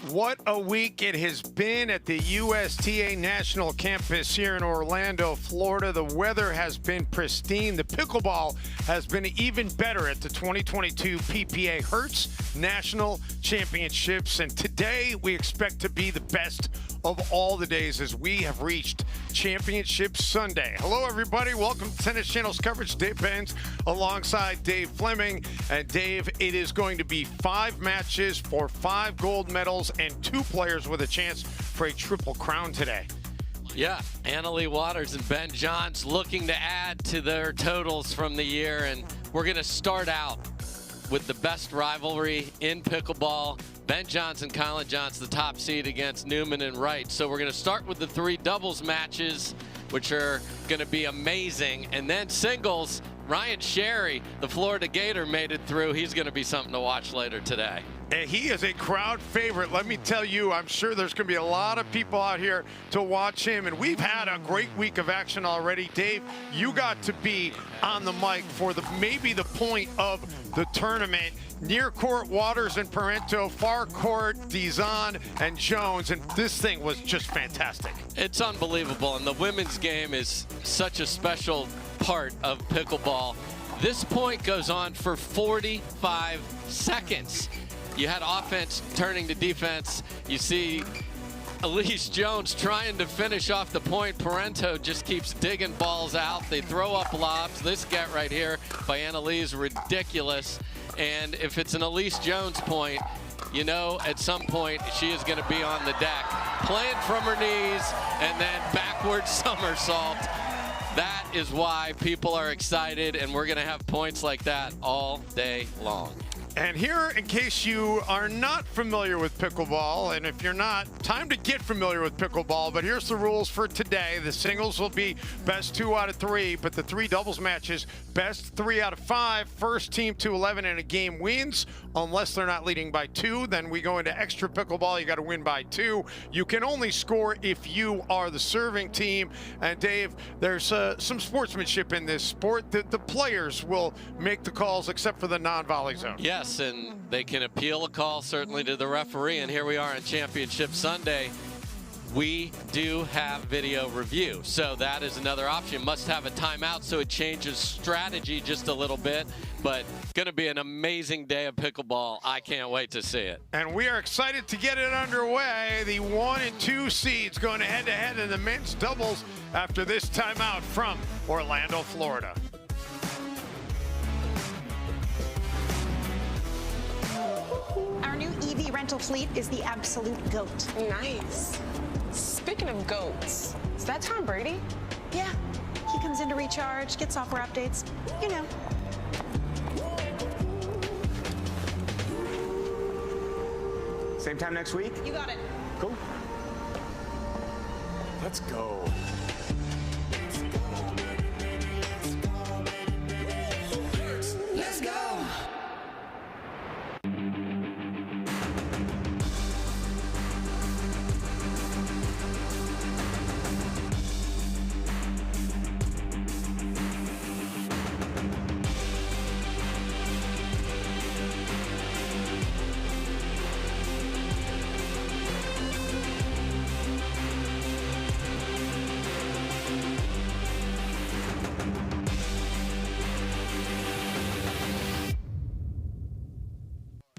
What a week it has been at the USTA National Campus here in Orlando, Florida. The weather has been pristine. The pickleball has been even better at the 2022 PPA Hertz National Championships. And today we expect to be the best of all the days as we have reached Championship Sunday. Hello, everybody. Welcome to Tennis Channel's coverage. Dave Benz alongside Dave Fleming. And Dave, it is going to be 5 matches for 5 gold medals and 2 players with a chance for a triple crown today. Yeah, Leigh Waters and Ben Johns looking to add to their totals from the year. And we're going to start out with the best rivalry in pickleball. Ben Jansen, Collin, the top seed against Newman and Wright. So we're going to start with the 3 doubles matches, which are going to be amazing. And then singles, Ryan Sherry, the Florida Gator, made it through. He's going to be something to watch later today. And he is a crowd favorite. Let me tell you, I'm sure there's going to be a lot of people out here to watch him. And we've had a great week of action already. Dave, you got to be on the mic for maybe the point of the tournament. Near court, Waters and Parenteau, far court, Devidze and Jones, and this thing was just fantastic. It's unbelievable, and the women's game is such a special part of pickleball. This point goes on for 45 seconds. You had offense turning to defense. You see Elise Jones trying to finish off the point. Parenteau just keeps digging balls out. They throw up lobs. This get right here by Leigh is ridiculous. And if it's an Elise Jones point, you know at some point she is going to be on the deck, playing from her knees and then backward somersault. That is why people are excited, and we're going to have points like that all day long. And here, in case you are not familiar with pickleball, and if you're not, time to get familiar with pickleball, but here's the rules for today. The singles will be best 2 out of 3, but the 3 doubles matches, best 3 out of 5. First team to 11 in a game wins, unless they're not leading by 2. Then we go into extra pickleball. You got to win by 2. You can only score if you are the serving team. And Dave, there's some sportsmanship in this sport. The players will make the calls except for the non-volley zone. Yes, and they can appeal a call certainly to the referee. And here we are on Championship Sunday. We do have video review, so that is another option. Must have a timeout, so it changes strategy just a little bit, but going to be an amazing day of pickleball. I can't wait to see it. And we are excited to get it underway. The 1 and 2 seeds going head-to-head in the men's doubles after this timeout from Orlando, Florida. Our new EV rental fleet is the absolute GOAT. Nice. Speaking of goats, is that Tom Brady? Yeah, he comes in to recharge, get software updates, you know. Same time next week? You got it. Cool. Let's go. Let's go.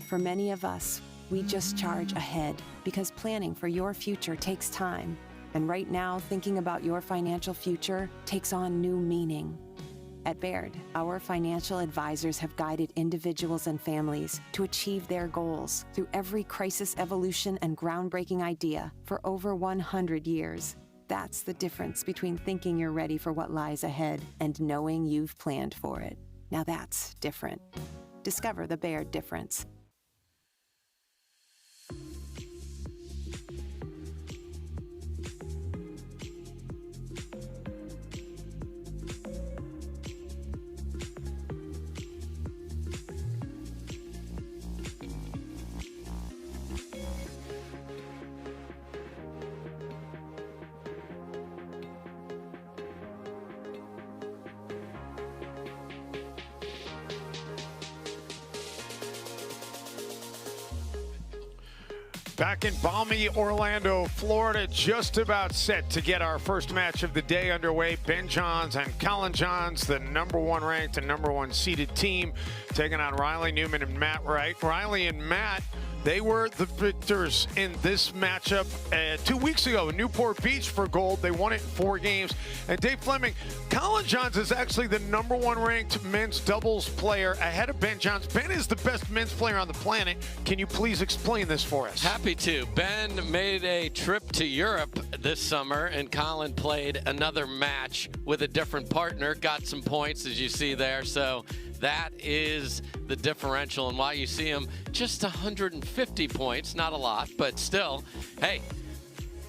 For many of us, we just charge ahead because planning for your future takes time. And right now, thinking about your financial future takes on new meaning. At Baird, our financial advisors have guided individuals and families to achieve their goals through every crisis evolution and groundbreaking idea for over 100 years. That's the difference between thinking you're ready for what lies ahead and knowing you've planned for it. Now that's different. Discover the Baird difference. Back in balmy Orlando, Florida, just about set to get our first match of the day underway. Ben Johns and Collin Johns, the #1 ranked and #1 seeded team, taking on Riley Newman and Matt Wright. Riley and Matt, they were the victors in this matchup 2 weeks ago in Newport Beach for gold. They won it in 4 games. And Dave Fleming, Collin Johns is actually the #1 ranked men's doubles player ahead of Ben Johns. Ben is the best men's player on the planet. Can you please explain this for us? Happy to. Ben made a trip to Europe this summer, and Collin played another match with a different partner, got some points, as you see there. So that is the differential, and why you see him just 150 points, not a lot, but still, hey,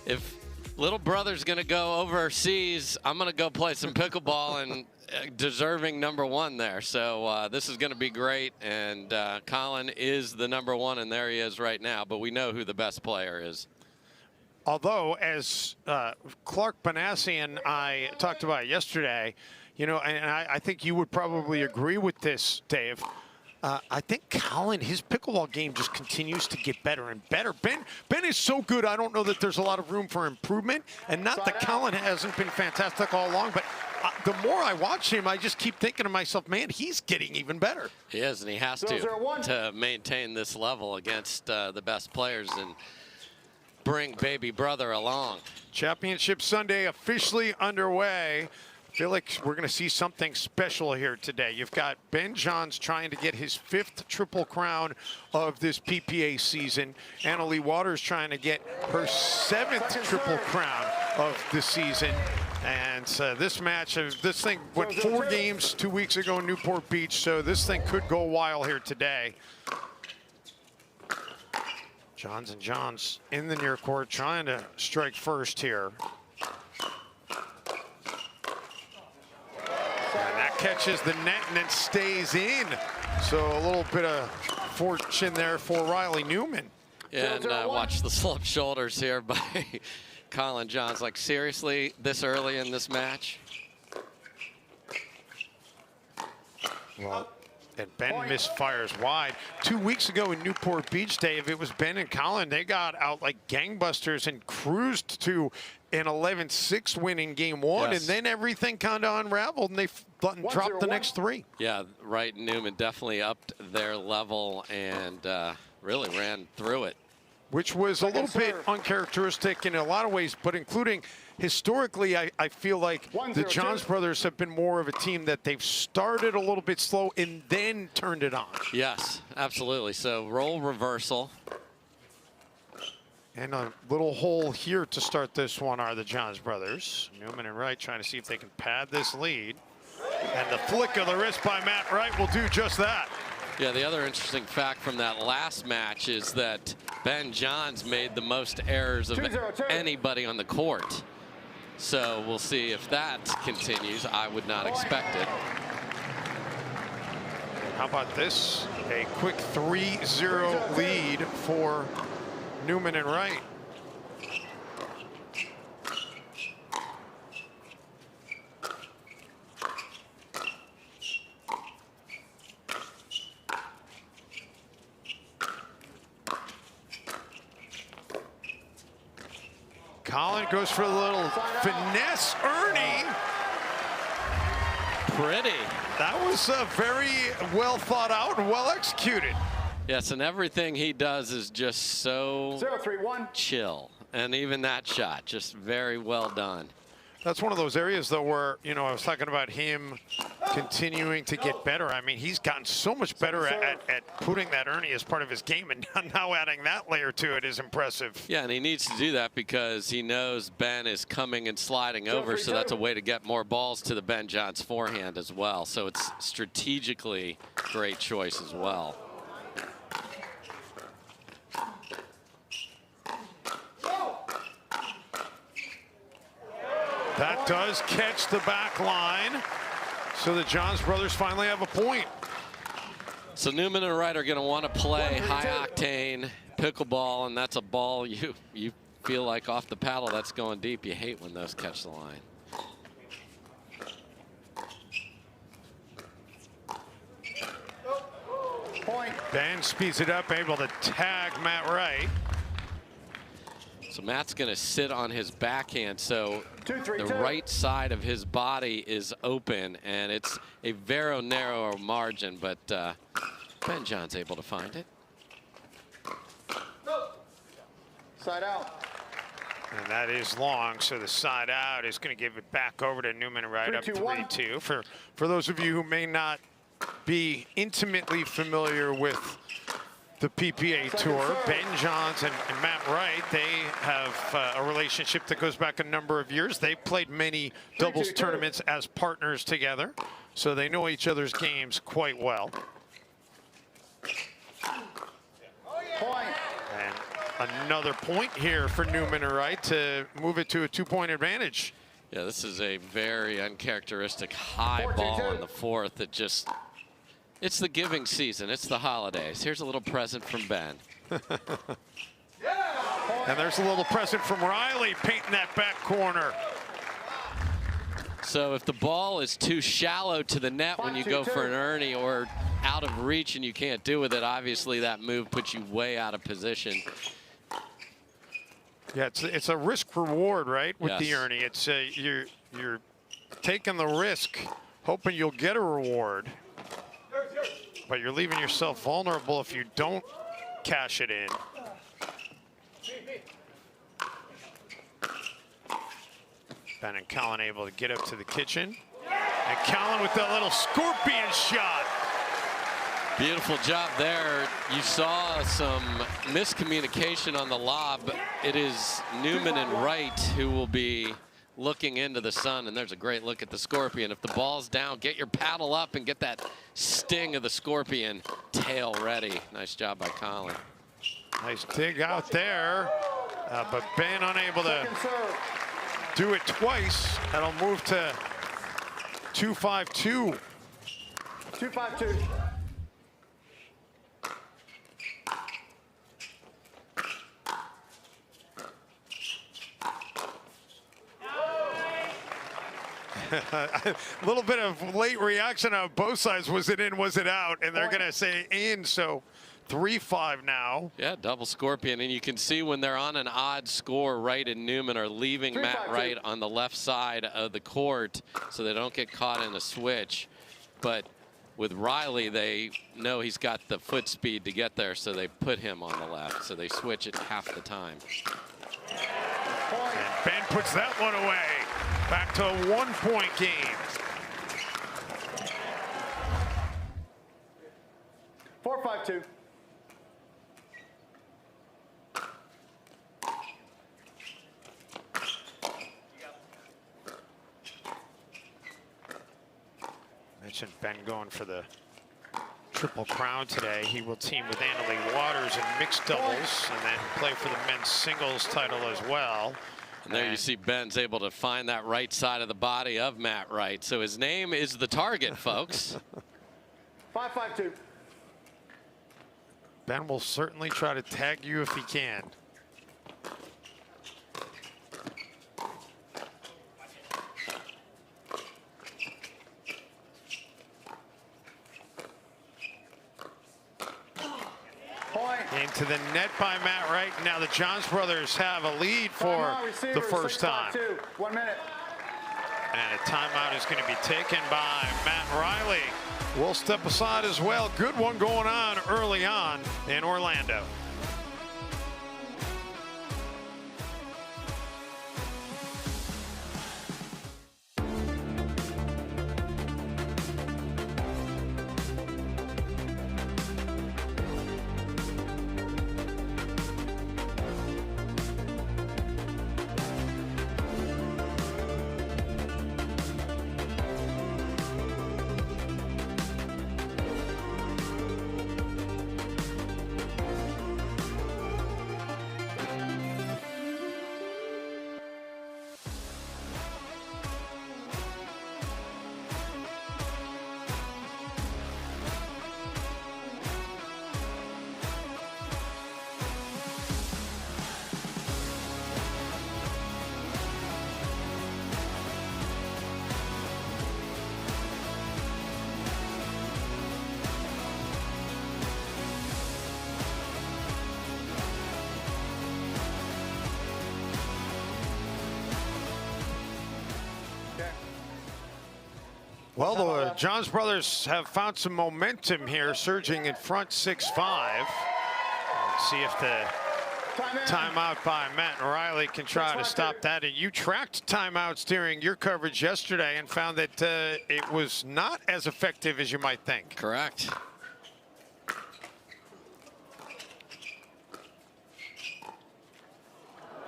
if little brother's gonna go overseas, I'm gonna go play some pickleball, and deserving #1 there. So this is gonna be great, and Collin is the #1, and there he is right now, but we know who the best player is. Although, as Clark Benassi and I talked about yesterday, you know, and I think you would probably agree with this, Dave. I think Collin, his pickleball game just continues to get better and better. Ben is so good, I don't know that there's a lot of room for improvement. And not that Collin hasn't been fantastic all along, but the more I watch him, I just keep thinking to myself, man, he's getting even better. He is, and he has to maintain this level against the best players and bring baby brother along. Championship Sunday officially underway. I feel like we're going to see something special here today. You've got Ben Johns trying to get his 5th Triple Crown of this PPA season. Annalie Waters trying to get her 7th Triple Crown of the season. And this match, this thing went 4 games 2 weeks ago in Newport Beach, so this thing could go a while here today. Johns and Johns in the near court trying to strike first here. And that catches the net and then stays in. So a little bit of fortune there for Riley Newman. Yeah, and watch the slump shoulders here by Collin Johns. Like, seriously, this early in this match? Well, and Ben misfires wide. 2 weeks ago in Newport Beach, Dave, it was Ben and Collin. They got out like gangbusters and cruised to an 11-6 win in game 1, yes. And then everything kind of unraveled, and they dropped the next 3. Yeah, Wright and Newman definitely upped their level and really ran through it. Which was a little bit uncharacteristic in a lot of ways, but including historically, I feel like the Johns brothers have been more of a team that they've started a little bit slow and then turned it on. Yes, absolutely. So role reversal. And a little hole here to start this one are the Johns brothers. Newman and Wright trying to see if they can pad this lead. And the flick of the wrist by Matt Wright will do just that. Yeah, the other interesting fact from that last match is that Ben Johns made the most errors of anybody on the court. So we'll see if that continues. I would not expect it. How about this? A quick 3-0 lead for Newman and Wright. Collin goes for a little finesse. Ernie. Pretty. That was very well thought out and well executed. Yes, and everything he does is just so 0-3-1. chill. And even that shot, just very well done. That's one of those areas, though, where, you know, I was talking about him continuing to get better. I mean, he's gotten so much better at putting that Ernie as part of his game, and now adding that layer to it is impressive. Yeah, and he needs to do that because he knows Ben is coming and sliding over, so that's a way to get more balls to the Ben Johns forehand as well. So it's strategically great choice as well. That does catch the back line. So the Johns brothers finally have a point. So Newman and Wright are going to want to play high-octane pickleball, and that's a ball you feel like off the paddle that's going deep. You hate when those catch the line. Point. Ben speeds it up, able to tag Matt Wright. So Matt's going to sit on his backhand, so 2-3-2. the right side of his body is open, and it's a very narrow margin, but Ben John's able to find it. Side out. And that is long, so the side out is going to give it back over to Newman right up 3-2. For those of you who may not be intimately familiar with the PPA Tour, Ben Johnson and Matt Wright, they have a relationship that goes back a number of years. They played many doubles tournaments as partners together, so they know each other's games quite well. Point. And another point here for Newman and Wright to move it to a 2-point advantage. Yeah, this is a very uncharacteristic high ball in the fourth that just, it's the giving season. It's the holidays. Here's a little present from Ben. And there's a little present from Riley painting that back corner. So if the ball is too shallow to the net when you go for an Ernie or out of reach and you can't do with it, obviously that move puts you way out of position. Yeah, it's a risk reward, right? With Yes. the Ernie, it's you're taking the risk, hoping you'll get a reward, but you're leaving yourself vulnerable if you don't cash it in. Ben and Collin able to get up to the kitchen, and Collin with that little scorpion shot. Beautiful job there. You saw some miscommunication on the lob. It is Newman and Wright who will be looking into the sun, and there's a great look at the scorpion. If the ball's down, get your paddle up and get that sting of the scorpion tail ready. Nice job by Collin. Nice dig out there, but Ben unable to do it twice. That'll move to 2-5-2. 2-5-2. A little bit of late reaction on both sides. Was it in, was it out? And they're going to say in, so 3-5 now. Yeah, double scorpion, and you can see when they're on an odd score, Wright and Newman are leaving Matt Wright on the left side of the court so they don't get caught in a switch. But with Riley, they know he's got the foot speed to get there, so they put him on the left, so they switch it half the time. And Ben puts that one away. Back to a 1-point game. 4-5-2. Mentioned Ben going for the Triple Crown today. He will team with Annalie Waters in mixed doubles and then play for the men's singles title as well. And there you see Ben's able to find that right side of the body of Matt Wright. So his name is the target, folks. 5-5-2. Ben will certainly try to tag you if he can. Into the net by Matt Wright. Now the Johns brothers have a lead for the first time. 1 minute. And a timeout is going to be taken by Matt Riley. We'll step aside as well. Good one going on early on in Orlando. Well, the Johns brothers have found some momentum here, surging in front 6-5. See if the timeout by Matt and Riley can try to stop that. And you tracked timeouts during your coverage yesterday and found that it was not as effective as you might think. Correct.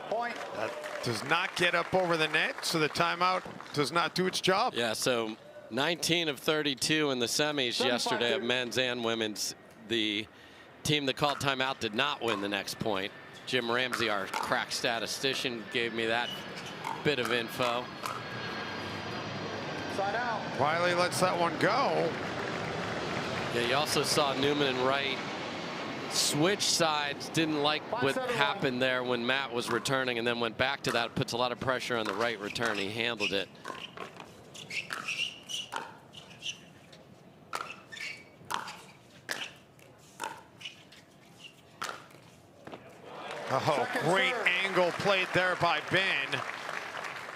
Point. That does not get up over the net, so the timeout does not do its job. Yeah, so 19 of 32 in the semis yesterday of men's and women's. The team that called timeout did not win the next point. Jim Ramsey, our crack statistician, gave me that bit of info. Side out. Riley lets that one go. Yeah, you also saw Newman and Wright switch sides. Didn't like what happened there when Matt was returning, and then went back to that. Puts a lot of pressure on the right return. He handled it. Oh, great angle played there by Ben.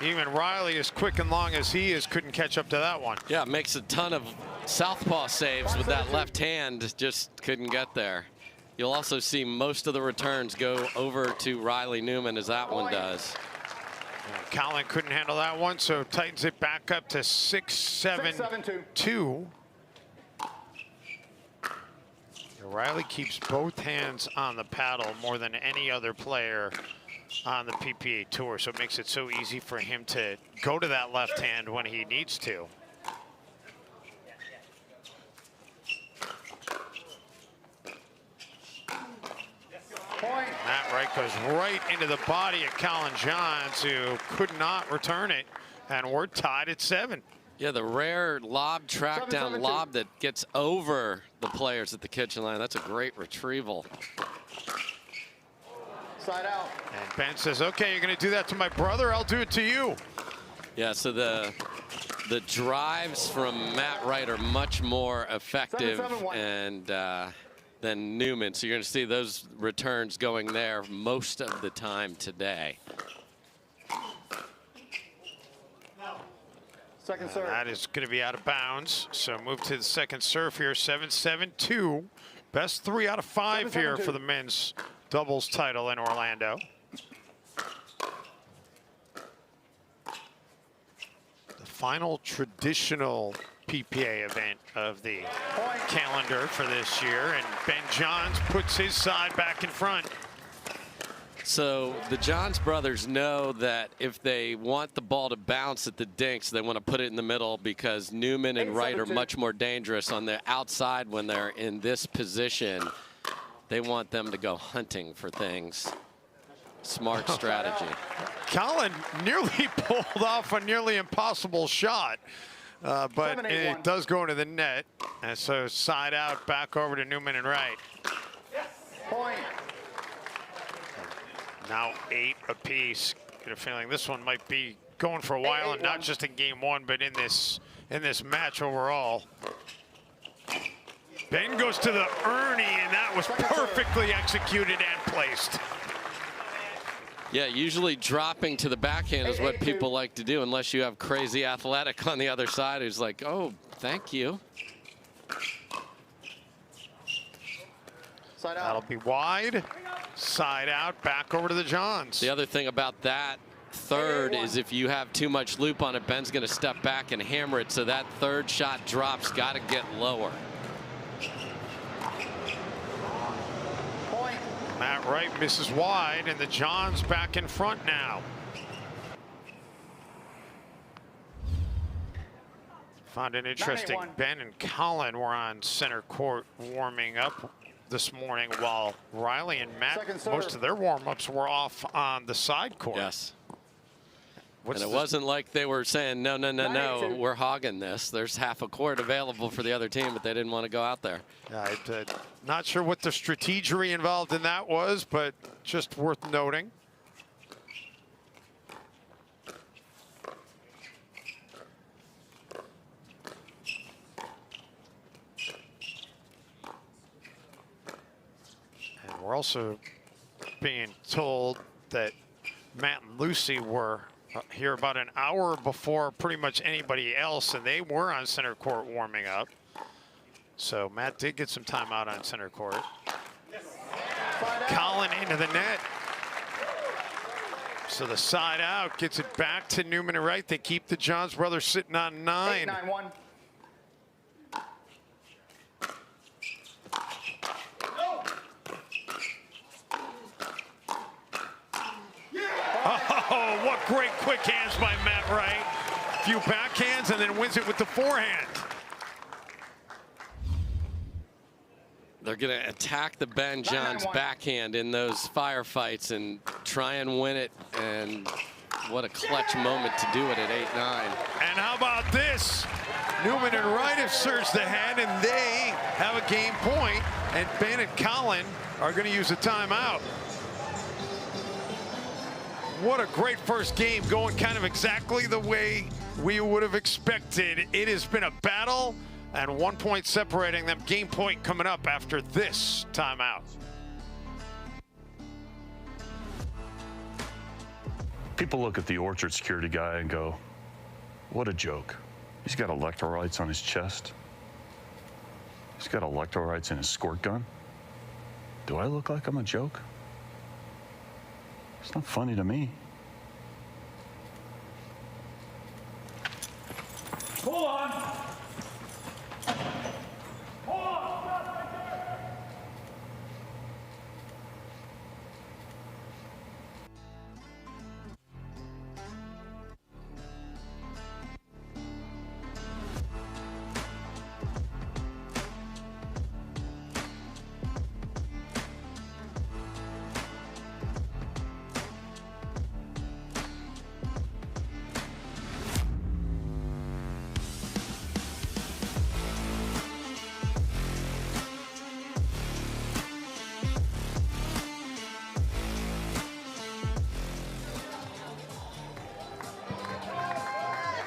Even Riley, as quick and long as he is, couldn't catch up to that one. Yeah, makes a ton of southpaw saves with that left hand. Just couldn't get there. You'll also see most of the returns go over to Riley Newman as that one does. Collin couldn't handle that one, so tightens it back up to 6-7-2. Riley keeps both hands on the paddle more than any other player on the PPA Tour, so it makes it so easy for him to go to that left hand when he needs to. Point. Matt Wright goes right into the body of Collin Johns, who could not return it, and we're tied at 7. Yeah, the rare lob track down lob that gets over the players at the kitchen line. That's a great retrieval. Side out. And Ben says, okay, you're going to do that to my brother, I'll do it to you. Yeah, so the drives from Matt Wright are much more effective than Newman. So you're going to see those returns going there most of the time today. Second serve. That is going to be out of bounds. So move to the second serve here, 7-7-2. Best 3 out of 5 here for the men's doubles title in Orlando. The final traditional PPA event of the calendar for this year, and Ben Johns puts his side back in front. So the Johns brothers know that if they want the ball to bounce at the dinks, they want to put it in the middle, because Newman and Wright are much more dangerous on the outside when they're in this position. They want them to go hunting for things. Smart strategy. Collin nearly pulled off a nearly impossible shot, but it does go into the net. And so side out, back over to Newman and Wright. Point. Now 8 apiece. Get a feeling this one might be going for a while, and not just in game 1, but in this match overall. Ben goes to the Ernie, and that was perfectly executed and placed. Yeah, usually dropping to the backhand is what people like to do, unless you have Crazy Athletic on the other side who's like, oh, thank you. Side out. That'll be wide. Side out, back over to the Johns. The other thing about that third is if you have too much loop on it, Ben's going to step back and hammer it, so that third shot drops, got to get lower. Point. Matt Wright misses wide, and the Johns back in front now. Found it interesting. 91. Ben and Collin were on center court warming up this morning, while Riley and Matt, most of their warm-ups were off on the side court. Yes. And it wasn't like they were saying, no, no, no, no, we're hogging this. There's half a court available for the other team, but they didn't want to go out there. Not sure what the strategery involved in that was, but just worth noting. We're also being told that Matt and Lucy were here about an hour before pretty much anybody else, and they were on center court warming up. So Matt did get some time out on center court. Collin into the net. So the side out gets it back to Newman and Wright. They keep the Johns brothers sitting on 9. 8-9-1. Oh, what great quick hands by Matt Wright. A few backhands and then wins it with the forehand. They're going to attack the Ben Johns backhand in those firefights and try and win it. And what a clutch moment to do it at 8-9. And how about this? Newman and Wright have surged ahead, and they have a game point. And Ben and Collin are going to use a timeout. What a great first game, going kind of exactly the way we would have expected. It has been a battle, and 1 point separating them. Game point coming up after this timeout. People look at the Orchard security guy and go, what a joke. He's got electrolytes on his chest. He's got electrolytes in his squirt gun. Do I look like I'm a joke? It's not funny to me. Hold on. Hold on. Stop right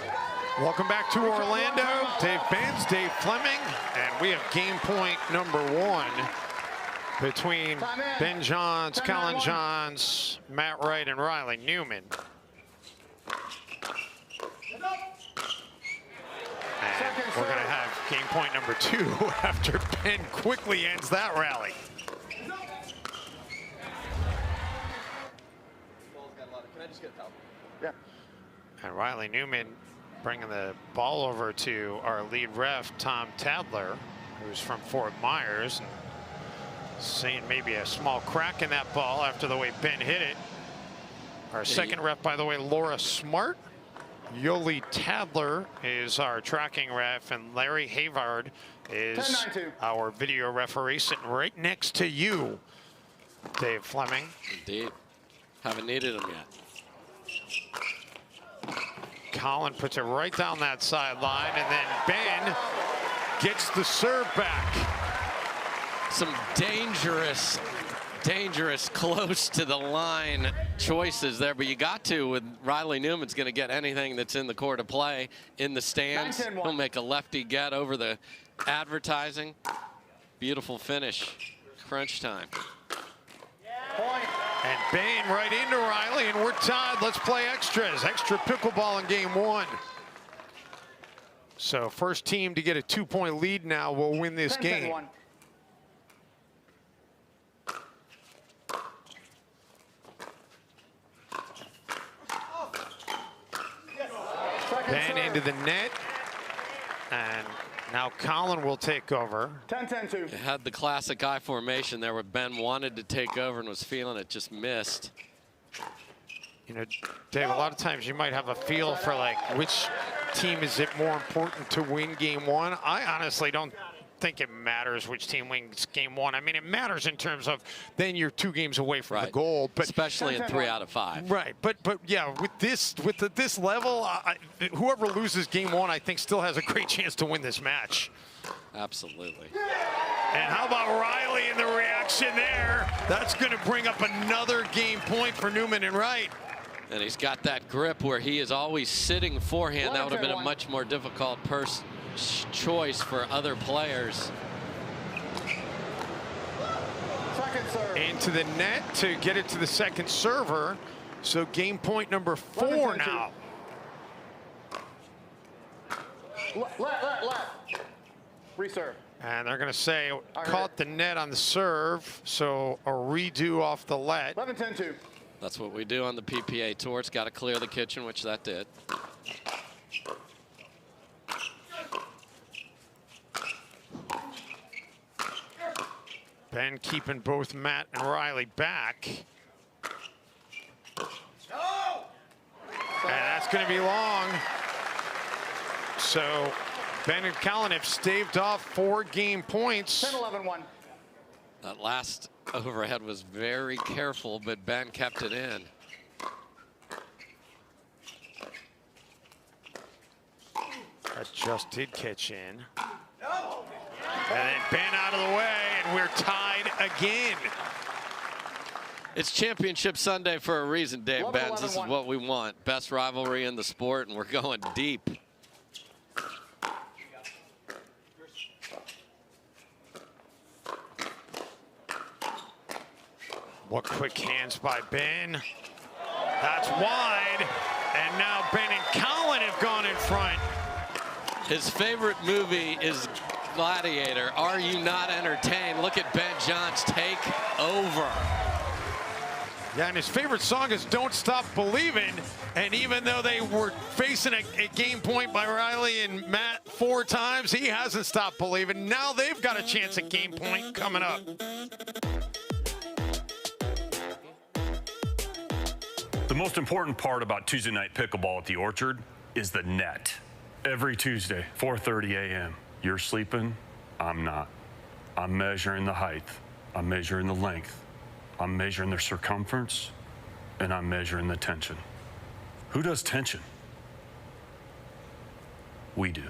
there. Welcome back to Orlando. Dave Benz, Dave Fleming, and we have game point number 1 between Ben Johns, Collin Johns, Matt Wright, and Riley Newman. And we're going to have game point number 2 after Ben quickly ends that rally. Yeah. And Riley Newman bringing the ball over to our lead ref, Tom Tadler, who's from Fort Myers, and seeing maybe a small crack in that ball after the way Ben hit it. Our second ref, by the way, Laura Smart. Yoli Tadler is our tracking ref, and Larry Havard is 10-9-2. our video referee, sitting right next to you, Dave Fleming. Indeed. Haven't needed him yet. Collin puts it right down that sideline, and then Ben gets the serve back. Some dangerous close to the line choices there, but you got to with Riley Newman's going to get anything that's in the court of play in the stands. He'll make a lefty get over the advertising. Beautiful finish. Crunch time. Point. And Bain right into Riley, and we're tied. Let's play extras. Extra pickleball in game 1. So first team to get a 2-point lead now will win this game. 10-1. Ben into the net, and now Collin will take over. 10-10-2. It had the classic I formation there where Ben wanted to take over and was feeling it, just missed. You know, Dave, a lot of times you might have a feel for like which team is it more important to win game 1. I honestly don't think it matters which team wins game 1. I mean, it matters in terms of then you're 2 games away from the goal, but especially in 3 out of 5. Right, but yeah, with this level, whoever loses game 1, I think still has a great chance to win this match. Absolutely. And how about Riley in the reaction there? That's going to bring up another game point for Newman and Wright. And he's got that grip where he is always sitting forehand. That would have been a much more difficult choice for other players. Second serve. Into the net to get it to the second server. So game point number 4 now. Left. Reserve. And they're going to say caught the net on the serve, so a redo off the let. 11-10-2. That's what we do on the PPA Tour. It's got to clear the kitchen, which that did. Ben keeping both Matt and Riley back. No! And that's going to be long. So Ben and Collin have staved off 4 game points. 10-11-1. That last overhead was very careful, but Ben kept it in. That just did catch in. And then Ben out of the way, and we're tied again. It's Championship Sunday for a reason, Dave 11-11-1. Benz. This is what we want. Best rivalry in the sport, and we're going deep. What quick hands by Ben. That's wide. And now Ben and Collin have gone in front. His favorite movie is Gladiator. Are you not entertained? Look at Ben John's take over. Yeah, and his favorite song is Don't Stop Believin'. And even though they were facing a game point by Riley and Matt 4 times, he hasn't stopped believing. Now they've got a chance at game point coming up. The most important part about Tuesday night pickleball at the Orchard is the net. Every Tuesday, 4:30 a.m. You're sleeping, I'm not. I'm measuring the height, I'm measuring the length, I'm measuring the circumference, and I'm measuring the tension. Who does tension? We do.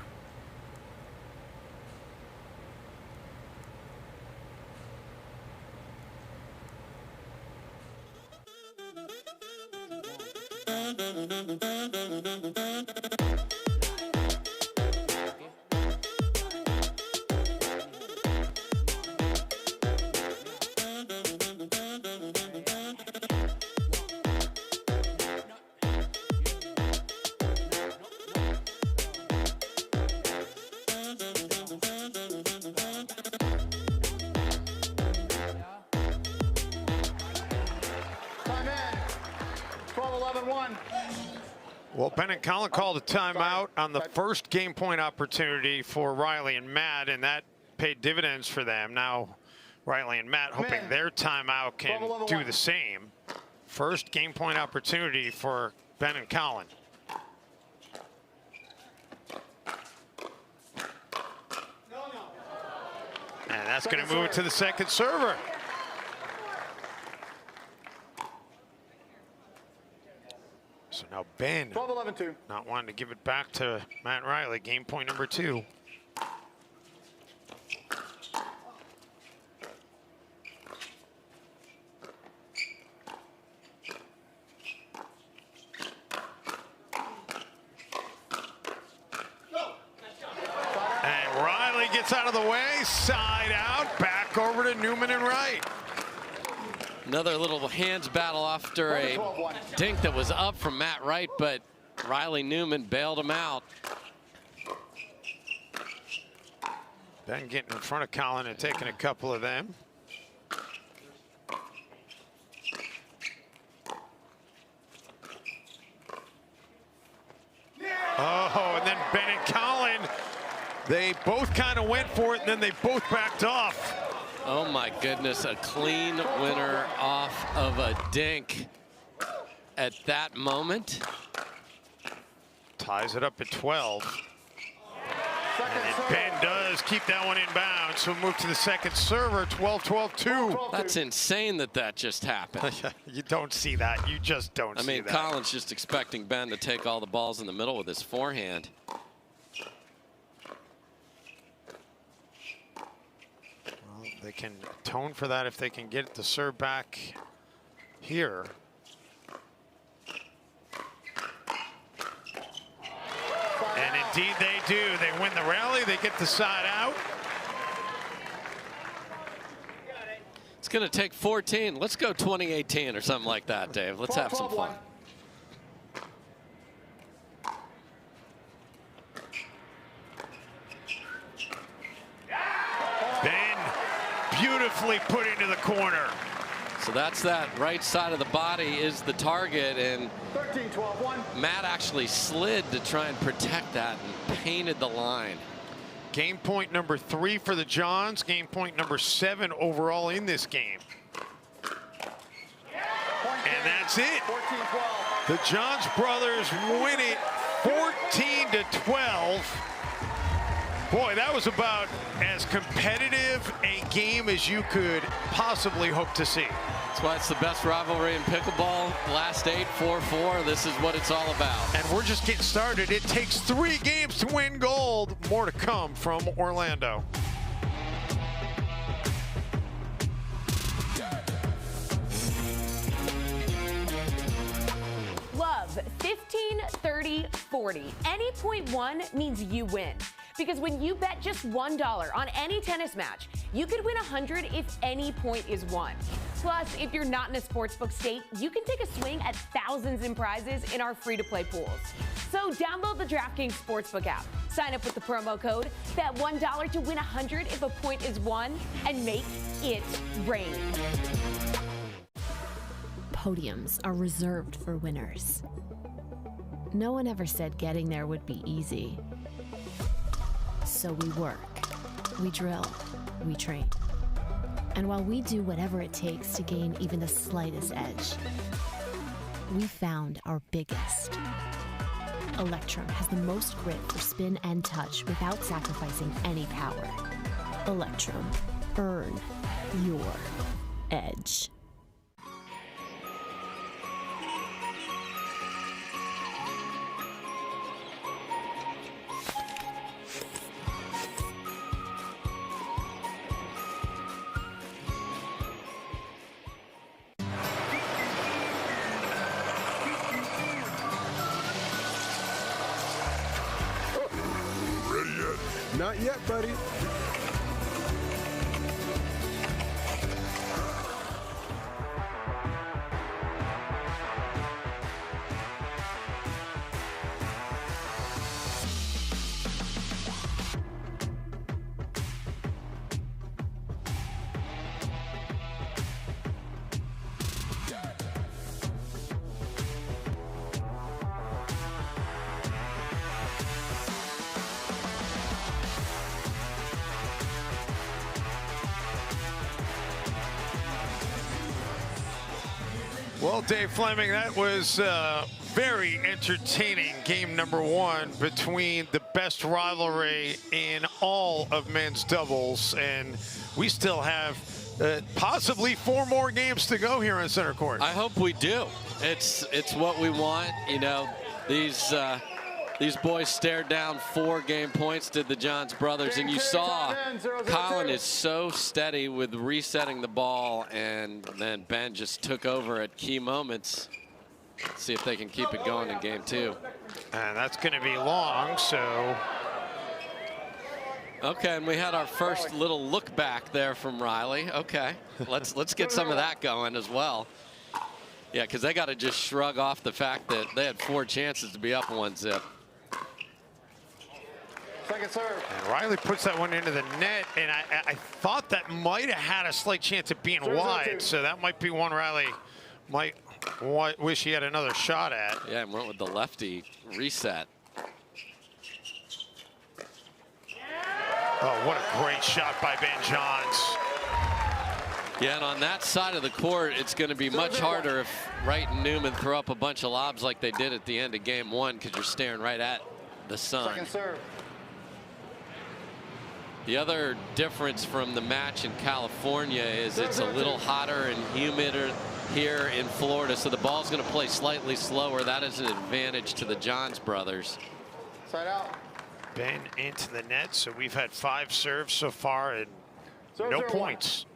Time in. 12-11-1. Well, Ben and Collin called a timeout on the first game point opportunity for Riley and Matt, and that paid dividends for them. Now, Riley and Matt hoping their timeout can do the same. First game point opportunity for Ben and Collin. And that's going to move it to the second server. So now Ben 12-11-2. not wanting to give it back to Matt Riley. Game point number 2. And Riley gets out of the way, side out, back over to Newman and Wright. Another little hands battle after a dink that was up from Matt Wright, but Riley Newman bailed him out. Ben getting in front of Collin and taking a couple of them. Oh, and then Ben and Collin, they both kind of went for it, and then they both backed off. Oh my goodness, a clean winner off of a dink at that moment. Ties it up at 12. And Ben does keep that one in bounds, so move to the second server, 12-12-2. That's insane that just happened. You don't see that. You just don't see that. I mean, Collin's just expecting Ben to take all the balls in the middle with his forehand. Well, they can atone for that if they can get the serve back here. And indeed they do. They win the rally. They get the side out. It's It's going to take 14. Let's go 2018 or something like that, Dave. Let's have some fun. Ben beautifully put into the corner. So that's that right side of the body is the target, and 13-12-1. Matt actually slid to try and protect that and painted the line. Game point number 3 for the Johns. Game point number 7 overall in this game. And that's it. 14-12. The Johns brothers win it 14-12. Boy, that was about as competitive a game as you could possibly hope to see. That's why it's the best rivalry in pickleball. Last 8, 4-4. This is what it's all about. And we're just getting started. It takes 3 games to win gold. More to come from Orlando. Love 15, 30, 40. Any point won means you win. Because when you bet just $1 on any tennis match, you could win 100 if any point is won. Plus, if you're not in a sportsbook state, you can take a swing at thousands in prizes in our free-to-play pools. So download the DraftKings Sportsbook app, sign up with the promo code, bet $1 to win 100 if a point is won, and make it rain. Podiums are reserved for winners. No one ever said getting there would be easy. So we work, we drill, we train. And while we do whatever it takes to gain even the slightest edge, we found our biggest. Electrum has the most grip for spin and touch without sacrificing any power. Electrum, earn your edge. Not yet, buddy. Well, Dave Fleming, that was very entertaining game number 1 between the best rivalry in all of men's doubles. And we still have possibly 4 more games to go here on center court. I hope we do. It's what we want. You know, these boys stared down 4 game points to the Johns brothers, and you saw Collin is so steady with resetting the ball, and then Ben just took over at key moments. Let's see if they can keep it going in game 2. And that's going to be long, so. Okay, and we had our first little look back there from Riley. Okay, let's get some of that going as well. Yeah, because they got to just shrug off the fact that they had 4 chances to be up 1-0. Second serve. And Riley puts that one into the net, and I thought that might have had a slight chance of being wide, so that might be one Riley might wish he had another shot at. Yeah, and went with the lefty reset. Oh, what a great shot by Ben Johns. Yeah, and on that side of the court, it's going to be much harder if Wright and Newman throw up a bunch of lobs like they did at the end of game 1, because you're staring right at the sun. Second serve. The other difference from the match in California is it's a little hotter and humider here in Florida, so the ball's going to play slightly slower. That is an advantage to the Johns brothers. Side out. Ben into the net, so we've had 5 serves so far and no points.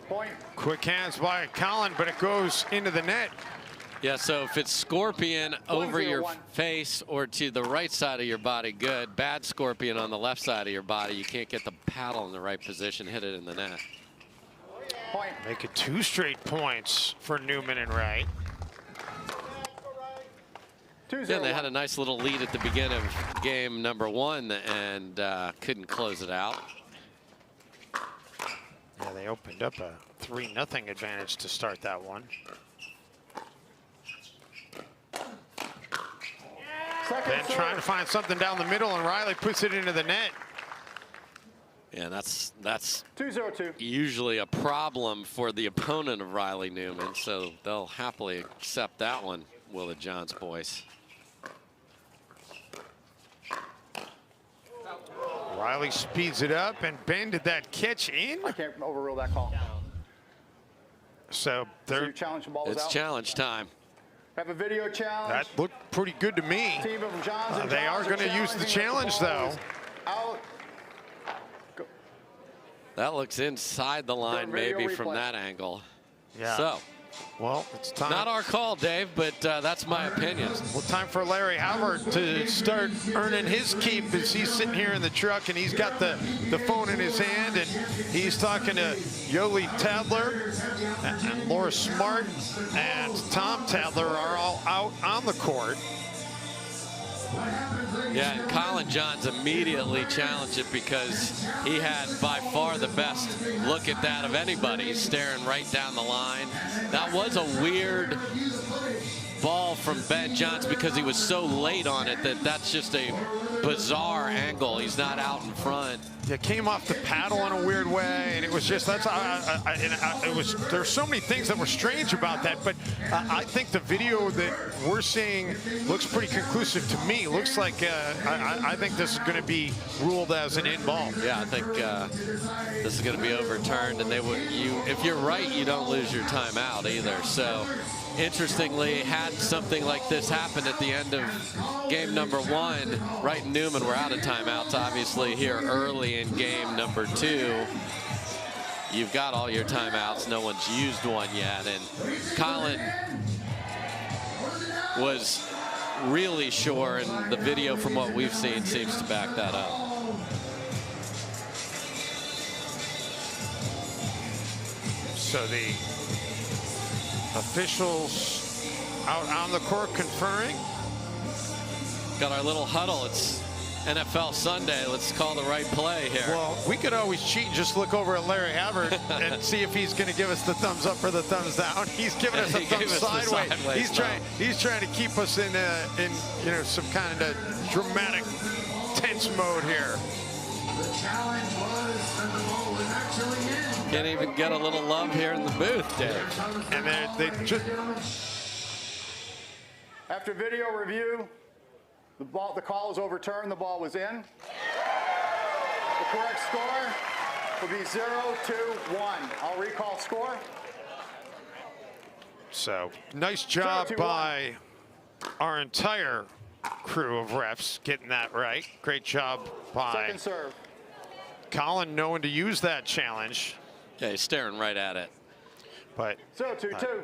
Point. Quick hands by Collin, but it goes into the net. Yeah, so if it's scorpion over your 1-0-1. face or to the right side of your body, good. Bad scorpion on the left side of your body, you can't get the paddle in the right position, hit it in the net. Point. Make it 2 straight points for Newman and Wright. 2-0. Yeah, they had a nice little lead at the beginning of game number 1 and couldn't close it out. Yeah, they opened up a 3-0 advantage to start that one. Ben trying to find something down the middle, and Riley puts it into the net. Yeah, that's 2-0-2. usually a problem for the opponent of Riley Newman, so they'll happily accept that one, Willa John's boys. Riley speeds it up, and Ben, did that catch in? I can't overrule that call. So So you challenge the ball was It's out. challenge time. Have a video challenge. that looked pretty good to me. Team of Jansen. They are going to use the challenge, though. Out. That looks inside the line, Video maybe from replay. that angle. Yeah. So, Well, it's time. not our call, Dave, but that's my opinion. Well, time for Larry Howard to start earning his keep as he's sitting here in the truck and he's got the phone in his hand and he's talking to Yoli Tadler and Laura Smart and Tom Tadler are all out on the court. Yeah, and Collin Johns immediately challenged it because he had by far the best look at that of anybody. He's staring right down the line. That was a weird ball from Ben Johns because he was so late on it that's just a bizarre angle. He's not out in front. It came off the paddle in a weird way, and it was just there's so many things that were strange about that. But I think the video that we're seeing looks pretty conclusive to me. Looks like I think this is going to be ruled as an in ball. Yeah, I think this is going to be overturned, and if you're right, you don't lose your timeout either. So, interestingly, had something like this happen at the end of game number 1, Wright and Newman were out of timeouts, obviously, here early in game number 2. You've got all your timeouts. No one's used one yet. And Collin was really sure, and the video from what we've seen seems to back that up. So the officials out on the court conferring. Got our little huddle. It's NFL Sunday. Let's call the right play here. Well, we could always cheat and just look over at Larry Howard and see if he's going to give us the thumbs up or the thumbs down. He's giving us a thumbs sideways. He's trying to keep us in some kind of dramatic, tense mode here. Can't even get a little love here in the booth, Dave. And they just. After video review, the call was overturned. The ball was in. The correct score will be 0-1. I'll recall score. So nice job 0-1. by our entire crew of refs getting that right. Great job by Second serve. Collin knowing to use that challenge. Yeah, he's staring right at it. But 0-2.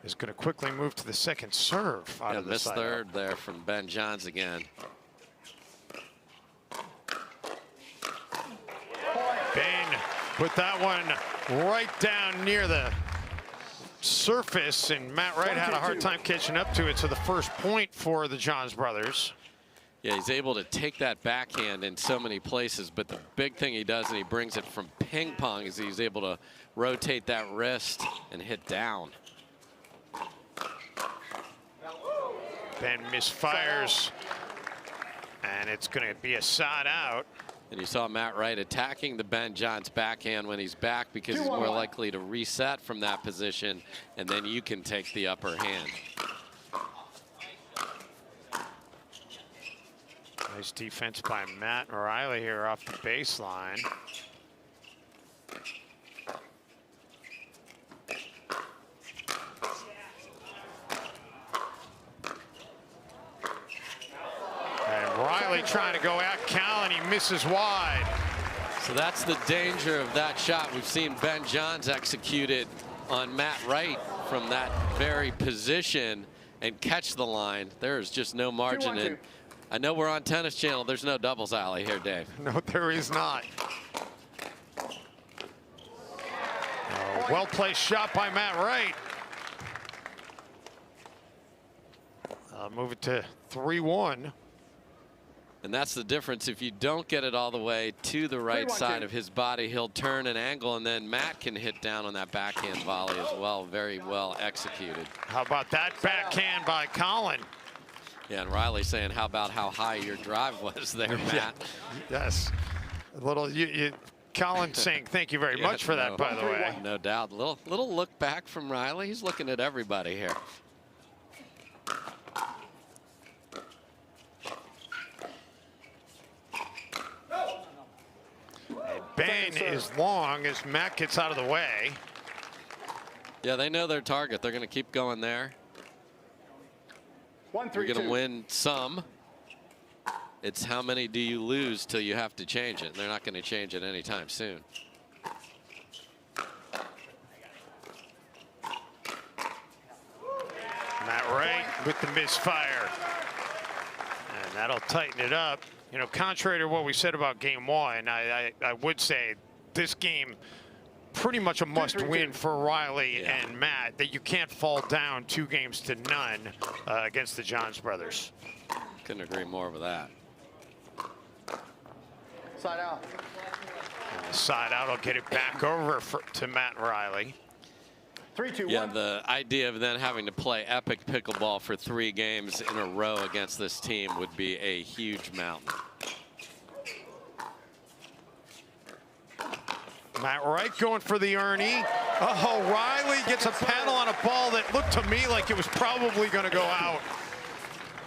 is going to quickly move to the second serve out of the missed side. third there from Ben Johns again. Ben put that one right down near the surface, and Matt Wright had a hard time catching up to it. So the first point for the Johns brothers. Yeah, he's able to take that backhand in so many places, but the big thing he does, and he brings it from ping pong, is he's able to rotate that wrist and hit down. Ben misfires, and it's going to be a side out. And you saw Matt Wright attacking the Ben Johns backhand when he's back because he's more likely to reset from that position, and then you can take the upper hand. Nice defense by Matt Riley here off the baseline. And Riley trying to go at Collin, he misses wide. So that's the danger of that shot. We've seen Ben Johns execute it on Matt Wright from that very position and catch the line, there is just no margin. And I know we're on Tennis Channel. There's no doubles alley here, Dave. No, there is not. Well-placed shot by Matt Wright. Move it to 3-1. And that's the difference. If you don't get it all the way to the right side of his body, he'll turn an angle, and then Matt can hit down on that backhand volley as well. Very well executed. How about that backhand by Collin? Yeah, and Riley saying, how about how high your drive was there, Matt? Yeah. Yes. A little, Collin saying thank you very much for that, by the way. No doubt. Little look back from Riley. He's looking at everybody here. Ben is long as Matt gets out of the way. Yeah, they know their target. They're going to keep going there. 1-3-2. You're going to win some. It's how many do you lose till you have to change it. And they're not going to change it anytime soon. Matt Wright with the misfire. And that'll tighten it up. You know, contrary to what we said about game one, I would say this game pretty much a must-win for Riley and Matt, that you can't fall down 2 games to none against the Johns brothers. Couldn't agree more with that. Side out. And the side out will get it back over to Matt and Riley. 3-2-1. Yeah, the idea of then having to play epic pickleball for 3 games in a row against this team would be a huge mountain. Matt Wright going for the Ernie. Oh, Riley gets a paddle on a ball that looked to me like it was probably going to go out.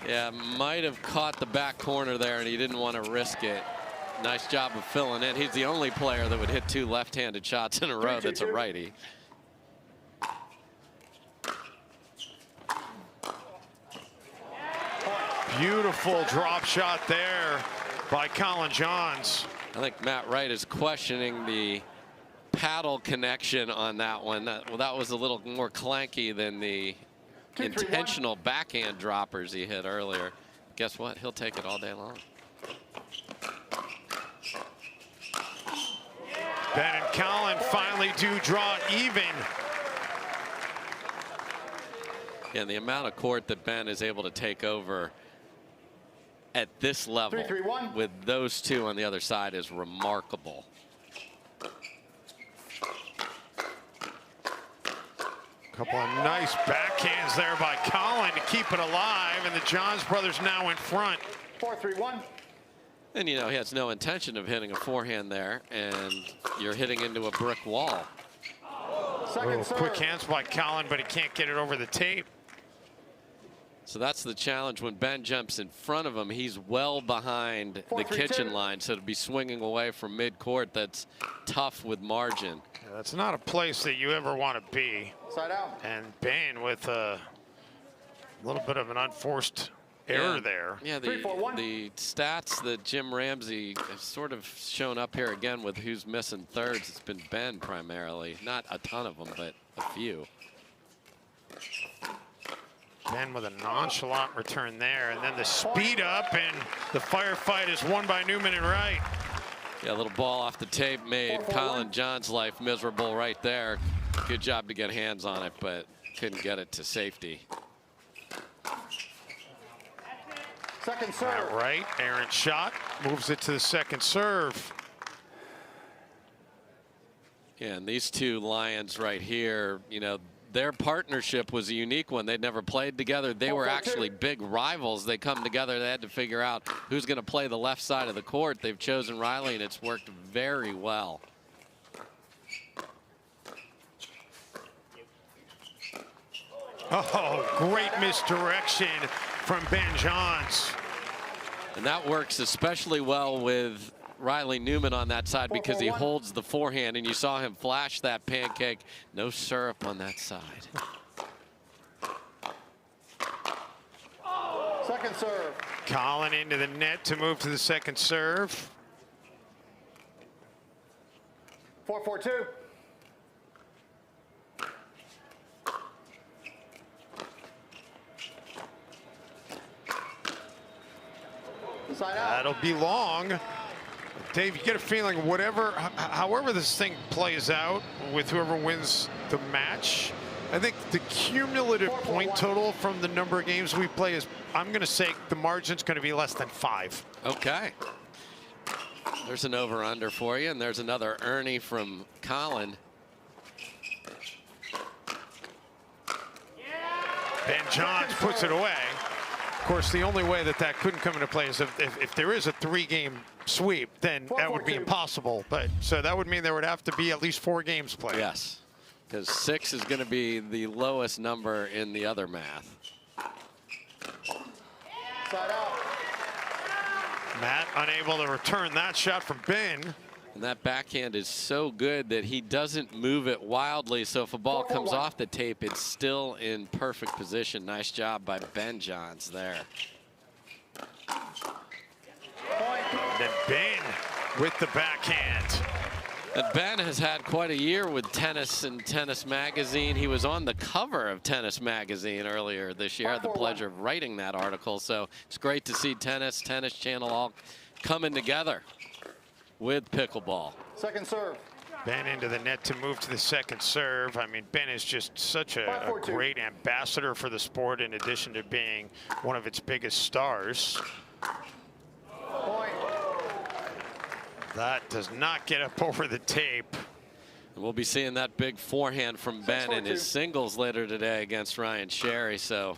Yeah, might have caught the back corner there, and he didn't want to risk it. Nice job of filling in. He's the only player that would hit 2 left-handed shots in a row that's a righty. Beautiful drop shot there by Collin Johns. I think Matt Wright is questioning the paddle connection on that one. Well, that was a little more clanky than the intentional backhand droppers he hit earlier. Guess what? He'll take it all day long. Ben and Collin finally do draw even. And the amount of court that Ben is able to take over at this level 3-3-1. with those 2 on the other side is remarkable. Couple of nice backhands there by Collin to keep it alive, and the Johns brothers now in front. 4-3-1. And you know, he has no intention of hitting a forehand there, and you're hitting into a brick wall. Second serve. Quick hands by Collin, but he can't get it over the tape. So that's the challenge. When Ben jumps in front of him, he's well behind the kitchen line, so to be swinging away from mid-court, that's tough with margin. Yeah, that's not a place that you ever want to be. Side out. And Ben with a little bit of an unforced error there. Yeah, the stats that Jim Ramsey has sort of shown up here again with who's missing thirds. It's been Ben primarily. Not a ton of them, but a few. Ben with a nonchalant return there, and then the speed up, and the firefight is won by Newman and Wright. Yeah, a little ball off the tape made Collin Johns' life miserable right there. Good job to get hands on it, but couldn't get it to safety. Second serve. Right, errant shot, moves it to the second serve. Yeah, and these 2 Lions right here, you know, their partnership was a unique one. They'd never played together. They were actually big rivals. They come together. They had to figure out who's going to play the left side of the court. They've chosen Riley, and it's worked very well. Oh, great misdirection from Ben Johns. And that works especially well with Riley Newman on that side because he holds the forehand, and you saw him flash that pancake. No syrup on that side. Second serve. Collin into the net to move to the second serve. 4-4-2. Side out. That'll be long. Dave, you get a feeling however this thing plays out with whoever wins the match, I think the cumulative point total from the number of games we play is, I'm going to say the margin's going to be less than 5. Okay. There's an over-under for you, and there's another Ernie from Collin. Ben Johns puts it away. Of course, the only way that couldn't come into play is if there is a 3-game sweep, then that would be impossible. But so that would mean there would have to be at least 4 games played. Yes, because 6 is going to be the lowest number in the other math. Side out. Matt unable to return that shot from Ben. And that backhand is so good that he doesn't move it wildly. So if a ball comes off the tape, it's still in perfect position. Nice job by Ben Johns there. And then Ben with the backhand. And Ben has had quite a year with tennis and Tennis Magazine. He was on the cover of Tennis Magazine earlier this year. I had the pleasure of writing that article. So it's great to see Tennis Channel all coming together with pickleball. Second serve. Ben into the net to move to the second serve. I mean, Ben is just such a great ambassador for the sport, in addition to being one of its biggest stars. Point. That does not get up over the tape. We'll be seeing that big forehand from Ben in his singles later today against Ryan Sherry. So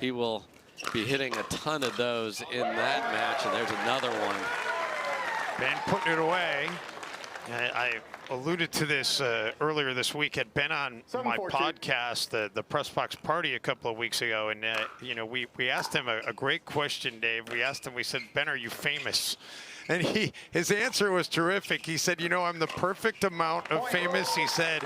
he will be hitting a ton of those in that match. And there's another one. Ben putting it away. I alluded to this earlier this week. Had been on my podcast, the Press Box Party, a couple of weeks ago, and you know, we asked him a great question, Dave. We asked him, we said, Ben, are you famous? And his answer was terrific. He said, you know, I'm the perfect amount of famous. He said,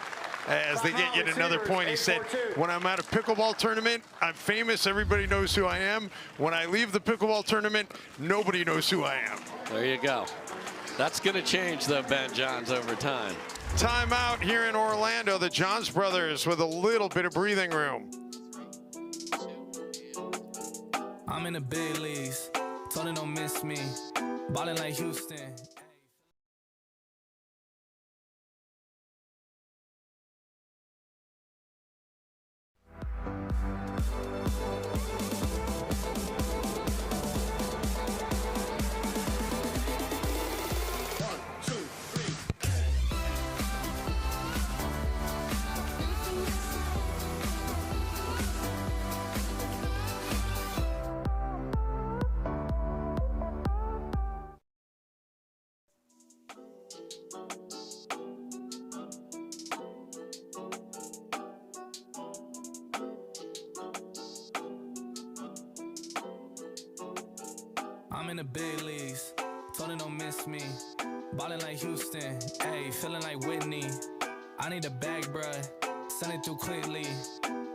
as they get yet another point, he said, when I'm at a pickleball tournament, I'm famous. Everybody knows who I am. When I leave the pickleball tournament, nobody knows who I am. There you go. That's going to change, though, Ben Johns, over time. Timeout here in Orlando. The Johns brothers with a little bit of breathing room. I'm in the big leagues. Told her don't miss me. Ballin' like Houston. I'm in the big leagues. Told her don't miss me. Ballin' like Houston. Ayy, feeling like Whitney. I need a bag, bruh. Send it through quickly.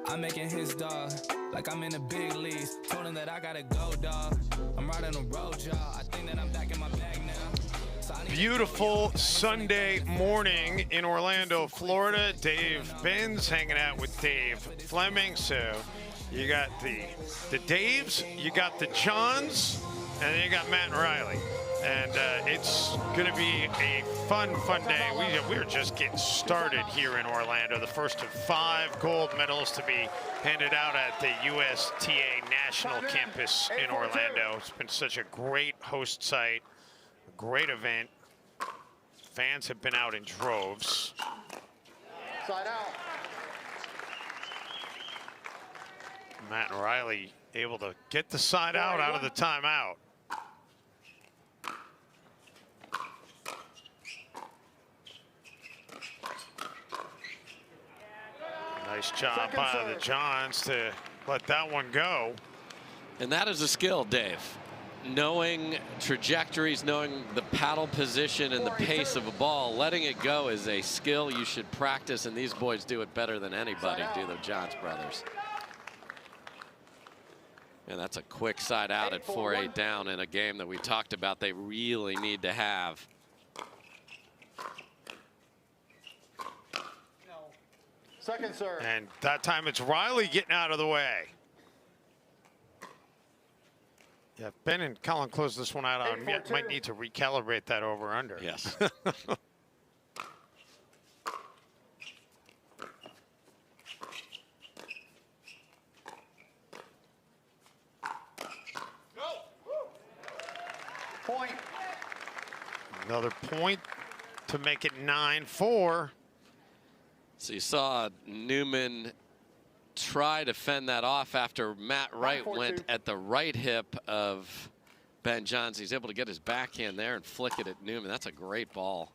I'm making his dog. Like I'm in the big leagues. Told him that I gotta go, dog. I'm riding a road, y'all. I think that I'm back in my bag now. So Beautiful Sunday morning in Orlando, Florida. Dave Benz hanging out with Dave Fleming. So you got the Daves, you got the Johns, and then you got Matt and Riley. And it's going to be a fun day. We're just getting started here in Orlando. The first of 5 gold medals to be handed out at the USTA National Campus in Orlando. It's been such a great host site, a great event. Fans have been out in droves. Side out. Matt and Riley able to get the side out of the timeout. Nice job by the Johns to let that one go. And that is a skill, Dave. Knowing trajectories, knowing the paddle position and the pace of a ball, letting it go is a skill you should practice, and these boys do it better than anybody, do the Johns brothers. And that's a quick side out at 4-8 down in a game that we talked about they really need to have. Second serve. And that time it's Riley getting out of the way. Yeah, Ben and Collin closed this one out on. Might need to recalibrate that over under. Yes. Point. Another point to make it 9-4. So you saw Newman try to fend that off after Matt Wright went at the right hip of Ben Jansen. He's able to get his backhand there and flick it at Newman. That's a great ball.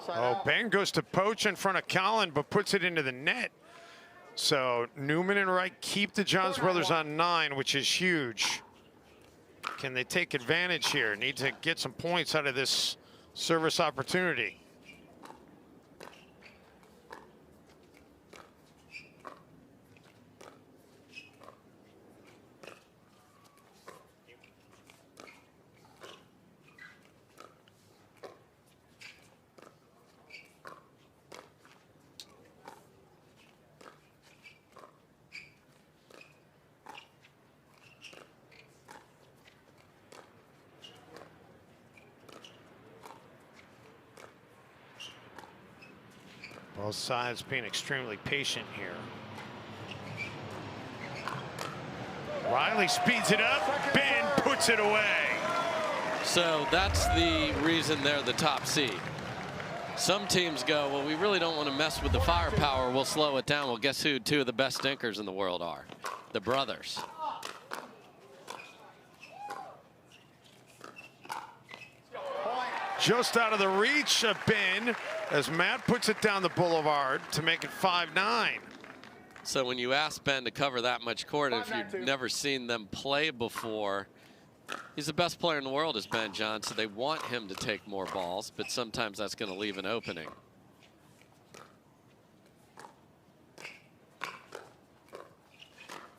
Oh, Ben goes to poach in front of Collin, but puts it into the net. So Newman and Wright keep the Johns brothers on 9, which is huge. Can they take advantage here? Need to get some points out of this service opportunity. Both sides being extremely patient here. Riley speeds it up. Ben puts it away. So that's the reason they're the top seed. Some teams go, well, we really don't want to mess with the firepower. We'll slow it down. Well, guess who 2 of the best dinkers in the world are? The brothers. Just out of the reach of Ben as Matt puts it down the boulevard to make it 5-9. So when you ask Ben to cover that much court, if you've never seen them play before, he's the best player in the world, is Ben Jansen. They want him to take more balls, but sometimes that's going to leave an opening.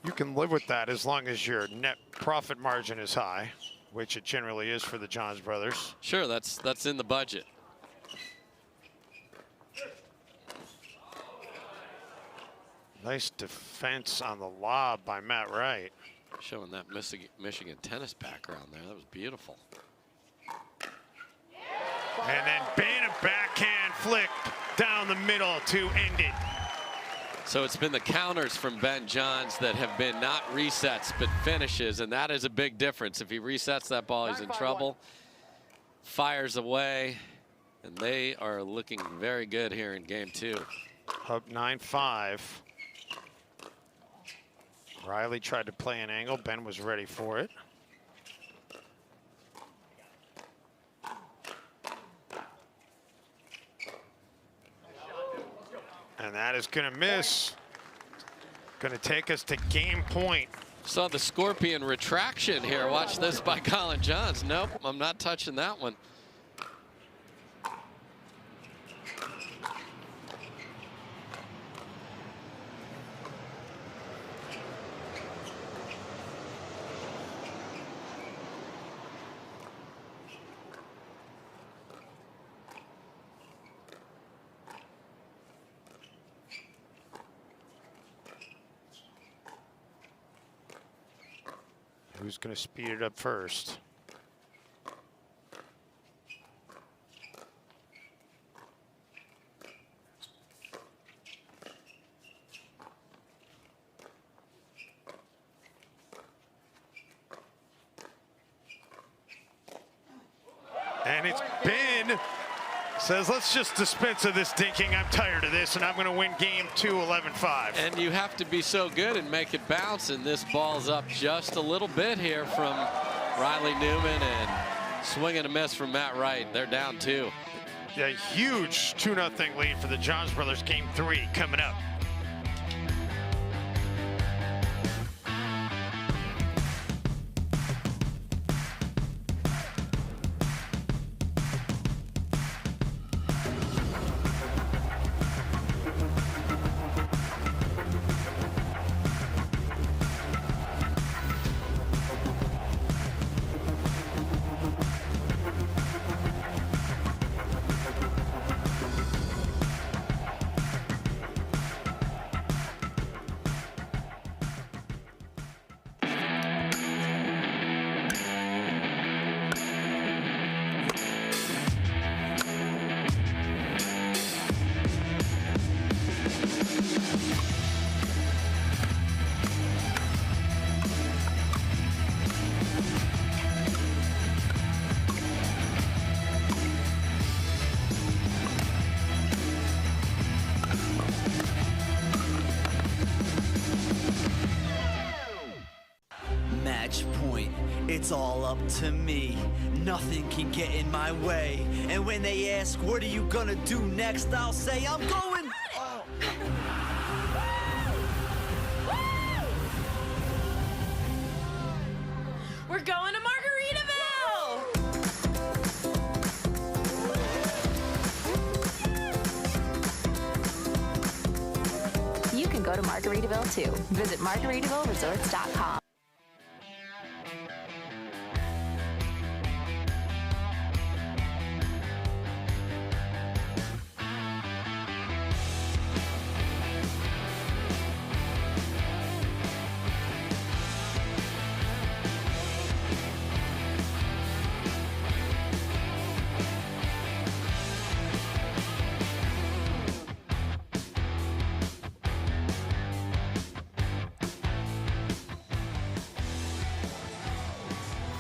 You can live with that as long as your net profit margin is high, which it generally is for the Johns brothers. Sure, that's in the budget. Nice defense on the lob by Matt Wright. Showing that Michigan tennis background there. That was beautiful. And then Ben, a backhand flick down the middle to end it. So it's been the counters from Ben Johns that have been not resets, but finishes, and that is a big difference. If he resets that ball, he's in trouble. Fires away, and they are looking very good here in game 2. Up 9-5. Riley tried to play an angle. Ben was ready for it. And that is going to miss. Going to take us to game point. Saw the scorpion retraction here. Watch this by Collin Johns. Nope, I'm not touching that one. Who's going to speed it up first? And it's Ben. Says, let's just dispense of this dinking. I'm tired of this, and I'm going to win game 2, 11-5. And you have to be so good and make it bounce, and this ball's up just a little bit here from Riley Newman, and swing and a miss from Matt Wright. They're down 2. A huge 2-0 lead for the Johns brothers. Game 3 coming up. match point. It's all up to me. Nothing can get in my way. And when they ask, what are you gonna do next? I'll say, I'm going. Oh. We're going to Margaritaville! You can go to Margaritaville too. Visit MargaritavilleResorts.com.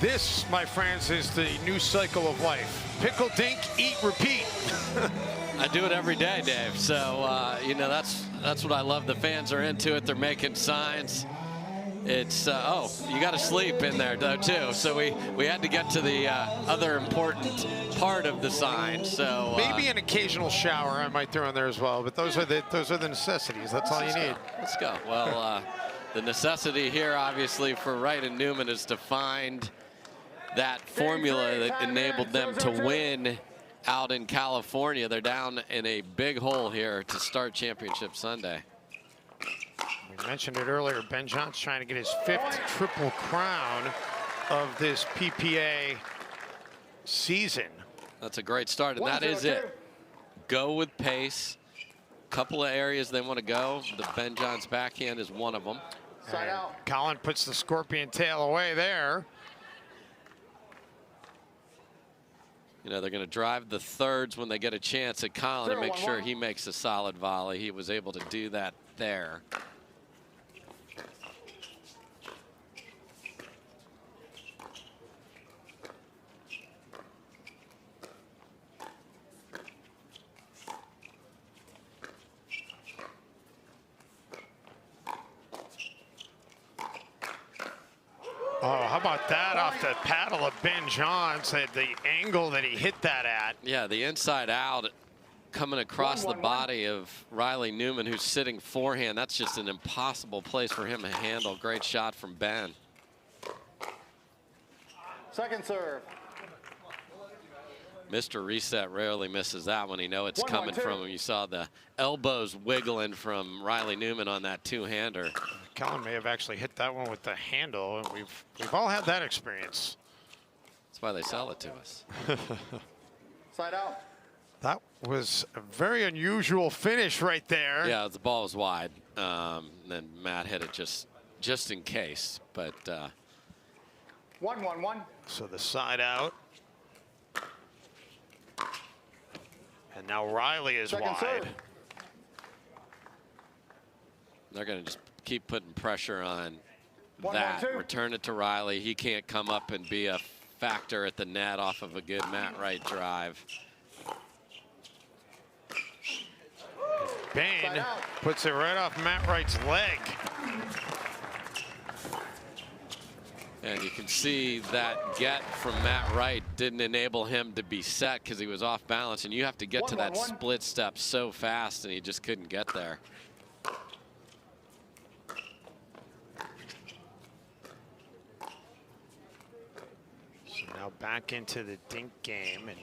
This, my friends, is the new cycle of life. Pickle, dink, eat, repeat. I do it every day, Dave. So, you know, that's what I love. The fans are into it. They're making signs. It's, oh, you got to sleep in there, though, too. So we had to get to the other important part of the sign. So maybe an occasional shower I might throw in there as well. But those are the necessities. That's all you need. Let's go. Well, the necessity here, obviously, for Wright and Newman is to find that formula that enabled them to win out in California. They're down in a big hole here to start Championship Sunday. We mentioned it earlier. Ben John's trying to get his 5th Triple Crown of this PPA season. That's a great start, and that is it. Go with pace. Couple of areas they want to go. The Ben John's backhand is one of them. Side out. Collin puts the scorpion tail away there. You know, they're going to drive the thirds when they get a chance at Collin and make sure he makes a solid volley. He was able to do that there. Oh, how about that off the paddle of Ben Johns, the angle that he hit that at. Yeah, the inside out coming across the body of Riley Newman, who's sitting forehand. That's just an impossible place for him to handle. Great shot from Ben. Second serve. Mr. Reset rarely misses that one. You know it's coming from him. You saw the elbows wiggling from Riley Newman on that two-hander. Collin may have actually hit that one with the handle, and we've all had that experience. That's why they sell it to us. Side out. That was a very unusual finish right there. Yeah, the ball was wide. Then Matt hit it just in case. But 1-1-1. So the side out. And now Riley is Second wide. serve. They're going to just keep putting pressure on 1-1-2. that. Return it to Riley. He can't come up and be a factor at the net off of a good Matt Wright drive. Bain puts it right off Matt Wright's leg. And you can see that get from Matt Wright didn't enable him to be set because he was off balance. And you have to get to that split step so fast, and he just couldn't get there. So now back into the dink game, and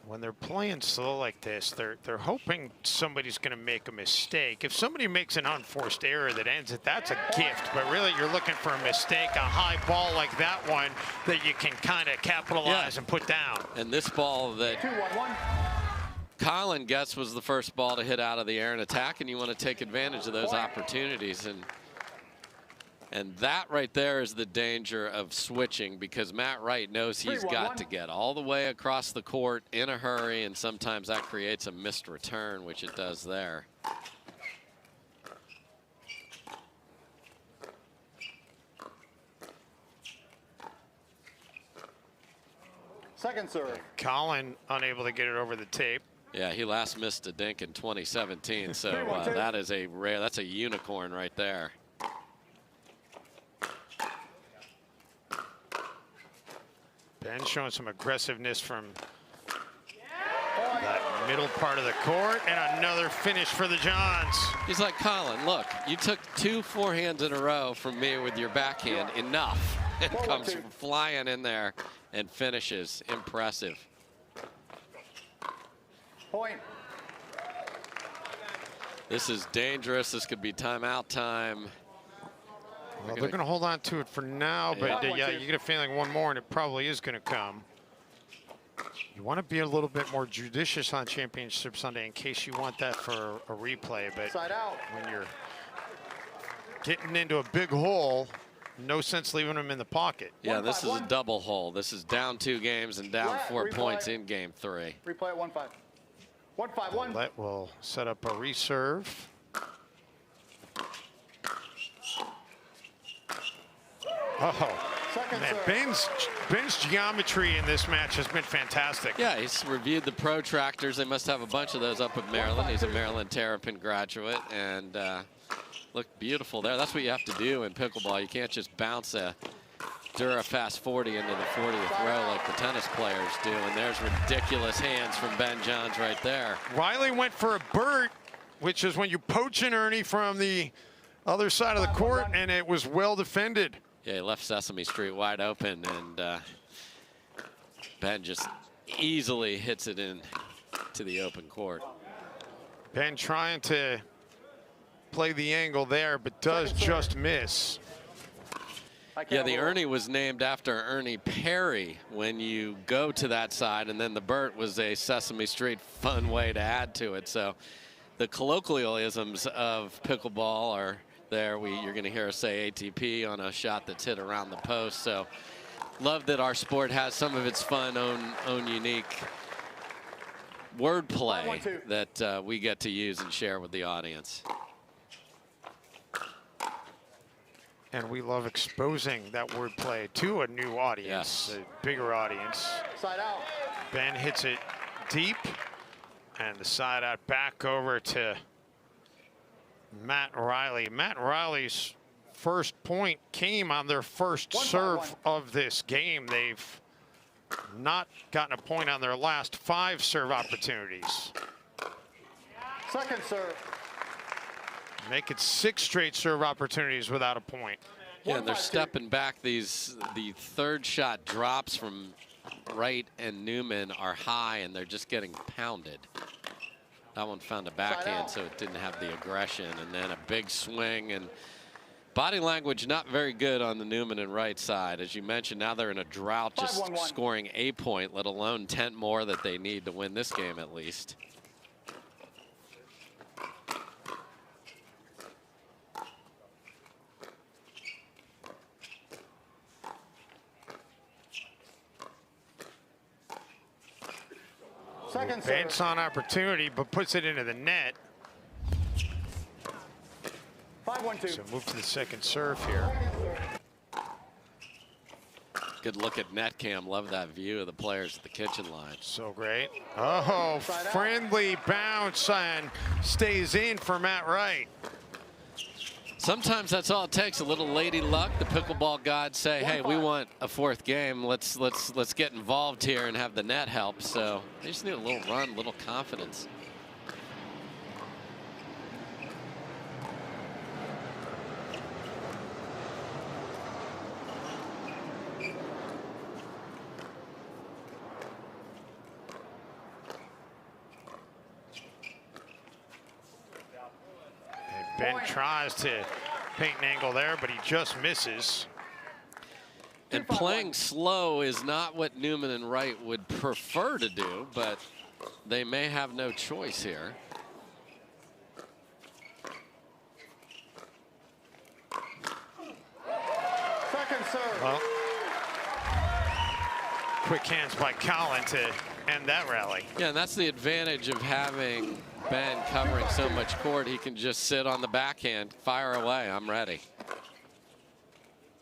when they're playing slow like this, they're hoping somebody's going to make a mistake. If somebody makes an unforced error that ends it, that's a gift. But really, you're looking for a mistake, a high ball like that one that you can kind of capitalize and put down. And this ball that 2-1-1. Collin gets was the first ball to hit out of the air and attack, and you want to take advantage of those opportunities. And that right there is the danger of switching, because Matt Wright knows he's got to get all the way across the court in a hurry, and sometimes that creates a missed return, which it does there. Second serve. Collin unable to get it over the tape. Yeah, he last missed a dink in 2017, so that is a rare, that's a unicorn right there. Ben showing some aggressiveness from that middle part of the court, and another finish for the Johns. He's like, Collin, look, you took 2 forehands in a row from me with your backhand, enough. And comes flying in there and finishes. Impressive. Point. This is dangerous. This could be timeout time. Well, they're going to hold on to it for now, but yeah, you get a feeling one more, and it probably is going to come. You want to be a little bit more judicious on Championship Sunday in case you want that for a replay. But when you're getting into a big hole, no sense leaving them in the pocket. Yeah, this is a double hole. This is down 2 games and down 4 points in game 3. Replay at 1-5. 1-5-1. That will set up a reserve. Oh, man, Ben's geometry in this match has been fantastic. Yeah, he's reviewed the protractors. They must have a bunch of those up at Maryland. He's a Maryland Terrapin graduate, and looked beautiful there. That's what you have to do in pickleball. You can't just bounce a Dura-Fast 40 into the 40th row like the tennis players do. And there's ridiculous hands from Ben Johns right there. Riley went for a Burt, which is when you poach an Ernie from the other side of the court, and it was well defended. Yeah, he left Sesame Street wide open, and Ben just easily hits it in to the open court. Ben trying to play the angle there, but does just miss. Yeah, the Ernie was named after Ernie Perry when you go to that side, and then the Burt was a Sesame Street fun way to add to it. So the colloquialisms of pickleball are there. You're going to hear us say ATP on a shot that's hit around the post. So love that our sport has some of its fun, own unique wordplay that we get to use and share with the audience. And we love exposing that wordplay to a new audience, a bigger audience. Side out. Ben hits it deep, and the side out back over to Matt Riley. Matt Riley's first point came on their first serve of this game. They've not gotten a point on their last 5 serve opportunities. Second serve. Make it 6 straight serve opportunities without a point. Yeah, and they're stepping back. The third shot drops from Wright and Newman are high, and they're just getting pounded. That one found a backhand, so it didn't have the aggression. And then a big swing, and body language not very good on the Newman and Wright side. As you mentioned, now they're in a drought, just scoring a point, let alone 10 more that they need to win this game at least. Ben's on opportunity, but puts it into the net. 5-1-2. So move to the second serve here. Good look at net cam. Love that view of the players at the kitchen line. So great. Oh, friendly bounce and stays in for Matt Wright. Sometimes that's all it takes, a little lady luck. The pickleball gods say, hey, we want a 4th game. Let's get involved here and have the net help. So they just need a little run, a little confidence. Ben tries to paint an angle there, but he just misses. And playing slow is not what Newman and Wright would prefer to do, but they may have no choice here. Second serve. Well, quick hands by Collin to end that rally. Yeah, and that's the advantage of having Ben covering so much court. He can just sit on the backhand, fire away, I'm ready.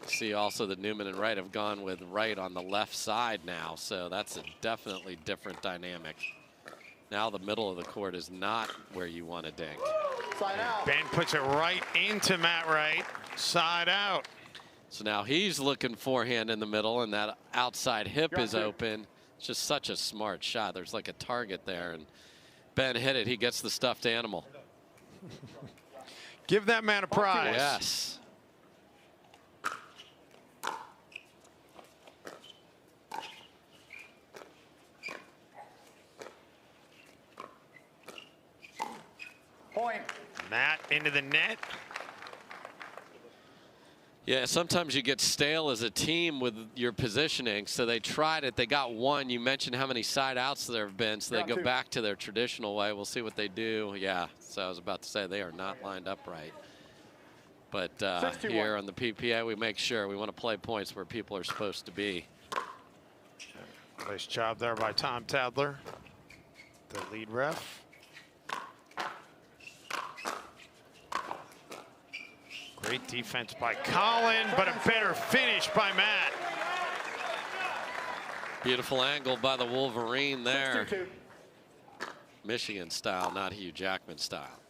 See also that Newman and Wright have gone with Wright on the left side now, so that's a definitely different dynamic. Now the middle of the court is not where you want to dink. Side out. Ben puts it right into Matt Wright, side out. So now he's looking forehand in the middle, and that outside hip is open. It's just such a smart shot. There's like a target there, and Ben hit it. He gets the stuffed animal. Give that man a prize. Yes. Point. Matt into the net. Yeah, sometimes you get stale as a team with your positioning. So they tried it. They got one. You mentioned how many side outs there have been. So they go back to their traditional way. We'll see what they do. Yeah, so I was about to say they are not lined up right. But here on the PPA, we make sure we want to play points where people are supposed to be. Nice job there by Tom Tadler, the lead ref. Great defense by Collin, but a better finish by Matt. Beautiful angle by the Wolverine there. Michigan style, not Hugh Jackman style.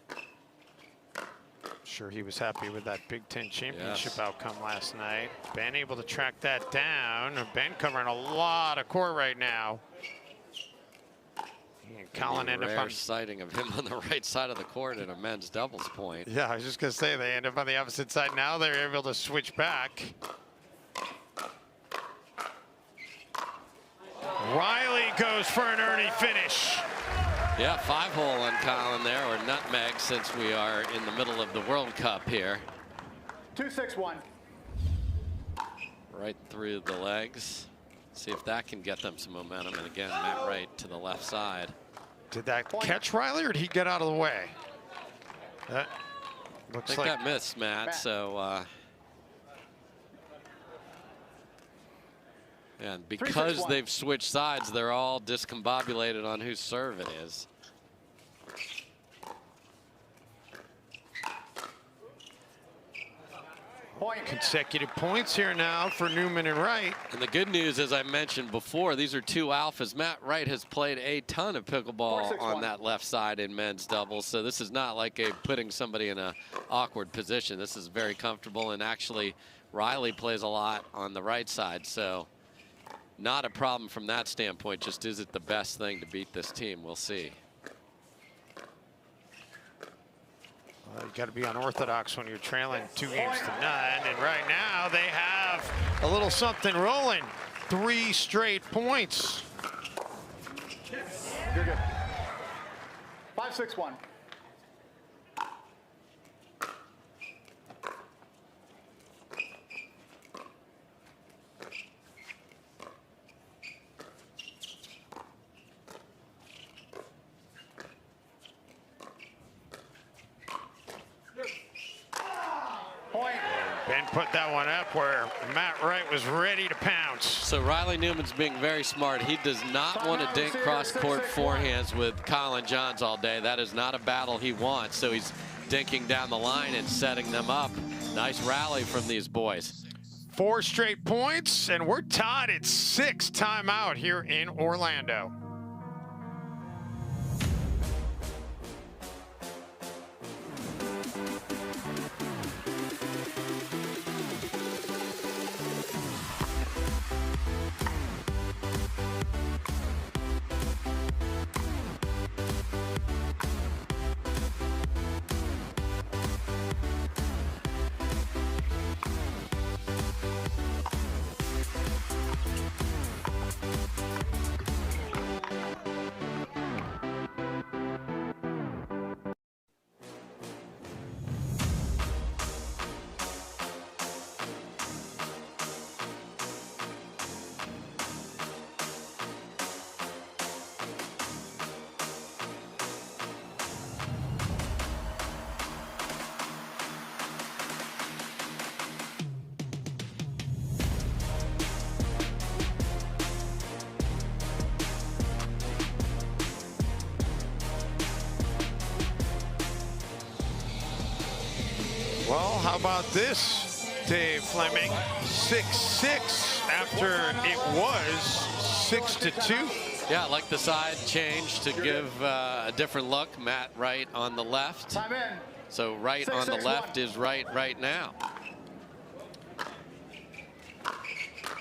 Sure, he was happy with that Big Ten championship outcome last night. Ben able to track that down. Ben covering a lot of court right now. And Collin ended up on sighting of him on the right side of the court in a men's doubles point. Yeah, I was just gonna say they end up on the opposite side. Now they're able to switch back. Riley goes for an early finish. Yeah, 5-hole on Collin there, or nutmeg, since we are in the middle of the World Cup here. 2-6-1. Right through the legs. See if that can get them some momentum. And again, Matt Wright to the left side. Did that catch Riley, or did he get out of the way? That looks I think that missed, Matt. So, and because they've switched sides, they're all discombobulated on whose serve it is. Consecutive points here now for Newman and Wright. And the good news, as I mentioned before, these are two alphas. Matt Wright has played a ton of pickleball on that left side in men's doubles. So this is not like putting somebody in an awkward position. This is very comfortable. And actually, Riley plays a lot on the right side. So not a problem from that standpoint. Just is it the best thing to beat this team? We'll see. Well, you got to be unorthodox when you're trailing 2 games to none. And right now they have a little something rolling. 3 straight points. You're good. 5-6-1. Ben put that one up where Matt Wright was ready to pounce. So Riley Newman's being very smart. He does not want to dink cross-court forehands with Collin Johns all day. That is not a battle he wants. So he's dinking down the line and setting them up. Nice rally from these boys. 4 straight points, and we're tied at 6 timeout here in Orlando. Well, how about this, Dave Fleming? 6-6 after it was 6-2. Yeah, I like the side change to give a different look. Matt Wright on the left. Time in. So Wright on the left is Wright right now.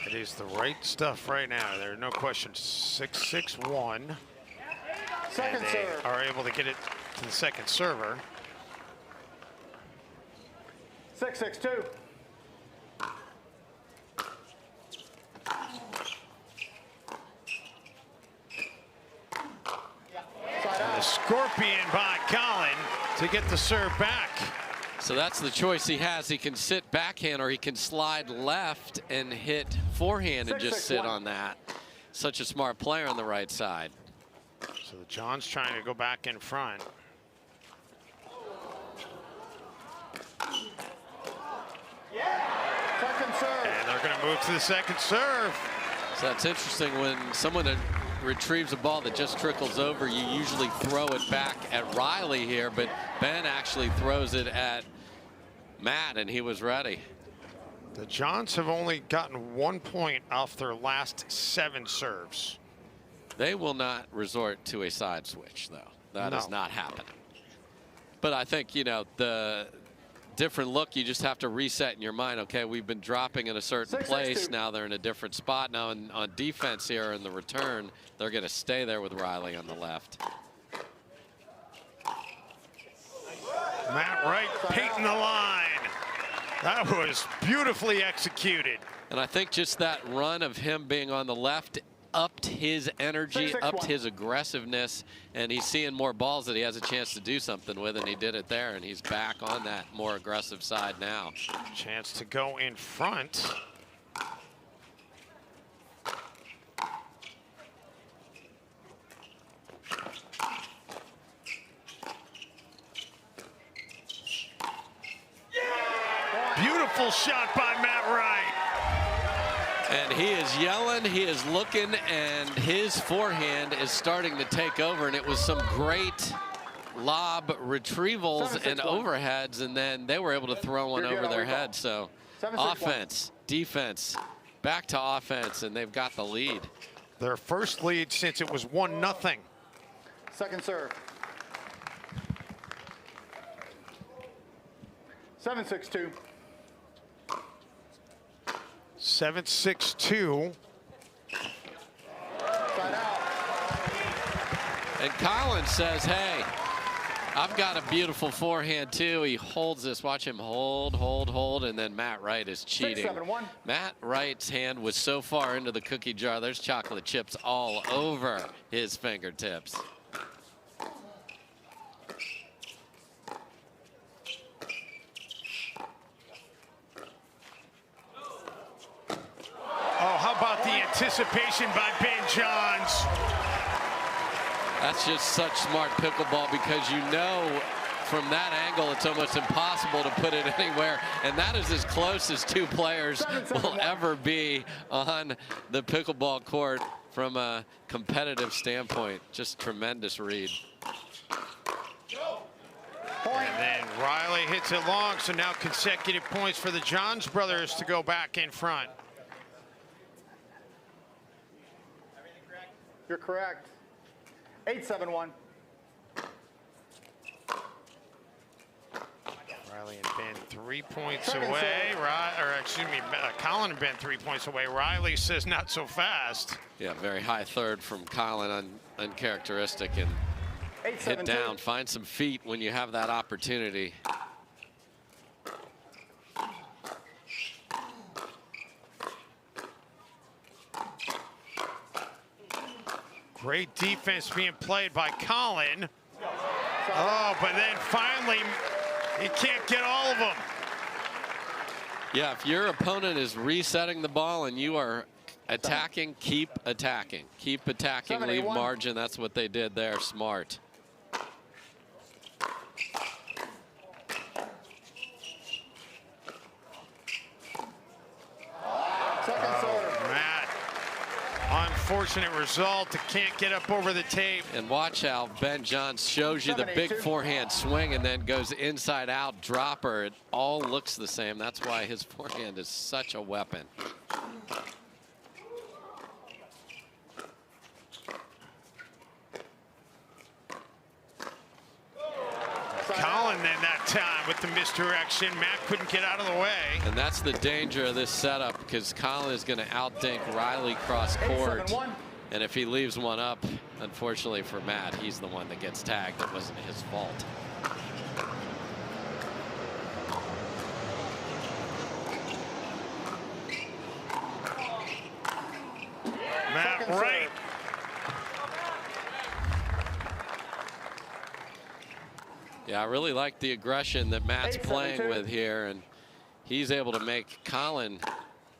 It is the right stuff right now. There's no question. 6-6-1. Second and they serve. are able to get it to the second server. 6-6-2. And the scorpion by Collin to get the serve back. So that's the choice he has. He can sit backhand or he can slide left and hit forehand and just sit on that. Such a smart player on the right side. So John's trying to go back in front. Second serve. And they're going to move to the second serve. So that's interesting. When someone retrieves a ball that just trickles over, you usually throw it back at Riley here, but Ben actually throws it at Matt, and he was ready. The Johns have only gotten 1 point off their last 7 serves. They will not resort to a side switch, though. That is not happening. But I think, you know, the different look, you just have to reset in your mind. Okay, we've been dropping in a certain place. Now they're in a different spot. Now on defense here in the return, they're going to stay there with Riley on the left. Matt Wright painting the line. That was beautifully executed. And I think just that run of him being on the left upped his energy, upped his aggressiveness, and he's seeing more balls that he has a chance to do something with, and he did it there, and he's back on that more aggressive side now. Chance to go in front. Beautiful shot by Matt Wright. And he is yelling, he is looking, and his forehand is starting to take over. And it was some great lob retrievals and overheads, and then they were able to throw one over their head. So offense, defense, back to offense, and they've got the lead. Their first lead since it was 1-0. Second serve. 7-6-2. 7-6-2. And Collin says, hey, I've got a beautiful forehand too. He holds this. Watch him hold, and then Matt Wright is cheating. 6-7-1. Matt Wright's hand was so far into the cookie jar. There's chocolate chips all over his fingertips. Oh, how about the anticipation by Ben Johns? That's just such smart pickleball, because you know from that angle it's almost impossible to put it anywhere, and that is as close as two players will ever be on the pickleball court from a competitive standpoint. Just tremendous read. And then Riley hits it long, so now consecutive points for the Johns brothers to go back in front. You're correct. 8-7-1. Riley and Ben 3 points away. Collin and Ben 3 points away. Riley says not so fast. Yeah, very high third from Collin, uncharacteristic, and hit down. Find some feet when you have that opportunity. Great defense being played by Collin. Oh, but then finally, he can't get all of them. Yeah, if your opponent is resetting the ball and you are attacking, keep attacking. Keep attacking, leave margin. That's what they did there. Smart. Unfortunate result. It can't get up over the tape. And watch how Ben Johns shows you the big forehand swing and then goes inside out dropper. It all looks the same. That's why his forehand is such a weapon. Collin then that time with the misdirection. Matt couldn't get out of the way. And that's the danger of this setup, because Collin is going to outdink Riley cross court. And if he leaves one up, unfortunately for Matt, he's the one that gets tagged. It wasn't his fault. Matt Wright. Yeah, I really like the aggression that Matt's playing with here, and he's able to make Collin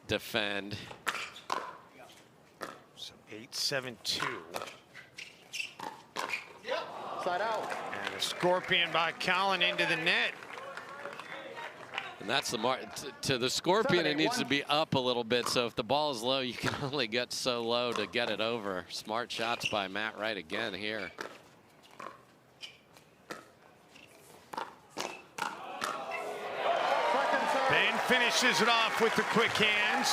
defend. So 8-7-2. Side out. And a scorpion by Collin into the net. And that's the mark to the scorpion. It needs to be up a little bit. So if the ball is low, you can only get so low to get it over. Smart shots by Matt Wright again here. Ben finishes it off with the quick hands.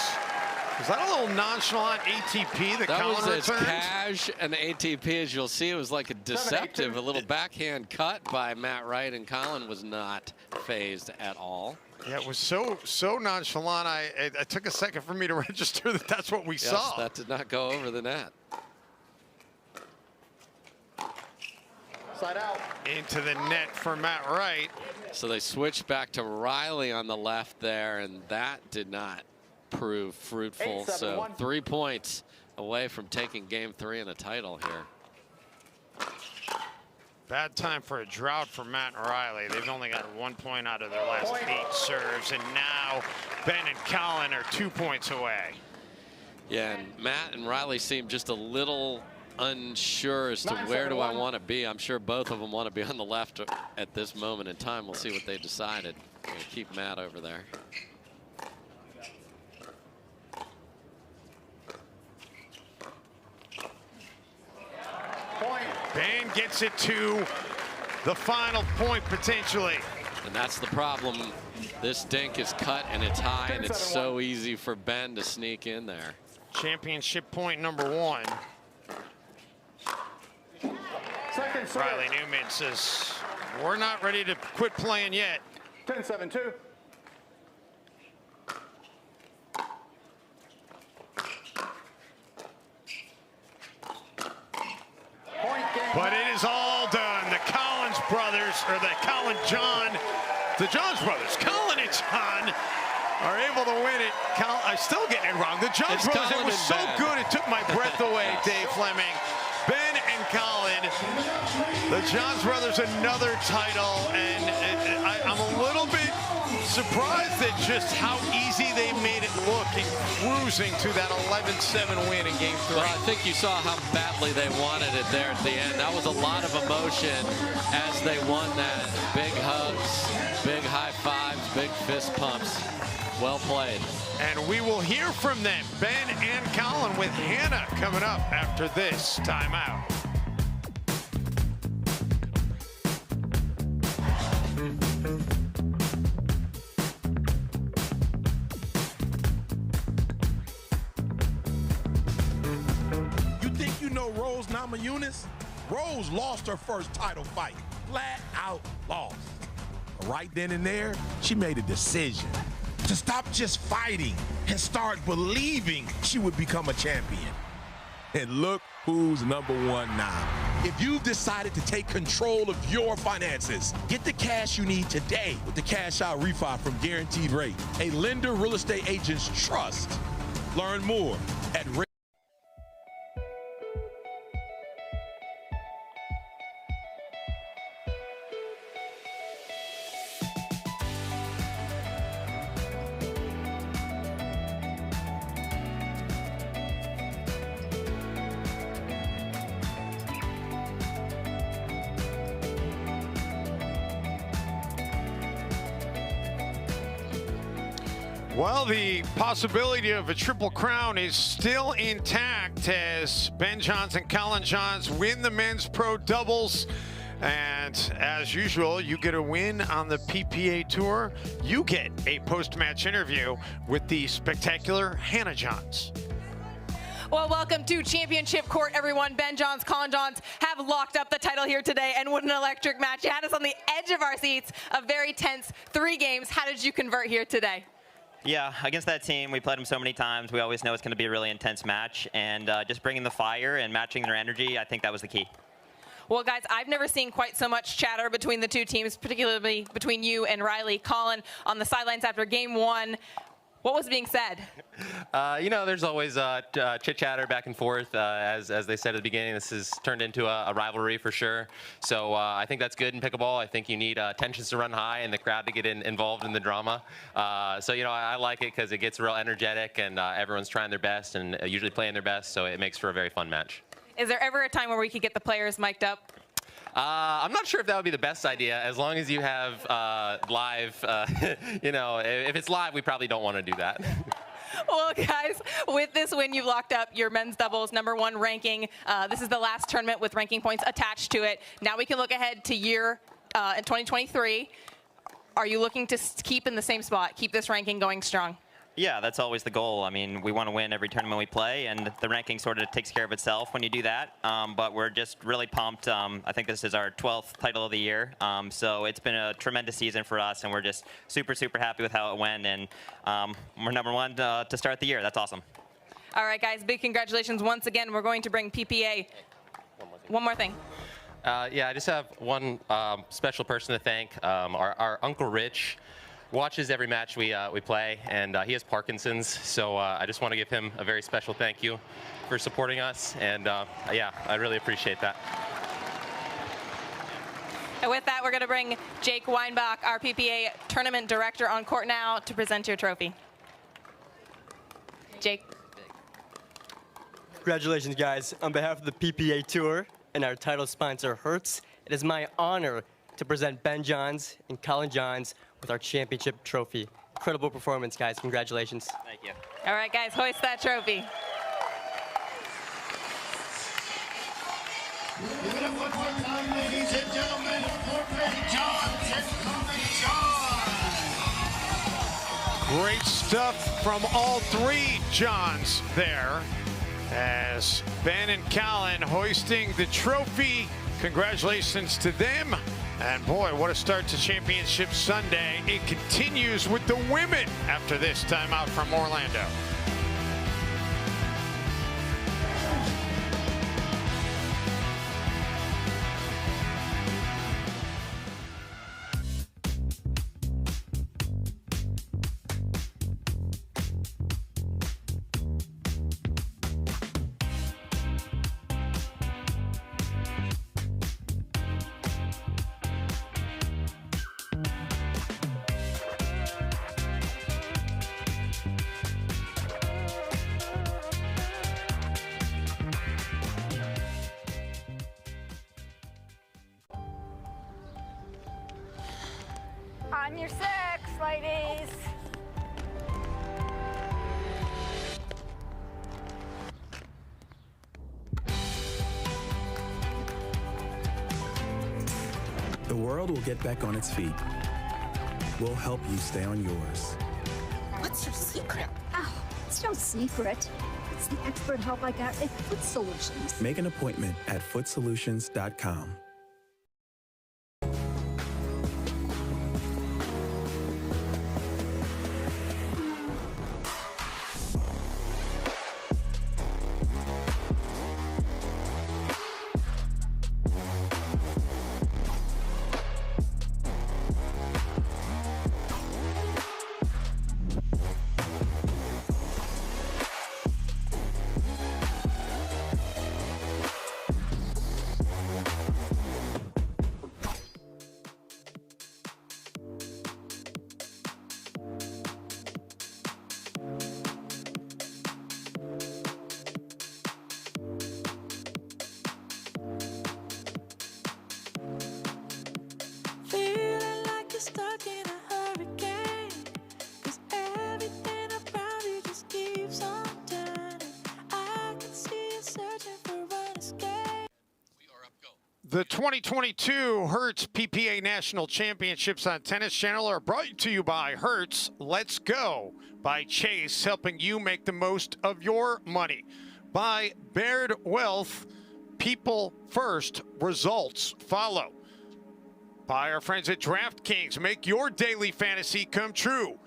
Is that a little nonchalant ATP that Collin was as returned? cash an ATP as you'll see. It was like a deceptive, a little backhand cut by Matt Wright, and Collin was not phased at all. Yeah, it was so nonchalant. I took a second for me to register that that's what we saw. That did not go over the net. Side out. Into the net for Matt Wright. So they switched back to Riley on the left there, and that did not prove fruitful. 8-7-1. So 3 points away from taking game 3 in the title here. Bad time for a drought for Matt and Riley. They've only got 1 point out of their last 8 serves, and now Ben and Collin are 2 points away. Yeah, and Matt and Riley seem just a little unsure as to where do I want to be. I'm sure both of them want to be on the left at this moment in time. We'll see what they decided. Gonna keep Matt over there. Point. Ben gets it to the final point potentially. And that's the problem. This dink is cut and it's high, and it's so easy for Ben to sneak in there. Championship point number 1. Second serve. Riley Newman says, we're not ready to quit playing yet. 10-7-2. But it is all done. The Collins brothers, or the Johns brothers, Collin and John, are able to win it. I still getting it wrong. The Johns brothers, it was so good, it took my breath away, Dave Fleming. Ben and Collin, the Johns brothers, another title, and I'm a little bit surprised at just how easy they made it look in cruising to that 11-7 win in game 3. Well, I think you saw how badly they wanted it there at the end. That was a lot of emotion as they won that. Big hugs, big high fives, big fist pumps. Well played. And we will hear from them, Ben and Collin, with Hannah coming up after this timeout. You think you know Rose Namajunas? Rose lost her first title fight. Flat out lost. Right then and there, she made a decision to stop just fighting and start believing she would become a champion. And look who's #1 now. If you've decided to take control of your finances, get the cash you need today with the Cash Out Refi from Guaranteed Rate, a lender real estate agent's trust. Learn more at Well, the possibility of a triple crown is still intact as Ben Johns and Collin Johns win the men's pro doubles. And as usual, you get a win on the PPA Tour. You get a post-match interview with the spectacular Hannah Johns. Well, welcome to Championship Court, everyone. Ben Johns, Collin Johns have locked up the title here today, and what an electric match. You had us on the edge of our seats, a very tense 3 games. How did you convert here today? Yeah, against that team, we played them so many times. We always know it's going to be a really intense match, and just bringing the fire and matching their energy, I think that was the key. Well, guys, I've never seen quite so much chatter between the 2 teams, particularly between you and Riley. Collin, on the sidelines after game 1, what was being said? You know, there's always chit-chatter back and forth. As they said at the beginning, this has turned into a rivalry for sure. So I think that's good in pickleball. I think you need tensions to run high and the crowd to get involved in the drama. So, you know, I like it because it gets real energetic and everyone's trying their best and usually playing their best. So it makes for a very fun match. Is there ever a time where we could get the players mic'd up? I'm not sure if that would be the best idea, as long as you have live, you know, if it's live, we probably don't want to do that. Well, guys, with this win, you've locked up your men's doubles #1 ranking. This is the last tournament with ranking points attached to it. Now we can look ahead to year in 2023. Are you looking to keep in the same spot, keep this ranking going strong? Yeah, that's always the goal. I mean, we want to win every tournament we play, and the ranking sort of takes care of itself when you do that. But we're just really pumped. I think this is our 12th title of the year. So it's been a tremendous season for us, and we're just super, super happy with how it went. And we're #1 to start the year. That's awesome. All right, guys, big congratulations once again. We're going to bring PPA. One more thing. Yeah, I just have one special person to thank, our Uncle Rich. Watches every match we play, and he has Parkinson's, so I just want to give him a very special thank you for supporting us, and yeah, I really appreciate that. And with that, we're going to bring Jake Weinbach, our PPA tournament director, on court now to present your trophy. Jake. Congratulations, guys. On behalf of the PPA Tour and our title sponsor, Hertz, it is my honor to present Ben Johns and Collin Johns with our championship trophy. Incredible performance, guys. Congratulations. Thank you. All right, guys, hoist that trophy. Ladies and gentlemen, Great stuff from all 3 Johns there, as Ben and Collin hoisting the trophy. Congratulations to them. And boy, what a start to Championship Sunday. It continues with the women after this timeout from Orlando. On your 6, ladies. The world will get back on its feet. We'll help you stay on yours. What's your secret? Oh, it's no secret. It's the expert help I got at Foot Solutions. Make an appointment at footsolutions.com. The 2022 Hertz PPA National Championships on Tennis Channel are brought to you by Hertz. Let's Go by Chase, helping you make the most of your money. By Baird Wealth, people first, results follow. By our friends at DraftKings, make your daily fantasy come true.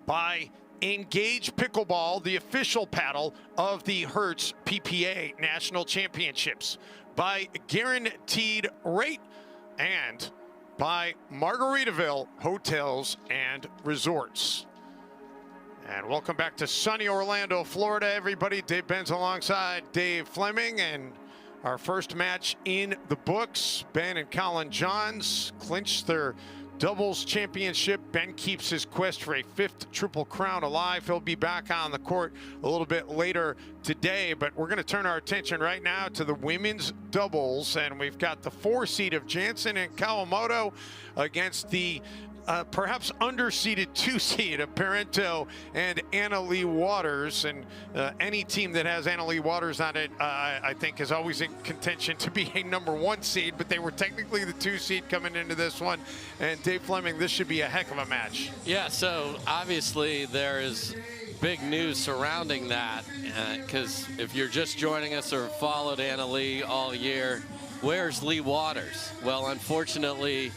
By Engage Pickleball, the official paddle of the Hertz PPA National Championships. By Guaranteed Rate, and by Margaritaville Hotels and Resorts. And welcome back to sunny Orlando, Florida, everybody. Dave Benz alongside Dave Fleming, and our first match in the books. Ben and Collin Johns clinched their doubles championship. Ben keeps his quest for a 5th Triple Crown alive. He'll be back on the court a little bit later today, but we're going to turn our attention right now to the women's doubles, and we've got the 4 seed of Jansen and Kawamoto against the perhaps underseeded 2 seed of Parenteau and Leigh Waters. And any team that has Leigh Waters on it, I think, is always in contention to be a #1 seed, but they were technically the 2 seed coming into this one. And Dave Fleming, this should be a heck of a match. Yeah, so obviously there is big news surrounding that, because if you're just joining us or followed Leigh all year, where's Leigh Waters? Well, unfortunately,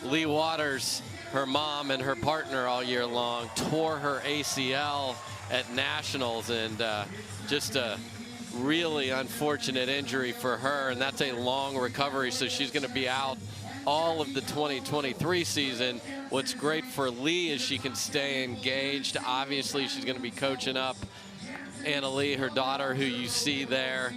Leigh Waters, her mom and her partner all year long, tore her ACL at Nationals, and just a really unfortunate injury for her, and that's a long recovery, so she's going to be out all of the 2023 season. What's great for Leigh is she can stay engaged. Obviously, she's going to be coaching up Leigh, her daughter, who you see there.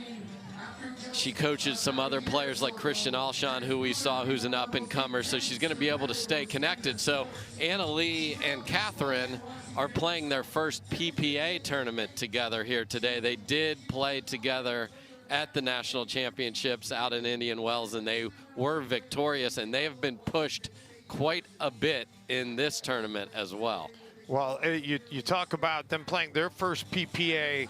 She coaches some other players like Christian Alshon, who we saw, who's an up-and-comer, so she's going to be able to stay connected. So Leigh and Catherine are playing their first PPA tournament together here today. They did play together at the National Championships out in Indian Wells, and they were victorious, and they have been pushed quite a bit in this tournament as well. Well, you talk about them playing their first PPA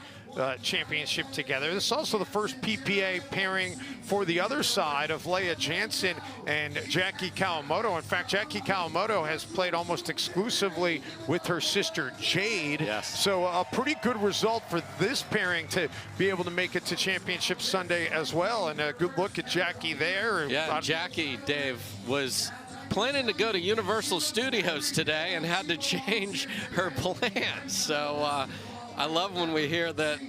championship together. This is also the first PPA pairing for the other side of Leigh Jansen and Jackie Kawamoto. In fact, Jackie Kawamoto has played almost exclusively with her sister Jade. Yes. So a pretty good result for this pairing to be able to make it to Championship Sunday as well. And a good look at Jackie there. Yeah, Jackie, Dave, was planning to go to Universal Studios today and had to change her plans. So I love when we hear that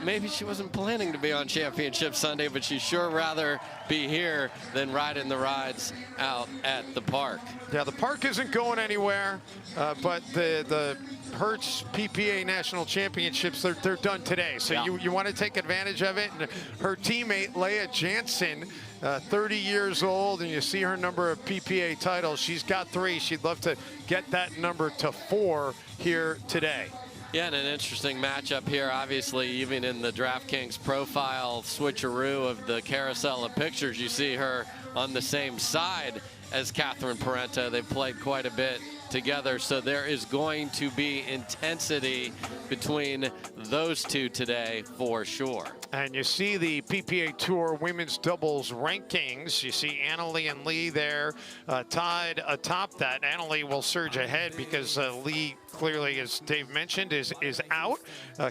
maybe she wasn't planning to be on Championship Sunday, but she'd sure rather be here than riding the rides out at the park. Yeah, the park isn't going anywhere, but the Hertz PPA National Championships, they're done today. So yeah, you want to take advantage of it. And her teammate, Leigh Jansen, 30 years old, and you see her number of PPA titles. She's got 3. She'd love to get that number to 4 here today. Yeah, and an interesting matchup here, obviously, even in the DraftKings profile switcheroo of the carousel of pictures, you see her on the same side as Catherine Parenteau. They've played quite a bit together, so there is going to be intensity between those two today for sure. And you see the PPA Tour women's doubles rankings. You see Leigh and Leigh there tied atop that. Leigh will surge ahead because Leigh, clearly, as Dave mentioned, is out.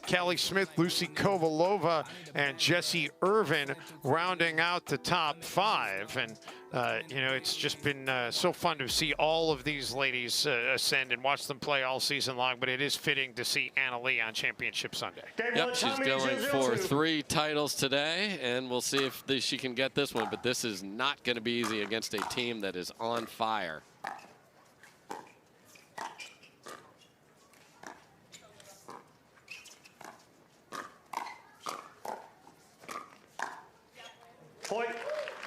Callie Smith, Lucy Kovalova, and Jessie Irvin rounding out the top 5. And you know, it's just been so fun to see all of these ladies ascend and watch them play all season long, but it is fitting to see Leigh on Championship Sunday. Yep, she's going for 3 titles today, and we'll see if she can get this one, but this is not going to be easy against a team that is on fire. Point.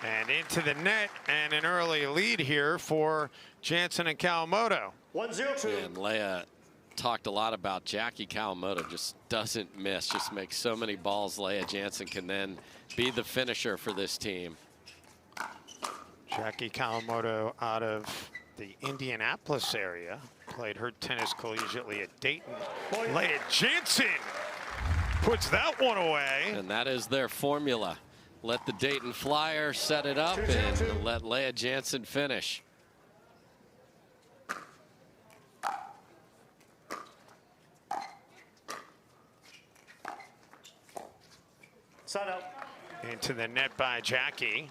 And into the net, and an early lead here for Jansen and Kawamoto. 1-0-2. And Leigh talked a lot about Jackie Kawamoto, just doesn't miss, just makes so many balls. Leigh Jansen can then be the finisher for this team. Jackie Kawamoto out of the Indianapolis area, played her tennis collegiately at Dayton. Leigh Jansen puts that one away. And that is their formula. Let the Dayton Flyer set it up and let Leigh Jansen finish. Set up. Into the net by Jackie.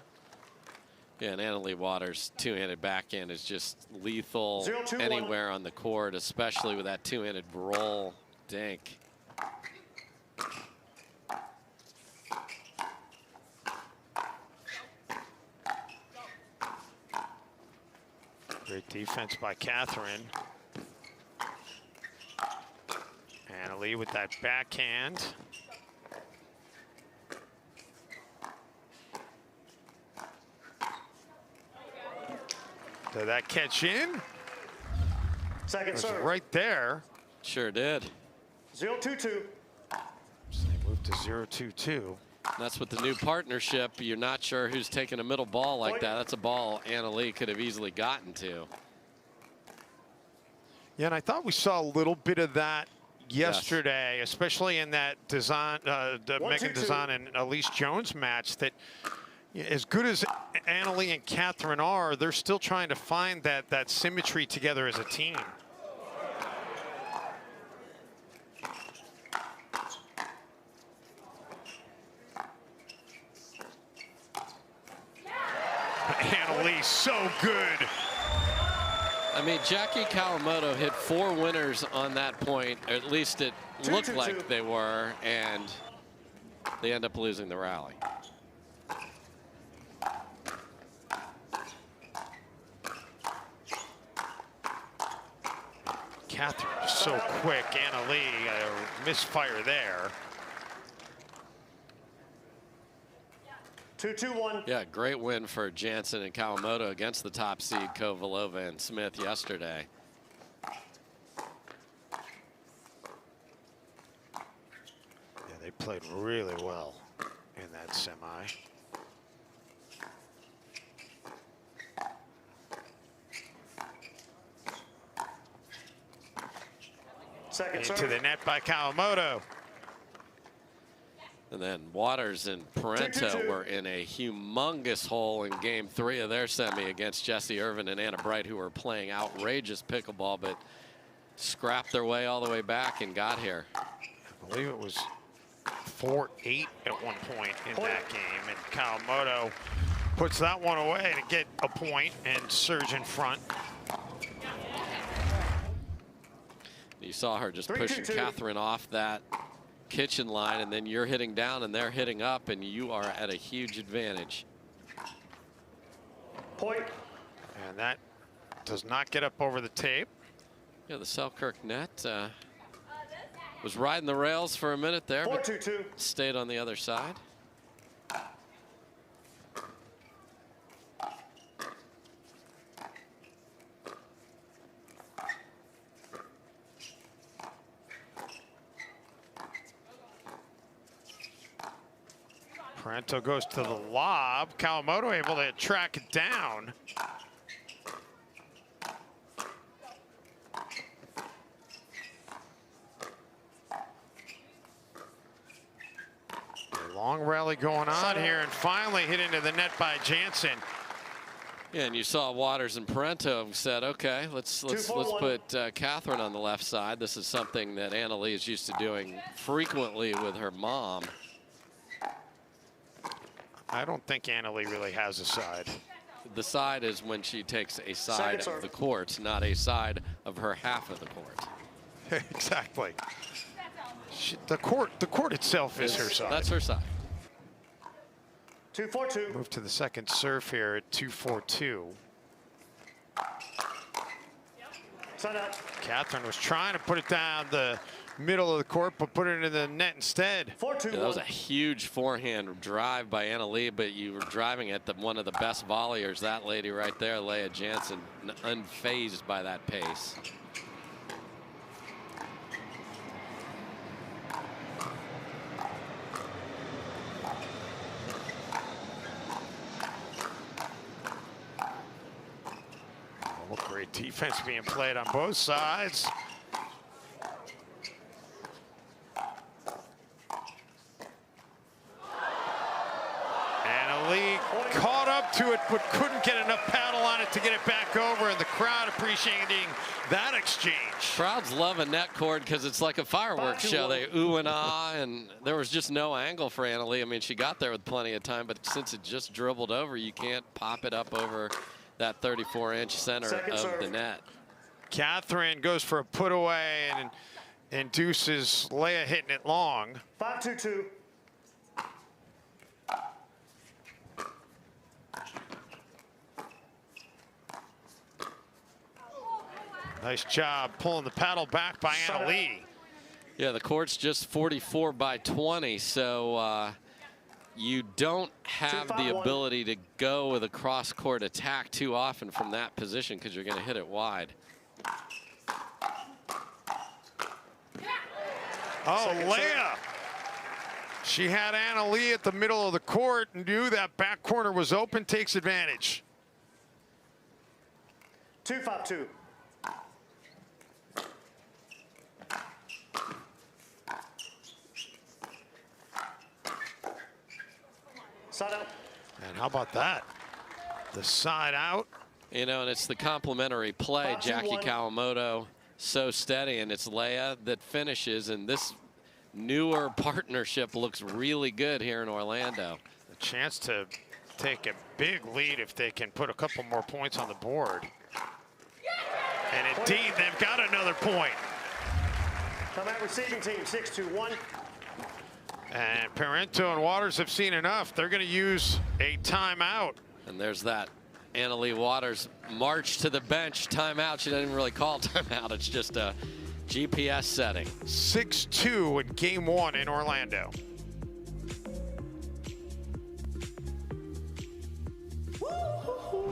Yeah, and Annalie Waters' two-handed backhand is just lethal 0-2-1. anywhere on the court, especially with that two-handed roll dink. Great defense by Catherine. Annalie with that backhand. Did that catch in? Second serve. Right there. Sure did. 0-2-2. So they moved to 0-2-2. That's with the new partnership. You're not sure who's taking a middle ball like that. That's a ball Annalie could have easily gotten to. Yeah, and I thought we saw a little bit of that yesterday, especially in that design, the Megan Design and Elise Jones match. That as good as Annalie and Catherine are, they're still trying to find that symmetry together as a team. Annalie, so good. I mean, Jackie Kawamoto hit 4 winners on that point, or at least it looked like they were, and they end up losing the rally. Catherine just so quick. Annalie, a misfire there. 2-2-1. Yeah, great win for Jansen and Kawamoto against the top seed Kovalova and Smith yesterday. Yeah, they played really well in that semi. Second Into serve. the net by Kawamoto. And then Waters and Parenteau were in a humongous hole in game 3 of their semi against Jessie Irvin and Anna Bright, who were playing outrageous pickleball, but scrapped their way all the way back and got here. I believe it was 4-8 at one point in that game, and Kawamoto puts that one away to get a point and surge in front. You saw her just pushing Catherine off that kitchen line, and then you're hitting down and they're hitting up, and you are at a huge advantage. Point. And that does not get up over the tape. Yeah, the Selkirk net was riding the rails for a minute there, but stayed on the other side. Parenteau goes to the lob. Kawamoto able to track it down. A long rally going on here, and finally hit into the net by Jansen. Yeah, and you saw Waters and Parenteau said, okay, let's put Catherine on the left side. This is something that Annalie is used to doing frequently with her mom. I don't think Annalie really has a side. The side is when she takes a side of the court, not a side of her half of the court. Exactly. The court itself is her side. That's her side. 2-4-2. Move to the second serve here at 2-4-2. Set up. Catherine was trying to put it down the middle of the court, but put it in the net instead. 4-2-1. Yeah, that was a huge forehand drive by Annalie, but you were driving at one of the best volleyers. That lady right there, Leigh Jansen, unfazed by that pace. Oh, great defense being played on both sides. Leigh caught up to it, but couldn't get enough paddle on it to get it back over, and the crowd appreciating that exchange. Crowds love a net cord because it's like a fireworks show. They ooh and ah, and there was just no angle for Anna-Leigh. I mean, she got there with plenty of time, but since it just dribbled over, you can't pop it up over that 34-inch center of the net. Catherine goes for a put away and induces Leigh hitting it long. 5-2-2. Nice job pulling the paddle back by Anna-Leigh. Yeah, the court's just 44 by 20, so you don't have the ability to go with a cross-court attack too often from that position because you're going to hit it wide. Oh, Leigh. She had Anna-Leigh at the middle of the court and knew that back corner was open, takes advantage. 2-5-2. Side out. And how about that? The side out. You know, and it's the complementary play. Jackie Kawamoto, so steady, and it's Leigh that finishes, and this newer partnership looks really good here in Orlando. A chance to take a big lead if they can put a couple more points on the board. And indeed, they've got another point. Timeout receiving team, 6-2-1. And Parenteau and Waters have seen enough. They're going to use a timeout. And there's that Anna-Leigh Waters march to the bench. Timeout. She doesn't even really call timeout. It's just a GPS setting. 6-2 in game one in Orlando.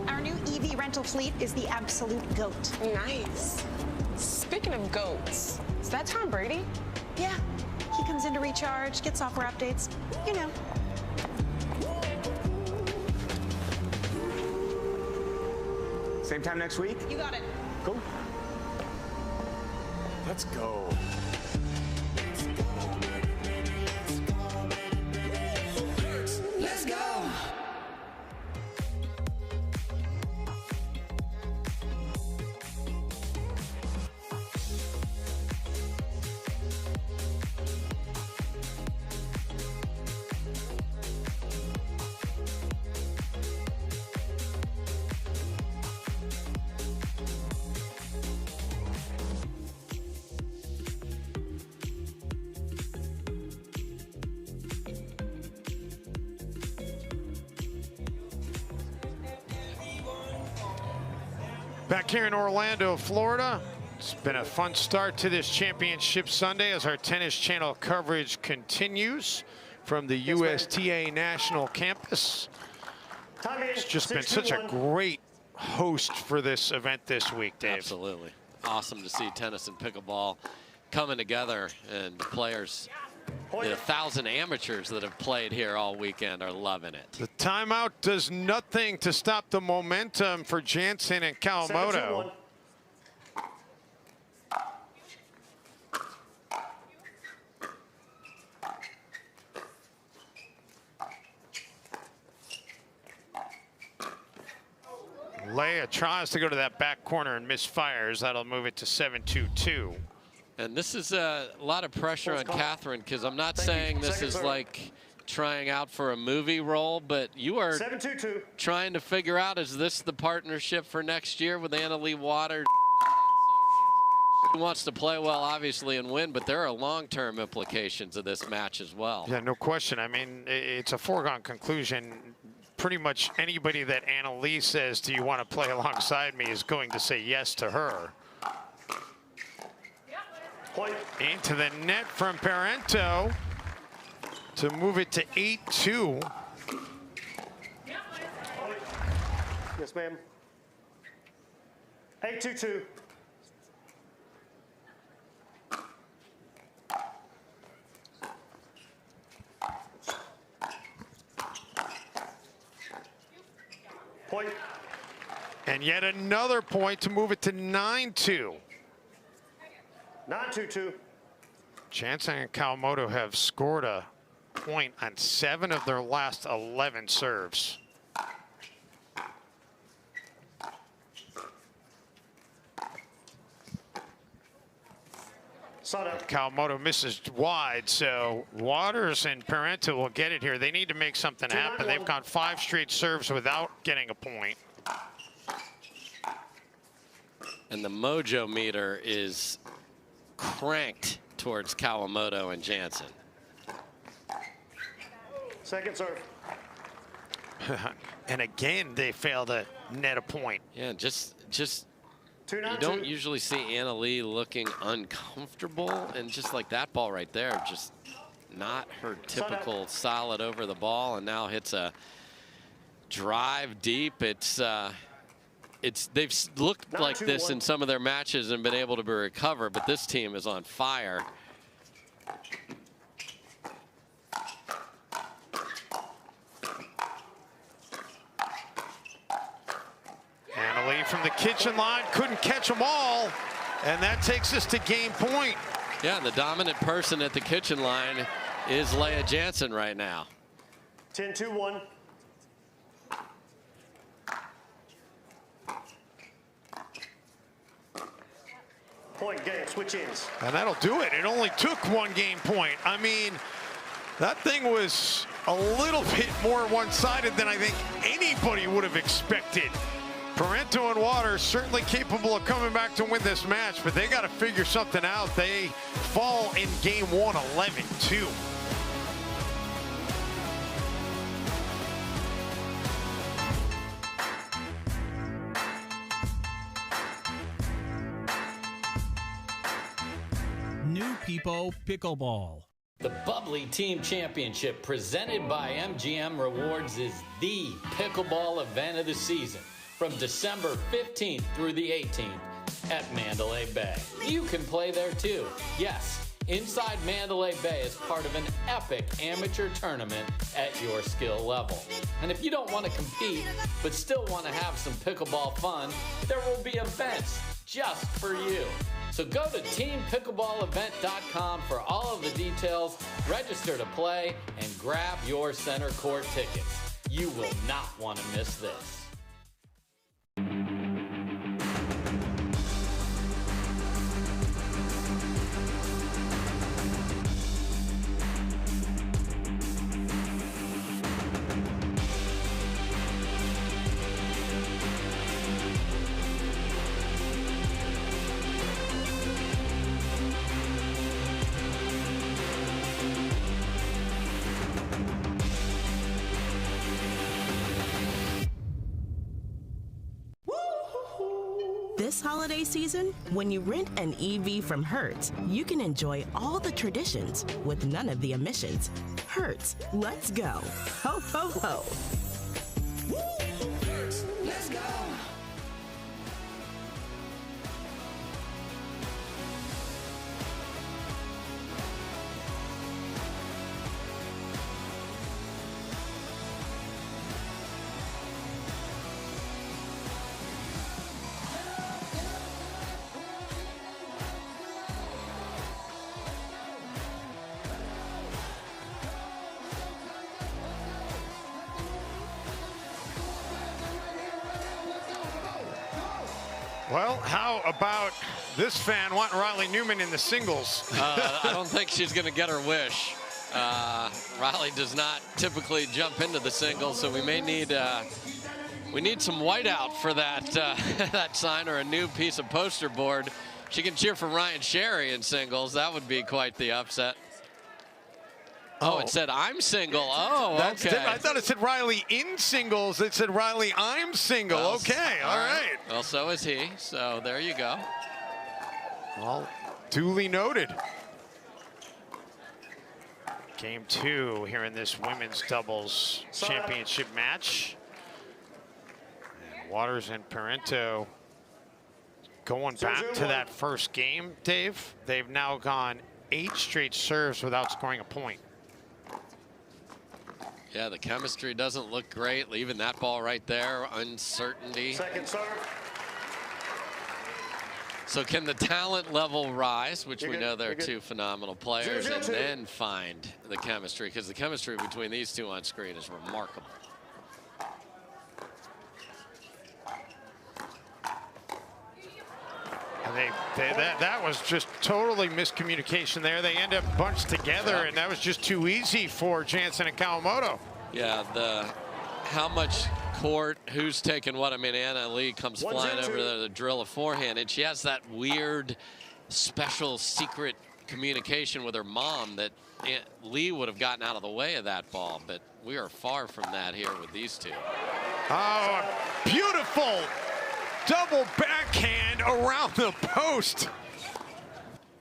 Our new EV rental fleet is the absolute GOAT. Nice. Speaking of GOATs, is that Tom Brady? Yeah. He comes in to recharge, get software updates, you know. Same time next week? You got it. Cool. Let's go. Let's go. Back here in Orlando, Florida. It's been a fun start to this championship Sunday as our Tennis Channel coverage continues from the USTA National Campus. It's just been such a great host for this event this week, Dave. Absolutely. Awesome to see tennis and pickleball coming together, and the players, the 1,000 amateurs that have played here all weekend are loving it. The timeout does nothing to stop the momentum for Jansen and Kawamoto. Leigh tries to go to that back corner and misfires. That'll move it to 7-2-2. And this is a lot of pressure on Catherine, because I'm not saying this is like trying out for a movie role, but you are trying to figure out, is this the partnership for next year with Anna-Leigh Waters? She wants to play well, obviously, and win, but there are long-term implications of this match as well. Yeah, no question. I mean, it's a foregone conclusion. Pretty much anybody that Anna-Leigh says, do you want to play alongside me, is going to say yes to her. Into the net from Parenteau to move it to 8-2. Yes, ma'am. 8-2-2. Point. And yet another point to move it to 9-2. 9-2-2. Jansen and Kawamoto have scored a point on 7 of their last 11 serves. Kawamoto misses wide, so Waters and Parenteau will get it here. They need to make something happen. They've gone 5 straight serves without getting a point. And the mojo meter is cranked towards Kawamoto and Jansen. Second serve. And again, they fail to net a point. Yeah, just you don't usually see Anna Leigh looking uncomfortable, and just like that ball right there, just not her typical solid over the ball, and now hits a drive deep. They've looked like this in some of their matches and been able to recover, but this team is on fire. Anna Leigh from the kitchen line couldn't catch them all, and that takes us to game point. Yeah, the dominant person at the kitchen line is Leigh Jansen right now. 10-2-1. Point game, switch ends. And that'll do it. It only took 1 game point. I mean, that thing was a little bit more one-sided than I think anybody would have expected. Parenteau and Waters certainly capable of coming back to win this match, but they got to figure something out. They fall in game 1, 11-2. New People Pickleball. The Bubbly Team Championship presented by MGM Rewards is the pickleball event of the season from December 15th through the 18th at Mandalay Bay. You can play there too. Yes, inside Mandalay Bay is part of an epic amateur tournament at your skill level. And if you don't want to compete but still want to have some pickleball fun, there will be events just for you. So go to teampickleballevent.com for all of the details, register to play, and grab your center court tickets. You will not want to miss this. This holiday season, when you rent an EV from Hertz, you can enjoy all the traditions with none of the emissions. Hertz, let's go. Ho, ho, ho. Hertz, let's go. Well, how about this fan wanting Riley Newman in the singles? I don't think she's going to get her wish. Riley does not typically jump into the singles, so we may need some whiteout for that that sign or a new piece of poster board. She can cheer for Ryan Sherry in singles. That would be quite the upset. Oh, it said I'm single. Oh, That's okay. I thought it said Riley in singles. It said Riley I'm single. Well, okay, all right. Well, so is he. So there you go. Well, duly noted. Game 2 here in this women's doubles championship match. And Waters and Parenteau going back to that first game, Dave. They've now gone 8 straight serves without scoring a point. Yeah, the chemistry doesn't look great. Leaving that ball right there, uncertainty. Second serve. So can the talent level rise, which we know they're two phenomenal players, and then find the chemistry? Because the chemistry between these two on screen is remarkable. That was just totally miscommunication there. They end up bunched together, and that was just too easy for Jansen and Kawamoto. Yeah, how much court, who's taking what? I mean, Leigh comes flying over there to drill a forehand, and she has that weird, special, secret communication with her mom that Leigh would have gotten out of the way of that ball, but we are far from that here with these two. Oh, a beautiful double backhand around the post.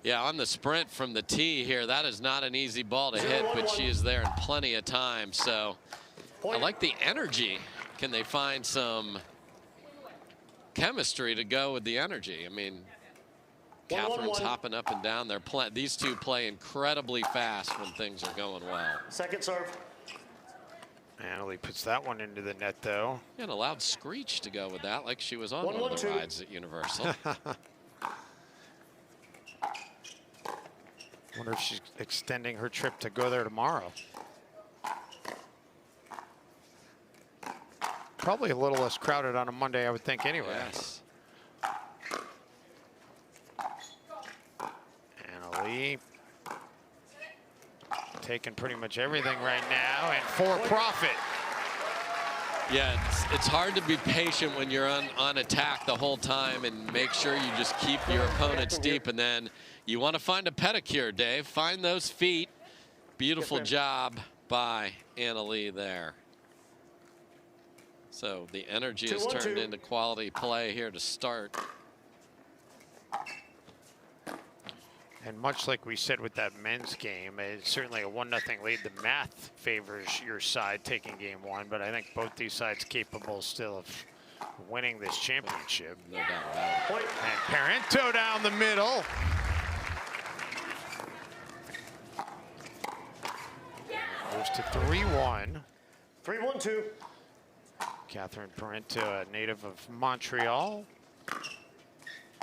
Yeah, on the sprint from the tee here, that is not an easy ball to hit, but she is there in plenty of time. So I like the energy. Can they find some chemistry to go with the energy? I mean, Catherine's hopping up and down. These two play incredibly fast when things are going well. Second serve. Leigh puts that one into the net, though. And a loud screech to go with that, like she was on one of the rides at Universal. Wonder if she's extending her trip to go there tomorrow. Probably a little less crowded on a Monday, I would think, anyway. Yes. Leigh taking pretty much everything right now, and for profit. Yeah, it's hard to be patient when you're on attack the whole time and make sure you just keep your opponents deep, and then you want to find a pedicure, Dave. Find those feet. Beautiful job by Leigh there. So the energy has turned into quality play here to start. And much like we said with that men's game, it's certainly a 1-0 lead. The math favors your side taking game one, but I think both these sides capable still of winning this championship. No doubt about it. And Parenteau down the middle. Goes to 3-1. 3-1-2. Catherine Parenteau, a native of Montreal,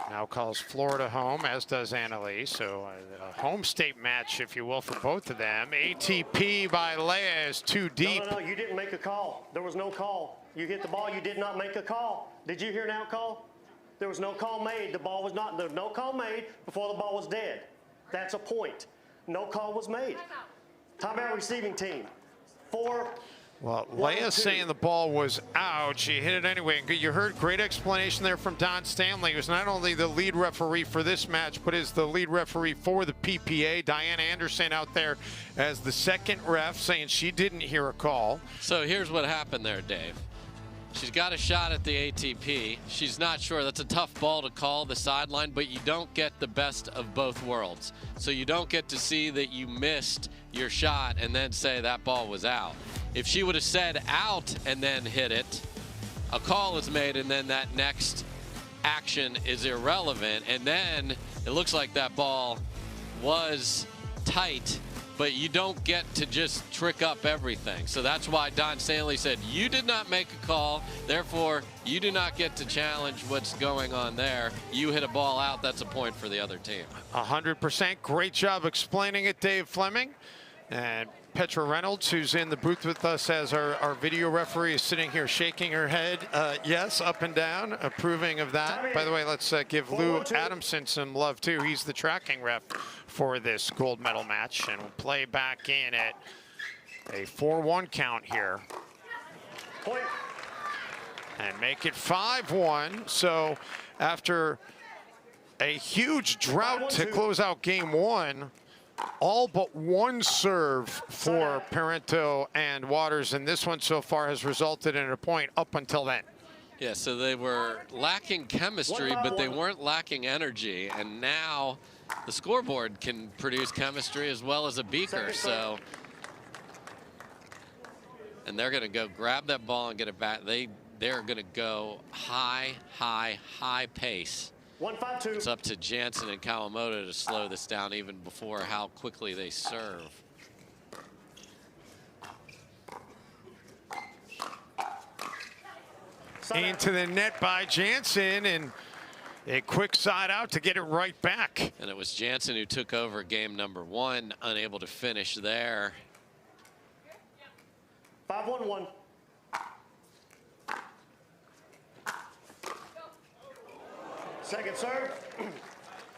now calls Florida home, as does Leigh. So a home state match, if you will, for both of them. ATP by Leigh is too deep. No, you didn't make a call. There was no call. You hit the ball, you did not make a call. Did you hear an out call? There was no call made. The ball was not, there was no call made before the ball was dead. That's a point. No call was made. Timeout receiving team. 4. Well, Leia's saying the ball was out. She hit it anyway. You heard great explanation there from Don Stanley, who's not only the lead referee for this match, but is the lead referee for the PPA. Diane Anderson out there as the second ref, saying she didn't hear a call. So here's what happened there, Dave. She's got a shot at the ATP. She's not sure. That's a tough ball to call the sideline, but you don't get the best of both worlds. So you don't get to see that you missed your shot and then say that ball was out. If she would have said out and then hit it, a call is made, and then that next action is irrelevant. And then it looks like that ball was tight, but you don't get to just trick up everything. So that's why Don Stanley said, you did not make a call, therefore you do not get to challenge what's going on there. You hit a ball out, that's a point for the other team. 100%. Great job explaining it, Dave Fleming. And Petra Reynolds, who's in the booth with us as our video referee, is sitting here shaking her head, yes, up and down, approving of that. By the way, let's give Lou Adamson some love, too. He's the tracking ref for this gold medal match, and we'll play back in at a 4-1 count here. Point. And make it 5-1. So after a huge drought to close out game one, all but one serve for Parenteau and Waters, and this one so far has resulted in a point up until then. Yeah, so they were lacking chemistry, but they weren't lacking energy, and now the scoreboard can produce chemistry as well as a beaker. So, and they're going to go grab that ball and get it back. They're going to go high pace. 1-5-2. It's up to Jansen and Kawamoto to slow this down even before how quickly they serve. Into the net by Jansen, and a quick side out to get it right back. And it was Jansen who took over game number one, unable to finish there. 5-1-1. Second serve.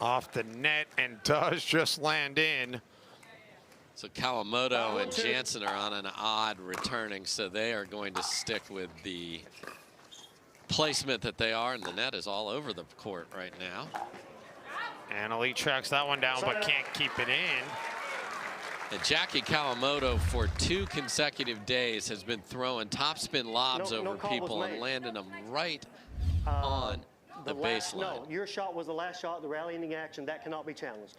Off the net and does just land in. So Kawamoto and Jansen are on an odd returning, so they are going to stick with the placement that they are, and the net is all over the court right now. And Leigh tracks that one down, but can't keep it in. And Jackie Kawamoto, for 2 consecutive days, has been throwing topspin lobs over people and landing them right on the baseline. No, your shot was the last shot of the rally-ending action. That cannot be challenged.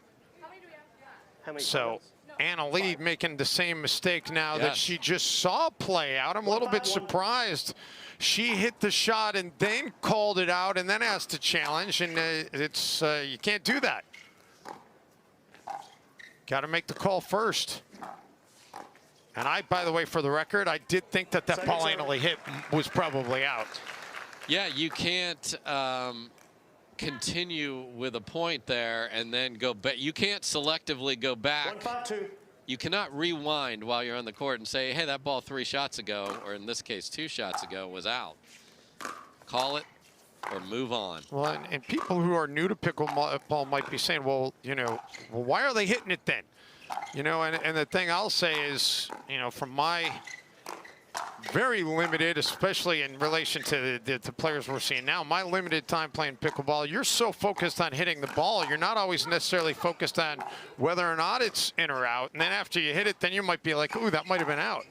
How many So Leigh making the same mistake now that Yes. she just saw play out. I'm a little bit surprised. She hit the shot and then called it out and then asked to challenge, and it's you can't do that. Got to make the call first. And by the way, for the record, I did think that ball anally hit was probably out. Yeah, you can't continue with a point there and then go back. You can't selectively go back. 1-5-2. You cannot rewind while you're on the court and say, hey, that ball 3 shots ago, or in this case 2 shots ago, was out. Call it or move on. Well, and people who are new to pickleball might be saying, well, why are they hitting it then? And the thing I'll say is, from my very limited, especially in relation to the players we're seeing now, my limited time playing pickleball, you're so focused on hitting the ball, you're not always necessarily focused on whether or not it's in or out. And then after you hit it, then you might be like, ooh, that might have been out.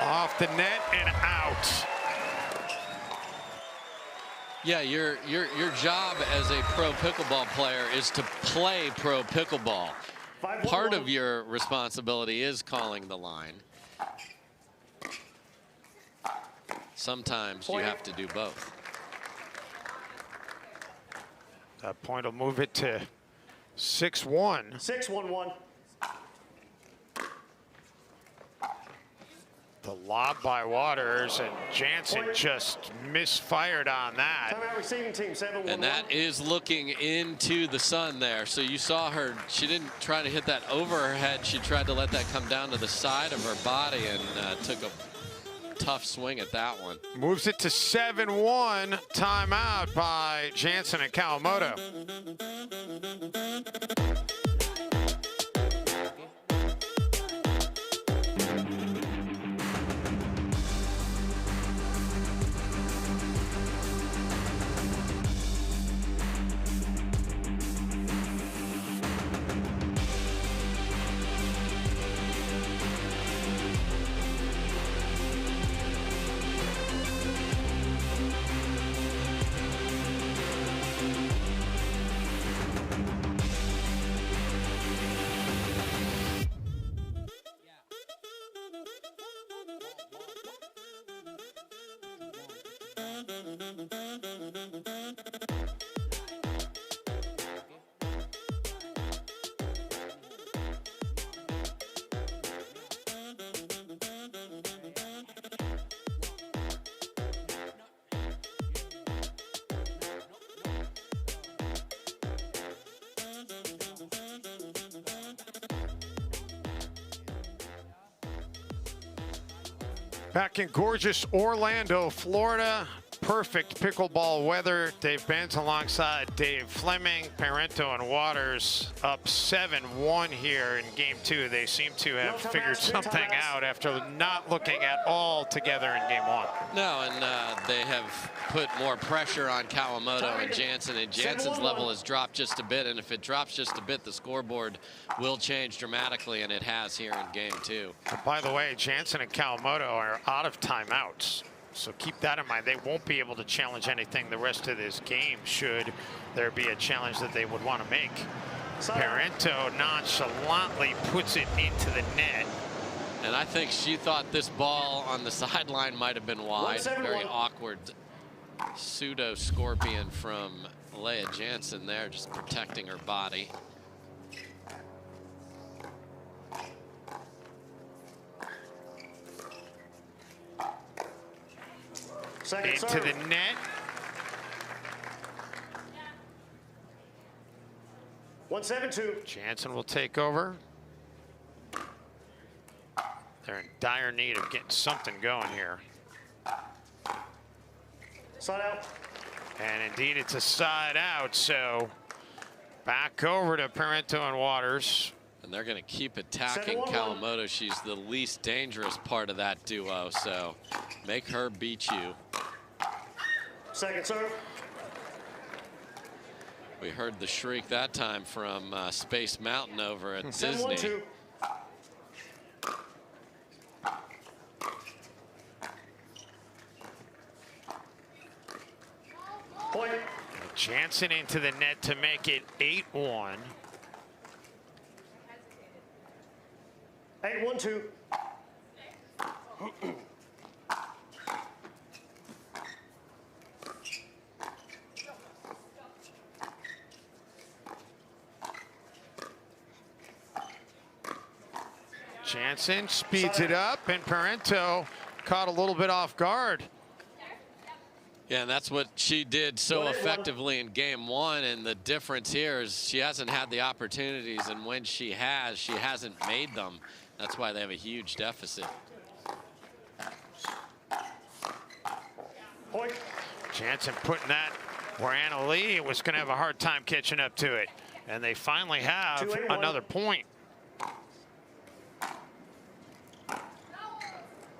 Off the net and out. Yeah, your job as a pro pickleball player is to play pro pickleball. Part of your responsibility is calling the line. Sometimes you have to do both. That point will move it to 6-1. 6-1-1. The lob by Waters, and Jansen just misfired on that. Timeout receiving team, 7-1-1. And that is looking into the sun there. So you saw her, she didn't try to hit that over her head. She tried to let that come down to the side of her body and took a tough swing at that one. Moves it to 7-1. Timeout by Jansen and Kawamoto. Back in gorgeous Orlando, Florida. Perfect pickleball weather. Dave Benz alongside Dave Fleming. Parenteau and Waters up 7-1 here in game 2. They seem to have figured something out after not looking at all together in game 1. No, and they have put more pressure on Kawamoto and Jansen, and Jansen's level has dropped just a bit, and if it drops just a bit, the scoreboard will change dramatically, and it has here in game 2. By the way, Jansen and Kawamoto are out of timeouts. So keep that in mind. They won't be able to challenge anything the rest of this game should there be a challenge that they would want to make. Parenteau nonchalantly puts it into the net. And I think she thought this ball on the sideline might have been wide. Very awkward pseudo scorpion from Leigh Jansen there, just protecting her body. Into the net. 1-7-2. Jansen will take over. They're in dire need of getting something going here. Side out. And indeed, it's a side out, so back over to Parenteau and Waters. And they're going to keep attacking Kawamoto. She's the least dangerous part of that duo, so make her beat you. Second serve. We heard the shriek that time from Space Mountain over at Disney. 7-1-2. Point. Jansen into the net to make it 8-1. 8-1-2. Jansen speeds it up, and Parenteau caught a little bit off guard. Yeah, and that's what she did so effectively in game one, and the difference here is she hasn't had the opportunities, and when she has, she hasn't made them. That's why they have a huge deficit. Point. Jansen putting that where Leigh was going to have a hard time catching up to it, and they finally have another point.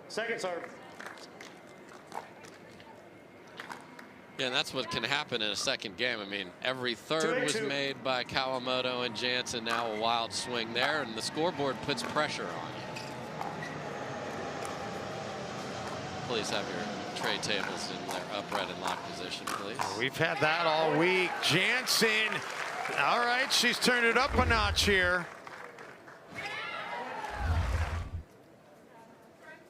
Second serve. Yeah, and that's what can happen in a second game. I mean, every third was made by Kawamoto and Jansen. Now a wild swing there, and the scoreboard puts pressure on you. Please have your tray tables in their upright and locked position, please. We've had that all week. Jansen, all right, she's turned it up a notch here.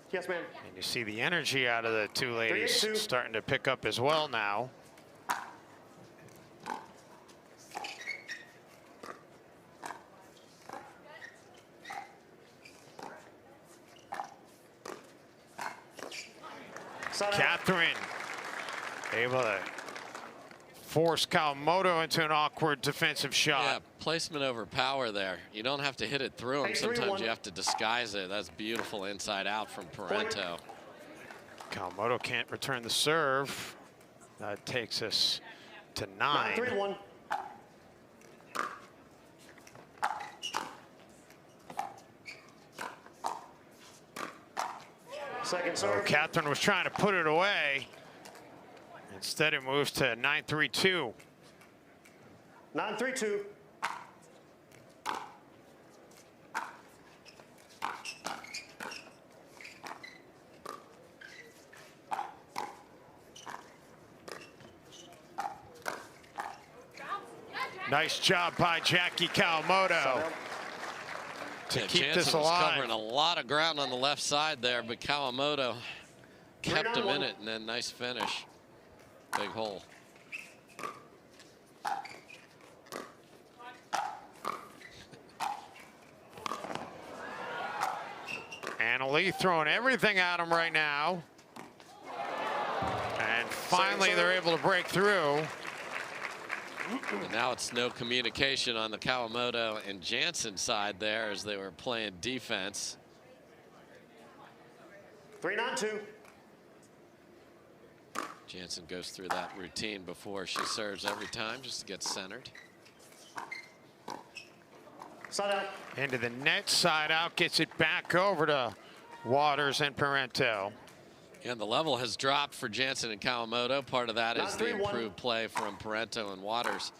Yes, ma'am. And you see the energy out of the two ladies starting to pick up as well now. Catherine able to force Kawamoto into an awkward defensive shot. Yeah, placement over power there. You don't have to hit it through them. Sometimes you have to disguise it. That's beautiful inside out from Parenteau. Kawamoto can't return the serve. That takes us to 9. 3-1. Second serve. Catherine was trying to put it away. Instead, it moves to 9-3-2. 9-3-2. Nice job by Jackie Kawamoto to keep Jansen this was alive. covering a lot of ground on the left side there, but Kawamoto kept him in it, and then nice finish. Big hole. Leigh throwing everything at him right now. And finally they're able to break through. And now it's no communication on the Kawamoto and Jansen side there as they were playing defense. 3-9-2. Jansen goes through that routine before she serves every time just to get centered. Side out. Into the net, side out, gets it back over to Waters and Parenteau. And the level has dropped for Jansen and Kawamoto. Part of that is the improved play from Parenteau and Waters.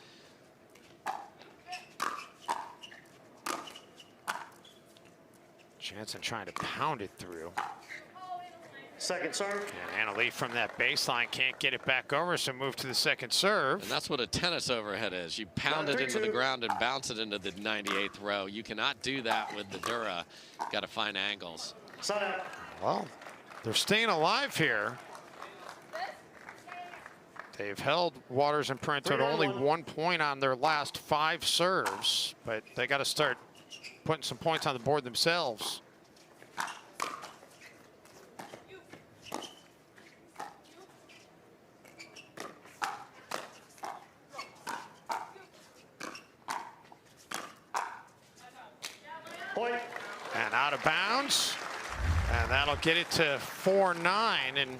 Jansen trying to pound it through. Second serve. And Leigh from that baseline can't get it back over, so move to the second serve. And that's what a tennis overhead is. You pound it into the ground and bounce it into the 98th row. You cannot do that with the Dura. Got to find angles. Well, they're staying alive here. They've held Waters and Parenteau to only 1 point on their last 5 serves, but they got to start putting some points on the board themselves. Point. And out of bounds. And that'll get it to 4-9. And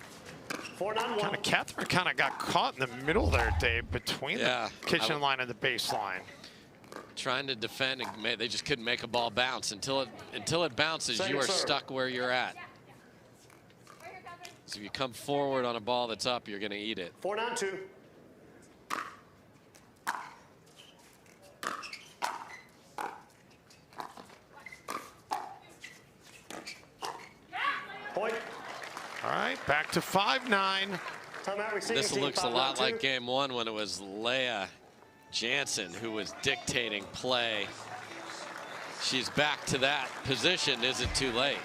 4-9-1. Catherine kind of got caught in the middle there, Dave, between the kitchen line and the baseline. Trying to defend, and they just couldn't make a ball bounce. Until it bounces, you are stuck where you're at. So if you come forward on a ball that's up, you're going to eat it. 4-9-2. Point. All right, back to 5-9. This looks a lot like game one when it was Leigh Jansen who was dictating play. She's back to that position. Is it too late?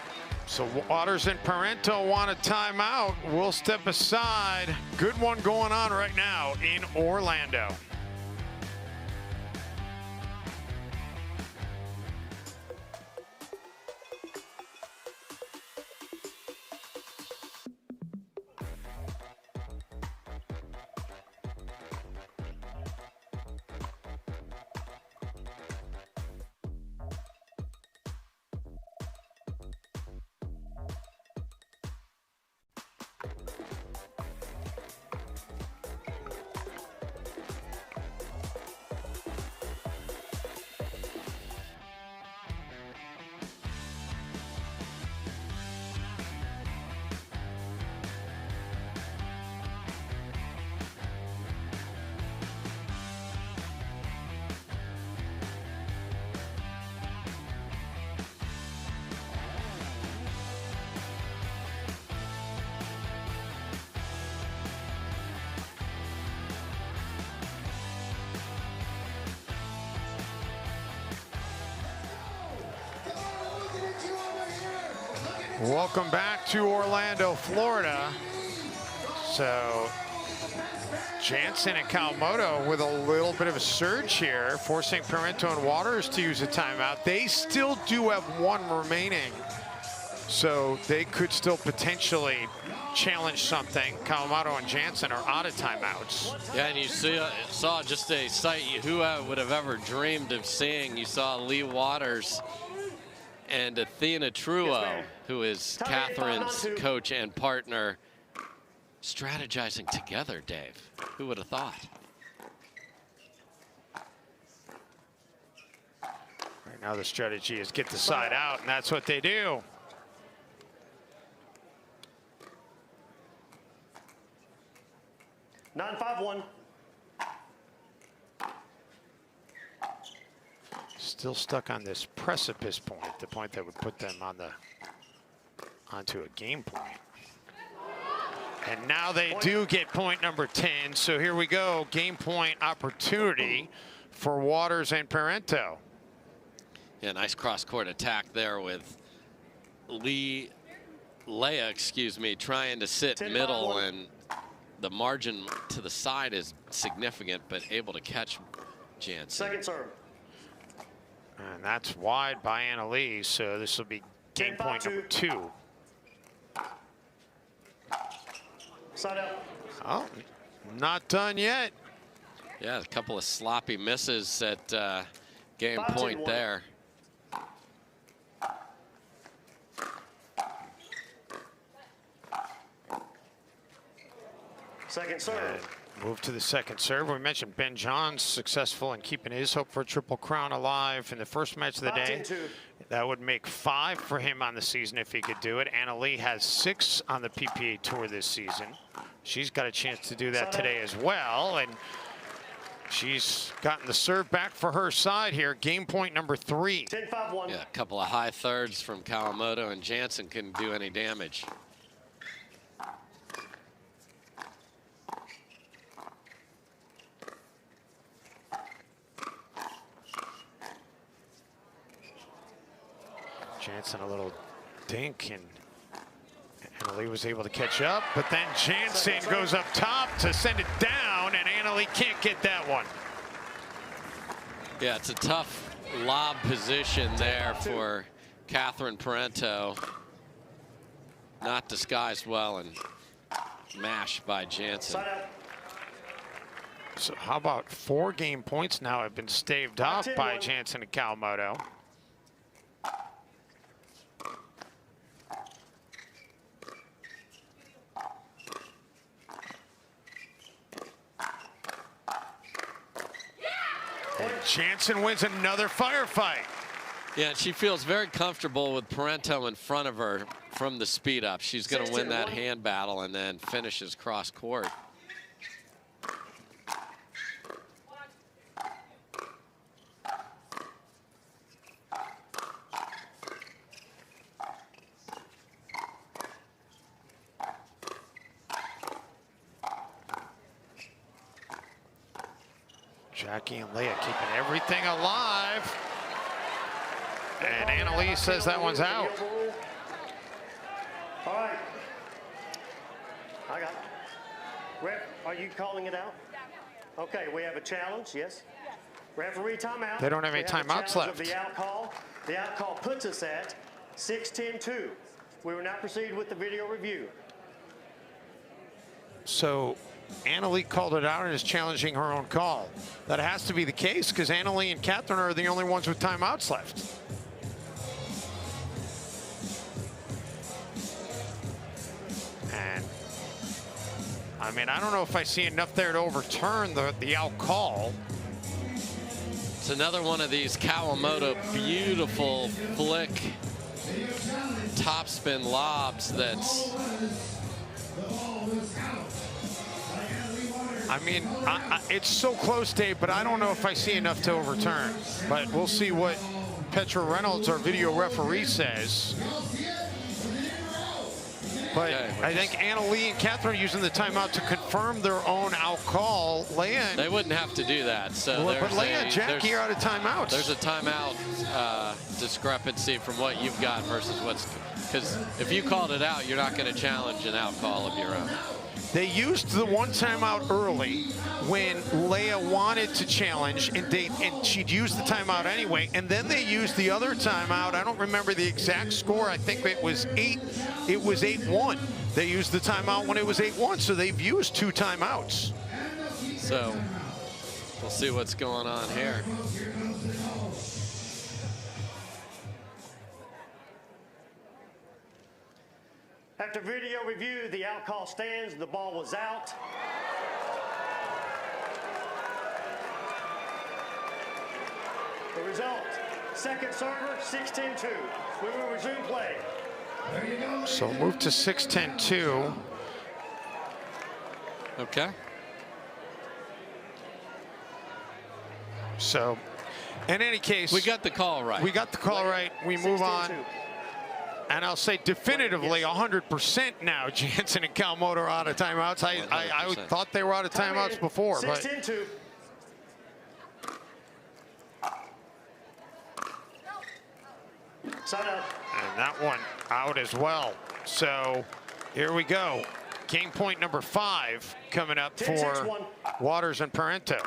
So Waters and Parenteau want a timeout. We'll step aside. Good one going on right now in Orlando. Welcome back to Orlando, Florida. So Jansen and Kawamoto with a little bit of a surge here, forcing Parenteau and Waters to use a timeout. They still do have one remaining, so they could still potentially challenge something. Kawamoto and Jansen are out of timeouts. Yeah, and you saw just a sight who would have ever dreamed of seeing. You saw Leigh Waters and Athena Truo, who is Catherine's coach and partner, strategizing together, Dave. Who would have thought? Right now the strategy is get the side out, and that's what they do. Nine, 5-1. Still stuck on this precipice point, the point that would put them on onto a game point. And now they do get point number 10. So here we go, game point opportunity for Waters and Parenteau. Yeah, nice cross-court attack there with Leigh, trying to sit middle, and the margin to the side is significant, but able to catch Jansen. Second serve. And that's wide by Leigh, so this will be game point number 2. Side out. Oh, not done yet. Yeah, a couple of sloppy misses at game point there. Second serve. Move to the second serve. We mentioned Ben Johns successful in keeping his hope for a Triple Crown alive in the first match of the day. That would make 5 for him on the season if he could do it. Leigh has 6 on the PPA Tour this season. She's got a chance to do that today as well, and she's gotten the serve back for her side here. Game point number 3. 10-5-1. Yeah, a couple of high thirds from Kawamoto, and Jansen couldn't do any damage. Jansen a little dink, and Leigh was able to catch up, but then Jansen goes up top to send it down, and Leigh can't get that one. Yeah, it's a tough lob position there for Catherine Parenteau. Not disguised well, and mashed by Jansen. So how about 4 game points now have been staved off by Jansen and Kawamoto. Jansen wins another firefight. Yeah, she feels very comfortable with Parenteau in front of her from the speed up. She's going to win that hand battle and then finishes cross court. Jackie and Leigh keeping everything alive. And Annalise says that one's out. All right. I got it. Ref, are you calling it out? Okay, we have a challenge, yes. Referee timeout. They don't have any timeouts left. The out call puts us at 6-10-2. We will now proceed with the video review. So Annalise called it out and is challenging her own call. That has to be the case because Annalise and Catherine are the only ones with timeouts left. And I mean, I don't know if I see enough there to overturn the out call. It's another one of these Kawamoto beautiful flick topspin lobs that's... I mean, it's so close, Dave, but I don't know if I see enough to overturn. But we'll see what Petra Reynolds, our video referee, says. But I think Annalise and Catherine are using the timeout to confirm their own out call. Leigh, they wouldn't have to do that. So but Leigh and Jackie are out of timeouts. There's a timeout discrepancy from what you've got versus what's... Because if you called it out, you're not going to challenge an out call of your own. They used the one timeout early when Leigh wanted to challenge, and she'd used the timeout anyway. And then they used the other timeout. I don't remember the exact score. I think it was 8-1. They used the timeout when it was 8-1. So they've used 2 timeouts. So we'll see what's going on here. After video review, the out call stands. The ball was out. The result, second server, 6-10-2. We will resume play. So move to 6-10-2. Okay. So, in any case, we got the call right. We got the call right. We move on. And I'll say definitively 100% now Jansen and Kawamoto are out of timeouts. I thought they were out of timeouts before. 6-10-2. And that one out as well. So here we go. Game point number 5 coming up for Waters and Parenteau.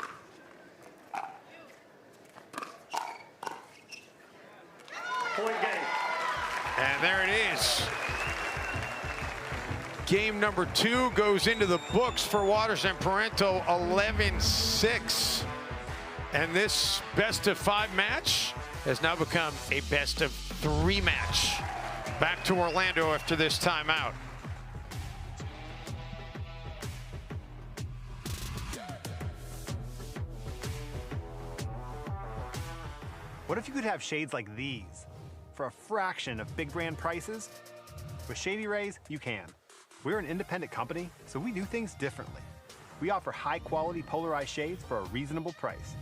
Point game. And there it is. Game number 2 goes into the books for Waters and Parenteau, 11-6. And this best-of-5 match has now become a best-of-3 match. Back to Orlando after this timeout. What if you could have shades like these for a fraction of big brand prices? With Shady Rays, you can. We're an independent company, so we do things differently. We offer high-quality polarized shades for a reasonable price.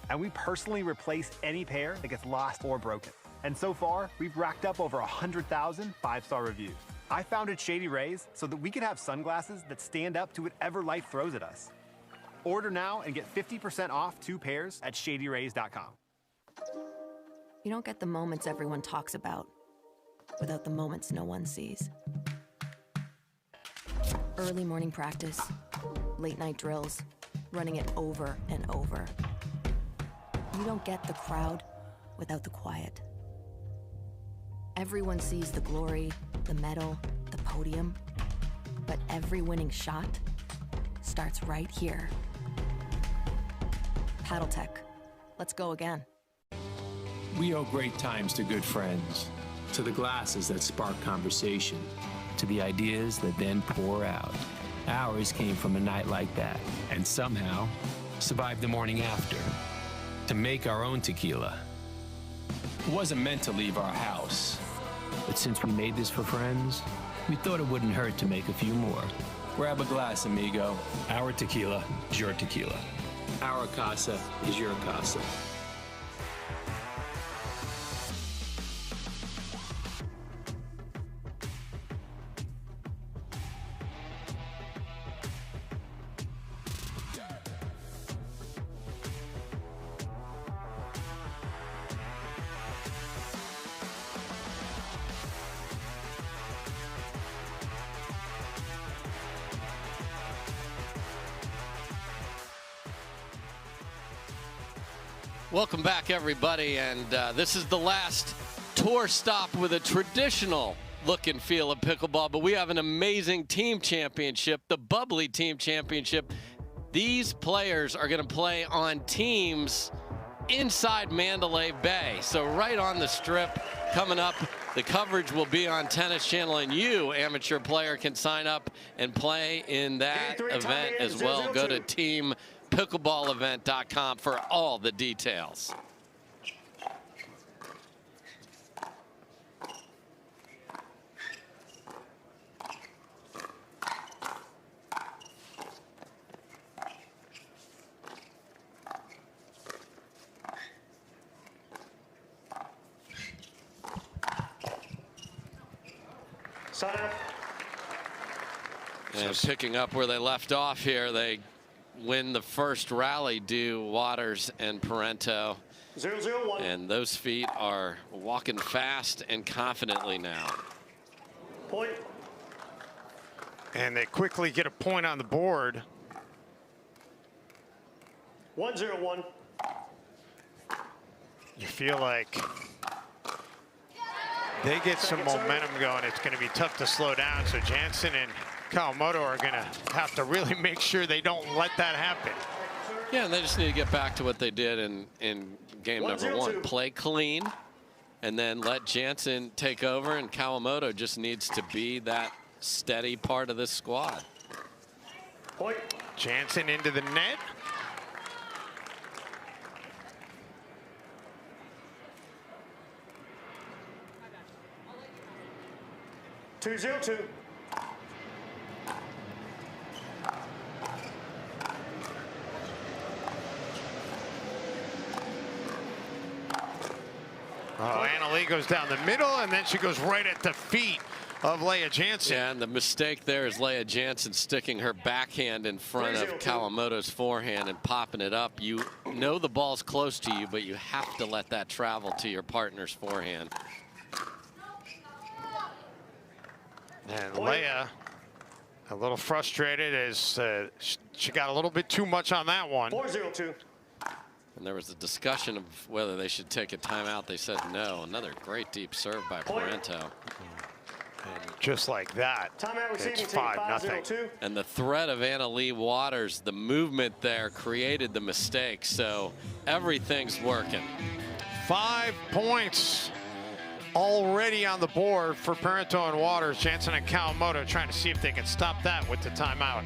And we personally replace any pair that gets lost or broken. And so far, we've racked up over 100,000 5-star reviews. I founded Shady Rays so that we could have sunglasses that stand up to whatever life throws at us. Order now and get 50% off 2 pairs at shadyrays.com. You don't get the moments everyone talks about without the moments no one sees. Early morning practice, late night drills, running it over and over. You don't get the crowd without the quiet. Everyone sees the glory, the medal, the podium, but every winning shot starts right here. Paddle Tech, let's go again. We owe great times to good friends, to the glasses that spark conversation, to the ideas that then pour out. Ours came from a night like that, and somehow survived the morning after. to make our own tequila. It wasn't meant to leave our house, but since we made this for friends, we thought it wouldn't hurt to make a few more. Grab a glass, amigo. Our tequila is your tequila. Our casa is your casa. Welcome back, everybody, and this is the last tour stop with a traditional look and feel of pickleball, but we have an amazing team championship, the Bubbly Team Championship. These players are going to play on teams inside Mandalay Bay, so right on the strip. Coming up, the coverage will be on Tennis Channel, and you, amateur player, can sign up and play in that event as well. Go to teampickleballevent.com for all the details. And picking up where they left off here, they win the first rally due Waters and Parenteau. 0-0-1. And those feet are walking fast and confidently now. Point. And they quickly get a point on the board. 1-0-1. You feel like they get some momentum going. It's going to be tough to slow down. So Jansen and Kawamoto are going to have to really make sure they don't let that happen. Yeah, and they just need to get back to what they did in game number one. Play clean, and then let Jansen take over, and Kawamoto just needs to be that steady part of this squad. Point. Jansen into the net. Two 0-2. Oh, Leigh goes down the middle, and then she goes right at the feet of Leigh Jansen. Yeah, and the mistake there is Leigh Jansen sticking her backhand in front of Kawamoto's forehand and popping it up. You know the ball's close to you, but you have to let that travel to your partner's forehand. And Leigh a little frustrated as she got a little bit too much on that one. 4-0-2. And there was a discussion of whether they should take a timeout. They said no. Another great deep serve by Parenteau. And just like that, timeout it's receiving 5-0. And the threat of Leigh Waters, the movement there created the mistake. So everything's working. 5 points already on the board for Parenteau and Waters. Jansen and Kawamoto trying to see if they can stop that with the timeout.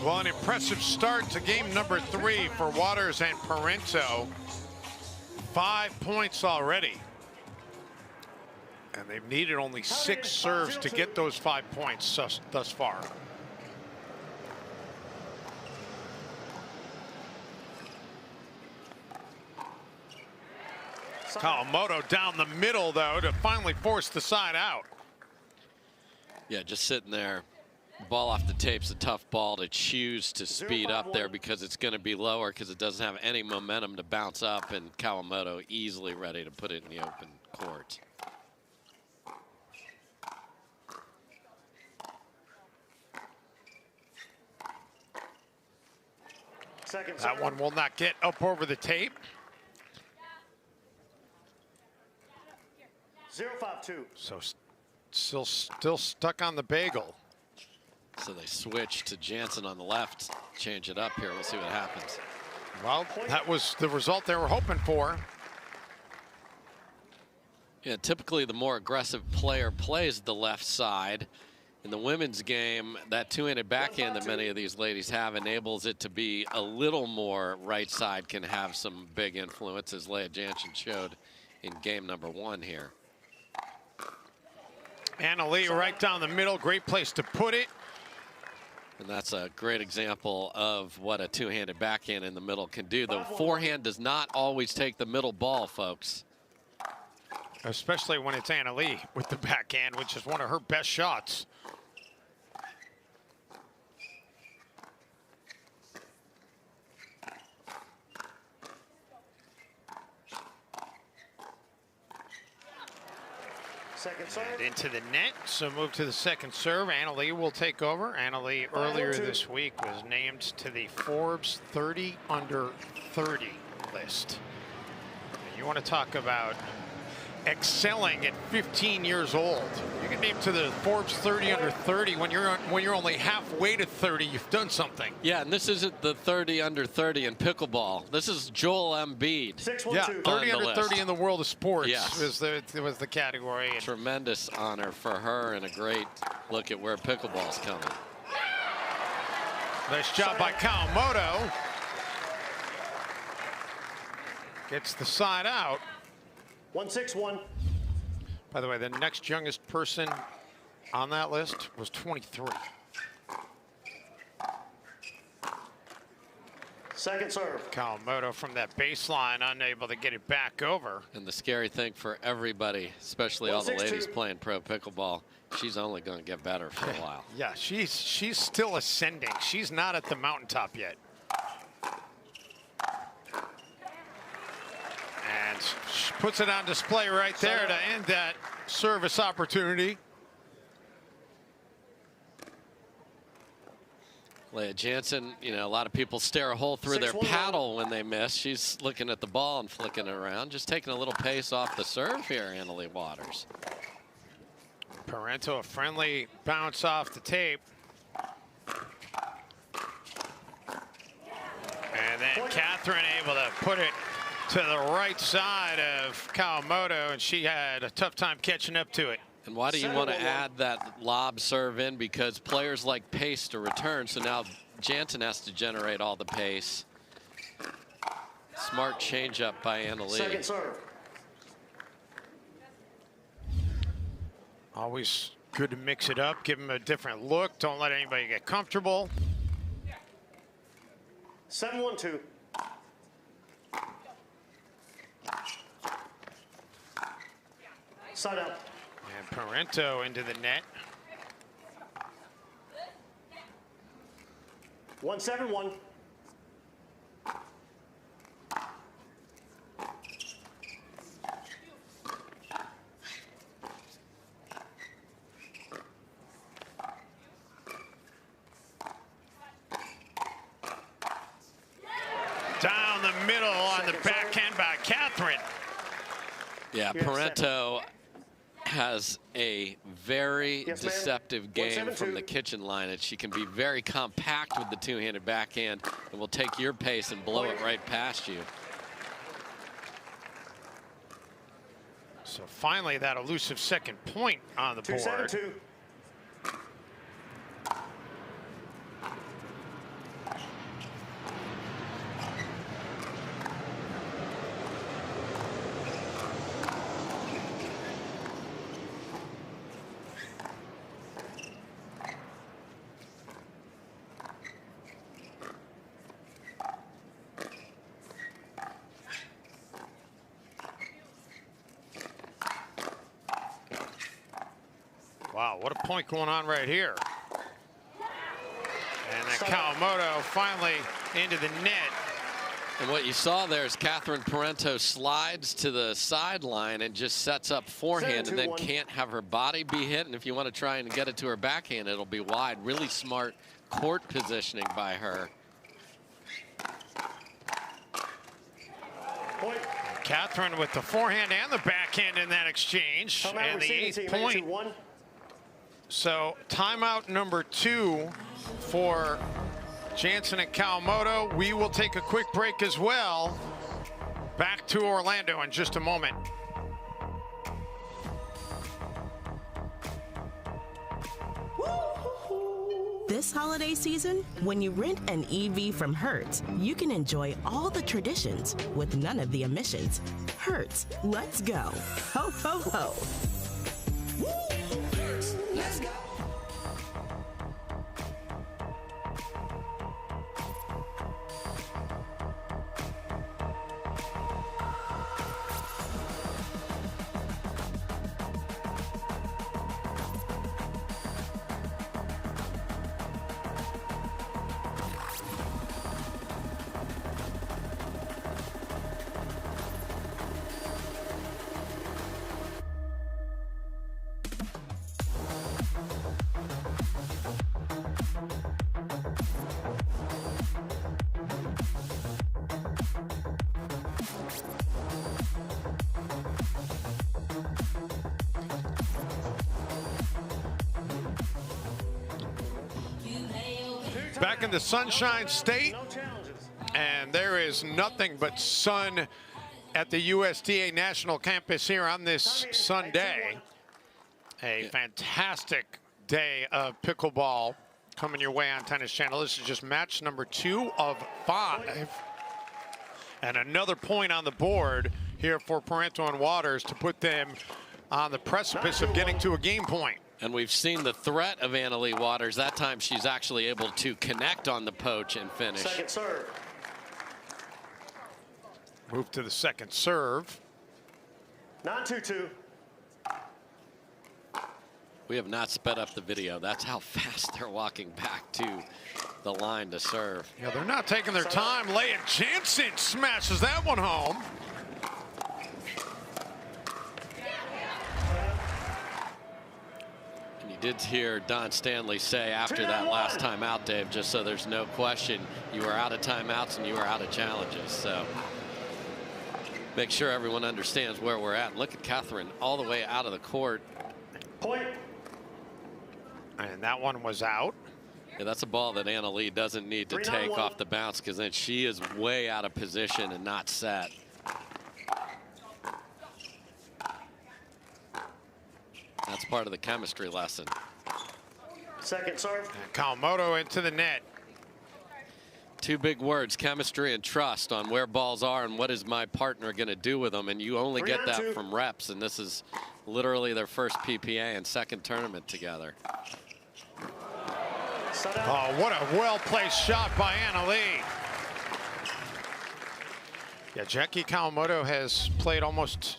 Well, an impressive start to game number 3 for Waters and Parenteau. 5 points already. And they've needed only 6 serves to get those 5 points thus far. Kawamoto down the middle, though, to finally force the side out. Yeah, just sitting there. Ball off the tape's a tough ball to choose to speed up there because it's going to be lower because it doesn't have any momentum to bounce up, and Kawamoto easily ready to put it in the open court. That one will not get up over the tape. 0-5-2. So still stuck on the bagel. So they switch to Jansen on the left, change it up here. We'll see what happens. Well, that was the result they were hoping for. Yeah, typically the more aggressive player plays the left side. In the women's game, that two-handed backhand that many of these ladies have enables it to be a little more right side, can have some big influence, as Leigh Jansen showed in game number 1 here. Leigh right down the middle, great place to put it. And that's a great example of what a two-handed backhand in the middle can do. The forehand does not always take the middle ball, folks. Especially when it's Leigh with the backhand, which is one of her best shots. Second serve. And into the net, so move to the second serve. Leigh will take over. Leigh earlier this week was named to the Forbes 30 under 30 list. And you want to talk about excelling at 15 years old. You get named to the Forbes 30 under 30 when you're only halfway to 30. You've done something. Yeah, and this isn't the 30 under 30 in pickleball. This is Joel Embiid. 6-1-2. Yeah, 30 under 30 in the world of sports. Yes. was the category. And tremendous honor for her, and a great look at where pickleball's coming. Nice job by Kawamoto. Gets the side out. 1-6-1. By the way, the next youngest person on that list was 23. Second serve. Kawamoto from that baseline, unable to get it back over. And the scary thing for everybody, especially all the ladies playing pro pickleball, she's only going to get better for a while. Yeah, she's still ascending. She's not at the mountaintop yet. And she puts it on display right there to end that service opportunity. Leigh Jansen, you know, a lot of people stare a hole through their paddle when they miss. She's looking at the ball and flicking it around, just taking a little pace off the serve here, Leigh Waters. Parenteau, a friendly bounce off the tape. And then Catherine able to put it to the right side of Kawamoto, and she had a tough time catching up to it. And why do you want to add that lob serve in? Because players like pace to return, so now Jansen has to generate all the pace. Smart changeup by Leigh. Second serve. Always good to mix it up, give them a different look. Don't let anybody get comfortable. 7-1-2. Side up. And Parenteau into the net. 1-7-1. Down the middle on the backhand by Catherine. Yeah, Parenteau has a very deceptive game from the kitchen line, and she can be very compact with the two-handed backhand and will take your pace and blow it right past you. So finally that elusive second point on the board. 2-7-2. what a point going on right here. And then Kawamoto finally into the net. And what you saw there is Catherine Parenteau slides to the sideline and just sets up forehand and then can't have her body be hit. And if you want to try and get it to her backhand, it'll be wide. Really smart court positioning by her. Catherine with the forehand and the backhand in that exchange. And the 8th point. So timeout number 2 for Jansen and Kawamoto. We will take a quick break as well. Back to Orlando in just a moment. This holiday season, when you rent an EV from Hertz, you can enjoy all the traditions with none of the emissions. Hertz, let's go. Ho, ho, ho. Let's go. Back in the Sunshine State, and there is nothing but sun at the USTA National Campus here on this Sunday. A fantastic day of pickleball coming your way on Tennis Channel. This is just match number 2 of 5. And another point on the board here for Parenteau and Waters to put them on the precipice of getting to a game point. And we've seen the threat of Leigh Waters. That time she's actually able to connect on the poach and finish. Second serve. Move to the second serve. 9-2-2. We have not sped up the video. That's how fast they're walking back to the line to serve. Yeah, they're not taking their time. Leigh and Jansen smashes that one home. Did hear Don Stanley say after that last time out, Dave, just so there's no question, you were out of timeouts and you were out of challenges. So make sure everyone understands where we're at. Look at Catherine all the way out of the court. Point. And that one was out. Yeah, that's a ball that Leigh doesn't need to take off the bounce, because then she is way out of position and not set. That's part of the chemistry lesson. Second serve. And Kawamoto into the net. 2 big words, chemistry and trust, on where balls are and what is my partner going to do with them. And you only get that from reps. And this is literally their first PPA and second tournament together. Oh, what a well-placed shot by Leigh. Yeah, Jackie Kawamoto has played almost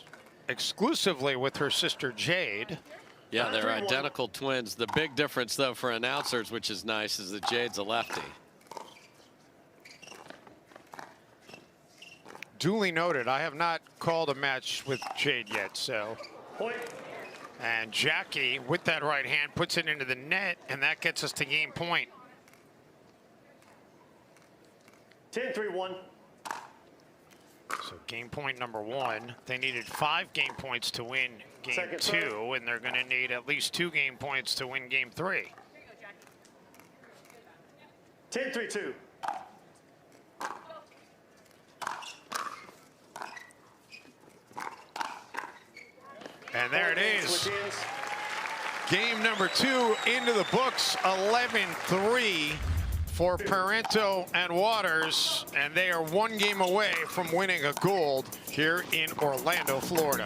exclusively with her sister Jade. Yeah, they're identical twins. The big difference, though, for announcers, which is nice, is that Jade's a lefty. Duly noted. I have not called a match with Jade yet, so. Point. And Jackie, with that right hand, puts it into the net, and that gets us to game point. 10-3-1. So game point number 1. They needed 5 game points to win game 2, and they're going to need at least 2 game points to win game 3. 10-3-2. And there it is. Game number 2 into the books, 11-3 for Parenteau and Waters, and they are 1 game away from winning a gold here in Orlando, Florida.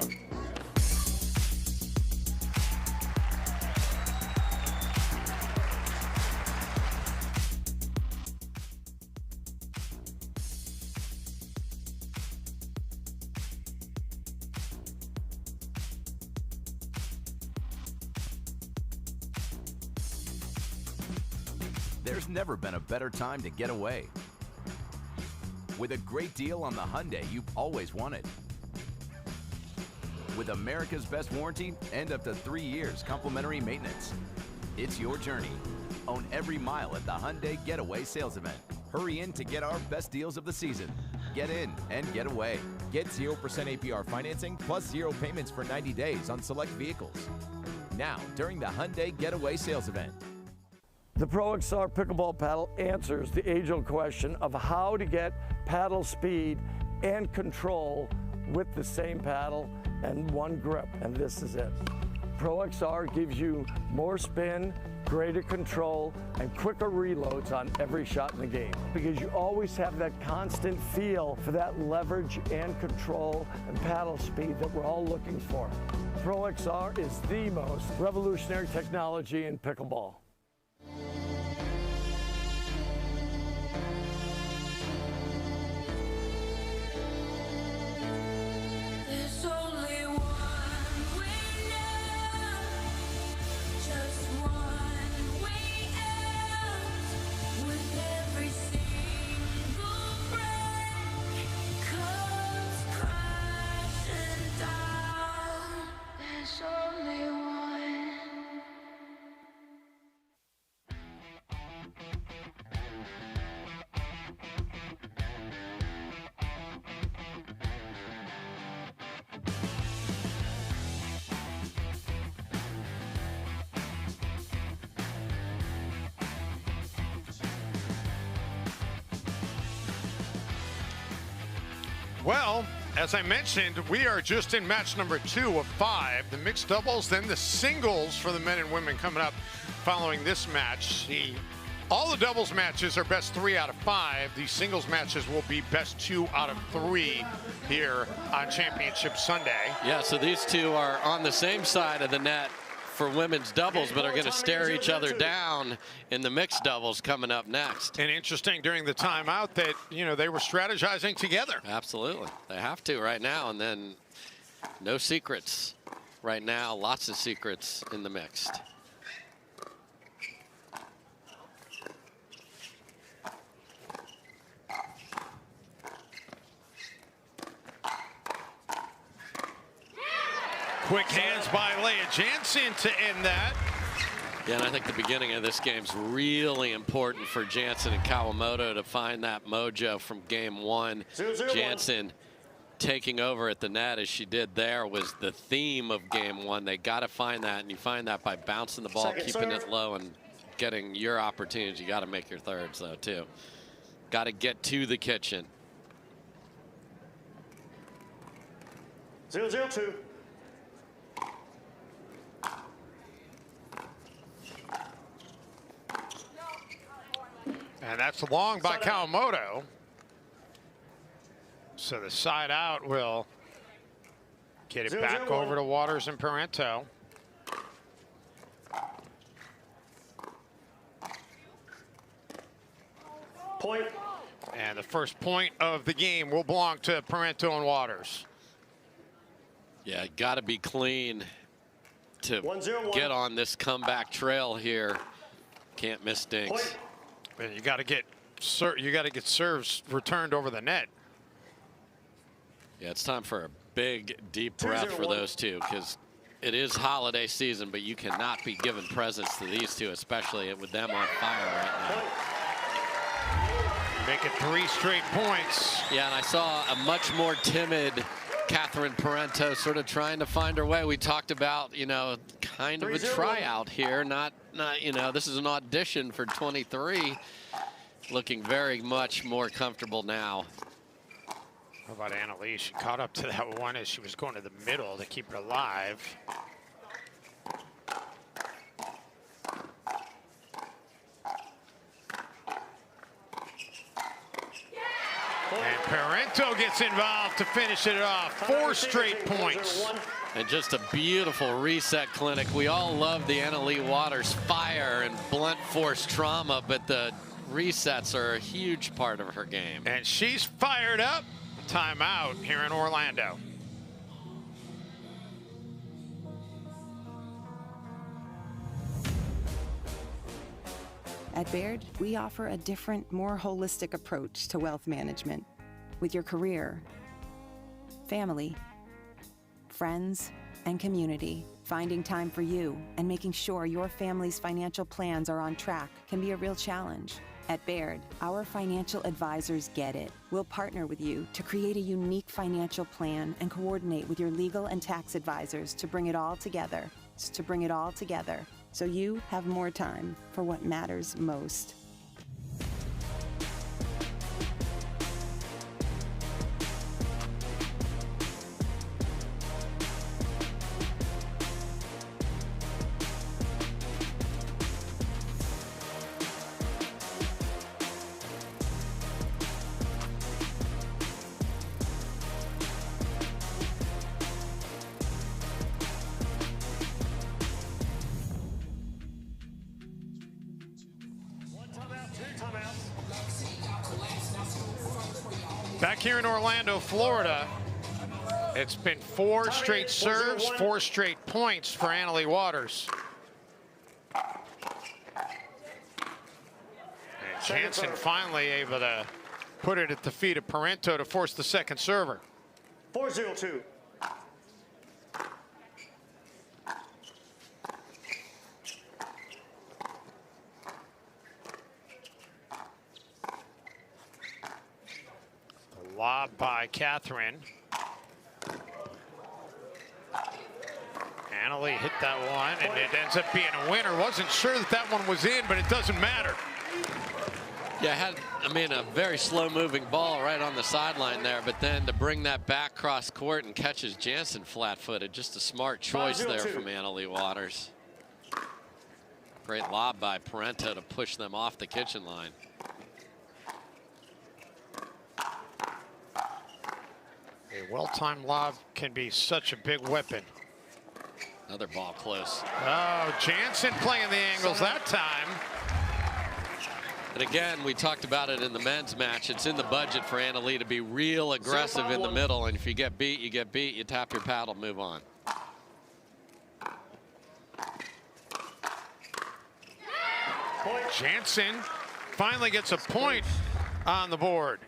There's never been a better time to get away. With a great deal on the Hyundai you've always wanted. With America's best warranty and up to 3 years complimentary maintenance. It's your journey. Own every mile at the Hyundai Getaway Sales Event. Hurry in to get our best deals of the season. Get in and get away. Get 0% APR financing plus 0 payments for 90 days on select vehicles. Now, during the Hyundai Getaway Sales Event. The Pro XR pickleball paddle answers the age-old question of how to get paddle speed and control with the same paddle and one grip, and this is it. Pro XR gives you more spin, greater control, and quicker reloads on every shot in the game because you always have that constant feel for that leverage and control and paddle speed that we're all looking for. Pro XR is the most revolutionary technology in pickleball. There's only one way now, just one way out. With every single break comes crashing down. There's only one. Well, as I mentioned, we are just in match number 2 of 5. The mixed doubles, then the singles for the men and women coming up following this match. All the doubles matches are best 3 out of 5. The singles matches will be best 2 out of 3 here on Championship Sunday. Yeah, so these two are on the same side of the net for women's doubles, but are going to stare each other down in the mixed doubles coming up next. And interesting during the timeout that, you know, they were strategizing together. Absolutely. They have to right now, and then no secrets right now. Lots of secrets in the mixed. Quick hands by Leigh Jansen to end that. Yeah, and I think the beginning of this game's really important for Jansen and Kawamoto to find that mojo from game 1. 0-0-1. Jansen taking over at the net as she did there was the theme of game 1. They got to find that, and you find that by bouncing the ball, keeping it low, and getting your opportunities. You got to make your thirds, though, too. Got to get to the kitchen. 0-0-2. And that's long by Kawamoto. So the side out will get it back over to Waters and Parenteau. Point. And the first point of the game will belong to Parenteau and Waters. Yeah, got to be clean to 1-0-1. get on this comeback trail here. Can't miss dinks. Point. And you got to get serves returned over the net. Yeah, it's time for a big, deep breath for those two, because it is holiday season, but you cannot be giving presents to these two, especially with them on fire right now. Make it 3 straight points. Yeah, and I saw a much more timid Catherine Parenteau sort of trying to find her way. We talked about, you know, kind of a tryout here, not you know, this is an audition for 23. Looking very much more comfortable now. How about Leigh? She caught up to that one as she was going to the middle to keep it alive. And Parenteau gets involved to finish it off. 4 straight points. And just a beautiful reset clinic. We all love the Leigh Waters fire and blunt force trauma, but the resets are a huge part of her game. And she's fired up. Timeout here in Orlando. At At Baird, we offer a different, more holistic approach to wealth management. With your career, family, friends, and community, finding time for you and making sure your family's financial plans are on track can be a real challenge. At Baird, our financial advisors get it. We'll partner with you to create a unique financial plan and coordinate with your legal and tax advisors to bring it all together. So you have more time for what matters most. Back here in Orlando, Florida, it's been 4 straight serves, 4 straight points for Leigh Waters. And Jansen finally able to put it at the feet of Parenteau to force the second server. 4-0-2. Lob by Catherine. Leigh hit that one, and it ends up being a winner. Wasn't sure that that one was in, but it doesn't matter. Yeah, a very slow-moving ball right on the sideline there, but then to bring that back cross court and catches Jansen flat-footed, just a smart choice there from Leigh Waters. Great lob by Parenteau to push them off the kitchen line. A well-timed lob can be such a big weapon. Another ball close. Oh, Jansen playing the angles that time. And again, we talked about it in the men's match. It's in the budget for Leigh to be real aggressive in the middle. And if you get beat, you get beat. You tap your paddle, move on. Jansen finally gets a point on the board.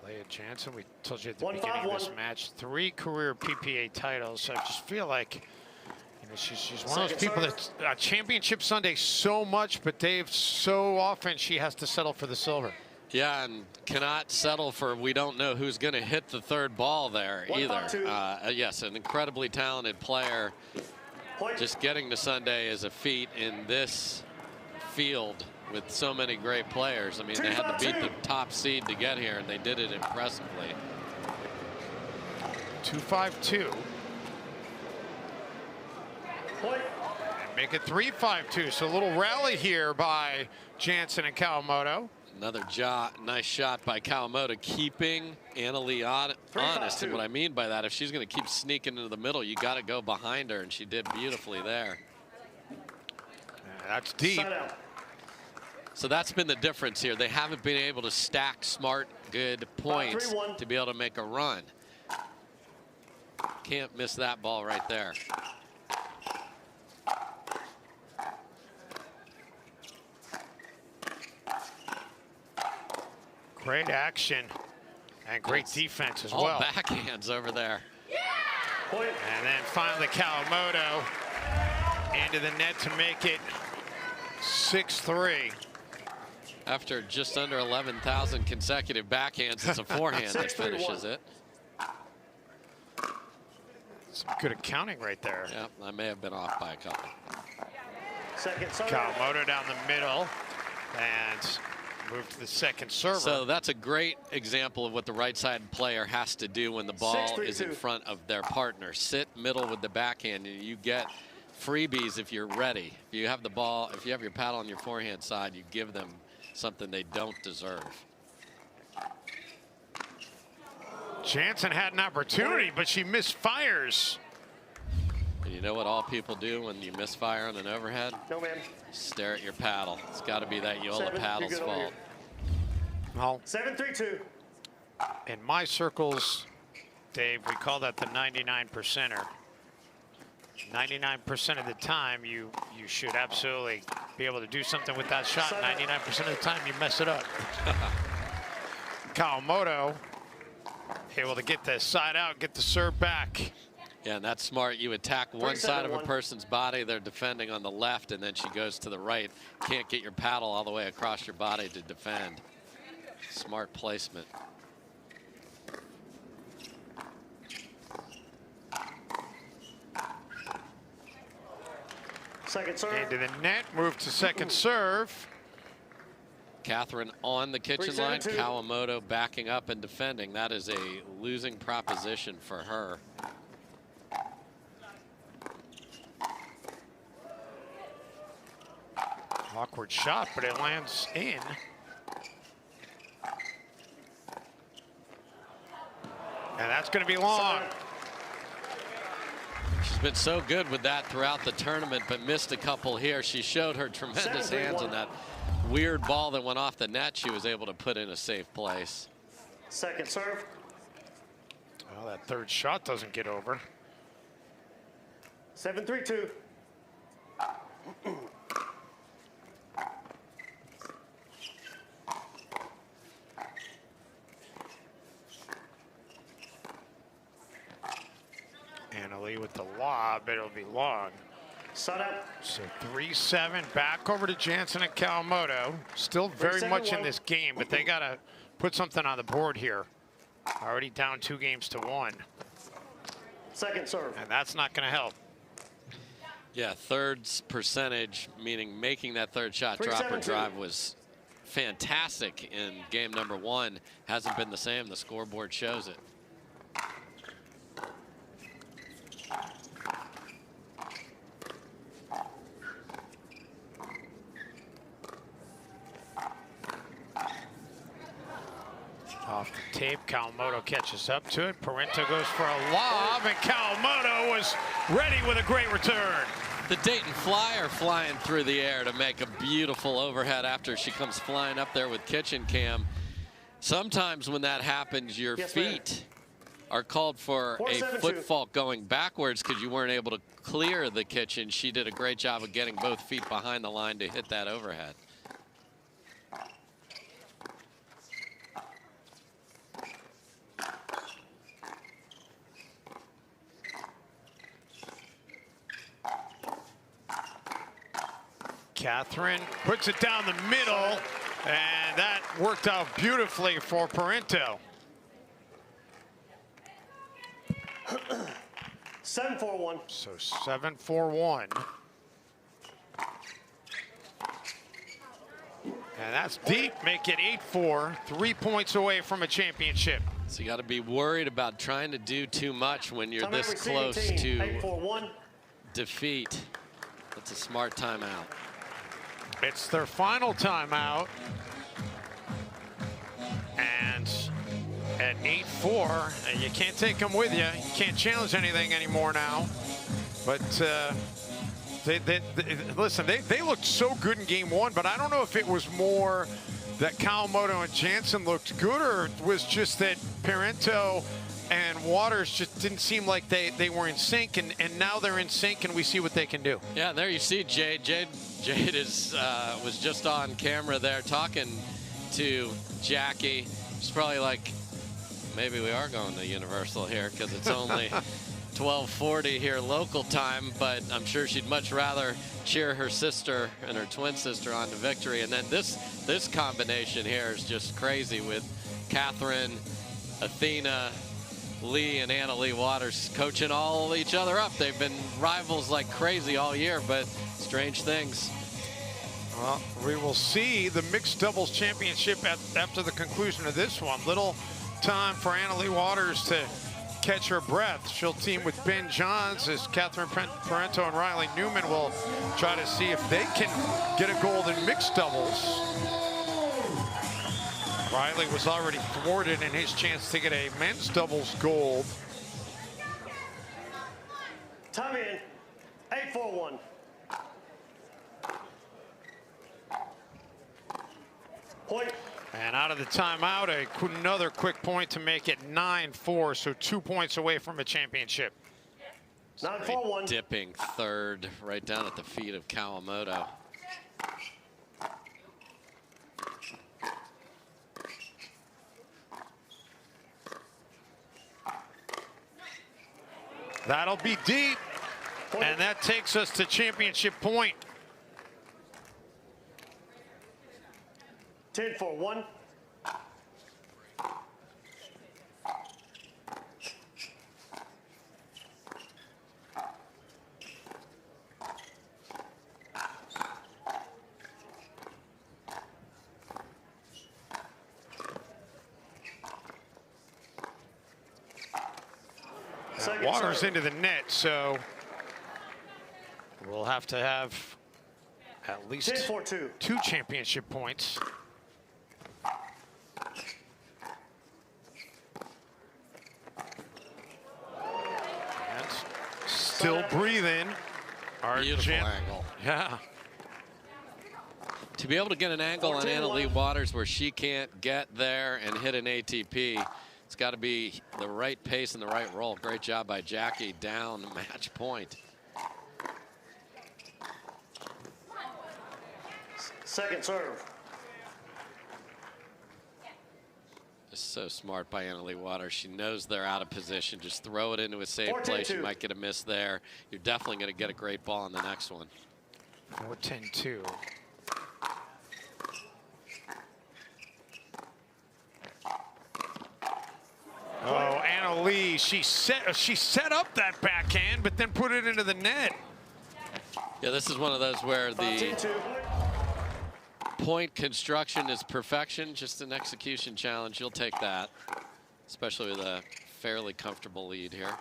Leigh and Jansen, we told you at the beginning of this match, 3 career PPA titles. So I just feel like, you know, she's one of those people that championship Sunday so much, but Dave, so often she has to settle for the silver. Yeah, and cannot settle for, we don't know who's going to hit the third ball there either. Yes, an incredibly talented player. Just getting to Sunday is a feat in this field with so many great players. I mean, they had to beat the top seed to get here, and they did it impressively. 2-5-2. And make it 3-5-2. So a little rally here by Jansen and Kawamoto. Another nice shot by Kawamoto, keeping Leigh honest. And what I mean by that, if she's going to keep sneaking into the middle, you got to go behind her, and she did beautifully there. That's deep. So that's been the difference here. They haven't been able to stack smart, good points to be able to make a run. Can't miss that ball right there. Great action and great defense as all well. Backhands over there. And then finally Kawamoto into the net to make it 6-3. After just under 11,000 consecutive backhands, it's a forehand that finishes it. Some good accounting right there. Yeah, I may have been off by a couple. Kawamoto down the middle and move to the second server. So that's a great example of what the right side player has to do when the ball is in front of their partner. Sit middle with the backhand, and you get freebies if you're ready. If you have the ball, if you have your paddle on your forehand side, you give them something they don't deserve. Jansen had an opportunity, but she misfires. And you know what all people do when you misfire on an overhead? No, man. Stare at your paddle. It's got to be that Yola paddle's fault. Well, 7-3-2. In my circles, Dave, we call that the 99%er. 99% of the time, you should absolutely be able to do something with that shot. 99% of the time, you mess it up. Kawamoto able to get the side out, get the serve back. Yeah, and that's smart. You attack one side of a person's body, they're defending on the left, and then she goes to the right. Can't get your paddle all the way across your body to defend. Smart placement. Second serve. Into the net, move to second serve. Catherine on the kitchen line, Kawamoto backing up and defending. That is a losing proposition for her. Awkward shot, but it lands in. And that's going to be long. She's been so good with that throughout the tournament, but missed a couple here. She showed her tremendous hands on that weird ball that went off the net. She was able to put in a safe place. Second serve. Well, that third shot doesn't get over. 7-3-2. Leigh with the lob, it'll be long. So 3-7, back over to Jansen and Kawamoto. Still very much in this game, but they gotta put something on the board here. Already down 2-1. Second serve. And that's not gonna help. Yeah, thirds percentage, meaning making that third shot drop or drive, was fantastic in game number 1. Hasn't been the same, the scoreboard shows it. Off the tape, Kawamoto catches up to it. Parenteau goes for a lob, and Kawamoto was ready with a great return. The Dayton Flyer flying through the air to make a beautiful overhead after she comes flying up there with kitchen cam. Sometimes when that happens, your feet are called for a foot fault going backwards because you weren't able to clear the kitchen. She did a great job of getting both feet behind the line to hit that overhead. Catherine puts it down the middle, and that worked out beautifully for Parenteau. 7-4-1. So 7-4-1. And that's deep, make it 8-4, 3 points away from a championship. So you got to be worried about trying to do too much when you're this close to defeat. That's a smart timeout. It's their final timeout. And at 8-4, and you can't take them with you. You can't challenge anything anymore now. But listen, they looked so good in game 1, but I don't know if it was more that Kawamoto and Jansen looked good, or it was just that Parenteau and Waters just didn't seem like they were in sync, and now they're in sync, and we see what they can do. Yeah, and there you see Jade. Jade is was just on camera there talking to Jackie. It's probably like, maybe we are going to Universal here because it's only 12:40 here local time, but I'm sure she'd much rather cheer her sister and her twin sister on to victory. And then this combination here is just crazy with Catherine, Athena, Leigh, and Leigh Waters coaching all each other up. They've been rivals like crazy all year, but strange things. Well, we will see the mixed doubles championship after the conclusion of this one. Little time for Leigh Waters to catch her breath. She'll team with Ben Johns as Catherine Parenteau and Riley Newman will try to see if they can get a gold in mixed doubles. Riley was already thwarted in his chance to get a men's doubles gold. Time in. 8-4-1. Point. And out of the timeout, another quick point to make it 9-4, so 2 points away from a championship. 9-4-1. Dipping third right down at the feet of Kawamoto. That'll be deep, and that takes us to championship point. 10-4-1. Water's into the net, so we'll have to have at least 10-4-2. 2 championship points. And still breathing. Beautiful angle. Yeah. To be able to get an angle on Leigh Waters where she can't get there and hit an ATP, it's got to be the right pace and the right roll. Great job by Jackie, down match point. Second serve. Just so smart by Leigh Waters. She knows they're out of position. Just throw it into a safe place. You might get a miss there. You're definitely going to get a great ball on the next one. 4-10-2. Oh, Leigh, she set up that backhand, but then put it into the net. Yeah, this is one of those where the point construction is perfection, just an execution challenge. You'll take that, especially with a fairly comfortable lead here.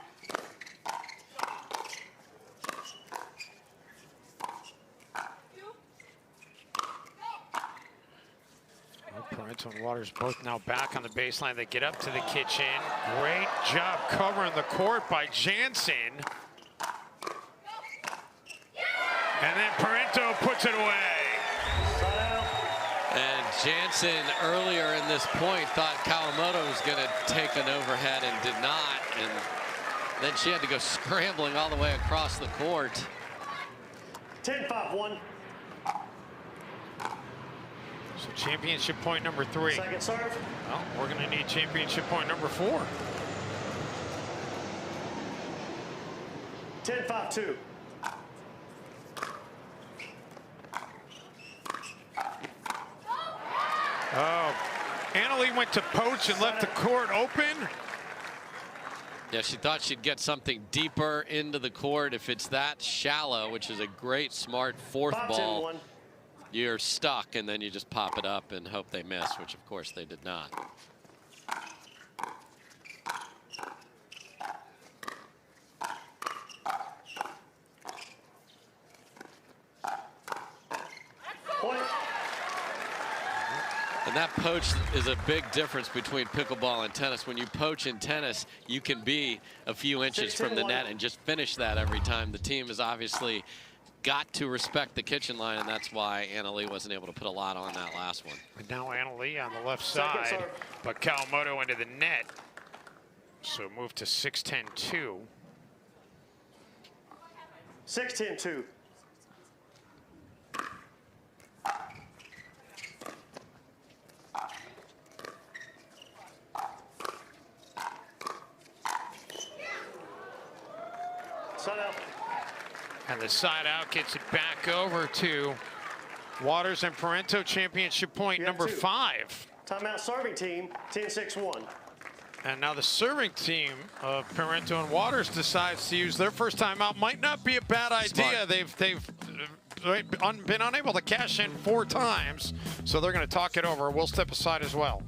Parenteau and Waters both now back on the baseline. They get up to the kitchen. Great job covering the court by Jansen. And then Parenteau puts it away. And Jansen earlier in this point thought Kawamoto was going to take an overhead and did not. And then she had to go scrambling all the way across the court. 10-5-1. So championship point number 3. Second serve. Well, we're going to need championship point number 4. 10-5-2. Oh, Leigh went to poach and left the court open. Yeah, she thought she'd get something deeper into the court. If it's that shallow, which is a great, smart fourth ball, you're stuck, and then you just pop it up and hope they miss, which, of course, they did not. And that poach is a big difference between pickleball and tennis. When you poach in tennis, you can be a few inches from the net and just finish that every time. The team has obviously got to respect the kitchen line, and that's why Leigh wasn't able to put a lot on that last one. And now Leigh on the left side, but Kawamoto into the net. So move to 6-10-2. 6-10-2. And the side out gets it back over to Waters and Parenteau, championship point number 5. Timeout serving team, 10-6-1. And now the serving team of Parenteau and Waters decides to use their first timeout. Might not be a bad idea. They've been unable to cash in 4 times, so they're going to talk it over. We'll step aside as well.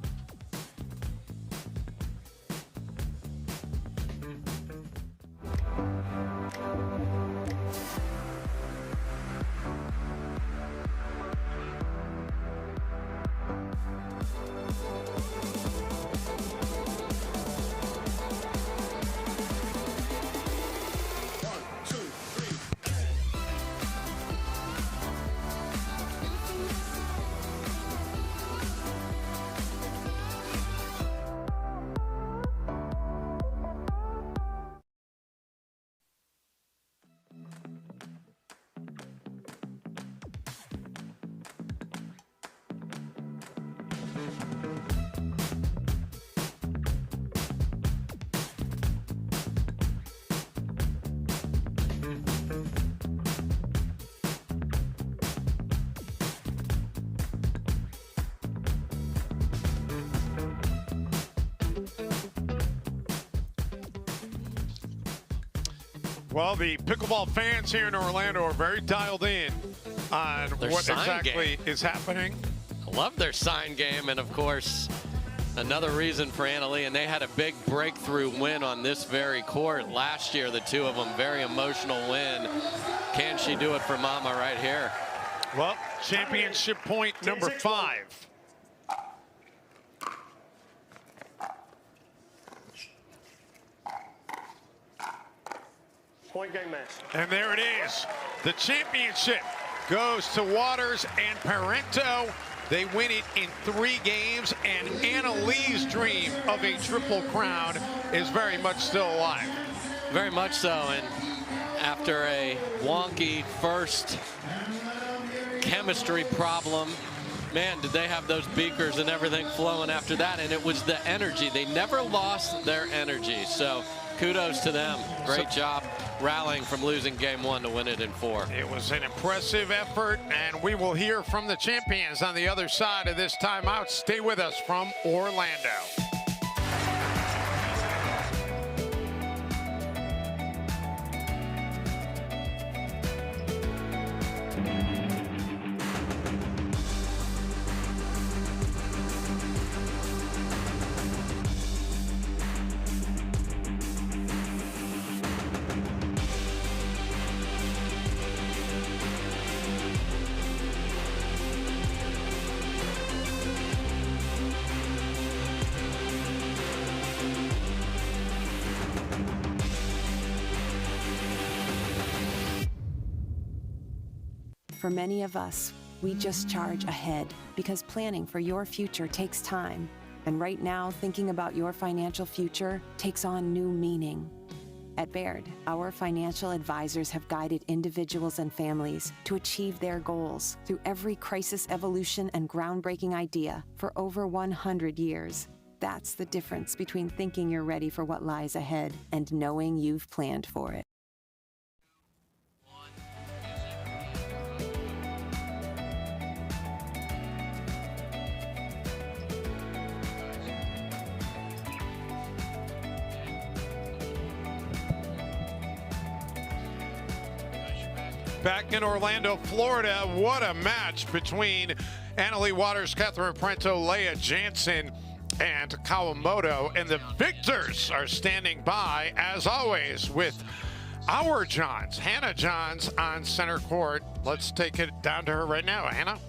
Well, the pickleball fans here in Orlando are very dialed in on Their what sign exactly game is happening. I love their sign game, and of course, another reason for Leigh, and they had a big breakthrough win on this very court last year, the two of them. Very emotional win. Can she do it for Mama right here? Well, championship point number 5. Point game match. And there it is. The championship goes to Waters and Parenteau. They win it in 3 games, and Leig's dream of a triple crown is very much still alive. Very much so, and after a wonky first chemistry problem, man, did they have those beakers and everything flowing after that, and it was the energy. They never lost their energy, so kudos to them. Great job rallying from losing game 1 to win it in 4. It was an impressive effort, and we will hear from the champions on the other side of this timeout. Stay with us from Orlando. For many of us, we just charge ahead because planning for your future takes time. And right now, thinking about your financial future takes on new meaning. At Baird, our financial advisors have guided individuals and families to achieve their goals through every crisis evolution and groundbreaking idea for over 100 years. That's the difference between thinking you're ready for what lies ahead and knowing you've planned for it. Back in Orlando, Florida, what a match between Leigh Waters, Catherine Parenteau, Leigh Jansen, and Kawamoto. And the victors are standing by, as always, with our Johns, Hannah Johns, on center court. Let's take it down to her right now. Hannah?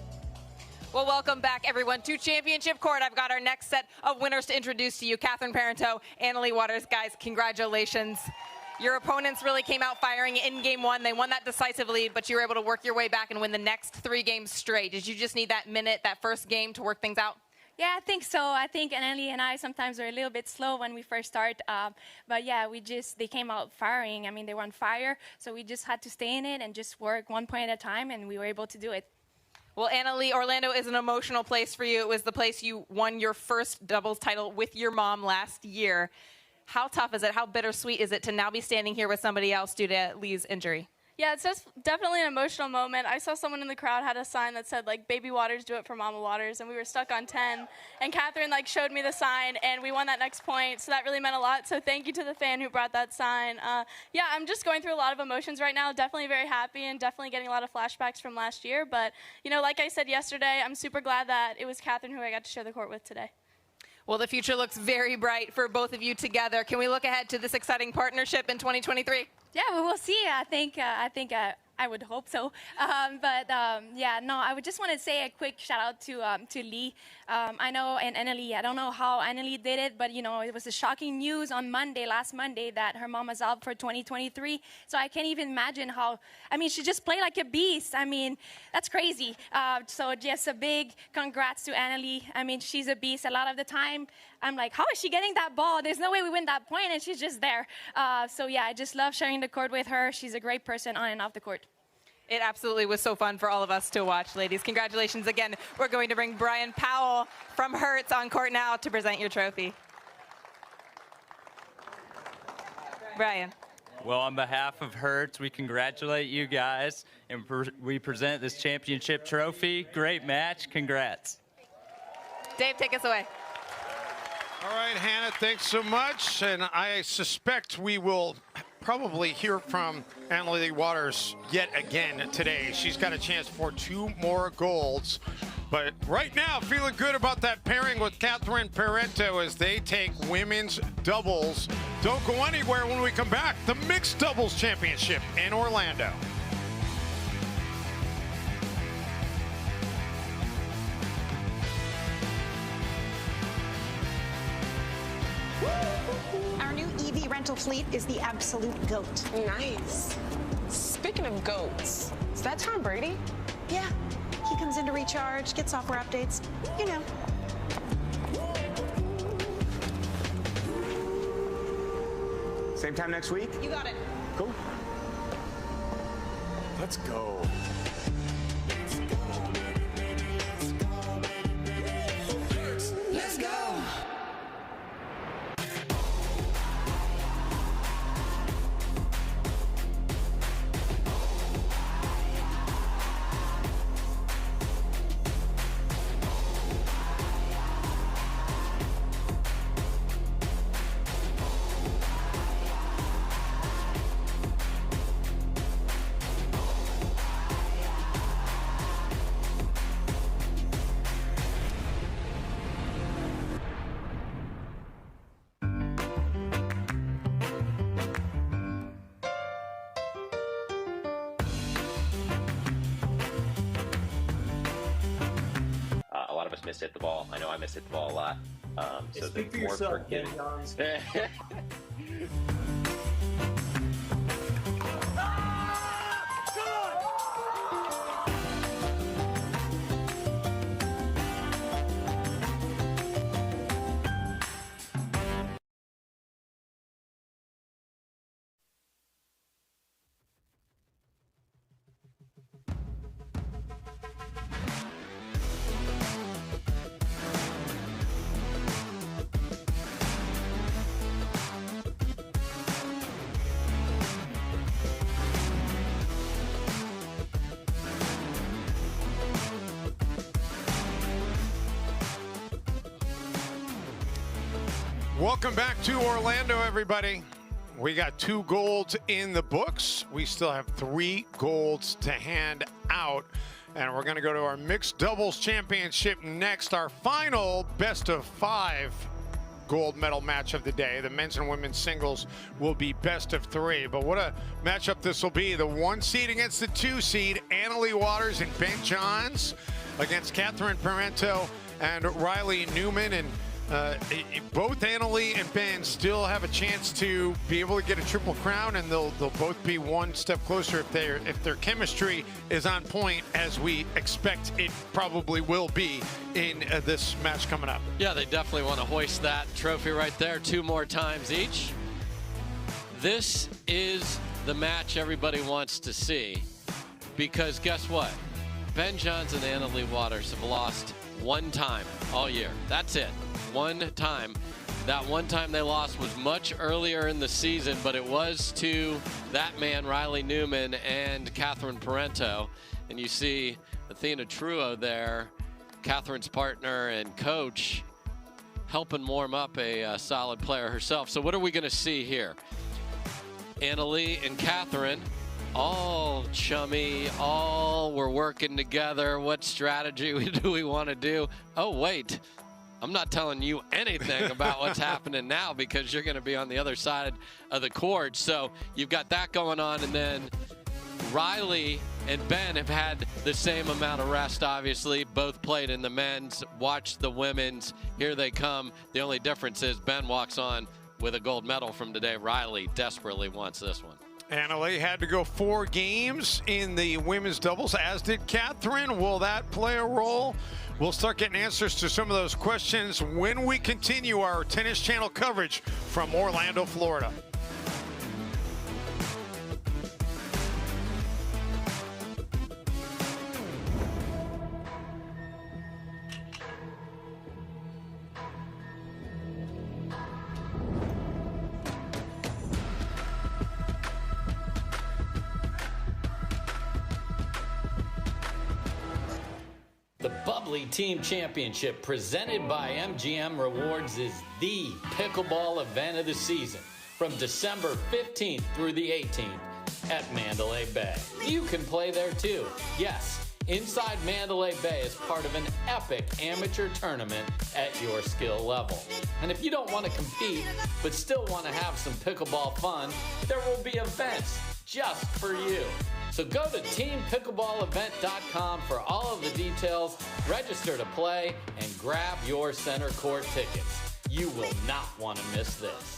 Well, welcome back, everyone, to Championship Court. I've got our next set of winners to introduce to you. Catherine Parenteau, Leigh Waters. Guys, congratulations. Your opponents really came out firing in game 1. They won that decisively, but you were able to work your way back and win the next 3 games straight. Did you just need that minute, that first game, to work things out? Yeah, I think so. I think Leigh and I sometimes are a little bit slow when we first start. But yeah, they came out firing. I mean, they were on fire. So we just had to stay in it and just work 1 point at a time, and we were able to do it. Well, Leigh, Orlando is an emotional place for you. It was the place you won your first doubles title with your mom last year. How tough is it? How bittersweet is it to now be standing here with somebody else due to Leigh's injury? Yeah, it's just definitely an emotional moment. I saw someone in the crowd had a sign that said, like, Baby Waters, do it for Mama Waters, and we were stuck on 10. And Catherine, showed me the sign, and we won that next point, so that really meant a lot. So thank you to the fan who brought that sign. Yeah, I'm just going through a lot of emotions right now. Definitely very happy and definitely getting a lot of flashbacks from last year. But, like I said yesterday, I'm super glad that it was Catherine who I got to share the court with today. Well, the future looks very bright for both of you together. Can we look ahead to this exciting partnership in 2023? Yeah, well, we'll see. I would hope so. Yeah, no, I would just want to say a quick shout out to Leigh. I know, and Leigh, I don't know how Leigh did it, but, it was a shocking news on last Monday, that her mom is out for 2023. So I can't even imagine she just played like a beast. That's crazy. So just a big congrats to Leigh. She's a beast. A lot of the time, I'm like, how is she getting that ball? There's no way we win that point, and she's just there. So yeah, I just love sharing the court with her. She's a great person on and off the court. It absolutely was so fun for all of us to watch, ladies. Congratulations again. We're going to bring Brian Powell from Hertz on court now to present your trophy. Brian. Well, on behalf of Hertz, we congratulate you guys, and we present this championship trophy. Great match. Congrats. Dave, take us away. All right, Hannah, thanks so much. And I suspect we will probably hear from Leigh Waters yet again today. She's got a chance for 2 more golds. But right now, feeling good about that pairing with Catherine Parenteau as they take women's doubles. Don't go anywhere when we come back. The Mixed Doubles Championship in Orlando. Our new EV rental fleet is the absolute GOAT. Nice. Speaking of goats, is that Tom Brady? Yeah. He comes in to recharge, get software updates, you know. Same time next week? You got it. Cool. Let's go. Let's go. Mishit the ball. I know I mishit the ball a lot. So Speak for more yourself, forgiving. Welcome back to Orlando, everybody. We got 2 golds in the books. We still have 3 golds to hand out. And we're going to go to our Mixed Doubles Championship next. Our final best of 5 gold medal match of the day. The men's and women's singles will be best of 3. But what a matchup this will be. The 1 seed against the 2 seed, Leigh Waters and Ben Johns against Catherine Parenteau and Riley Newman. And both Leigh and Ben still have a chance to be able to get a triple crown, and they'll both be 1 step closer if their chemistry is on point, as we expect it probably will be in this match coming up. Yeah, they definitely want to hoist that trophy right there 2 more times each. This is the match everybody wants to see, because guess what? Ben Johns and Leigh Waters have lost 1 time all year. That's it. 1 time. That 1 time they lost was much earlier in the season, but it was to that man, Riley Newman, and Catherine Parenteau. And you see Athena Truo there, Catherine's partner and coach, helping warm up a solid player herself. So what are we going to see here? Leigh and Catherine, all chummy, all we're working together. What strategy do we want to do? Oh, wait. I'm not telling you anything about what's happening now, because you're going to be on the other side of the court. So you've got that going on. And then Riley and Ben have had the same amount of rest, obviously. Both played in the men's, watched the women's. Here they come. The only difference is Ben walks on with a gold medal from today. Riley desperately wants this one. Leigh had to go 4 games in the women's doubles, as did Catherine. Will that play a role? We'll start getting answers to some of those questions when we continue our Tennis Channel coverage from Orlando, Florida. Bubbly Team Championship presented by MGM Rewards is the pickleball event of the season from December 15th through the 18th at Mandalay Bay. You can play there too. Yes, inside Mandalay Bay is part of an epic amateur tournament at your skill level. And if you don't want to compete, but still want to have some pickleball fun, there will be events just for you. So go to teampickleballevent.com for all of the details, register to play, and grab your center court tickets. You will not want to miss this.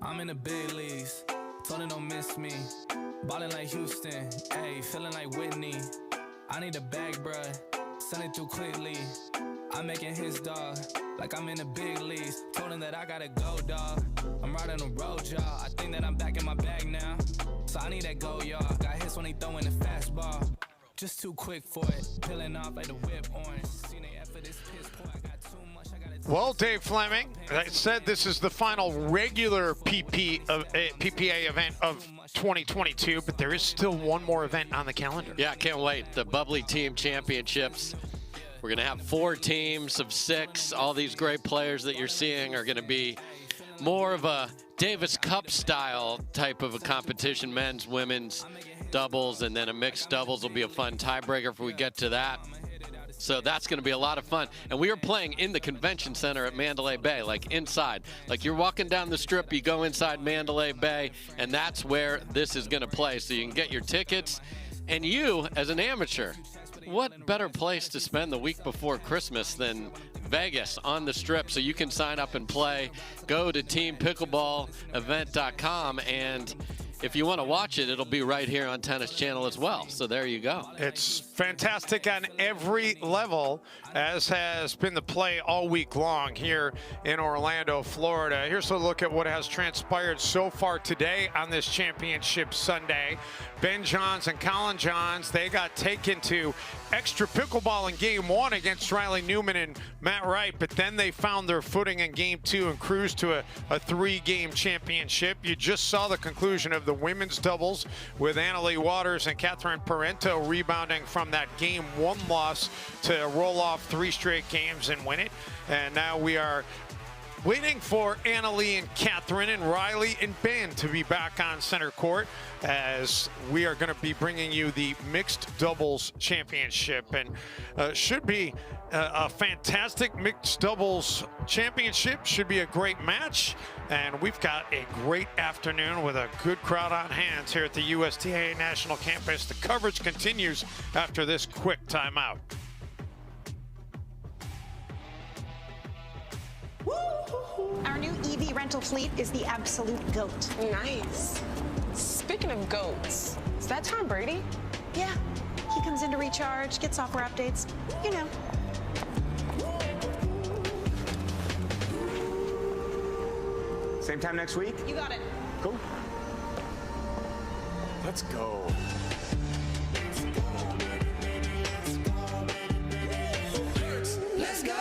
I'm in the big leagues, told them don't miss me. Ballin' like Houston, ayy, feeling like Whitney. I need a bag, bruh, send it through quickly. I'm making his dog, like I'm in the big leagues. Told him that I gotta go, dog. I'm riding the road, y'all. I think that I'm back in my bag now. So I need that go, y'all. Got hits when he throwing the fastball. Just too quick for it, peeling off like the whip orange. Seen they effort this piss poor, I got too much, I gotta. Well, Dave Fleming, I said this is the final regular PPA event of 2022, but there is still one more event on the calendar. Yeah, I can't wait. The Bubbly Team Championships. We're going to have 4 teams of 6. All these great players that you're seeing are going to be more of a Davis Cup style type of a competition, men's, women's, doubles, and then a mixed doubles will be a fun tiebreaker if we get to that. So that's going to be a lot of fun. And we are playing in the convention center at Mandalay Bay, like inside. Like you're walking down the strip, you go inside Mandalay Bay, and that's where this is going to play. So you can get your tickets. And you, as an amateur, what better place to spend the week before Christmas than Vegas on the strip? So you can sign up and play. Go to teampickleballevent.com, and if you want to watch it, it'll be right here on Tennis Channel as well. So there you go. It's fantastic on every level, as has been the play all week long here in Orlando, Florida. Here's a look at what has transpired so far today on this championship Sunday. Ben Johns and Collin Johns, they got taken to extra pickleball in game 1 against Riley Newman and Matt Wright, but then they found their footing in game 2 and cruised to a 3-game championship. You just saw the conclusion of the women's doubles with Leigh Waters and Catherine Parenteau rebounding from that game 1 loss to roll off 3 straight games and win it. And now we are waiting for Leigh and Catherine and Riley and Ben to be back on center court, as we are going to be bringing you the mixed doubles championship, and should be a fantastic mixed doubles championship. Should be a great match, and we've got a great afternoon with a good crowd on hand here at the USTA National Campus. The coverage continues after this quick timeout. Our new EV rental fleet is the absolute GOAT. Nice. Speaking of goats, is that Tom Brady? Yeah, he comes in to recharge, get software updates, you know. Same time next week? You got it. Cool. Let's go. Let's go.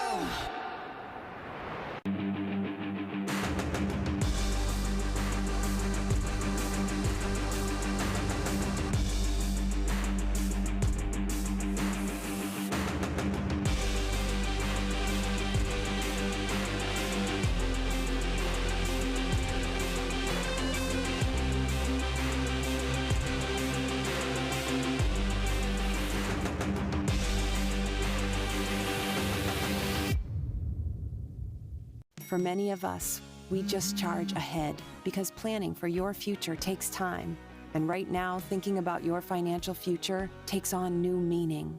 For many of us, we just charge ahead because planning for your future takes time. And right now, thinking about your financial future takes on new meaning.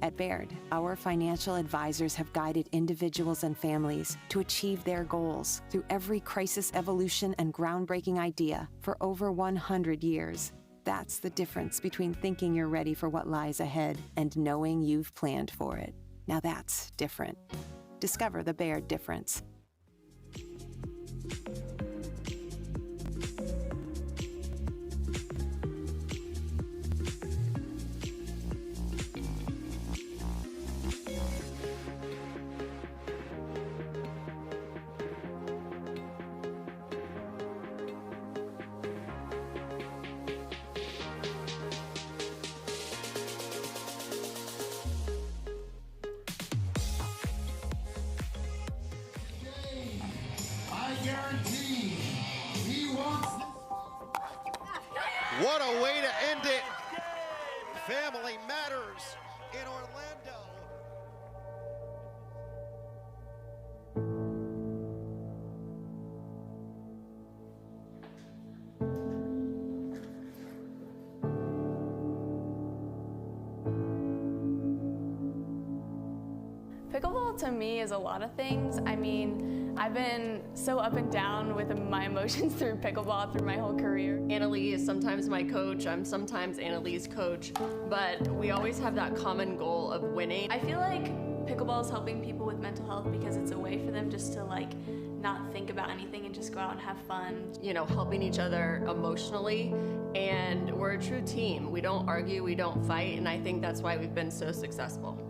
At Baird, our financial advisors have guided individuals and families to achieve their goals through every crisis evolution and groundbreaking idea for over 100 years. That's the difference between thinking you're ready for what lies ahead and knowing you've planned for it. Now that's different. Discover the Baird difference. What a way to end it. Family matters in Orlando. Pickleball to me is a lot of things. I mean, I've been so up and down with my emotions through pickleball through my whole career. Annalie is sometimes my coach, I'm sometimes Annalie's coach, but we always have that common goal of winning. I feel like pickleball is helping people with mental health because it's a way for them just to not think about anything and just go out and have fun. You know, helping each other emotionally, and we're a true team. We don't argue, we don't fight, and I think that's why we've been so successful.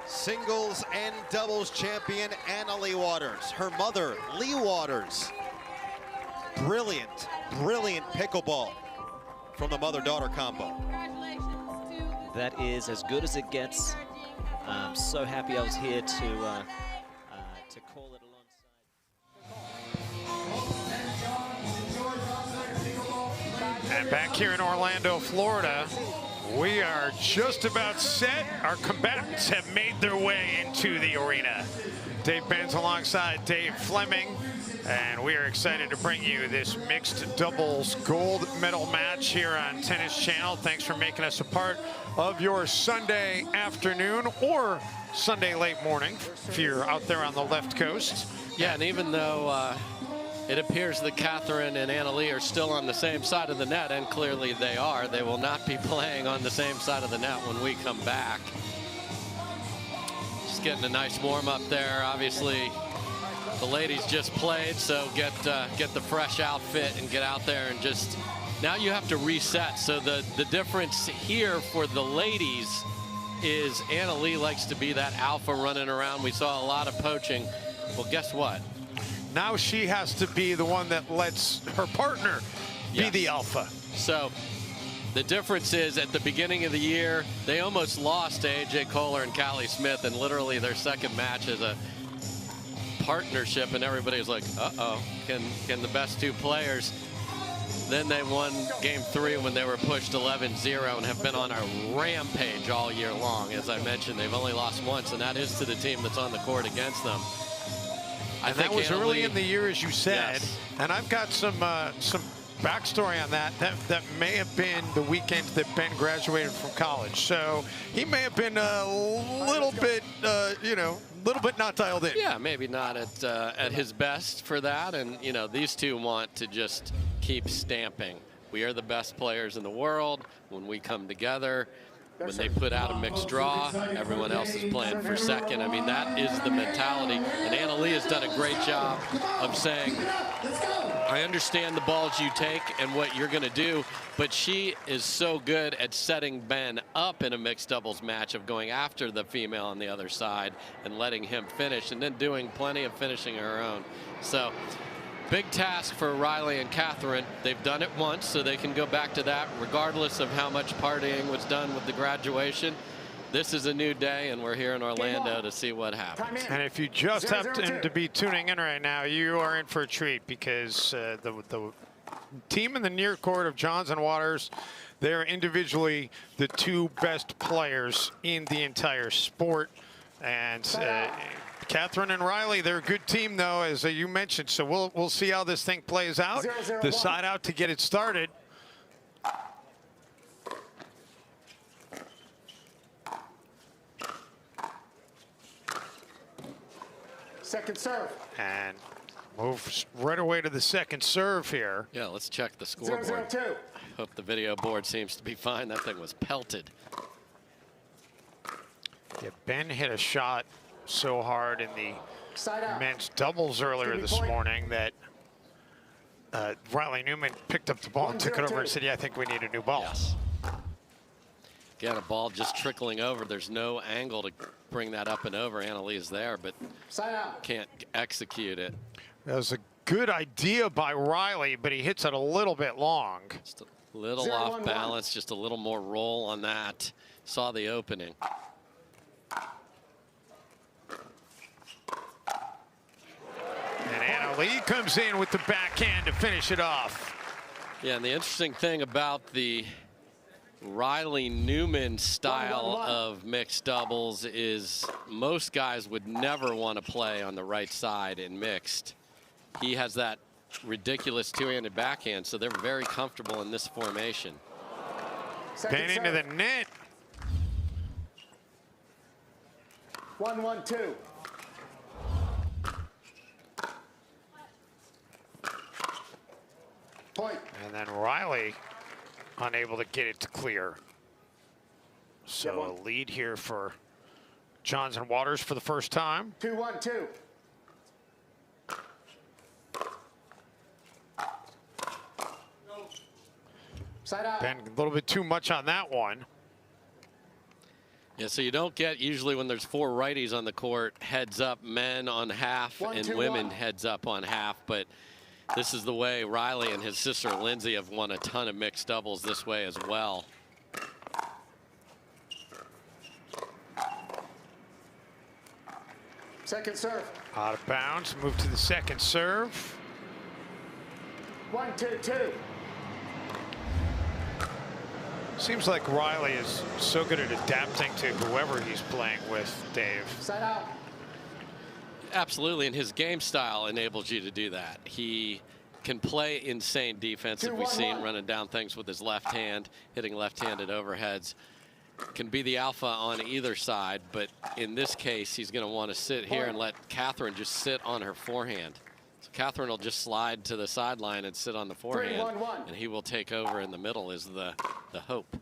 Singles and doubles champion Annalie Waters. Her mother, Leigh Waters. Brilliant, brilliant pickleball from the mother-daughter combo. That is as good as it gets. I'm so happy I was here to call it alongside. And back here in Orlando, Florida, we are just about set. Our combatants have made their way into the arena. Dave Benz alongside Dave Fleming, and we are excited to bring you this mixed doubles gold medal match here on Tennis Channel. Thanks for making us a part of your Sunday afternoon or Sunday late morning if you're out there on the left coast. Yeah, and even though it appears that Catherine and Annalie are still on the same side of the net, and clearly they are. They will not be playing on the same side of the net when we come back. Just getting a nice warm-up there. Obviously, the ladies just played, so get the fresh outfit and get out there and just... Now you have to reset. So the difference here for the ladies is Annalie likes to be that alpha running around. We saw a lot of poaching. Well, guess what? Now she has to be the one that lets her partner be the alpha. So the difference is at the beginning of the year, they almost lost to AJ Kohler and Callie Smith, and literally their second match is a partnership, and everybody was like, uh-oh, can the best two players? Then they won game 3 when they were pushed 11-0 and have been on a rampage all year long. As I mentioned, they've only lost once, and that is to the team that's on the court against them. And that was early in the year, as you said. Yes. And I've got some backstory on that. That may have been the weekend that Ben graduated from college. So he may have been a little bit, little bit not dialed in. Yeah, maybe not at his best for that. And, these two want to just keep stamping. We are the best players in the world when we come together. When they put out a mixed draw, everyone else is playing for second. I mean, that is the mentality. And Annalie has done a great job of saying, I understand the balls you take and what you're going to do, but she is so good at setting Ben up in a mixed doubles match of going after the female on the other side and letting him finish, and then doing plenty of finishing her own. So big task for Riley and Catherine. They've done it once, so they can go back to that regardless of how much partying was done with the graduation. This is a new day, and we're here in Orlando to see what happens. And if you just happen to be tuning in right now, you are in for a treat, because the team in the near court of Johns and Waters, they're individually the two best players in the entire sport. And Catherine and Riley, they're a good team, though, as you mentioned. So we'll see how this thing plays out. 0-0-1. The side out to get it started. Second serve. And moves right away to the second serve here. Yeah, let's check the scoreboard. 0-0-2. I hope the video board seems to be fine. That thing was pelted. Yeah, Ben hit a shot so hard in the Side out. men's doubles earlier Give me this point. morning that Riley Newman picked up the ball and took it over and 1-0-2. said, yeah, I think we need a new ball. Yes. Again, a ball just trickling over. There's no angle to bring that up and over. Annalee is there, but Side out. can't execute it. That was a good idea by Riley, but he hits it a little bit long. Just a little 0-1-1. off balance, just a little more roll on that. Saw the opening. And Annalee comes in with the backhand to finish it off. Yeah, and the interesting thing about the Riley Newman style of mixed doubles is most guys would never want to play on the right side in mixed. He has that ridiculous two-handed backhand, so they're very comfortable in this formation. Ben into the net. 1-1-2. Point. And then Riley unable to get it to clear. So a lead here for Johnson Waters for the first time. 2-1-2. Side out. Ben a little bit too much on that one. Yeah, so you don't get usually when there's four righties on the court, heads up men on half and women heads up on half, but this is the way Riley and his sister Lindsay have won a ton of mixed doubles this way as well. Second serve. Out of bounds, move to the second serve. 1-2-2. Seems like Riley is so good at adapting to whoever he's playing with, Dave. Side out. Absolutely, and his game style enables you to do that. He can play insane defense, as we've seen, running down things with his left hand, hitting left-handed overheads. Can be the alpha on either side, but in this case, he's going to want to sit here and let Catherine just sit on her forehand. So Catherine will just slide to the sideline and sit on the forehand, and he will take over in the middle is the hope.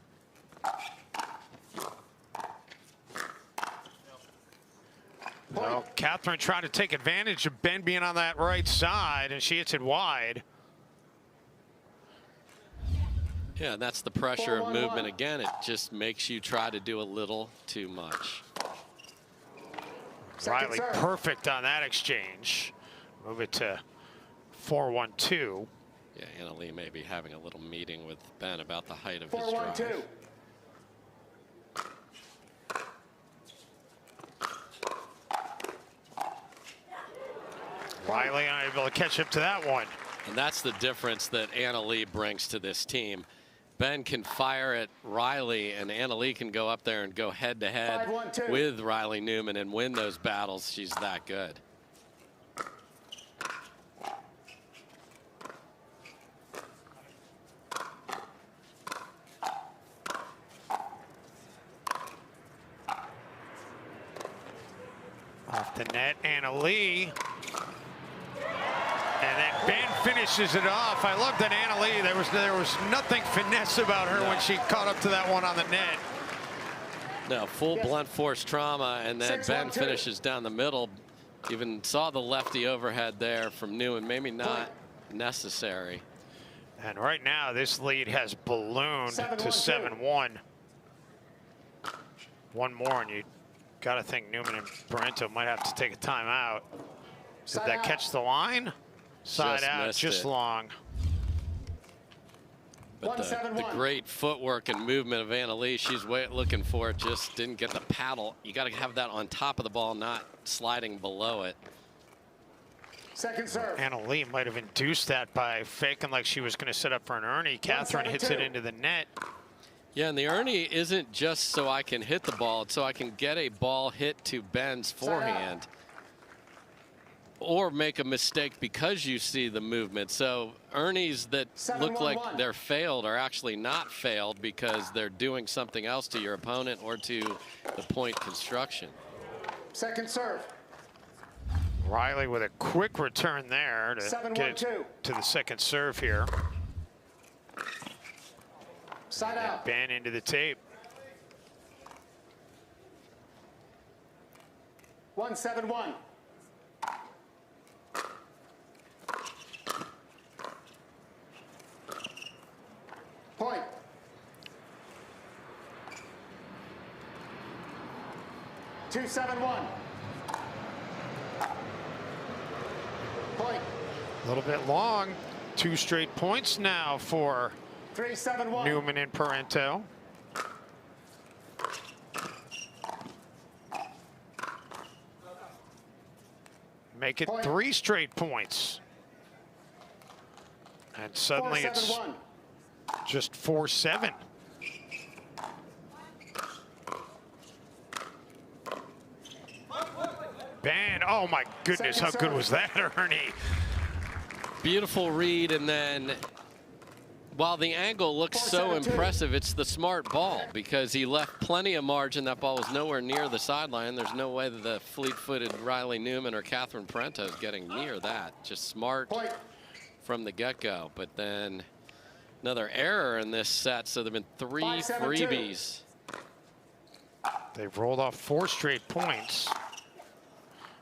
Well, Catherine trying to take advantage of Ben being on that right side, and she hits it wide. Yeah, and that's the pressure of movement. Again, it just makes you try to do a little too much. Riley perfect on that exchange. Move it to 4-1-2. Yeah, Annalee may be having a little meeting with Ben about the height of 4-1-2. his drive. Riley unable to catch up to that one. And that's the difference that Annalee brings to this team. Ben can fire at Riley, and Annalee can go up there and go head-to-head with Riley Newman and win those battles. She's that good. Off the net, Annalee. And then Ben finishes it off. I love that Annalee. There was nothing finesse about her when she caught up to that one on the net. No, full blunt force trauma, and then 6-1-2. Ben finishes down the middle. Even saw the lefty overhead there from Newman. Maybe not necessary. And right now, this lead has ballooned to 7-1. One more, and you got to think Newman and Parenteau might have to take a timeout. Did that catch the line? Side out, just long. But the great footwork and movement of Annalee, she's looking for it, just didn't get the paddle. You got to have that on top of the ball, not sliding below it. Second serve. Annalee might have induced that by faking like she was going to set up for an Ernie. Catherine hits it into the net. Yeah, and the Ernie isn't just so I can hit the ball, it's so I can get a ball hit to Ben's forehand or make a mistake because you see the movement. So Ernies that look like they're failed are actually not failed because they're doing something else to your opponent or to the point construction. Second serve. Riley with a quick return there to get to the second serve here. Side out. Ben into the tape. 1-7-1. Point. Two, 7-1. Point. A little bit long. 2 straight points now for 3-7-1. Newman and Parenteau. Make it 3 straight points. And suddenly it's just 4-7. Ben, oh my goodness, how good was that, Ernie? Beautiful read, and then while the angle looks so impressive, it's the smart ball because he left plenty of margin. That ball was nowhere near the sideline. There's no way that the fleet-footed Riley Newman or Catherine Parenteau is getting near that. Just smart from the get-go. But then another error in this set, so there have been 3 freebies. They've rolled off 4 straight points.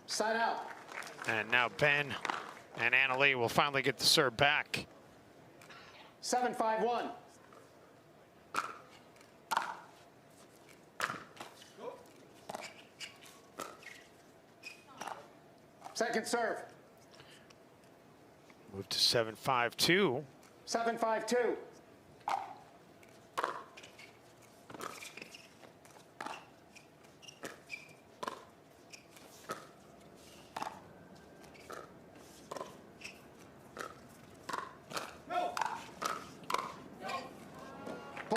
Side out. And now Ben and Leigh will finally get the serve back. 7-5-1. Second serve. Move to 7-5-2. 7-5-2.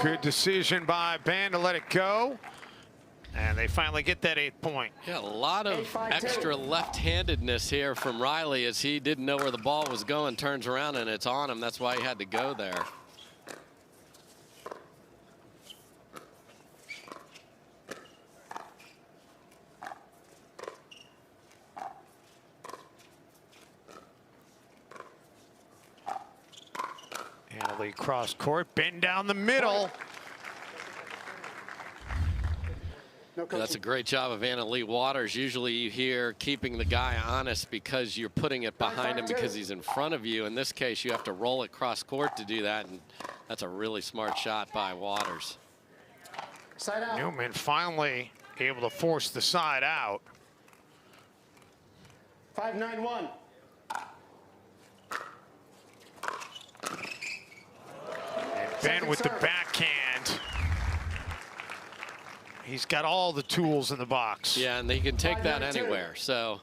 Good decision by Ben to let it go. And they finally get that 8th point. Yeah, a lot of extra left-handedness here from Riley as he didn't know where the ball was going, turns around and it's on him. That's why he had to go there. Leigh cross court, Ben down the middle. That's a great job of Leigh Waters. Usually you hear keeping the guy honest because you're putting it behind him because he's in front of you. In this case, you have to roll it cross court to do that, and that's a really smart shot by Waters. Side out. Newman finally able to force the side out. 5-9-1. Ben with the backhand. He's got all the tools in the box. Yeah, and he can take that anywhere. So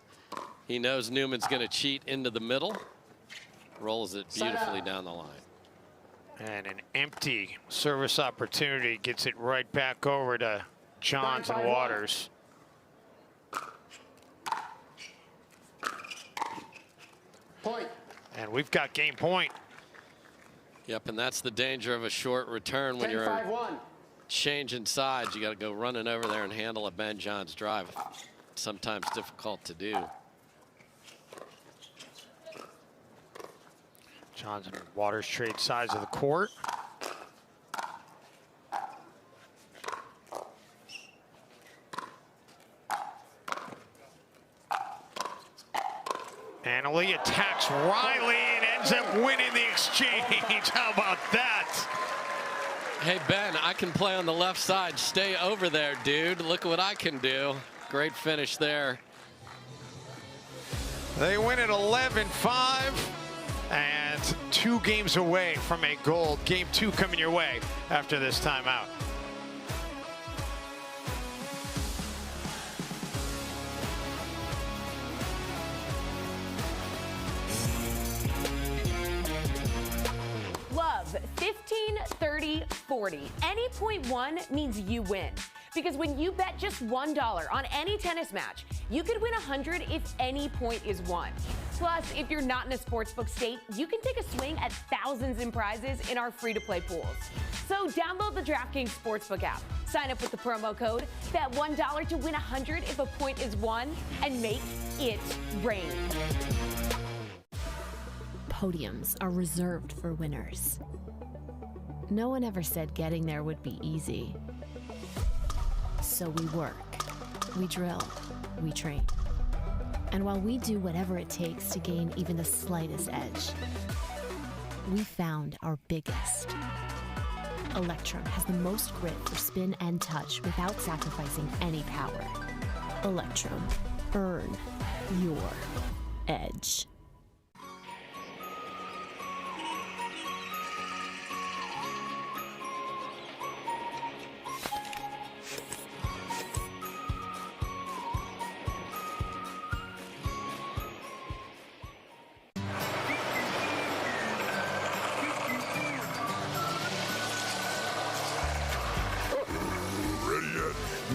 he knows Newman's going to cheat into the middle. Rolls it beautifully down the line. And an empty service opportunity gets it right back over to Jansen and Waters. Point. And we've got game point. Yep, and that's the danger of a short return when you're changing sides. You got to go running over there and handle a Ben John's drive. Sometimes difficult to do. Johnson and Waters trade sides of the court. And Leigh attacks Riley and ends up winning the exchange. How about that? Hey, Ben, I can play on the left side. Stay over there, dude. Look what I can do. Great finish there. They win at 11-5 and 2 games away from a gold. Game 2 coming your way after this timeout. Love 1530 30-40. Any point won means you win. Because when you bet just $1 on any tennis match, you could win $100 if any point is won. Plus, if you're not in a sportsbook state, you can take a swing at thousands in prizes in our free-to-play pools. So download the DraftKings Sportsbook app, sign up with the promo code, bet $1 to win $100 if a point is won, and make it rain. Podiums are reserved for winners. No one ever said getting there would be easy. So we work, we drill, we train. And while we do whatever it takes to gain even the slightest edge, we found our biggest. Electrum has the most grip for spin and touch without sacrificing any power. Electrum, earn your edge.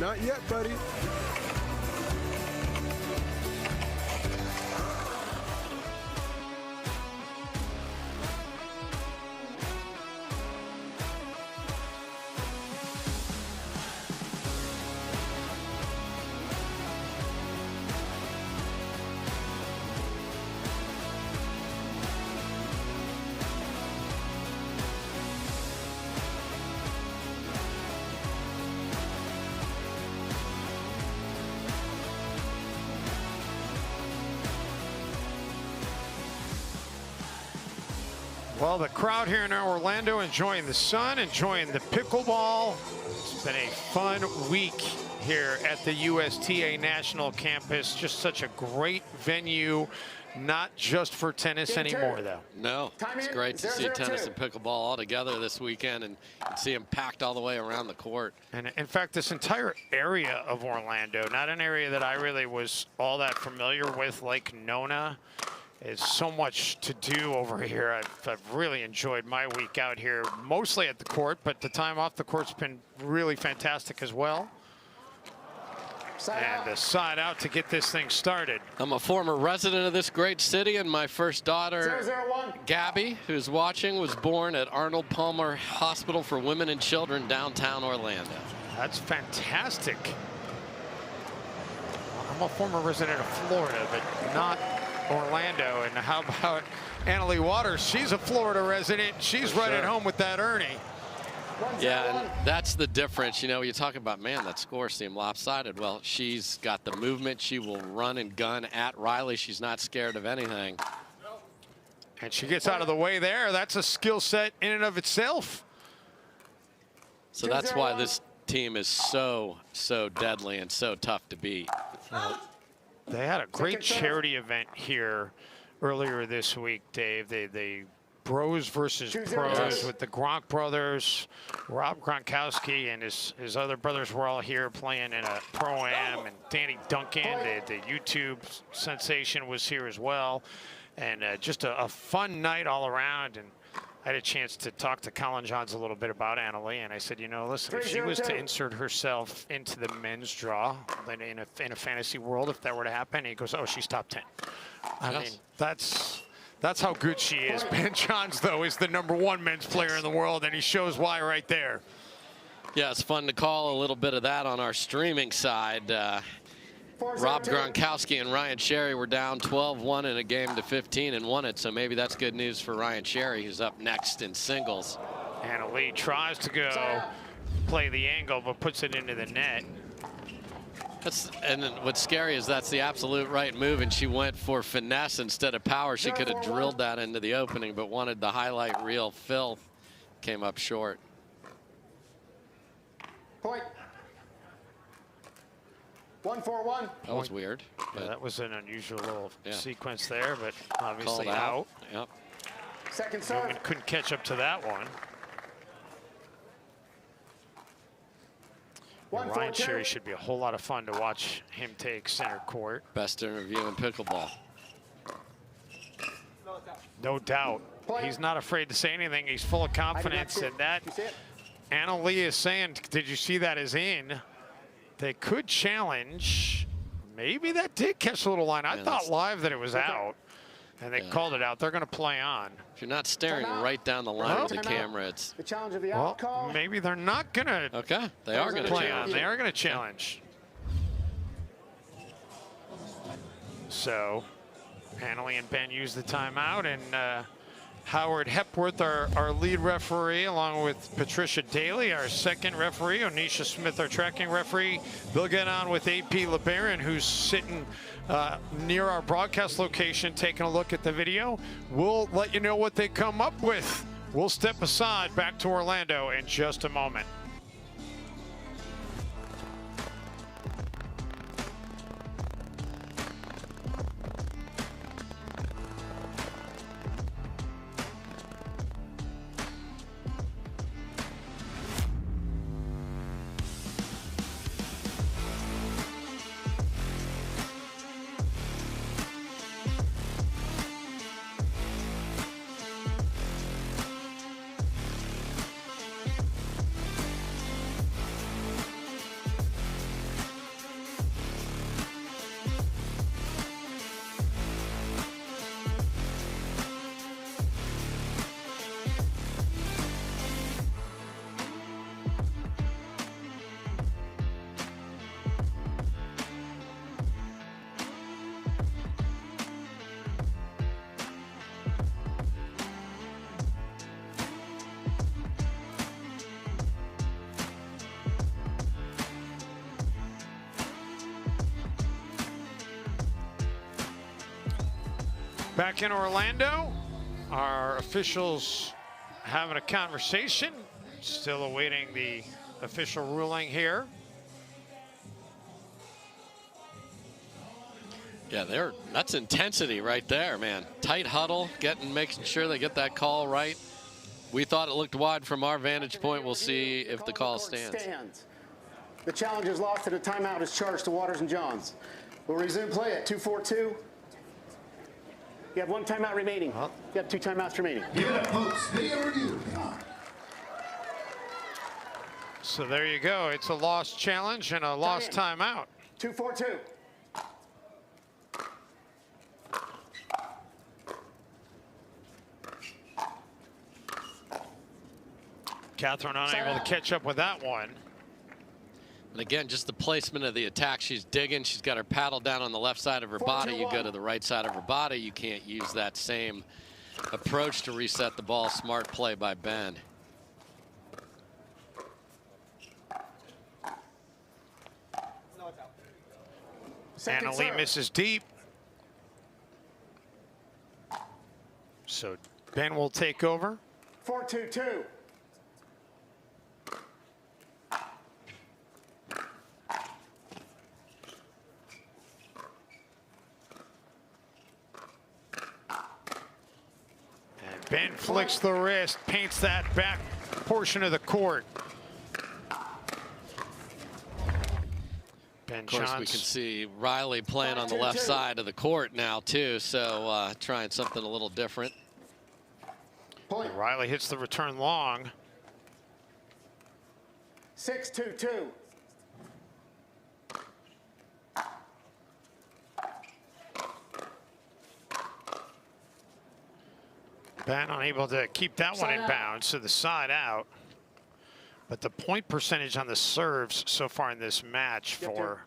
Not yet, buddy. Well, the crowd here in Orlando enjoying the sun, enjoying the pickleball. It's been a fun week here at the USTA National Campus. Just such a great venue, not just for tennis anymore, though. No, it's great to see tennis and pickleball all together this weekend and see them packed all the way around the court. And in fact, this entire area of Orlando, not an area that I really was all that familiar with, like Nona, is so much to do over here. I've really enjoyed my week out here, mostly at the court, but the time off the court's been really fantastic as well. And a side out to get this thing started. I'm a former resident of this great city, and my first daughter, 001. Gabby, who's watching, was born at Arnold Palmer Hospital for Women and Children, downtown Orlando. That's fantastic. I'm a former resident of Florida, but not Orlando. And how about Annalie Waters? She's a Florida resident. She's right at home with that Ernie. Yeah, and that's the difference. You know, you talk about, man, that score seemed lopsided. Well, she's got the movement. She will run and gun at Riley. She's not scared of anything. And she gets out of the way there. That's a skill set in and of itself. So that's why this team is so deadly and so tough to beat. They had a great charity event here earlier this week, Dave. They Bros versus Pros with the Gronk brothers. Rob Gronkowski and his other brothers were all here playing in a Pro-Am. And Danny Duncan, the YouTube sensation, was here as well. And just a fun night all around. And I had a chance to talk to Collin Johns a little bit about Annalie, and I said, you know, listen, if she was to insert herself into the men's draw in a fantasy world, if that were to happen, he goes, oh, she's top 10. I mean, that's how good she is. Ben Johns, though, is the #1 men's player in the world, and he shows why right there. Yeah, it's fun to call a little bit of that on our streaming side. Rob Gronkowski and Ryan Sherry were down 12-1 in a game to 15 and won it, so maybe that's good news for Ryan Sherry, who's up next in singles. Annalie tries to go play the angle, but puts it into the net. And then what's scary is that's the absolute right move, and she went for finesse instead of power. She could have drilled that into the opening, but wanted the highlight reel. Phil came up short. Point. 1-4-1. That was weird. Yeah, that was an unusual little sequence there, but obviously Called out. Yep. Second serve. Newman couldn't catch up to that one. Ryan Sherry should be a whole lot of fun to watch him take center court. Best interview in pickleball. No doubt. he's not afraid to say anything. He's full of confidence. And that, Leigh is saying, did you see that is in? They could challenge. Maybe that did catch a little line. I thought live that it was out, and they called it out. They're going to play on. If you're not staring right down the line of the camera, it's... The challenge of the out call. Maybe they're not going to they are going to play challenge. on. They are going to challenge. So, Hanley and Ben use the timeout, and Howard Hepworth, our lead referee, along with Patricia Daly, our second referee, Onisha Smith, our tracking referee. They'll get on with AP LeBaron, who's sitting near our broadcast location, taking a look at the video. We'll let you know what they come up with. We'll step aside back to Orlando in just a moment. Back in Orlando, our officials having a conversation, still awaiting the official ruling here. Yeah, that's intensity right there, man. Tight huddle, making sure they get that call right. We thought it looked wide from our vantage point. We'll see if the call stands. The challenge is lost and a timeout is charged to Waters and Johns. We'll resume play at 2:42. You have one timeout remaining. You have 2 timeouts remaining. Give it up, folks. Video review. So there you go. It's a lost challenge and a lost timeout. 2:42. Catherine unable to catch up with that one. And again, just the placement of the attack. She's digging. She's got her paddle down on the left side of her body. You go to the right side of her body. You can't use that same approach to reset the ball. Smart play by Ben. Leigh misses deep. So Ben will take over. 4-2-2. Ben flicks the wrist, paints that back portion of the court. Ben Of course, Johns. we can see Riley playing on the left side of the court now, too, so trying something a little different. Riley hits the return long. 6-2-2. Ben unable to keep that one in bounds, so the side out. But the point percentage on the serves so far in this match for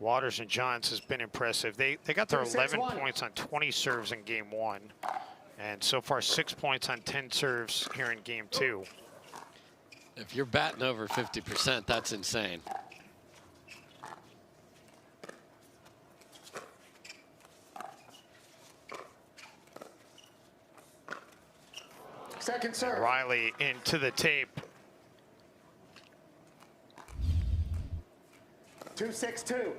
Waters and Johns has been impressive. They got their 11 points on 20 serves in game 1. And so far 6 points on 10 serves here in game 2. If you're batting over 50%, that's insane. Second serve. Riley into the tape. 2-6-2.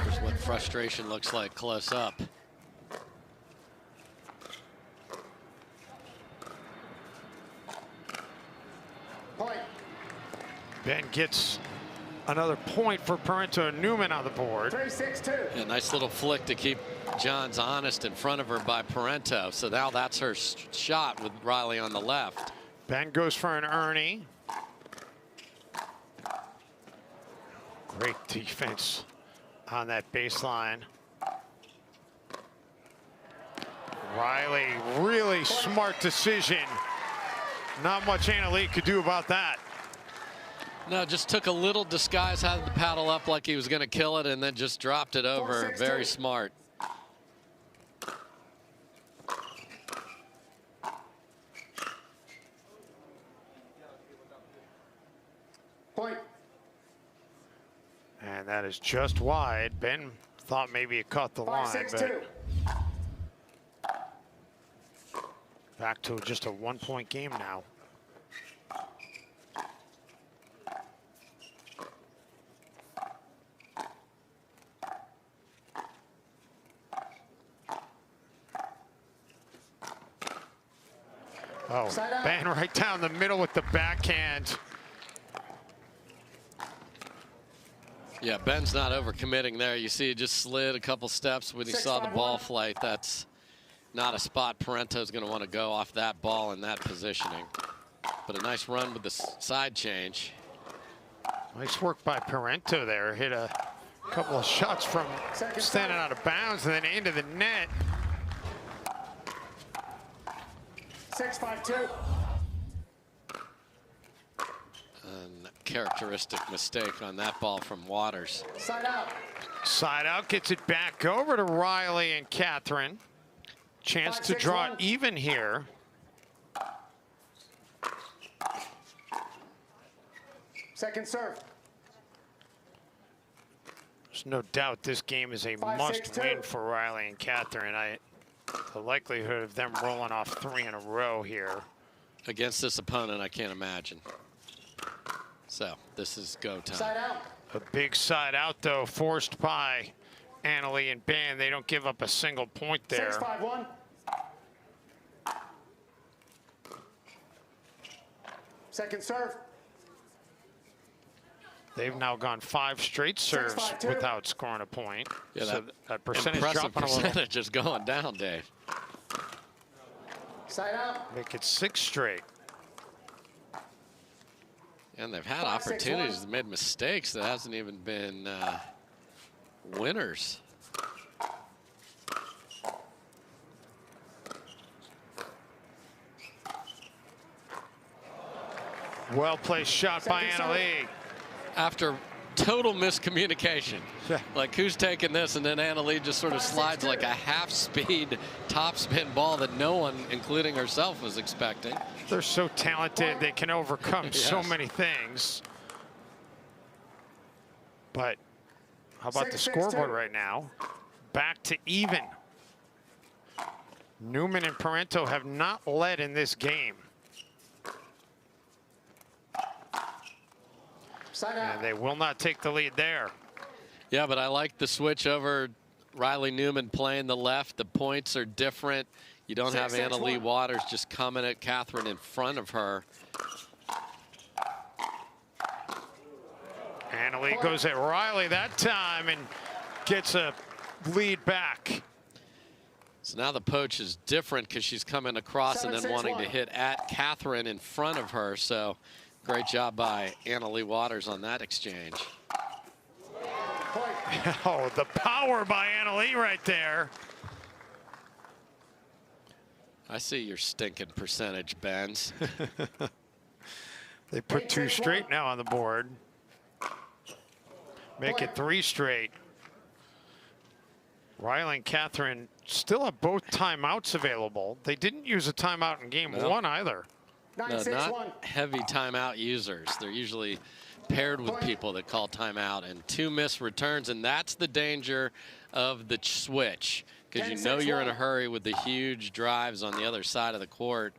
Here's what frustration looks like close up. Point. Ben gets Another point for Parenteau and Newman on the board. 3-6-2. Yeah, nice little flick to keep Johns honest in front of her by Parenteau. So now that's her shot with Riley on the left. Ben goes for an Ernie. Great defense on that baseline. Riley, really smart decision. Not much Anna Leigh could do about that. No, just took a little disguise, had the paddle up like he was going to kill it, and then just dropped it over. Very smart. Point. And that is just wide. Ben thought maybe it caught the line, but back to just a 1-point game now. Oh, Ben right down the middle with the backhand. Yeah, Ben's not overcommitting there. You see he just slid a couple steps when he saw the ball flight. That's not a spot Parenteau's going to want to go off that ball in that positioning. But a nice run with the side change. Nice work by Parenteau there. Hit a couple of shots from standing out of bounds and then into the net. 6-5-2. Characteristic mistake on that ball from Waters. Side out. Side out, gets it back over to Riley and Catherine. Chance to draw it even here. Second serve. There's no doubt this game is a must-win for Riley and Catherine. The likelihood of them rolling off 3 in a row here. Against this opponent, I can't imagine. So this is go time. Side out. A big side out, though, forced by Anna Leigh and Ben. They don't give up a single point there. 6-5-1. Second serve. They've now gone 5 straight serves without scoring a point. Yeah, so that percentage impressive dropping a little. percentage is going down, Dave. Side out. Make it 6 straight. And they've had opportunities, made mistakes that hasn't even been winners. Well-placed shot by Anna Leigh. After total miscommunication. Like, who's taking this? And then Anna Leigh just sort of slides like a half-speed topspin ball that no one, including herself, was expecting. They're so talented, they can overcome so many things. But how about the scoreboard right now? Back to even. Newman and Parenteau have not led in this game. And they will not take the lead there. Yeah, but I like the switch over. Riley Newman playing the left. The points are different. You don't have Anna Leigh Waters just coming at Catherine in front of her. Anna Leigh goes at Riley that time and gets a lead back. So now the poach is different because she's coming across and then wanting to hit at Catherine in front of her. So great job by Anna Leigh Waters on that exchange. Oh, the power by Anna Leigh right there. I see your stinking percentage, Benz. They put 2 straight now on the board. Make it 3 straight. Riley and Catherine still have both timeouts available. They didn't use a timeout in game 1 either. No, not heavy timeout users. They're usually paired with people that call timeout, and 2 missed returns, and that's the danger of the switch, because you know you're in a hurry with the huge drives on the other side of the court,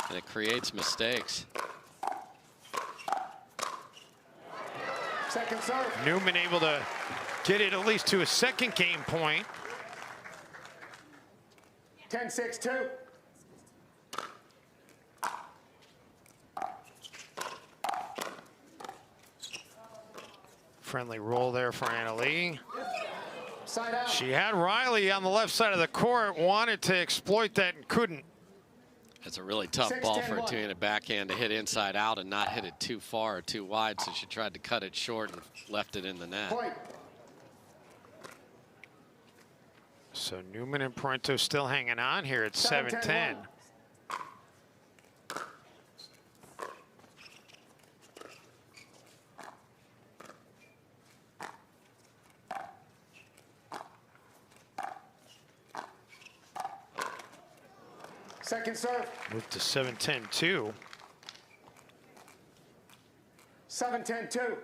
and it creates mistakes. Second serve. Newman able to get it at least to a second game point. 10-6-2. Friendly roll there for Leigh. Side out. She had Riley on the left side of the court, wanted to exploit that and couldn't. It's a really tough ball for a two-handed backhand to hit inside out and not hit it too far or too wide, so she tried to cut it short and left it in the net. Point. So Newman and Parenteau still hanging on here at 7-10. Second serve. Move to 7-10-2. 7-10-2.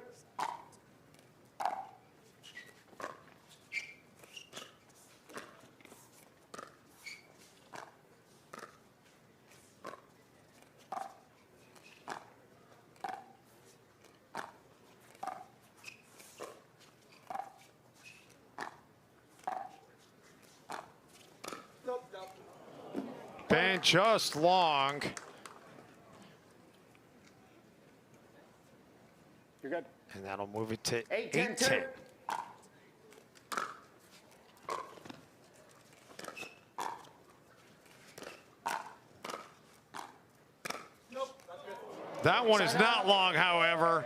Been just long. You're good. And that'll move it to 8-10-2. 8-10. That one is not long, however.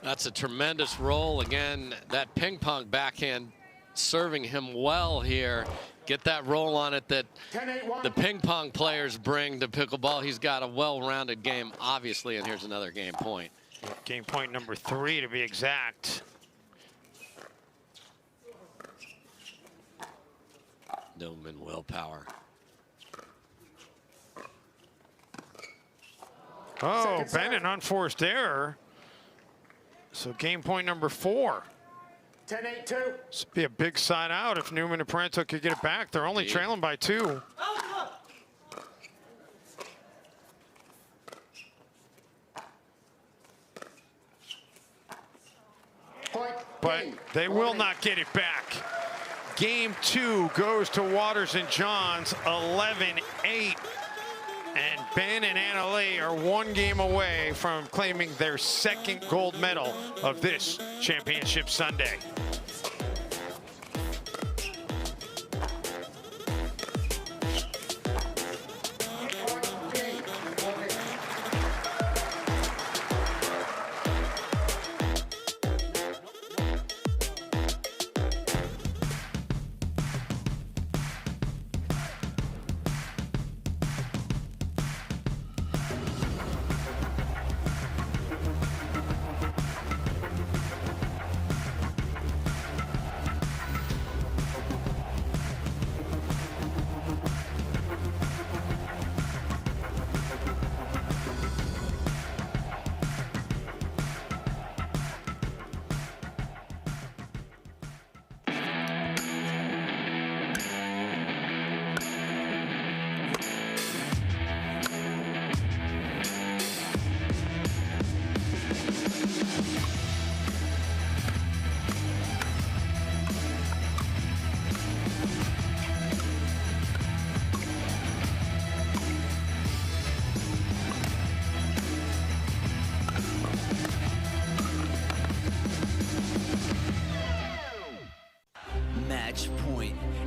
That's a tremendous roll. Again, that ping pong backhand serving him well here. Get that roll on it that the ping pong players bring to pickleball. He's got a well-rounded game, obviously, and here's another game point. Game point number 3 to be exact. Newman willpower. Oh, Bennett, unforced error. So game point number 4. 10-8-2. This would be a big side out if Newman and Parenteau could get it back. They're only trailing by 2. But they will not get it back. Game 2 goes to Waters and Johns, 11-8. And Ben and Leigh are 1 game away from claiming their 2nd gold medal of this championship Sunday.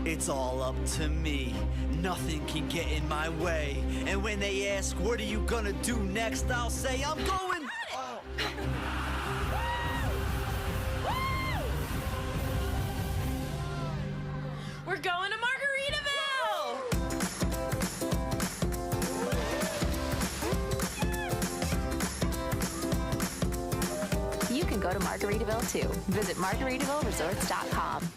It's all up to me. Nothing can get in my way. And when they ask, what are you gonna do next? I'll say, I'm going. Oh. We're going to Margaritaville! You can go to Margaritaville too. Visit MargaritavilleResorts.com.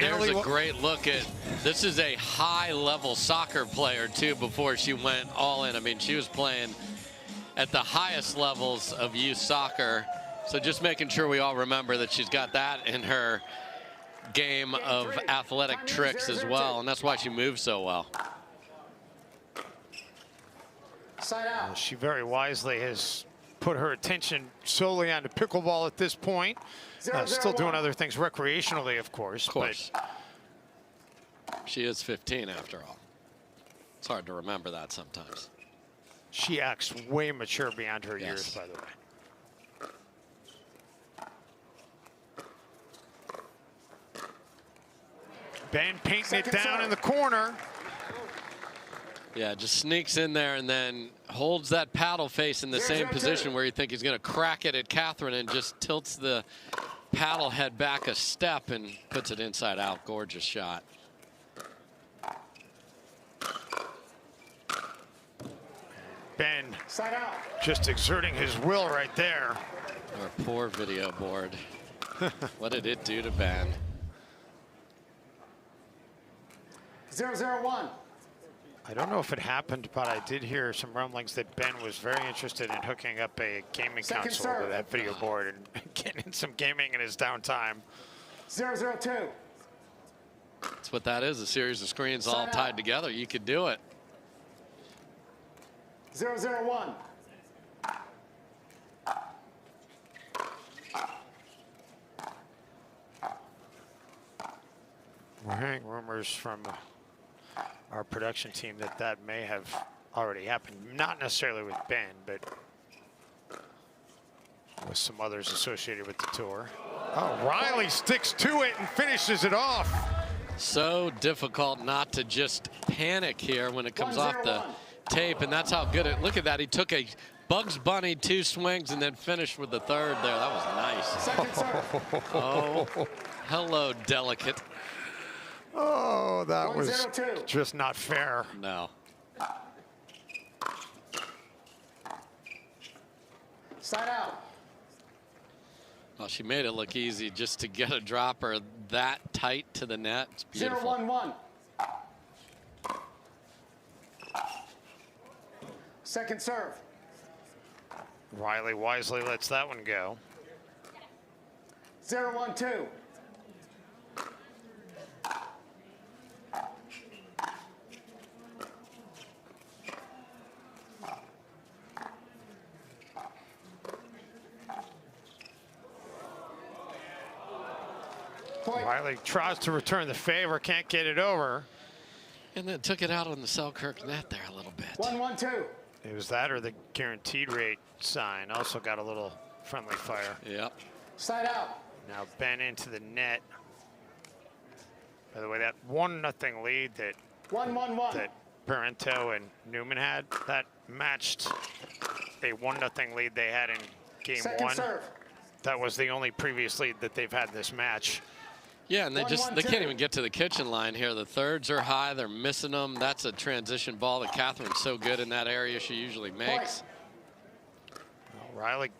There's a great look at, this is a high-level soccer player, too, before she went all in. I mean, she was playing at the highest levels of youth soccer So just making sure we all remember that she's got that in her game of athletic tricks as well, and that's why she moves so well. Side out. She very wisely has put her attention solely on the pickleball at this point. Still doing other things recreationally, of course. But she is 15 after all. It's hard to remember that sometimes. She acts way mature beyond her years, by the way. Ben painting it down in the corner. Yeah, just sneaks in there and then holds that paddle face in the same position where you think he's going to crack it at Catherine, and just tilts the paddle head back a step and puts it inside out. Gorgeous shot. Ben just exerting his will right there. Our poor video board. What did it do to Ben? 0-0-1. I don't know if it happened, but I did hear some rumblings that Ben was very interested in hooking up a gaming console to that video board and getting in some gaming in his downtime. 0-0-2. That's what that is, a series of screens all tied together. You could do it. 0-0-1. We're hearing rumors from our production team that that may have already happened. Not necessarily with Ben, but with some others associated with the tour. Oh, Riley sticks to it and finishes it off. So difficult not to just panic here when it comes off the tape, and that's how good it. Look at that. He took a Bugs Bunny 2 swings and then finished with the third there. That was nice. Oh, hello, delicate. Oh, that was just not fair. No. Side out. Well, she made it look easy just to get a dropper that tight to the net. It's beautiful. 0-1-1. Second serve. Riley wisely lets that one go. 0-1-2. Riley tries to return the favor, can't get it over. And then took it out on the Selkirk net there a little bit. 1-1-2. It was that or the guaranteed rate sign. Also got a little friendly fire. Yep. Side out. Now Ben into the net. By the way, that 1-0 lead that 1-1-1. that Parenteau and Newman had, that matched a 1-0 lead they had in game Second 1. Serve. That was the only previous lead that they've had in this match. Yeah, and they can't even get to the kitchen line here. The thirds are high, they're missing them. That's a transition ball that Catherine's so good in that area she usually makes. Well, Riley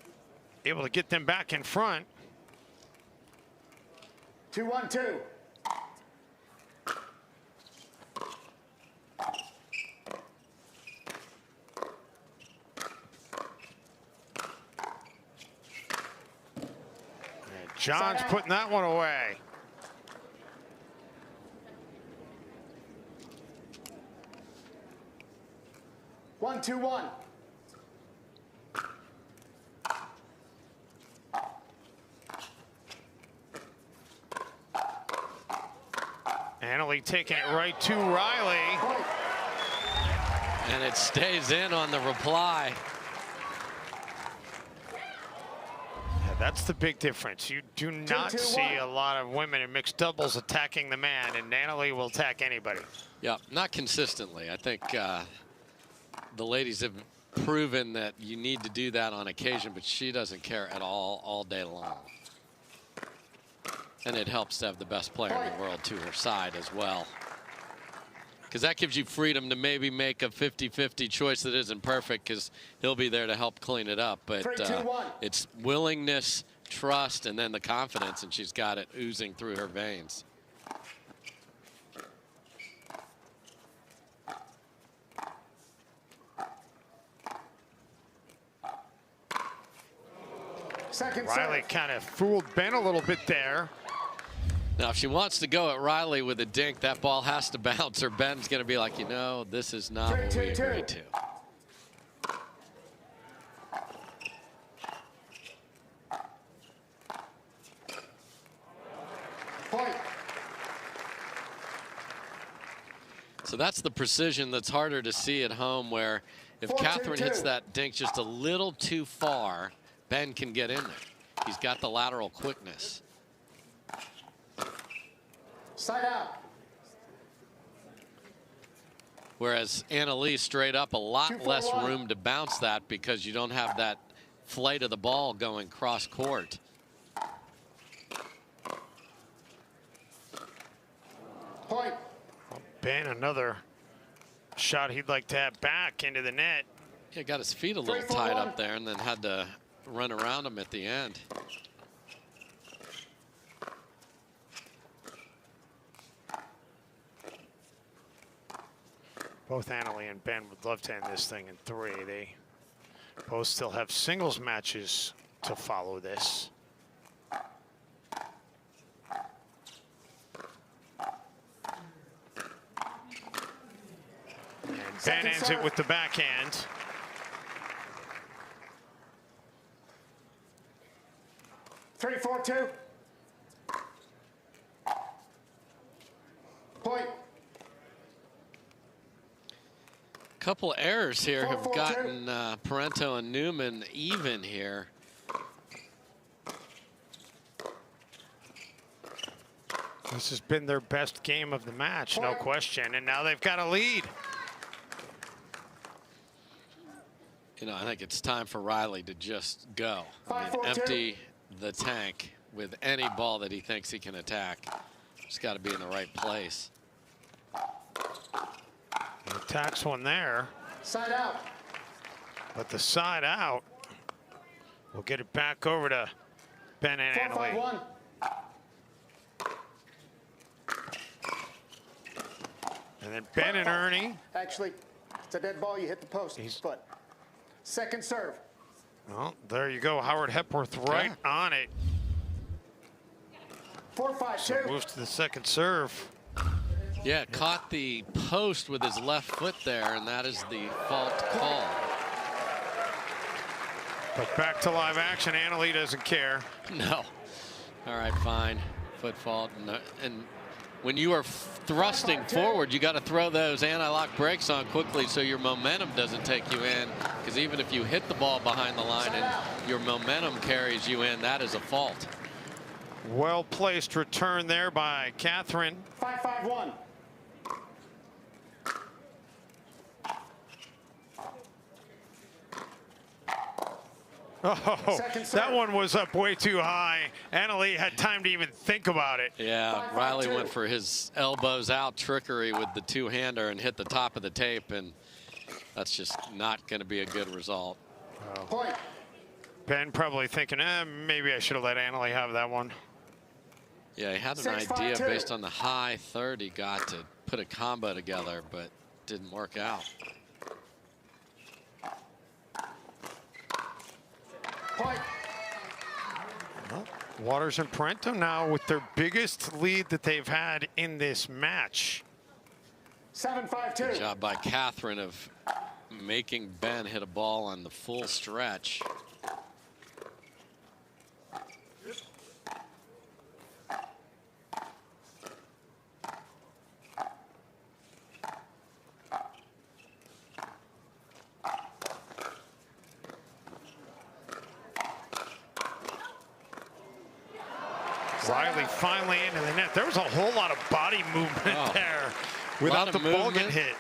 able to get them back in front. 2-1-2. John's putting that one away. 1-2-1. Annalie taking it right to Riley. And it stays in on the reply. Yeah, that's the big difference. You do not see a lot of women in mixed doubles attacking the man, and Annalie will attack anybody. Yeah, not consistently. I think the ladies have proven that you need to do that on occasion, but she doesn't care at all day long. And it helps to have the best player in the world to her side as well. Because that gives you freedom to maybe make a 50-50 choice that isn't perfect, because he'll be there to help clean it up. But it's willingness, trust, and then the confidence, and she's got it oozing through her veins. Riley kind of fooled Ben a little bit there. Now, if she wants to go at Riley with a dink, that ball has to bounce, or Ben's going to be like, you know, this is not what we agreed to. So that's the precision that's harder to see at home, where if Catherine hits that dink just a little too far, Ben can get in there. He's got the lateral quickness. Side out. Whereas Leigh straight up, a lot less room to bounce that because you don't have that flight of the ball going cross court. Point. Ben, another shot he'd like to have back into the net. He got his feet a little tied up there and then had to run around him at the end. Both Leigh and Ben would love to end this thing in 3. They both still have singles matches to follow this. And Ben ends it with the backhand. Three, 4-2. Point. Couple errors here have gotten Parenteau and Newman even here. This has been their best game of the match, no question, and now they've got a lead. You know, I think it's time for Riley to just go. I mean, empty the tank with any ball that he thinks he can attack. Just got to be in the right place. He attacks one there. Side out. But the side out will get it back over to Ben and Leigh. 4-5-1. And then Ben and Ernie. Actually, it's a dead ball. You hit the post. Foot. Second serve. Well, there you go. Howard Hepworth right on it. 4-5-2. So moves to the second serve. Yeah, caught the post with his left foot there, and that is the fault call. But back to live action. Leigh doesn't care. No. All right, fine. Foot fault. And when you are thrusting forward, you got to throw those anti-lock brakes on quickly so your momentum doesn't take you in. Because even if you hit the ball behind the line and your momentum carries you in, that is a fault. Well-placed return there by Catherine. 5-5-1. Oh, that one was up way too high. Leigh had time to even think about it. Yeah, Riley went for his elbows out trickery with the two-hander and hit the top of the tape, and that's just not going to be a good result. Oh. Ben probably thinking, maybe I should have let Leigh have that one. Yeah, he had an idea based on the high third he got to put a combo together, but didn't work out. Point. Well, Waters and Parenteau now with their biggest lead that they've had in this match. 7-5-2. Good job by Catherine of making Ben hit a ball on the full stretch. Riley finally into the net. There was a whole lot of body movement there without the ball getting hit.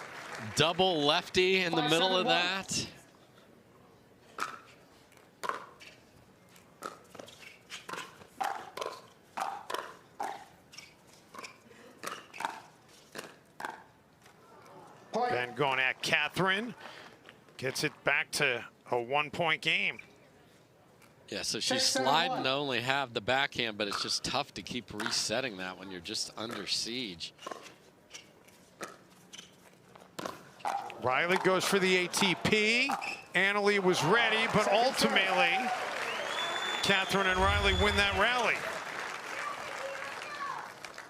Double lefty in the middle of that. Ben going at Catherine. Gets it back to a 1-point game. Yeah, so she's sliding to only have the backhand, but it's just tough to keep resetting that when you're just under siege. Riley goes for the ATP. Leigh was ready, but ultimately Catherine and Riley win that rally.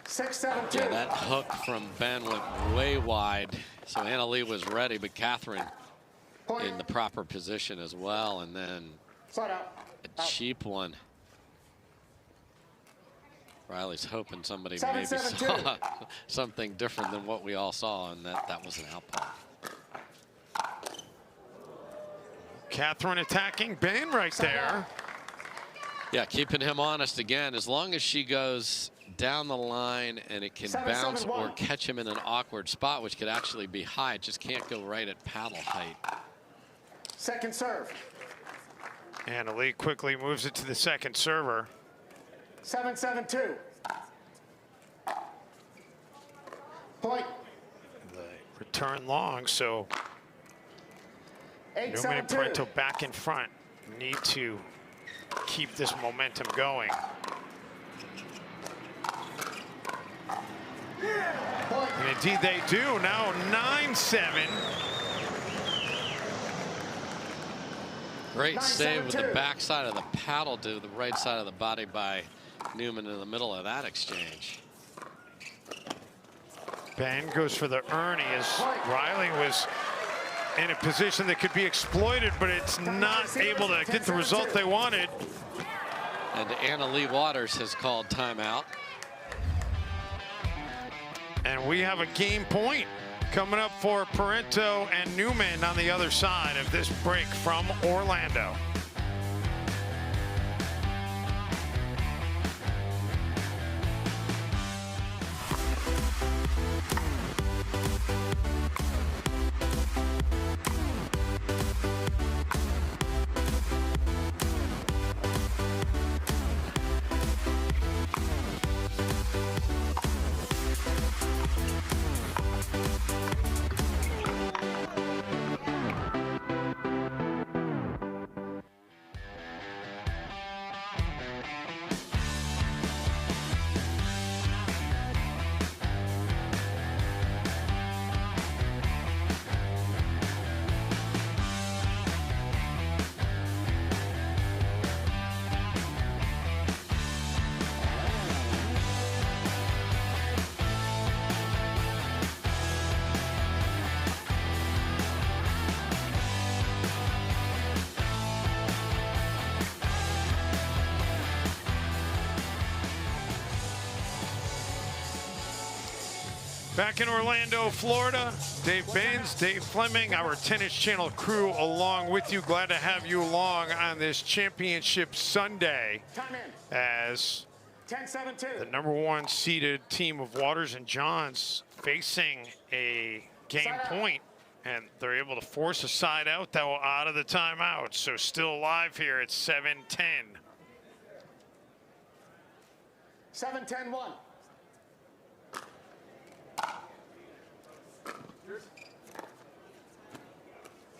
6-7-2. Yeah, that hook from Ben went way wide. So Anna Leigh was ready, but Catherine in the proper position as well. And then a cheap one. Riley's hoping somebody maybe saw something different than what we all saw, and that was an out ball. Catherine attacking Ben right there. Yeah, keeping him honest again. As long as she goes down the line and it can bounce or catch him in an awkward spot, which could actually be high, it just can't go right at paddle height. Second serve. Anna Leigh quickly moves it to the second server. 7-7-2. Point. Return long, so Newman and Parenteau back in front. Need to keep this momentum going. And indeed they do. Now 9-7. Great save with the backside of the paddle to the right side of the body by Newman in the middle of that exchange. Ben goes for the Ernie as Riley was in a position that could be exploited, but it's not able to get the result they wanted. And Anna Leigh Waters has called timeout. And we have a game point coming up for Parenteau and Newman on the other side of this break from Orlando. Back in Orlando, Florida, Dave Baines, Dave Fleming, our Tennis Channel crew along with you. Glad to have you along on this championship Sunday as the #1 seeded team of Waters and Johns facing a game point, and they're able to force a side out though out of the timeout. So still alive here at 7-10. 7-10-1.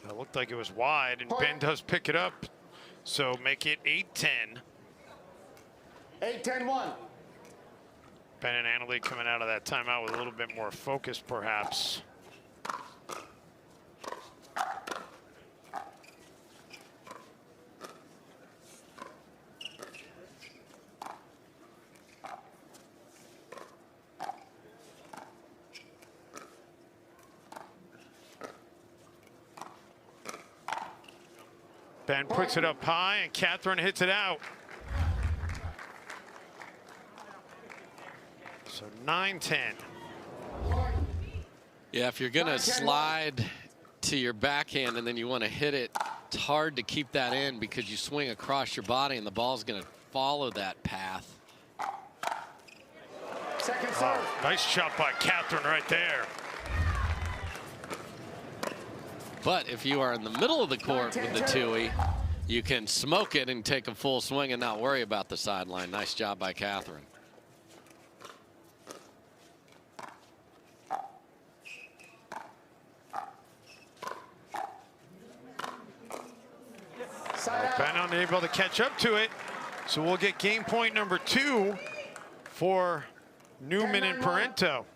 It looked like it was wide, and Ben does pick it up, so make it 8-10. 8-10-1. Ben and Anna Leigh coming out of that timeout with a little bit more focus, perhaps. Ben puts it up high, and Catherine hits it out. So 9-10. Yeah, if you're going to slide to your backhand and then you want to hit it, it's hard to keep that in because you swing across your body and the ball's going to follow that path. Oh, nice shot by Catherine right there. But if you are in the middle of the court with the two-y, you can smoke it and take a full swing and not worry about the sideline. Nice job by Catherine. Ben unable to catch up to it. So we'll get game point #2 for Newman and Parenteau.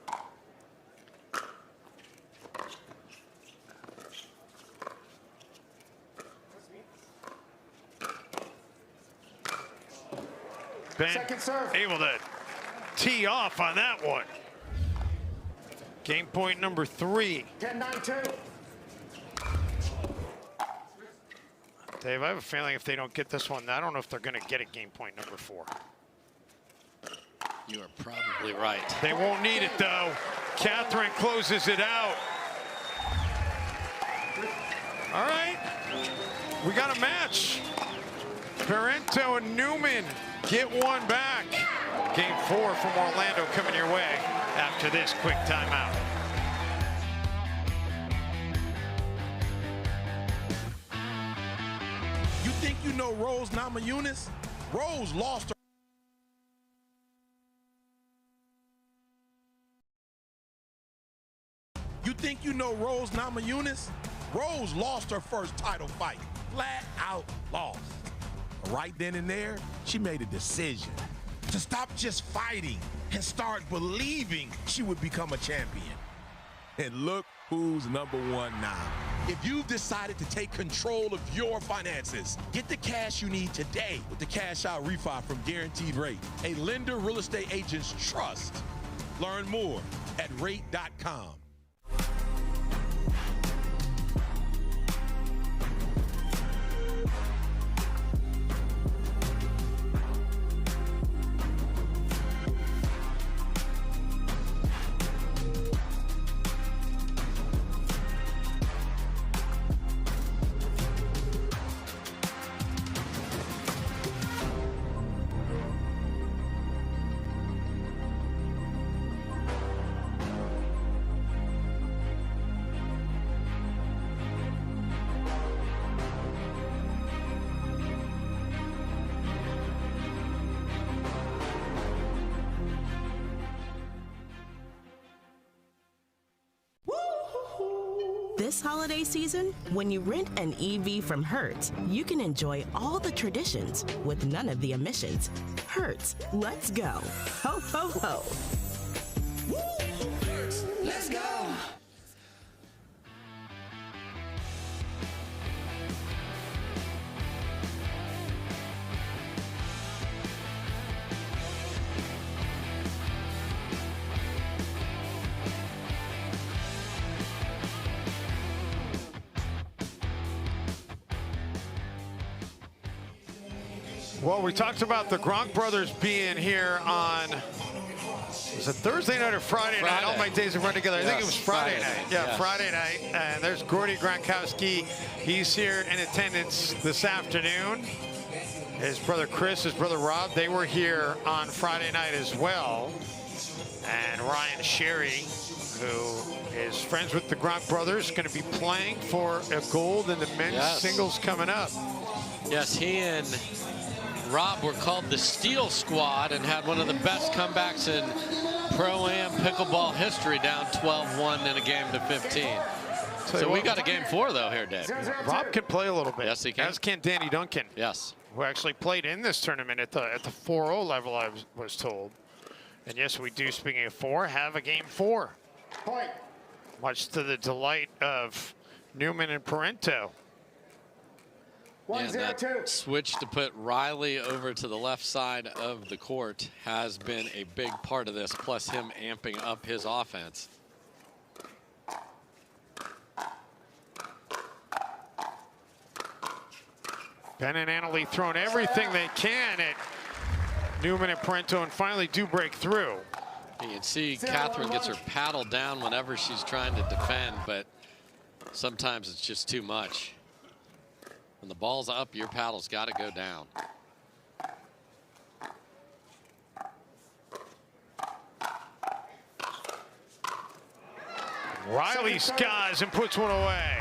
Ben Second serve. able to tee off on that one. Game point number 3. 10-9-2. Dave, I have a feeling if they don't get this one, I don't know if they're going to get a game point number 4. You are probably right. They won't need it, though. Catherine closes it out. All right, we got a match. Parenteau and Newman get one back. Game 4 from Orlando coming your way after this quick timeout. You think you know Rose Namajunas? Rose lost her. You think you know Rose Namajunas? Rose lost her first title fight. Flat out lost. Right then and there, she made a decision to stop just fighting and start believing she would become a champion. And look who's #1 now. If you've decided to take control of your finances, get the cash you need today with the Cash Out Refi from Guaranteed Rate, a lender real estate agent's trust. Learn more at rate.com. This holiday season, when you rent an EV from Hertz, you can enjoy all the traditions with none of the emissions. Hertz, let's go. Ho, ho, ho. Hertz, let's go. Well, we talked about the Gronk brothers being here on, was it Thursday night or Friday night? All my days have run together. I think it was Friday night. Yeah, Friday night. And there's Gordy Gronkowski. He's here in attendance this afternoon. His brother Chris, his brother Rob, they were here on Friday night as well. And Ryan Sherry, who is friends with the Gronk brothers, going to be playing for a gold in the men's singles coming up. Yes, he and Rob were called the Steel Squad and had one of the best comebacks in Pro-Am pickleball history, down 12-1 in a game to 15. So we got a game 4, though, here, Dave. Rob can play a little bit. Yes, he can. As can Danny Duncan. Yes. Who actually played in this tournament at the 4-0 level, I was told. And yes, we do, speaking of 4, have a game 4. Point. Much to the delight of Newman and Parenteau. Yeah, that switch to put Riley over to the left side of the court has been a big part of this, plus him amping up his offense. Ben and Annalie throwing everything they can at Newman and Parenteau and finally do break through. You can see Catherine gets her paddle down whenever she's trying to defend, but sometimes it's just too much. When the ball's up, your paddle's got to go down. Riley skies and puts one away.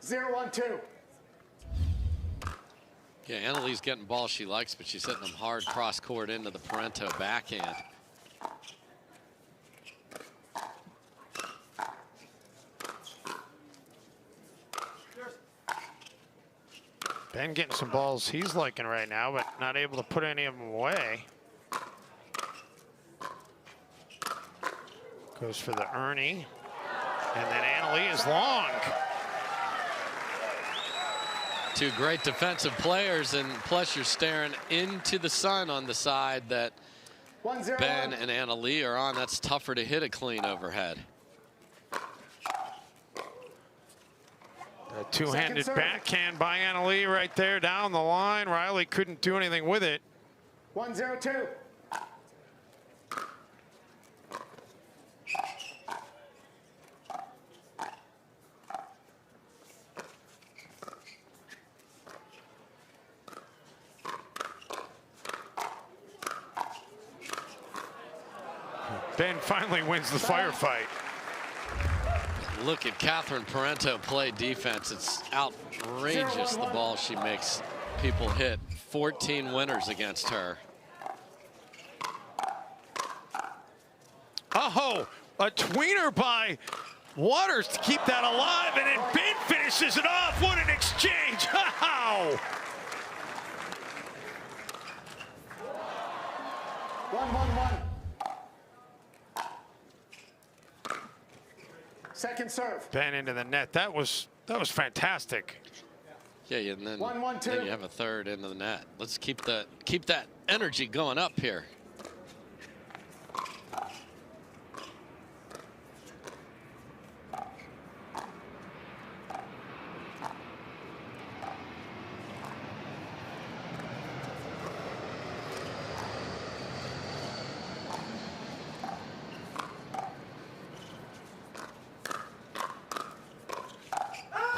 0-1-2. Yeah, Annalie's getting balls she likes, but she's hitting them hard cross court into the Parenteau backhand. Ben getting some balls he's liking right now, but not able to put any of them away. Goes for the Ernie. And then Annalie is long. Two great defensive players, and plus you're staring into the sun on the side that Ben and Anna Leigh are on. That's tougher to hit a clean overhead. A two-handed backhand by Anna Leigh right there down the line. Riley couldn't do anything with it. 1-0-2. Ben finally wins the firefight. Look at Catherine Parenteau play defense. It's outrageous, the ball she makes people hit. 14 winners against her. Oh, a tweener by Waters to keep that alive, and then Ben finishes it off. What an exchange. Wow. 1-1-1. Second serve. Ben into the net. That was fantastic. Yeah, and then, 1-1-2. then you have a third into the net. Let's keep that energy going up here.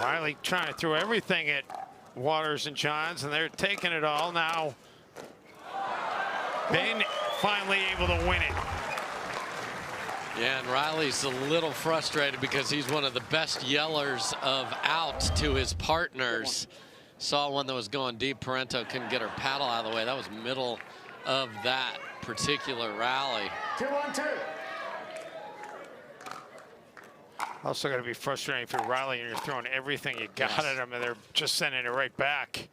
Riley trying to throw everything at Waters and Johns, and they're taking it all now. Ben finally able to win it. Yeah, and Riley's a little frustrated because he's one of the best yellers of out to his partners. Saw one that was going deep. Parenteau couldn't get her paddle out of the way. That was middle of that particular rally. 2-1-2. Also got to be frustrating for Riley, and you're throwing everything you got at them, and they're just sending it right back.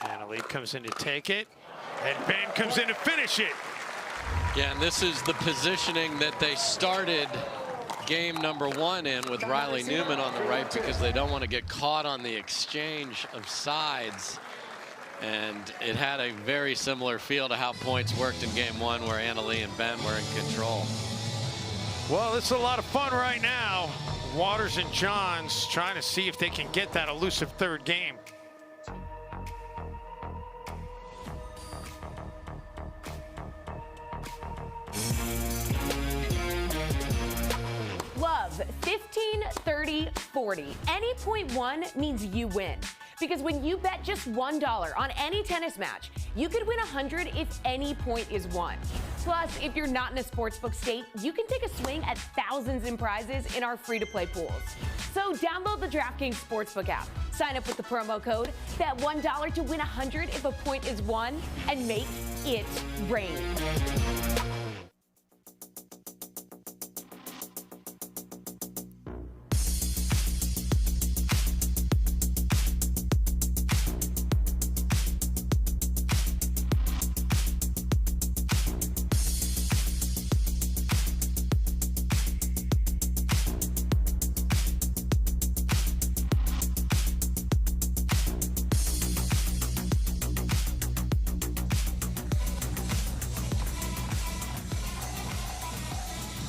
And Leigh comes in to take it. And Ben comes in to finish it. Yeah, and this is the positioning that they started game number one in with Riley Newman on the right, because they don't want to get caught on the exchange of sides. And it had a very similar feel to how points worked in game one, where Anna Leigh and Ben were in control. Well, this is a lot of fun right now. Waters and Johns trying to see if they can get that elusive third game. Love 15, 30, 40. Any point won means you win. Because when you bet just $1 on any tennis match, you could win 100 if any point is won. Plus, if you're not in a sportsbook state, you can take a swing at thousands in prizes in our free-to-play pools. So download the DraftKings Sportsbook app, sign up with the promo code, bet $1 to win 100 if a point is won, and make it rain.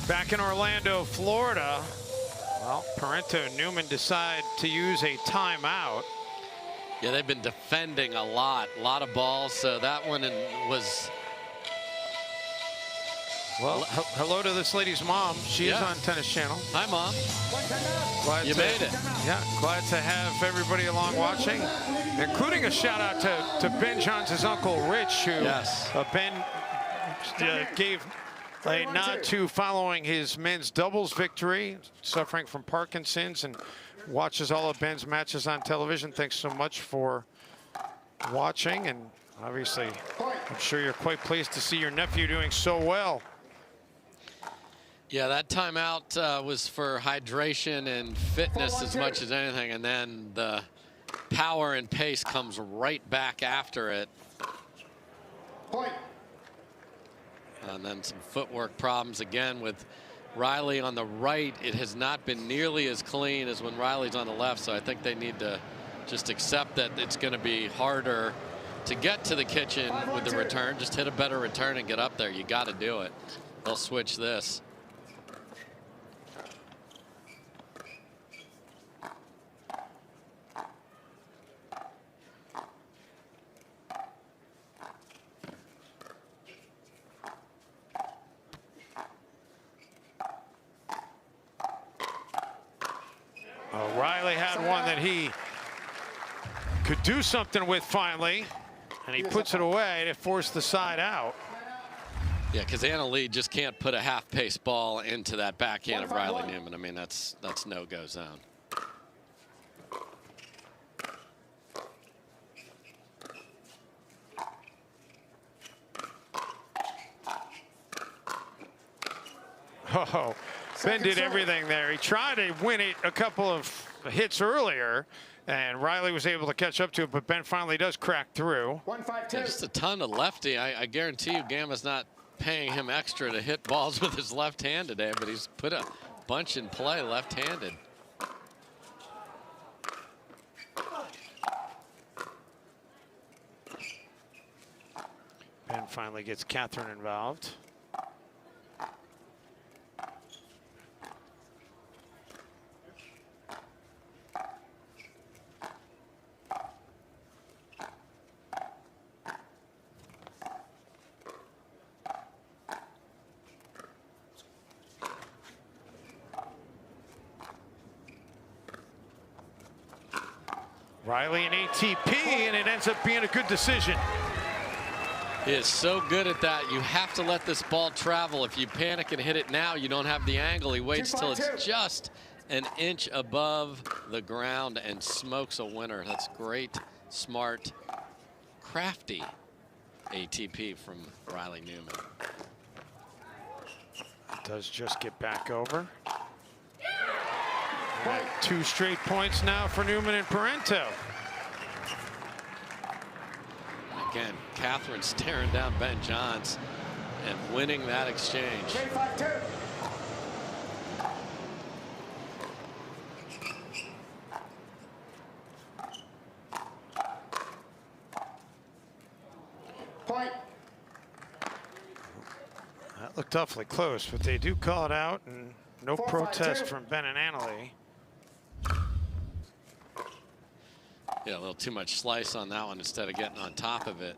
Back in Orlando, Florida, well, Parenteau and Newman decide to use a timeout. Yeah, they've been defending a lot of balls, so that one was... Well, hello to this lady's mom. She is on Tennis Channel. Hi, Mom. Glad you made it. Yeah, glad to have everybody along watching, including a shout out to Ben Johns' uncle Rich, who Ben gave a nod to following his men's doubles victory, suffering from Parkinson's, and watches all of Ben's matches on television. Thanks so much for watching, and obviously I'm sure you're quite pleased to see your nephew doing so well. Yeah, that timeout was for hydration and fitness as much as anything, and then the power and pace comes right back after it. Point. And then some footwork problems again with Riley on the right. It has not been nearly as clean as when Riley's on the left, so I think they need to just accept that it's going to be harder to get to the kitchen with the return. Just hit a better return and get up there. You got to do it. They'll switch this. Riley had one that he could do something with finally, and he puts it away to force the side out. Yeah, because Leigh just can't put a half-pace ball into that backhand of Riley Newman. I mean, that's no-go zone. Oh, Ben did everything there. He tried to win it a couple of hits earlier, and Riley was able to catch up to it, but Ben finally does crack through. 1-5-2. Yeah, just a ton of lefty. I guarantee you Gamma's not paying him extra to hit balls with his left hand today, but he's put a bunch in play left-handed. Ben finally gets Catherine involved. Riley an ATP, and it ends up being a good decision. He is so good at that. You have to let this ball travel. If you panic and hit it now, you don't have the angle. He waits till it's just an inch above the ground and smokes a winner. That's great, smart, crafty ATP from Riley Newman. Does just get back over. And 2 straight points now for Newman and Parenteau. Again, Catherine staring down Ben Johns and winning that exchange. 3-5-2. Point. That looked awfully close, but they do call it out, and no protest from Ben and Leigh. Yeah, a little too much slice on that one instead of getting on top of it.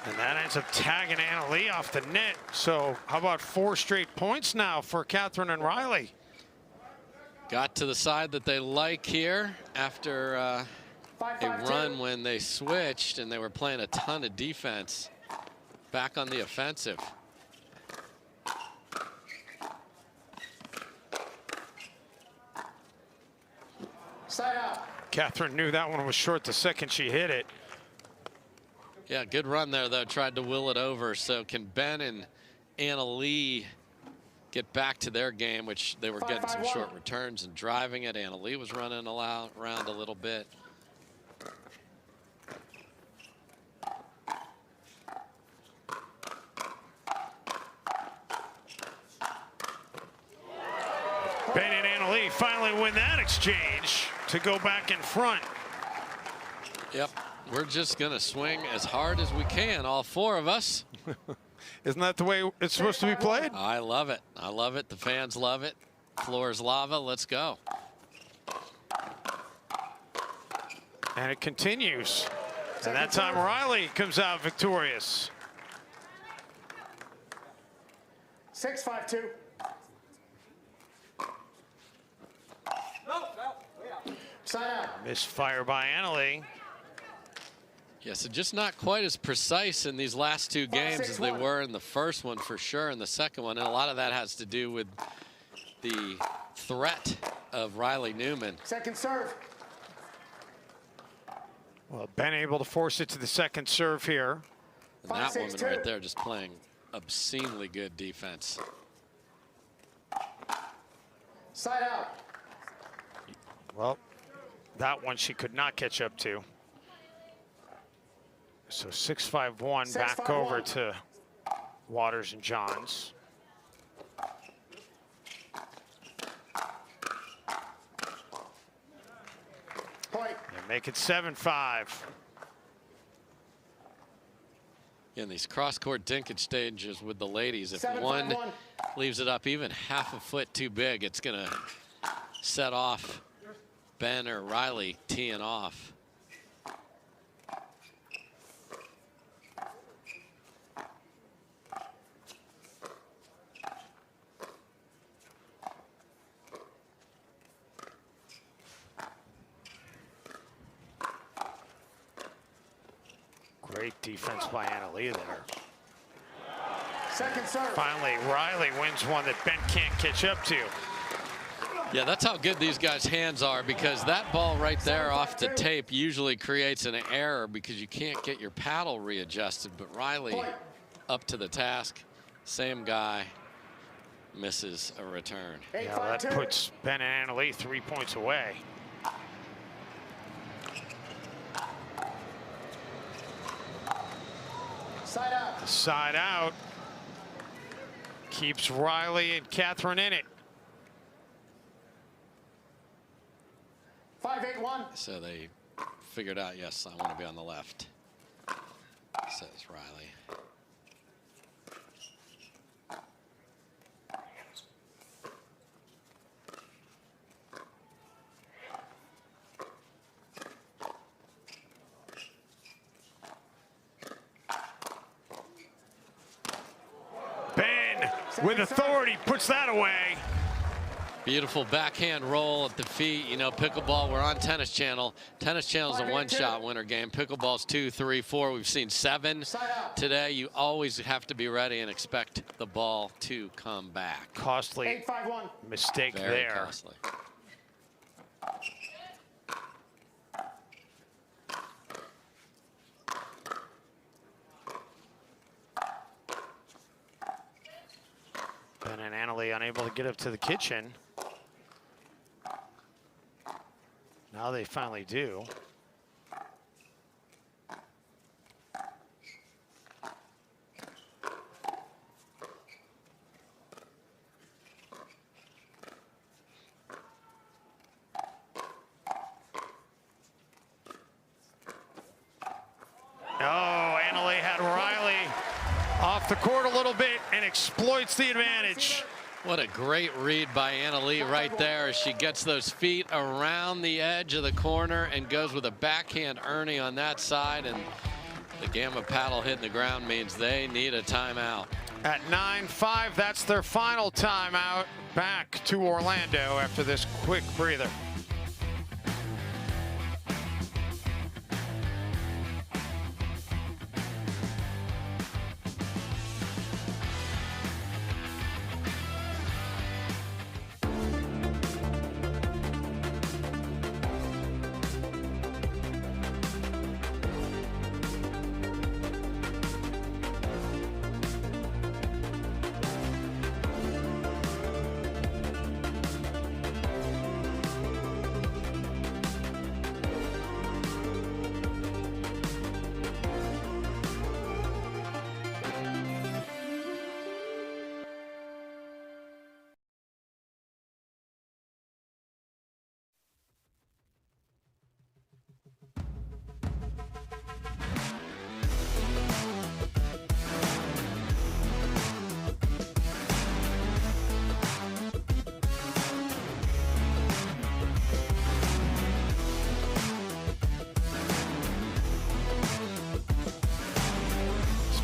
And that ends up tagging Leigh off the net. So how about 4 straight points now for Catherine and Riley? Got to the side that they like here after a run when they switched and they were playing a ton of defense. Back on the offensive. Side out. Catherine knew that one was short the second she hit it. Yeah, good run there, though. Tried to will it over. So can Ben and Leigh get back to their game, which they were getting some short returns and driving it. Leigh was running around a little bit. Ben and Leigh finally win that exchange to go back in front. Yep. We're just going to swing as hard as we can, all 4 of us. Isn't that the way it's supposed to be played? I love it. I love it. The fans love it. Floor's lava. Let's go. And it continues. And that time Riley comes out victorious. 6-5-2. Side out. Misfire by Leigh. Yeah, so just not quite as precise in these last two games as they were in the first one for sure, and the second one. And a lot of that has to do with the threat of Riley Newman. Second serve. Well, Ben able to force it to the second serve here. And that woman right there just playing obscenely good defense. Side out. Well, that one she could not catch up to. So 6-5-1 back over to Waters and Johns. Point. And make it 7-5. In these cross-court dinkage stages with the ladies, if 7-5-1. one leaves it up even half a foot too big, it's going to set off Ben or Riley teeing off. Great defense by Leigh there. Second serve. Finally, Riley wins one that Ben can't catch up to. Yeah, that's how good these guys' hands are, because that ball right there off the tape usually creates an error because you can't get your paddle readjusted. But Riley up to the task. Same guy misses a return. Yeah, that puts Ben and Leigh 3 points away. Side out. The side out keeps Riley and Catherine in it. 5-8-1. So they figured out, yes, I want to be on the left, says Riley. Ben, with authority, puts that away. Beautiful backhand roll at the feet. You know, pickleball, we're on Tennis Channel. Tennis Channel's a one-shot winner game. Pickleball's 2, 3, 4. We've seen 7 today. You always have to be ready and expect the ball to come back. Costly 8-5-1. mistake Very there. costly. Ben and Annalie unable to get up to the kitchen. Now they finally do. Oh, Annalie had Riley off the court a little bit and exploits the advantage. What a great read by Leigh right there as she gets those feet around the edge of the corner and goes with a backhand Ernie on that side, and the Gamma paddle hitting the ground means they need a timeout. At 9-5, that's their final timeout. Back to Orlando after this quick breather.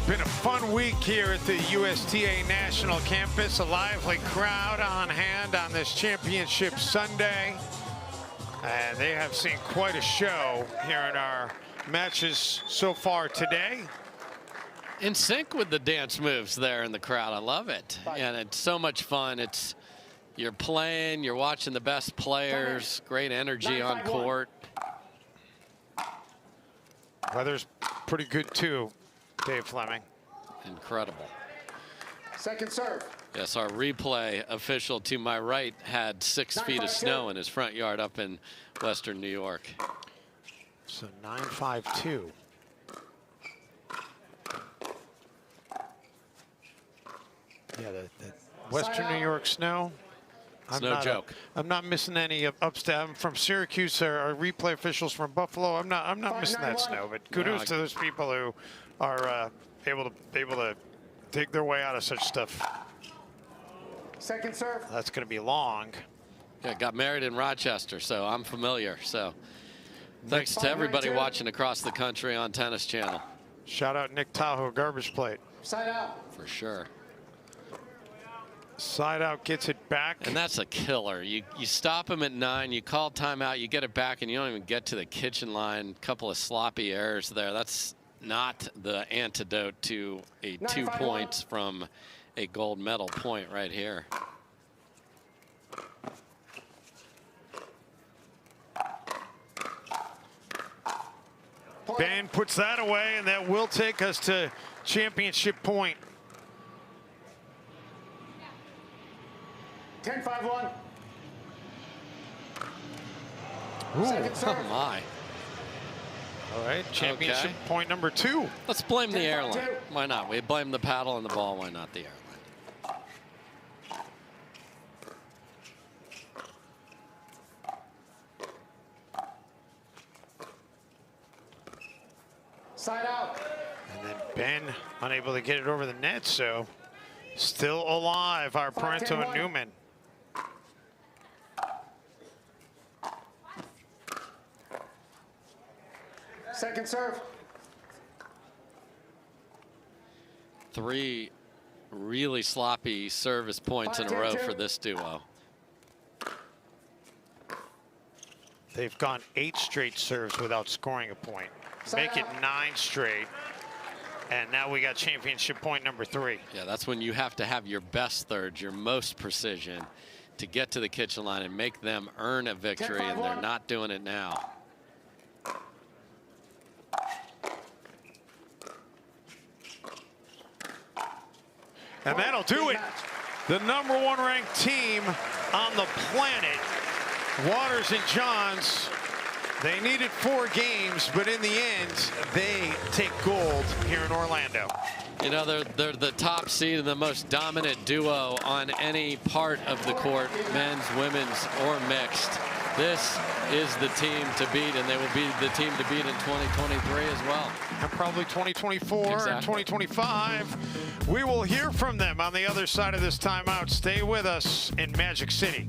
Been a fun week here at the USTA National Campus. A lively crowd on hand on this championship Sunday. And they have seen quite a show here in our matches so far today. In sync with the dance moves there in the crowd. I love it. And it's so much fun. You're playing, you're watching the best players, great energy on court. Weather's pretty good too, Dave Fleming. Incredible. Second serve. Yes, our replay official to my right had 6 feet of snow in his front yard up in Western New York. So 9-5-2. Yeah, the Western New York snow. It's no joke. I'm not missing any upstate. I'm from Syracuse. Our replay officials from Buffalo. I'm not missing that snow. But kudos to those people who are able to dig their way out of such stuff. Second serve. That's going to be long. Yeah, got married in Rochester, so I'm familiar. So thanks to everybody watching across the country on Tennis Channel. Shout out Nick Tahoe, garbage plate. Side out. For sure. Side out gets it back. And that's a killer. You stop him at 9, you call timeout, you get it back, and you don't even get to the kitchen line. Couple of sloppy errors there. That's not the antidote to a 2 points from a gold medal point right here. Ben puts that away, and that will take us to championship point. 10-5-1. Oh my. All right, championship point number 2. Let's blame the airline. Why not? We blame the paddle and the ball. Why not the airline? Side out. And then Ben unable to get it over the net, so still alive, our Parenteau and Newman. Second serve. 3 really sloppy service points in a row for this duo. They've gone 8 straight serves without scoring a point. Make it 9 straight. And now we got championship point number 3. Yeah, that's when you have to have your best thirds, your most precision, to get to the kitchen line and make them earn a victory, and they're not doing it now. And that'll do it. The #1 ranked team on the planet, Waters and Johns. They needed 4 games, but in the end, they take gold here in Orlando. You know, they're the top seed and the most dominant duo on any part of the court, men's, women's, or mixed. This is the team to beat, and they will be the team to beat in 2023 as well. And probably 2024 and 2025. We will hear from them on the other side of this timeout. Stay with us in Magic City.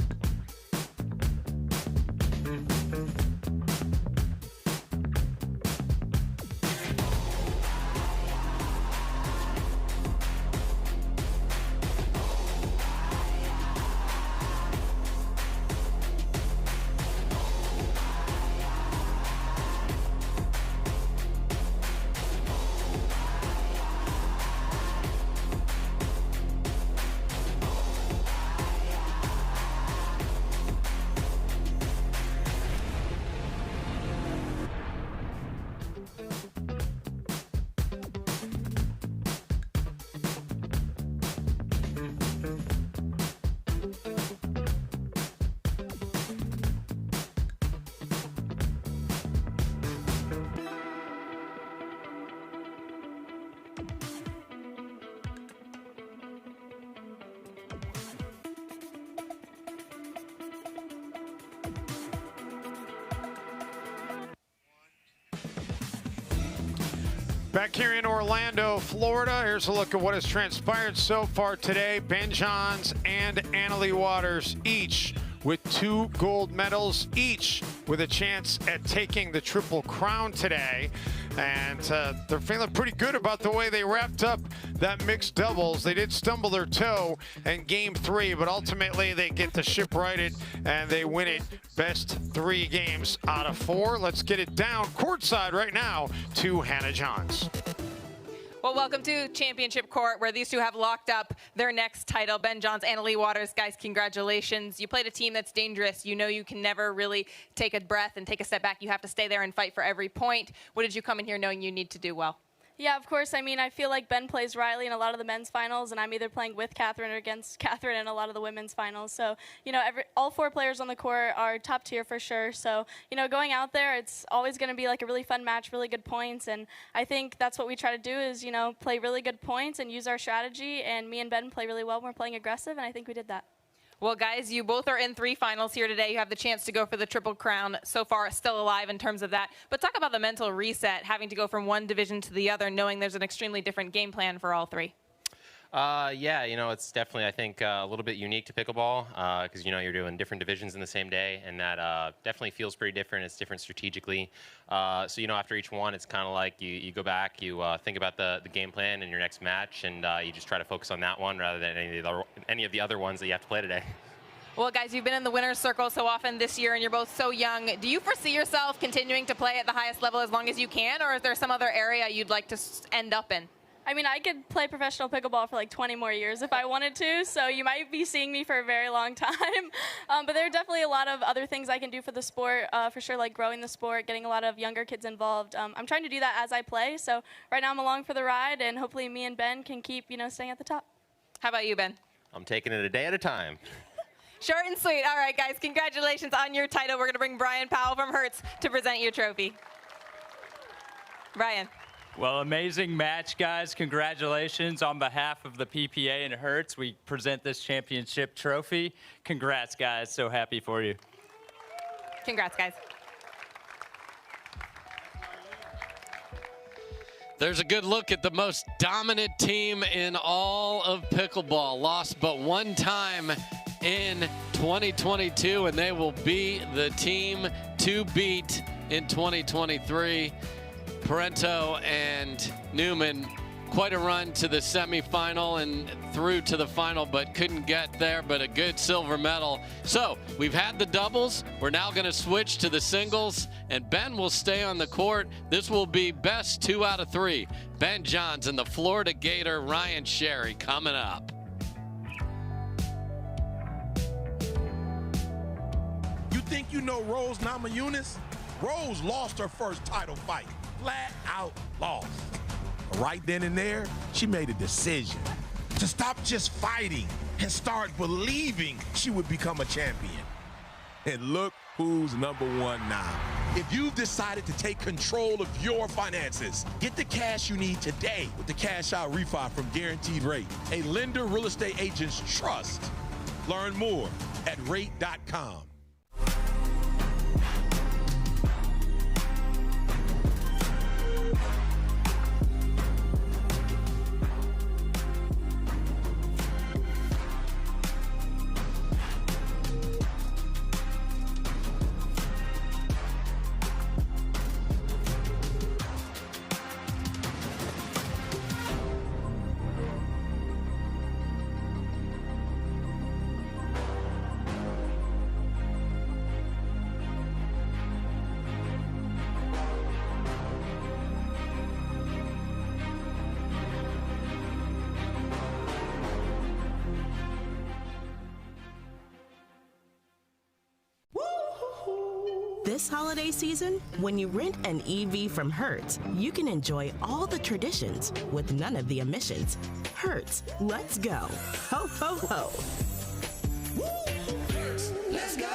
Back here in Orlando, Florida, here's a look at what has transpired so far today. Ben Johns and Leigh Waters, each with 2 gold medals, each with a chance at taking the Triple Crown today. and they're feeling pretty good about the way they wrapped up that mixed doubles. They did stumble their toe in game 3, but ultimately they get the ship righted and they win it best 3 games out of 4. Let's get it down courtside right now to Hannah Johns. Well, welcome to Championship Court, where these two have locked up their next title. Ben Johns and Leigh Waters. Guys, congratulations. You played a team that's dangerous. You know you can never really take a breath and take a step back. You have to stay there and fight for every point. What did you come in here knowing you need to do well? Yeah, of course. I mean, I feel like Ben plays Riley in a lot of the men's finals, and I'm either playing with Catherine or against Catherine in a lot of the women's finals. So, you know, all 4 players on the court are top tier for sure. So, you know, going out there, it's always going to be like a really fun match, really good points. And I think that's what we try to do is, you know, play really good points and use our strategy. And me and Ben play really well when we're playing aggressive, and I think we did that. Well, guys, you both are in 3 finals here today. You have the chance to go for the Triple Crown. So far, still alive in terms of that. But talk about the mental reset, having to go from one division to the other, knowing there's an extremely different game plan for all 3. Yeah, you know, it's definitely, I think, a little bit unique to pickleball because, you know, you're doing different divisions in the same day, and that definitely feels pretty different. It's different strategically. So, you know, after each one, it's kind of like you go back, you think about the game plan in your next match, and you just try to focus on that one rather than any of the other ones that you have to play today. Well, guys, you've been in the winner's circle so often this year, and you're both so young. Do you foresee yourself continuing to play at the highest level as long as you can, or is there some other area you'd like to end up in? I mean, I could play professional pickleball for like 20 more years if I wanted to, so you might be seeing me for a very long time. But there are definitely a lot of other things I can do for the sport, for sure, like growing the sport, getting a lot of younger kids involved. I'm trying to do that as I play, so right now I'm along for the ride, and hopefully me and Ben can keep, you know, staying at the top. How about you, Ben? I'm taking it a day at a time. Short and sweet. All right, guys, congratulations on your title. We're going to bring Brian Powell from Hertz to present your trophy. Brian. Well, amazing match, guys. Congratulations on behalf of the PPA and Hertz. We present this championship trophy. Congrats, guys. So happy for you. Congrats, guys. There's a good look at the most dominant team in all of pickleball. Lost but 1 time in 2022, and they will be the team to beat in 2023. Parenteau and Newman, quite a run to the semifinal and through to the final, but couldn't get there, but a good silver medal. So we've had the doubles. We're now going to switch to the singles, and Ben will stay on the court. This will be best 2 out of 3. Ben Johns and the Florida Gator Ryan Sherry coming up. You think you know Rose Namajunas? Rose lost her first title fight. Flat out lost. Right then and there, she made a decision to stop just fighting and start believing she would become a champion. And look who's #1 now. If you've decided to take control of your finances, get the cash you need today with the Cash Out Refi from Guaranteed Rate, a lender real estate agent's trust. Learn more at rate.com. This holiday season, when you rent an EV from Hertz, you can enjoy all the traditions with none of the emissions. Hertz, let's go. Ho, ho, ho. Let's go.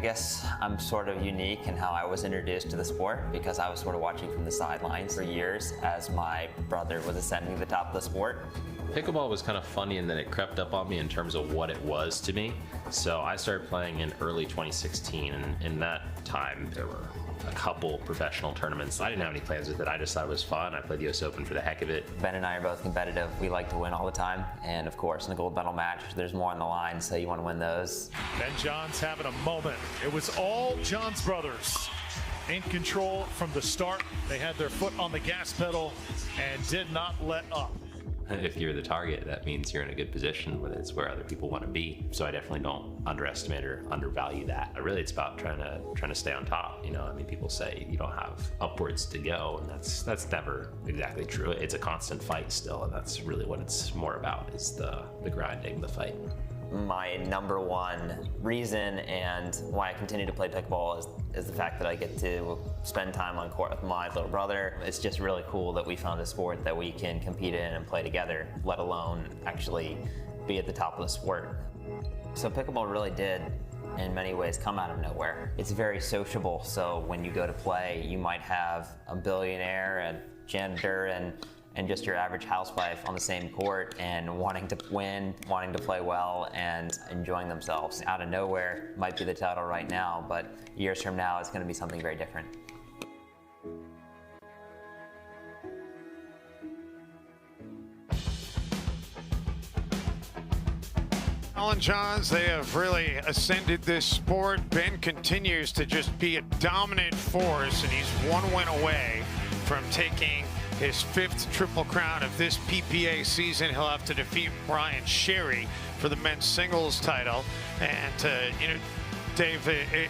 guess I'm sort of unique in how I was introduced to the sport because I was sort of watching from the sidelines for years as my brother was ascending to the top of the sport. Pickleball was kind of funny in that it crept up on me in terms of what it was to me. So I started playing in early 2016, and in that time there were a couple professional tournaments. I didn't have any plans with it. I just thought it was fun. I played the US Open for the heck of it. Ben and I are both competitive. We like to win all the time. And of course, in a gold medal match, there's more on the line, so you want to win those. Ben Johns having a moment. It was all Johns brothers in control from the start. They had their foot on the gas pedal and did not let up. If you're the target, that means you're in a good position, whether it's where other people want to be. So I definitely don't underestimate or undervalue that. Really, it's about trying to stay on top. You know, I mean, people say you don't have upwards to go, and that's never exactly true. It's a constant fight still, and that's really what it's more about, is the grinding, the fight. My number one reason and why I continue to play pickleball is the fact that I get to spend time on court with my little brother. It's just really cool that we found a sport that we can compete in and play together, let alone actually be at the top of the sport. So pickleball really did, in many ways, come out of nowhere. It's very sociable, so when you go to play, you might have a billionaire, a janitor, and just your average housewife on the same court and wanting to win, wanting to play well, and enjoying themselves. Out of nowhere might be the title right now, but years from now it's going to be something very different. Collin Johns, they have really ascended this sport. Ben continues to just be a dominant force, and he's one win away from taking his 5th Triple Crown of this PPA season. He'll have to defeat Ryan Sherry for the men's singles title. And, you know, Dave,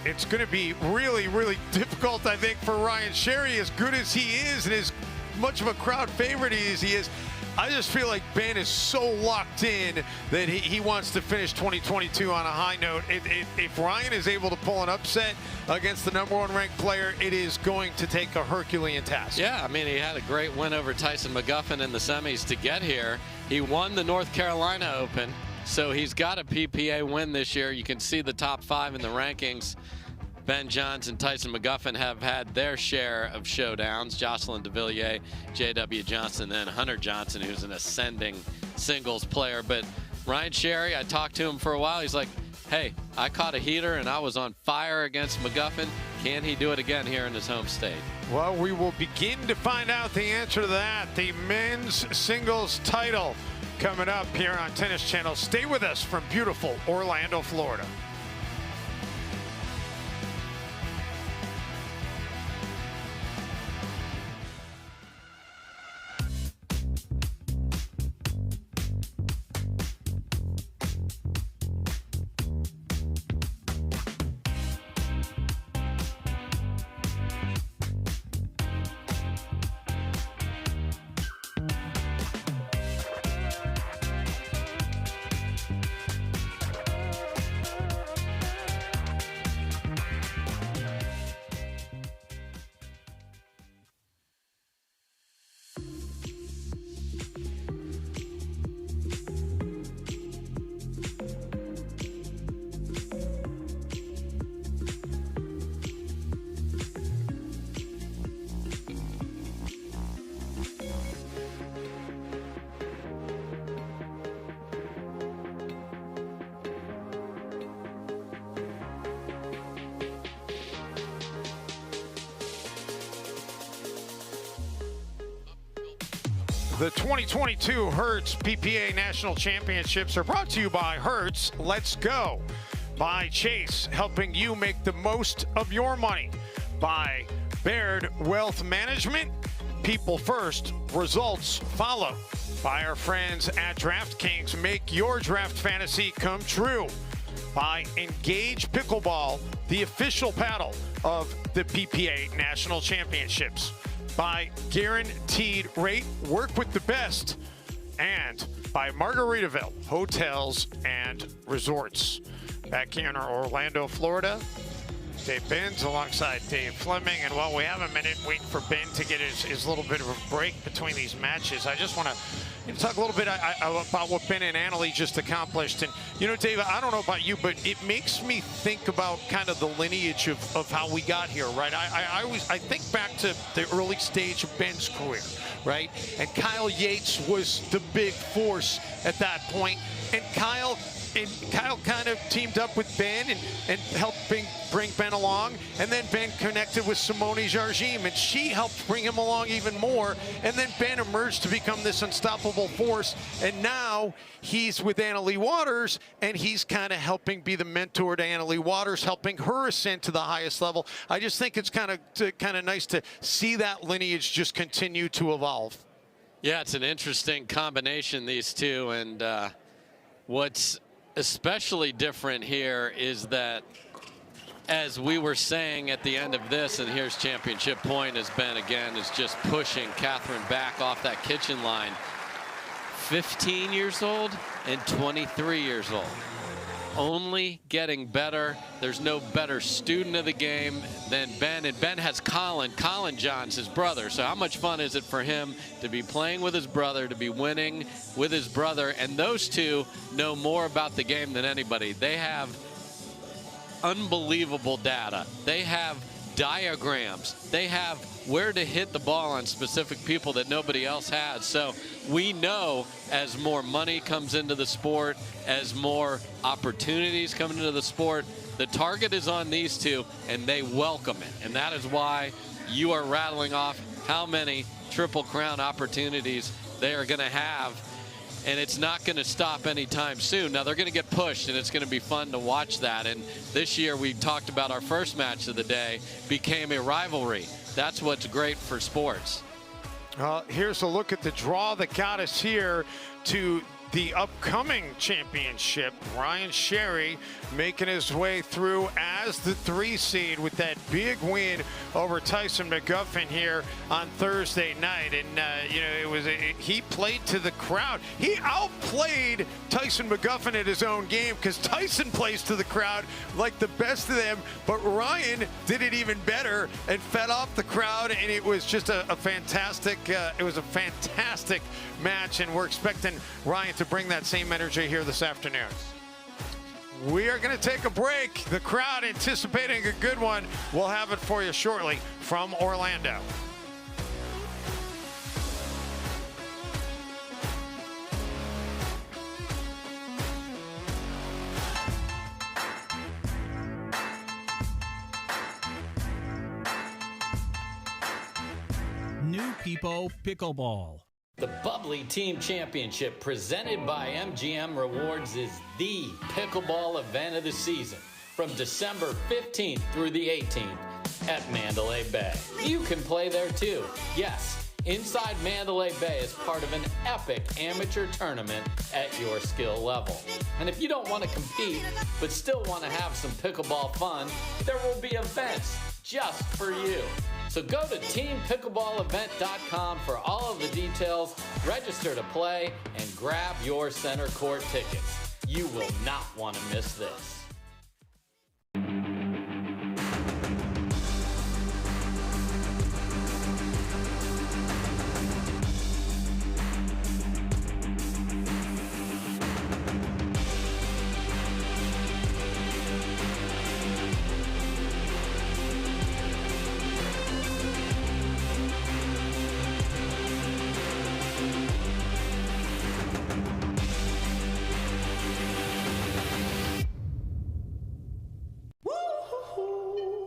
it's going to be really, really difficult, I think, for Ryan Sherry, as good as he is and as much of a crowd favorite as he is. I just feel like Ben is so locked in that he wants to finish 2022 on a high note. If Ryan is able to pull an upset against the #1 ranked player, it is going to take a Herculean task. Yeah, I mean, he had a great win over Tyson McGuffin in the semis to get here. He won the North Carolina Open, so he's got a PPA win this year. You can see the top 5 in the rankings. Ben Johns and Tyson McGuffin have had their share of showdowns. Jocelyn DeVilliers, J.W. Johnson, and Hunter Johnson, who's an ascending singles player. But Ryan Sherry, I talked to him for a while. He's like, hey, I caught a heater and I was on fire against McGuffin. Can he do it again here in his home state? Well, we will begin to find out the answer to that. The men's singles title coming up here on Tennis Channel. Stay with us from beautiful Orlando, Florida. The 2022 Hertz PPA National Championships are brought to you by Hertz. Let's go. By Chase, helping you make the most of your money. By Baird Wealth Management, people first, results follow. By our friends at DraftKings, make your draft fantasy come true. By Engage Pickleball, the official paddle of the PPA National Championships. By Guaranteed Rate, work with the best. And by Margaritaville Hotels and Resorts. Back here in Orlando, Florida, Dave Benz alongside Dave Fleming. And while we have a minute waiting for Ben to get his little bit of a break between these matches, I just want to Talk a little bit about what Ben and Annalie just accomplished. And, you know, Dave, I don't know about you, but it makes me think about kind of the lineage of how we got here, right? I think back to the early stage of Ben's career, right? And Kyle Yates was the big force at that point. And Kyle kind of teamed up with Ben and helped bring Ben along. And then Ben connected with Simone Jardim, and she helped bring him along even more. And then Ben emerged to become this unstoppable force. And now he's with Annalie Waters, and he's kind of helping be the mentor to Annalie Waters, helping her ascend to the highest level. I just think it's kind of nice to see that lineage just continue to evolve. Yeah, it's an interesting combination, these two. And what's especially different here is that, as we were saying at the end of this, and here's championship point, as Ben again is just pushing Catherine back off that kitchen line. 15 years old and 23 years old. Only getting better. There's no better student of the game than Ben, and Ben has Collin. Collin John's his brother, so how much fun is it for him to be playing with his brother, to be winning with his brother? And those two know more about the game than anybody. They have unbelievable data. They have diagrams. They have where to hit the ball on specific people that nobody else has. So we know as more money comes into the sport, as more opportunities come into the sport, the target is on these two, and they welcome it. And that is why you are rattling off how many Triple Crown opportunities they are going to have. And it's not going to stop anytime soon. Now, they're going to get pushed, and it's going to be fun to watch that. And this year, we talked about our first match of the day became a rivalry. That's what's great for sports. Here's a look at the draw that got us here to the upcoming championship. Ryan Sherry making his way through as the 3 seed with that big win over Tyson McGuffin here on Thursday night. And you know, he played to the crowd. He outplayed Tyson McGuffin at his own game, because Tyson plays to the crowd like the best of them, but Ryan did it even better and fed off the crowd, and it was just a fantastic match, and we're expecting Ryan to bring that same energy here this afternoon. We are going to take a break. The crowd anticipating a good one. We'll have it for you shortly from Orlando. New People Pickleball. The Bubbly Team Championship presented by MGM Rewards is the pickleball event of the season from December 15th through the 18th at Mandalay Bay. You can play there too. Yes, inside Mandalay Bay is part of an epic amateur tournament at your skill level. And if you don't want to compete but still want to have some pickleball fun, there will be events just for you. So go to teampickleballevent.com for all of the details, register to play, and grab your center court tickets. You will not want to miss this.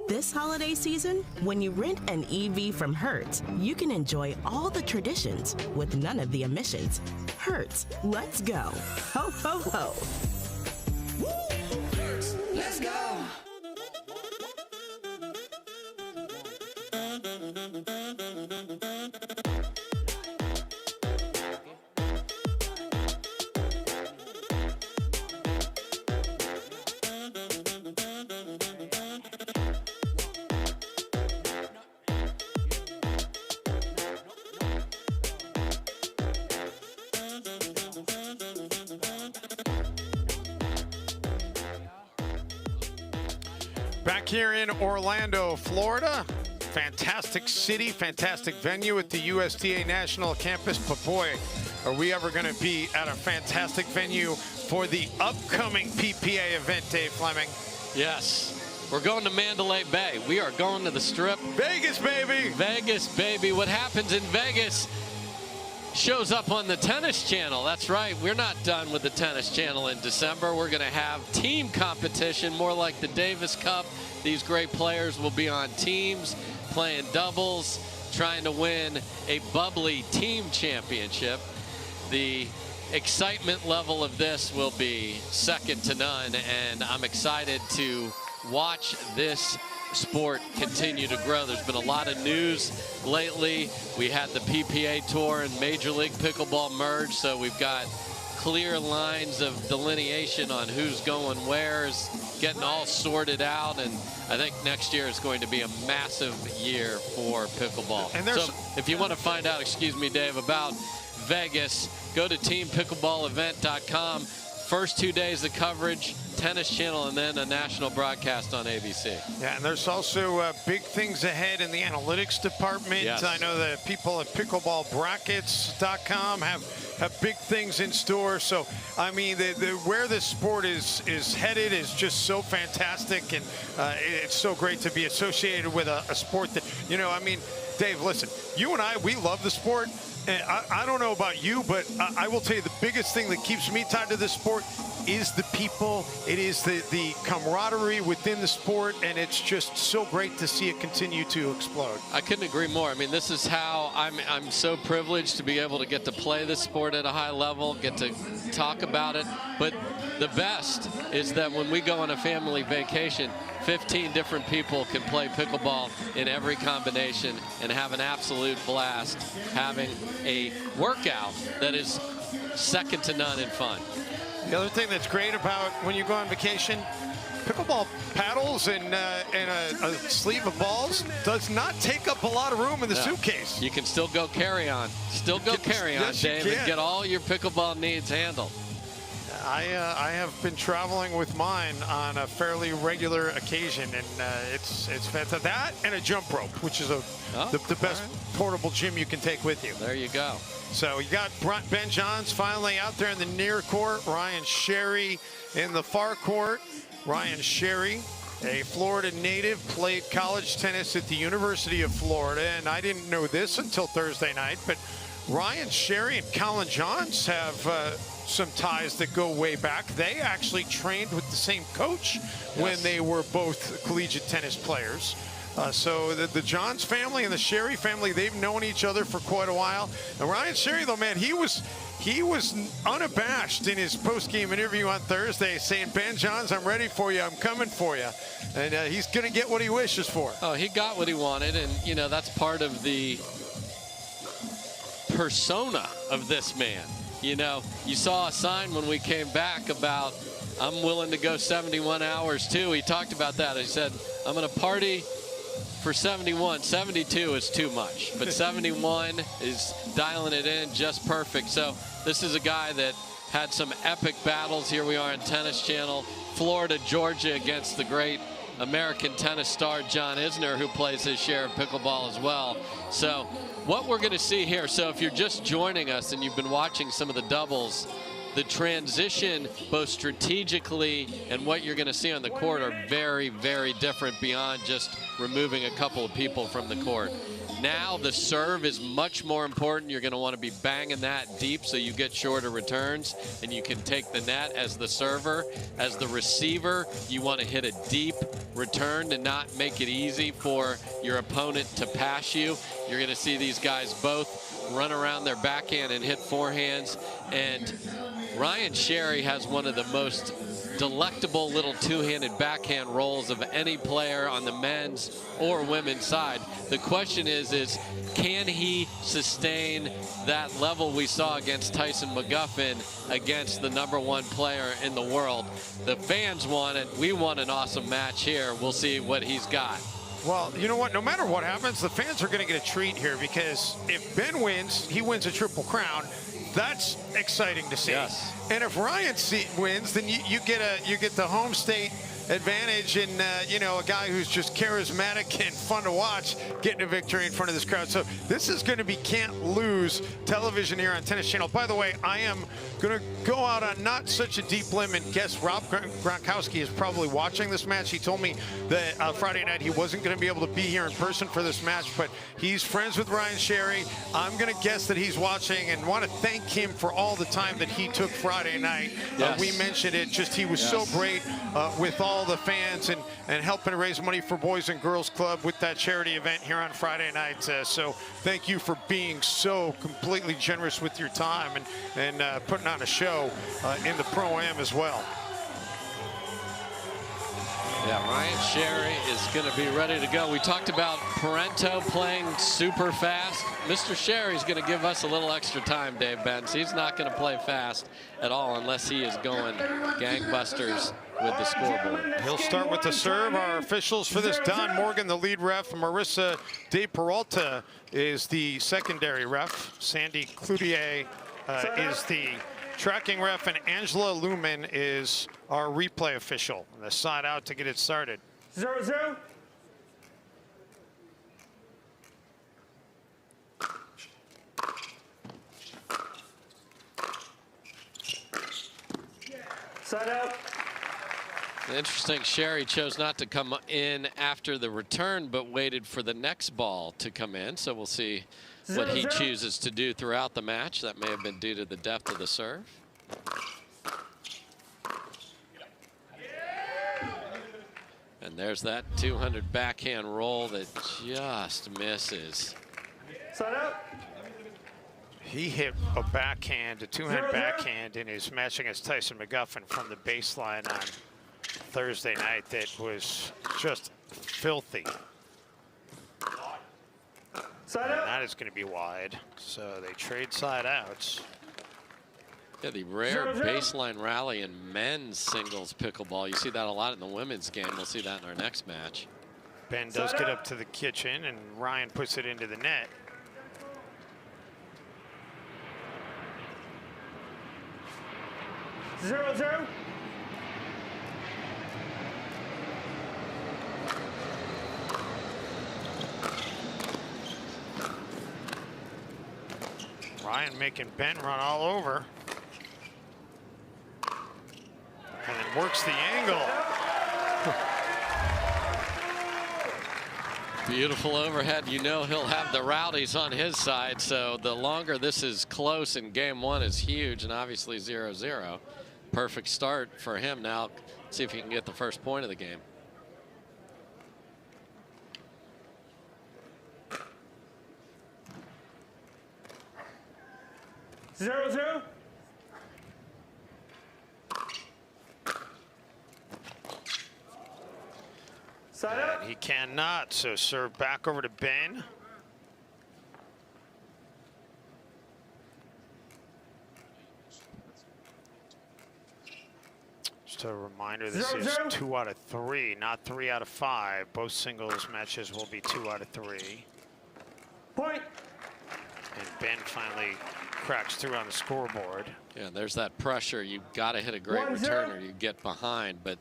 This holiday season, when you rent an EV from Hertz, you can enjoy all the traditions with none of the emissions. Hertz, let's go. Ho, ho, ho. Hertz, let's go. Back here in Orlando, Florida. Fantastic city, fantastic venue at the USTA National Campus. But boy, are we ever going to be at a fantastic venue for the upcoming PPA event, Dave Fleming? Yes. We're going to Mandalay Bay. We are going to the Strip. Vegas, baby! Vegas, baby. What happens in Vegas shows up on the Tennis Channel. That's right. We're not done with the Tennis Channel in December. We're going to have team competition, more like the Davis Cup. These great players will be on teams, playing doubles, trying to win a bubbly team championship. The excitement level of this will be second to none, and I'm excited to watch this sport continue to grow. There's been a lot of news lately. We had the PPA Tour and Major League Pickleball merge, so we've got clear lines of delineation on who's going where, is getting all sorted out, and I think next year is going to be a massive year for pickleball. And so if you want to find out, excuse me, Dave, about Vegas, go to teampickleballevent.com. First 2 days of coverage, Tennis Channel, and then a national broadcast on ABC. Yeah, and there's also big things ahead in the analytics department. Yes. I know the people at pickleballbrackets.com have big things in store. So, I mean, where this sport is headed is just so fantastic, and it's so great to be associated with a sport that, you know, I mean, Dave, listen, you and I, we love the sport. And I don't know about you, but I will tell you the biggest thing that keeps me tied to this sport is the people. It is the camaraderie within the sport, and it's just so great to see it continue to explode. I couldn't agree more. I mean, this is how I'm so privileged to be able to get to play this sport at a high level, get to talk about it. But the best is that when we go on a family vacation, 15 different people can play pickleball in every combination and have an absolute blast having a workout that is second to none in fun. The other thing that's great about when you go on vacation, pickleball paddles and a sleeve of balls does not take up a lot of room in the suitcase. You can still go carry on. Still go carry on, yes, Dave, and get all your pickleball needs handled. I have been traveling with mine on a fairly regular occasion, and it's fantastic. That and a jump rope, which is the best portable gym you can take with you. There you go. So you got Ben Johns finally out there in the near court. Ryan Sherry in the far court. Ryan Sherry, a Florida native, played college tennis at the University of Florida, and I didn't know this until Thursday night, but Ryan Sherry and Collin Johns have some ties that go way back. They actually trained with the same coach when they were both collegiate tennis players. So the Johns family and the Sherry family, they've known each other for quite a while. And Ryan Sherry, though, man, he was unabashed in his post-game interview on Thursday, saying, Ben Johns, I'm ready for you. I'm coming for you. And he's going to get what he wishes for. Oh, he got what he wanted, and, you know, that's part of the persona of this man. You know, you saw a sign when we came back about, I'm willing to go 71 hours, too. He talked about that. He said, I'm going to party for 71. 72 is too much, but 71 is dialing it in just perfect. So this is a guy that had some epic battles. Here we are on Tennis Channel, Florida, Georgia, against the great American tennis star John Isner, who plays his share of pickleball as well. So what we're going to see here, so if you're just joining us and you've been watching some of the doubles, the transition both strategically and what you're going to see on the court are very, very different beyond just removing a couple of people from the court. Now the serve is much more important. You're going to want to be banging that deep so you get shorter returns and you can take the net as the server. As the receiver, you want to hit a deep return to not make it easy for your opponent to pass you. You're going to see these guys both run around their backhand and hit forehands. And Ryan Sherry has one of the most delectable little two-handed backhand rolls of any player on the men's or women's side. The question is can he sustain that level we saw against Tyson McGuffin against the #1 player in the world? The fans want it. We want an awesome match here. We'll see what he's got. Well, you know what? No matter what happens, the fans are going to get a treat here, because if Ben wins, he wins a Triple Crown. That's exciting to see. Yes. And if Ryan wins, then you get the home state advantage in, you know, a guy who's just charismatic and fun to watch getting a victory in front of this crowd. So this is going to be can't lose television here on Tennis Channel. By the way, I am going to go out on not such a deep limb and guess Rob Gronkowski is probably watching this match. He told me that Friday night he wasn't going to be able to be here in person for this match, but he's friends with Ryan Sherry. I'm going to guess that he's watching and want to thank him for all the time that he took Friday night. Yes. We mentioned it, just he was so great with all the fans and helping to raise money for Boys and Girls Club with that charity event here on Friday night. So thank you for being so completely generous with your time and putting on a show in the Pro-Am as well. Yeah, Ryan Sherry is going to be ready to go. We talked about Parenteau playing super fast. Mr. Sherry's going to give us a little extra time, Dave Benz. He's not going to play fast at all unless he is going gangbusters with the scoreboard. He'll start with the serve. Our officials for this, Don Morgan, the lead ref. Marissa De Peralta is the secondary ref. Sandy Cloutier is the tracking ref, and Angela Lumen is our replay official. And the side out to get it started. 0-0. Side out. Interesting, Sherry chose not to come in after the return, but waited for the next ball to come in. So we'll see what he chooses to do throughout the match. That may have been due to the depth of the serve. And there's that 200 backhand roll that just misses. Side out. He hit a backhand, a two-hand backhand in his match against Tyson McGuffin from the baseline on Thursday night that was just filthy. Side out. That is going to be wide. So they trade side outs. Yeah, the rare baseline rally in men's singles pickleball. You see that a lot in the women's game. We'll see that in our next match. Ben does get up to the kitchen, and Ryan puts it into the net. Zero. Ryan making Ben run all over. And then works the angle. Beautiful overhead. You know he'll have the rowdies on his side, so the longer this is close in game one is huge, and obviously 0-0. Perfect start for him now. See if he can get the first point of the game. Zero. Side out. He cannot, so serve back over to Ben. Just a reminder, this is 2 out of 3, not 3 out of 5. Both singles matches will be 2 out of 3. Point. And Ben finally cracks through on the scoreboard. Yeah, there's that pressure. You've got to hit a great return or you get behind, but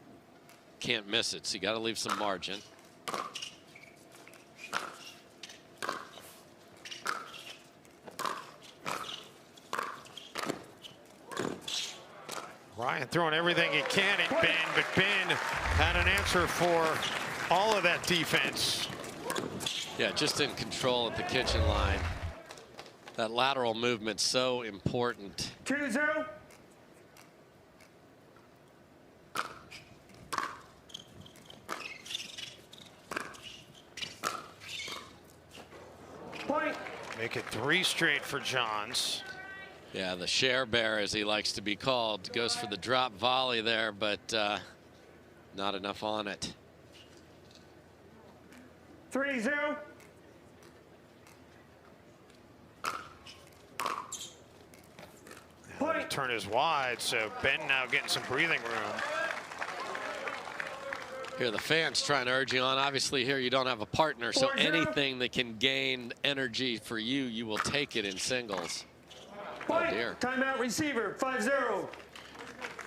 can't miss it, so you got to leave some margin. Ryan throwing everything he can at Ben, but Ben had an answer for all of that defense. Yeah, just in control at the kitchen line. That lateral movement's so important. 2-0. Point. Make it 3 straight for Johns. Yeah, the share bear, as he likes to be called, goes for the drop volley there, but not enough on it. 3-0. The turn is wide, so Ben now getting some breathing room. Here, the fans trying to urge you on. Obviously, here you don't have a partner, so anything that can gain energy for you, you will take it in singles. Point. Oh, dear. Timeout receiver, 5-0.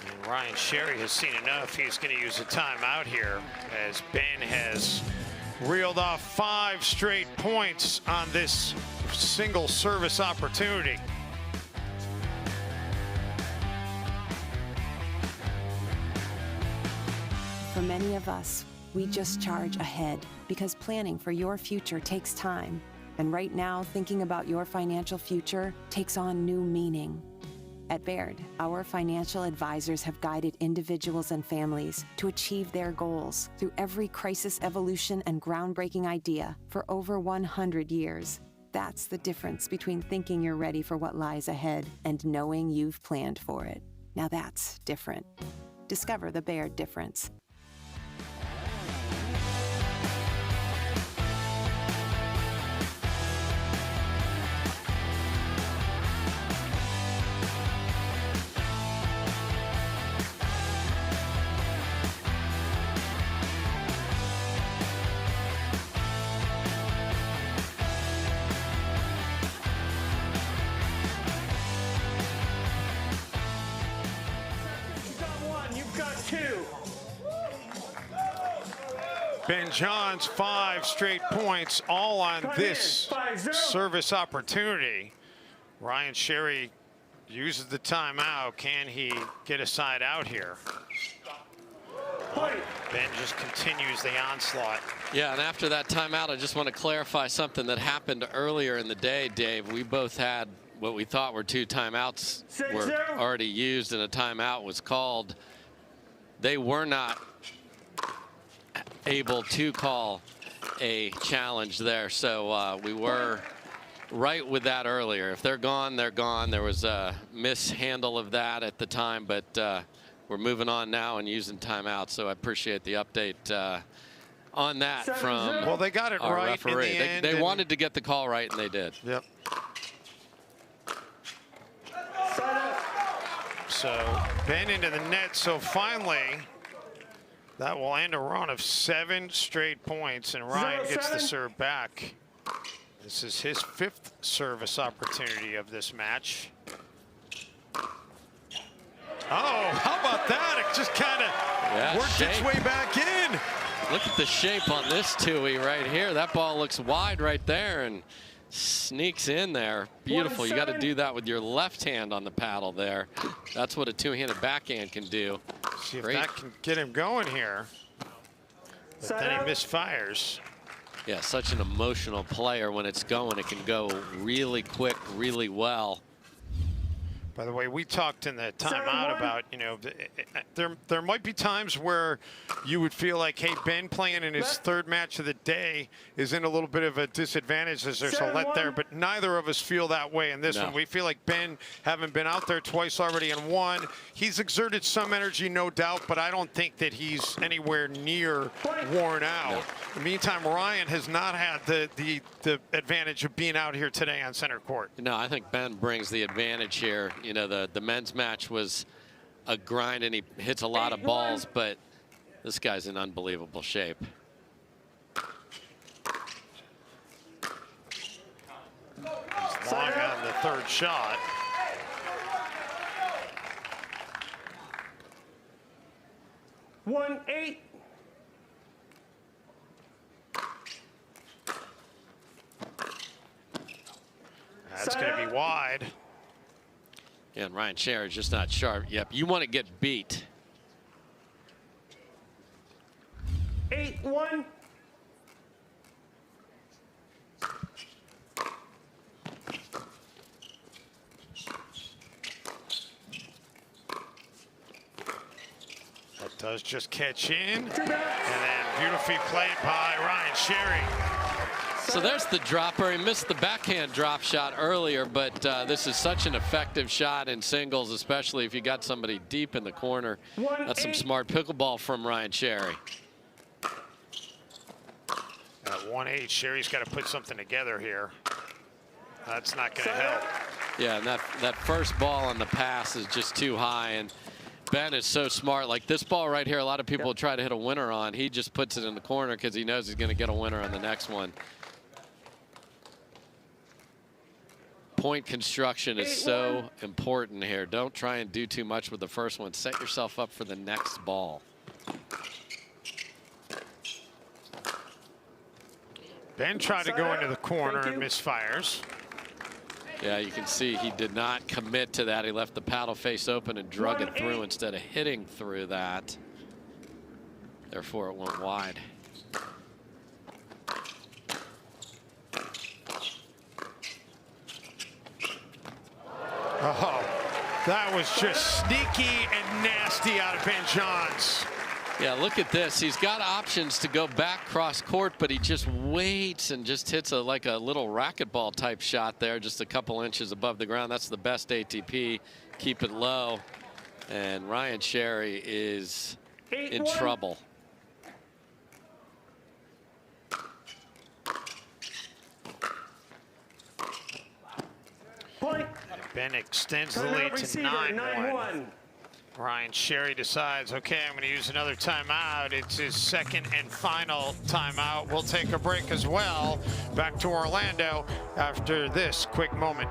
And Ryan Sherry has seen enough. He's going to use a timeout here as Ben has reeled off 5 straight points on this single service opportunity. For many of us, we just charge ahead because planning for your future takes time. And right now, thinking about your financial future takes on new meaning. At Baird, our financial advisors have guided individuals and families to achieve their goals through every crisis evolution and groundbreaking idea for over 100 years. That's the difference between thinking you're ready for what lies ahead and knowing you've planned for it. Now that's different. Discover the Baird difference. Ben Johns, 5 straight points, all on this service opportunity. Ryan Sherry uses the timeout. Can he get a side out here? Ben just continues the onslaught. Yeah, and after that timeout, I just want to clarify something that happened earlier in the day, Dave. We both had what we thought were 2 timeouts were already used, and a timeout was called. They were not able to call a challenge there, so we were right with that earlier. If they're gone, they're gone. There was a mishandle of that at the time, but we're moving on now and using timeout, so I appreciate the update on that from well, they got it our right referee. in the end. They wanted to get the call right, and they did. Yep. So Ben into the net. So finally, that will end a run of 7 straight points, and Ryan gets the serve back. This is his 5th service opportunity of this match. Oh, how about that? It just kind of worked its way back in. Look at the shape on this Tui right here. That ball looks wide right there and sneaks in there. Beautiful. You got to do that with your left hand on the paddle there. That's what a 2-handed backhand can do. See if that can get him going here. But then he misfires. Yeah, such an emotional player. When it's going, it can go really quick, really well. By the way, we talked in the timeout about, you know, there might be times where you would feel like, hey, Ben playing in his 3rd match of the day is in a little bit of a disadvantage as there's a let there, but neither of us feel that way in this one. We feel like Ben, having been out there twice already and won, he's exerted some energy, no doubt, but I don't think that he's anywhere near worn out. In the meantime, Ryan has not had the advantage of being out here today on center court. No, I think Ben brings the advantage here. You know, the men's match was a grind and he hits a lot of balls, but this guy's in unbelievable shape. He's long on the 3rd shot. One, 8. That's going to be wide. Yeah, and Ryan Sherry's just not sharp. Yep, you want to get beat. 8-1. That does just catch in. And then beautifully played by Ryan Sherry. So there's the dropper. He missed the backhand drop shot earlier, but this is such an effective shot in singles, especially if you got somebody deep in the corner. That's some smart pickleball from Ryan Sherry. At 1-8, Sherry's got to put something together here. That's not going to help. Yeah, and that first ball on the pass is just too high, and Ben is so smart. Like this ball right here, a lot of people try to hit a winner on. He just puts it in the corner because he knows he's going to get a winner on the next one. Point construction is so important here. Don't try and do too much with the first one. Set yourself up for the next ball. Ben tried to go into the corner and misfires. Yeah, you can see he did not commit to that. He left the paddle face open and drug it through instead of hitting through that. Therefore, it went wide. Oh, that was just sneaky and nasty out of Ben Johns. Yeah, look at this. He's got options to go back cross court, but he just waits and just hits like a little racquetball type shot there, just a couple inches above the ground. That's the best ATP. Keep it low. And Ryan Sherry is in trouble. Ben extends the lead to 9-1. Ryan Sherry decides, okay, I'm going to use another timeout. It's his second and final timeout. We'll take a break as well. Back to Orlando after this quick moment.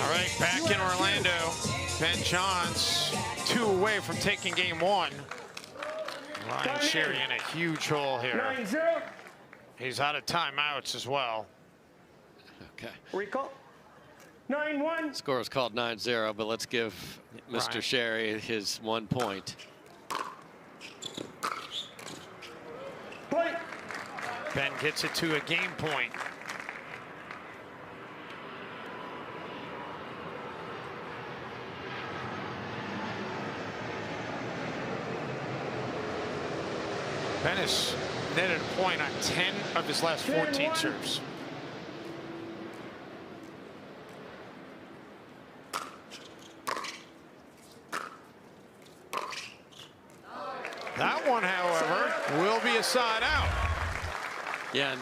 All right, back in Orlando. Ben Johns 2 away from taking game 1. Ryan Sherry in a huge hole here. 9-0. He's out of timeouts as well. Okay. Recall. 9-1. Score is called 9-0, but let's give Mr. Sherry his 1 point. Point. Ben gets it to a game point. Ben has netted a point on 10 of his last 14 serves. That one, however, will be a side out. Yeah, and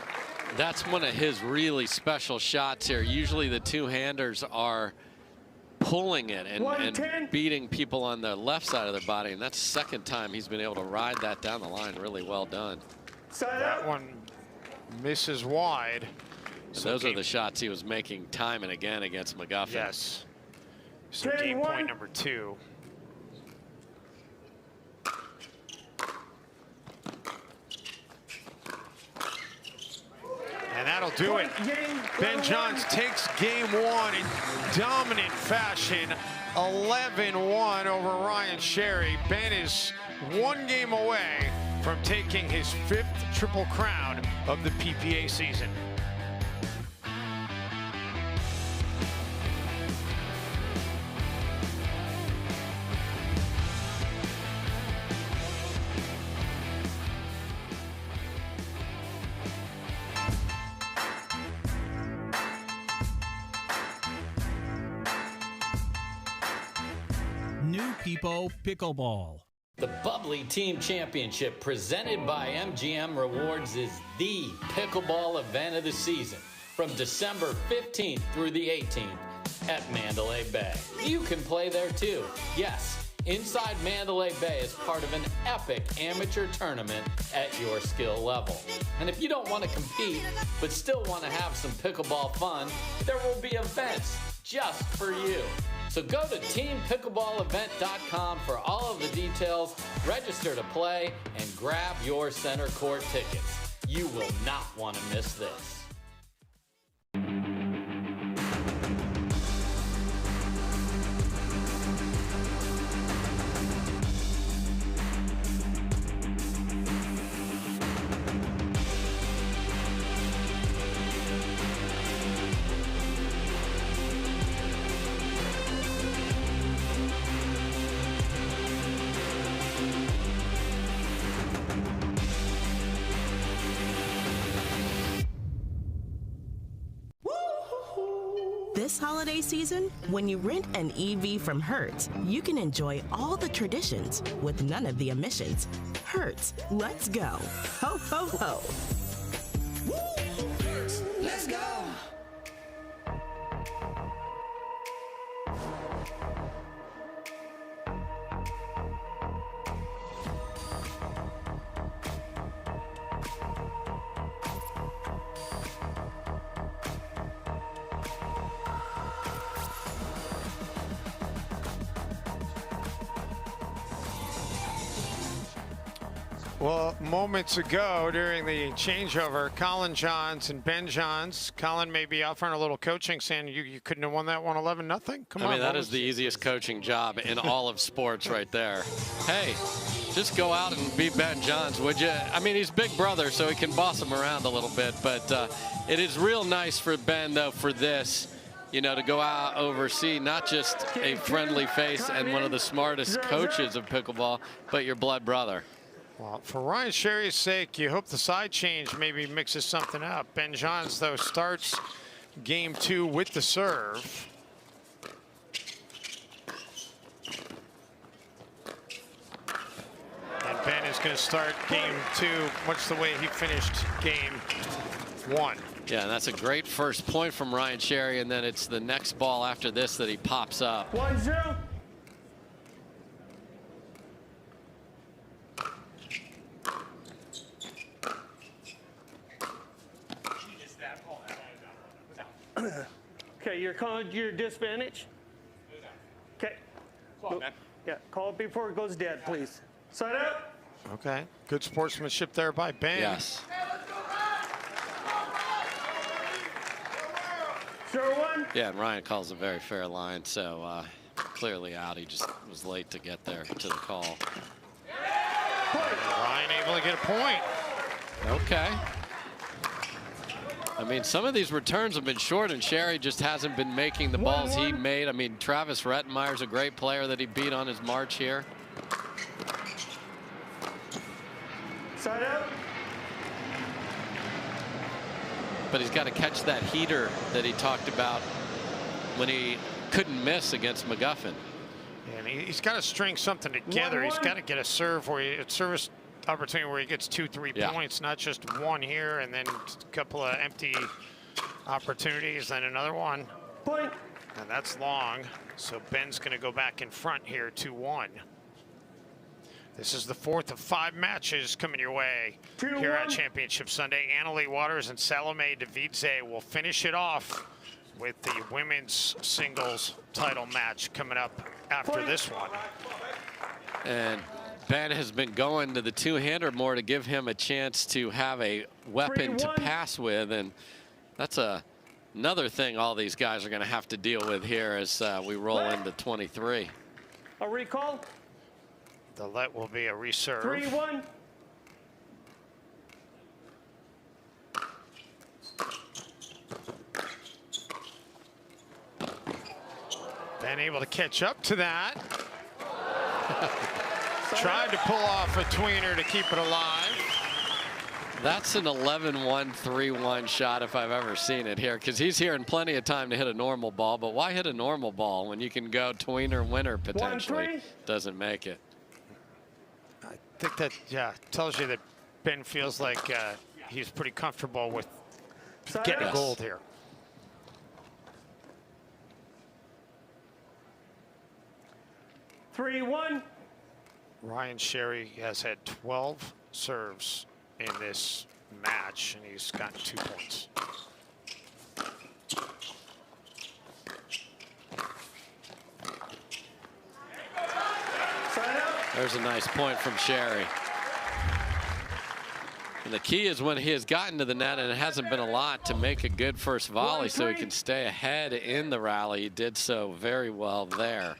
that's one of his really special shots here. Usually the two-handers are pulling it and beating people on the left side of their body, and that's the second time he's been able to ride that down the line. Really well done. That one misses wide. So those are the shots he was making time and again against McGuffin. Yes. So game point number 2. And that'll do it. Ben Johns takes game 1 in dominant fashion, 11-1 over Ryan Sherry. Ben is 1 game away from taking his 5th Triple Crown of the PPA season. New People Pickleball. The Bubbly Team Championship presented by MGM Rewards is the pickleball event of the season from December 15th through the 18th at Mandalay Bay. You can play there too. Yes, inside Mandalay Bay is part of an epic amateur tournament at your skill level. And if you don't want to compete but still want to have some pickleball fun, there will be events just for you. So go to teampickleballevent.com for all of the details, register to play, and grab your center court tickets. You will not want to miss this. This holiday season, when you rent an EV from Hertz, you can enjoy all the traditions with none of the emissions. Hertz, let's go. Ho, ho, ho. Let's go. Well, moments ago during the changeover, Collin Johns and Ben Johns. Collin may be offering a little coaching, saying you couldn't have won that 111-0. Come on. I mean, that is the easiest coaching job in all of sports right there. Hey, just go out and beat Ben Johns, would you? I mean, he's big brother, so he can boss him around a little bit. But it is real nice for Ben, though, for this, you know, to go out, oversee not just a friendly face and one of the smartest coaches of pickleball, but your blood brother. Well, for Ryan Sherry's sake, you hope the side change maybe mixes something up. Ben Johns, though, starts game 2 with the serve. And Ben is going to start game 2 much the way he finished game 1. Yeah, and that's a great first point from Ryan Sherry, and then it's the next ball after this that he pops up. 1-0. Okay, you're calling your disadvantage? Okay. Yeah, call it before it goes dead, please. Side up. Okay, good sportsmanship there by Ben. Yes. Sure one. Yeah, and Ryan calls a very fair line, so clearly out. He just was late to get there to the call. Ryan able to get a point. Okay. I mean, some of these returns have been short, and Sherry just hasn't been making the balls he made. I mean, Travis Rettenmeyer's a great player that he beat on his march here. Side up. But he's got to catch that heater that he talked about when he couldn't miss against McGuffin. And he's got to string something together. He's got to get a serve where a service opportunity where he gets 2-3 points, not just one here and then a couple of empty opportunities, then another one. Point. And that's long. So Ben's going to go back in front here, 2-1. This is the 4th of 5 matches coming your way here on Championship Sunday. Leigh Waters and Salome Devidze will finish it off with the women's singles title match coming up after this one. And Ben has been going to the two-hander more to give him a chance to have a weapon to pass with, and that's another thing all these guys are going to have to deal with here as we roll into 23. A recall. The let will be a reserve. 3-1. Ben able to catch up to that. Tried to pull off a tweener to keep it alive. That's an 11-1, 3-1 shot if I've ever seen it here, because he's here in plenty of time to hit a normal ball. But why hit a normal ball when you can go tweener winner potentially? Doesn't make it. I think that, tells you that Ben feels like he's pretty comfortable with getting gold here. Three-1. Ryan Sherry has had 12 serves in this match, and he's got 2 points. There's a nice point from Sherry. And the key is when he has gotten to the net, and it hasn't been a lot, to make a good first volley so he can stay ahead in the rally. He did so very well there.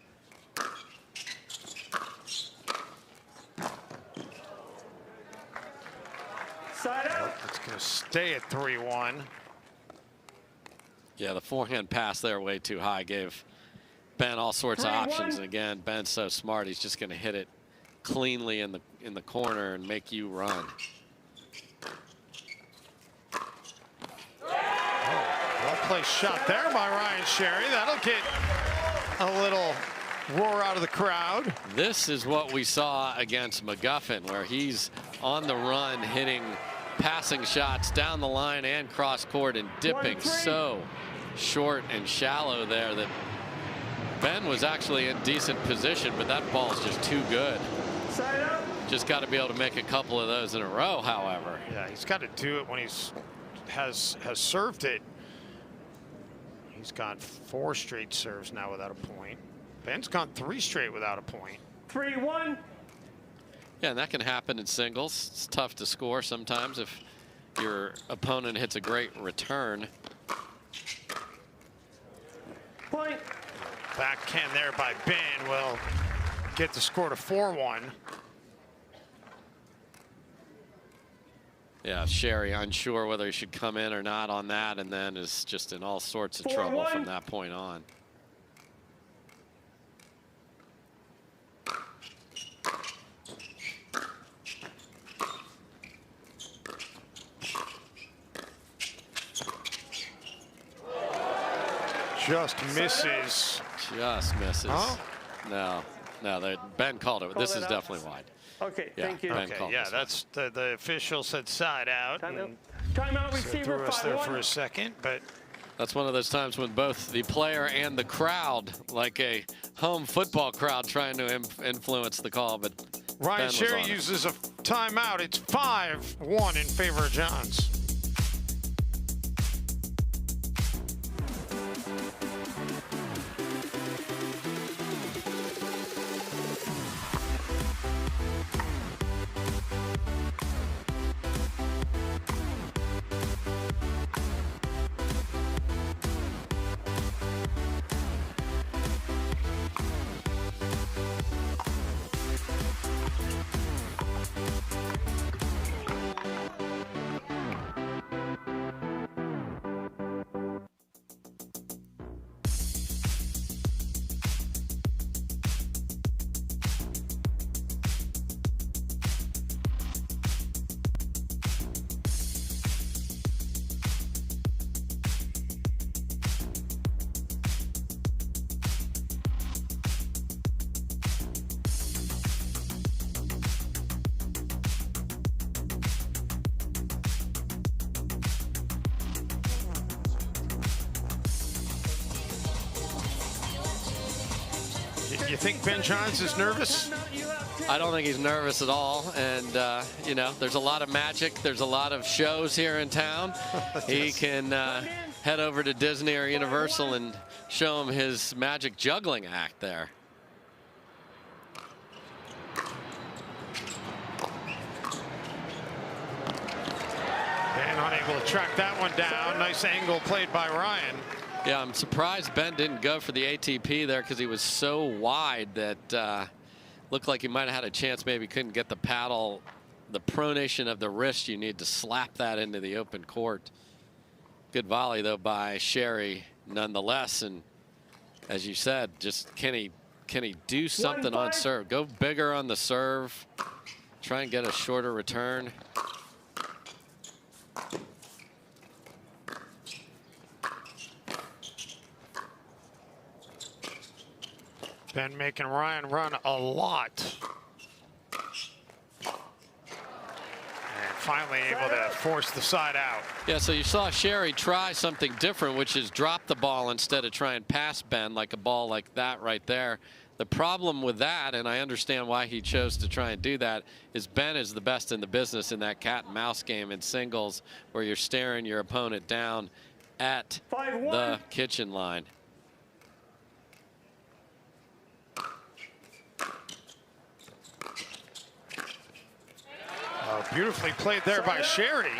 It's going to stay at 3-1. Yeah, the forehand pass there way too high gave Ben all sorts of options. And again, Ben's so smart, he's just going to hit it cleanly in the corner and make you run. Well-placed shot there by Ryan Sherry. That'll get a little roar out of the crowd. This is what we saw against McGuffin, where he's on the run, hitting passing shots down the line and cross court and dipping so short and shallow there that Ben was actually in decent position, but that ball's just too good. Just got to be able to make a couple of those in a row, however. Yeah, he's got to do it when he's has served it. He's got 4 straight serves now without a point. Ben's gone 3 straight without a point. 3-1. Yeah, and that can happen in singles. It's tough to score sometimes if your opponent hits a great return. Point. Backhand there by Ben will get the score to 4-1. Yeah, Sherry unsure whether he should come in or not on that, and then is just in all sorts of trouble from that point on. Just misses. Just misses. Huh? No, Ben called it. This is definitely wide. Okay, Yeah, thank you. Ben called Yeah, this that's the official said side out. Timeout, So receiver, threw us there 5-1. for a second, but That's one of those times when both the player and the crowd, like a home football crowd, trying to influence the call, but Ryan Ben was Sherry on it. uses a timeout. It's 5-1 in favor of Johns. You think Ben Johns is nervous? I don't think he's nervous at all. And, you know, there's a lot of magic. There's a lot of shows here in town. He can head over to Disney or Universal and show him his magic juggling act there. Ben unable to track that one down. Nice angle played by Ryan. Yeah, I'm surprised Ben didn't go for the ATP there because he was so wide that looked like he might have had a chance. Maybe couldn't get the paddle, the pronation of the wrist you need to slap that into the open court. Good volley though by Sherry nonetheless, and as you said, just can he do something on serve? Go bigger on the serve, try and get a shorter return. Ben making Ryan run a lot. And finally able to force the side out. Yeah, so you saw Sherry try something different, which is drop the ball instead of try and pass Ben like a ball like that right there. The problem with that, and I understand why he chose to try and do that, is Ben is the best in the business in that cat and mouse game in singles where you're staring your opponent down at the kitchen line. Beautifully played there by Sherry.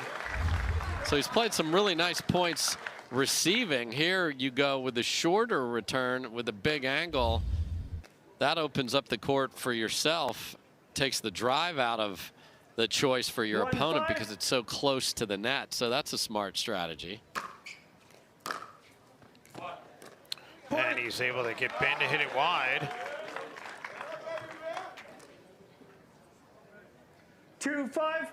So he's played some really nice points receiving. Here you go with the shorter return with a big angle. That opens up the court for yourself, takes the drive out of the choice for your opponent because it's so close to the net. So that's a smart strategy. And he's able to get Ben to hit it wide. 2-5.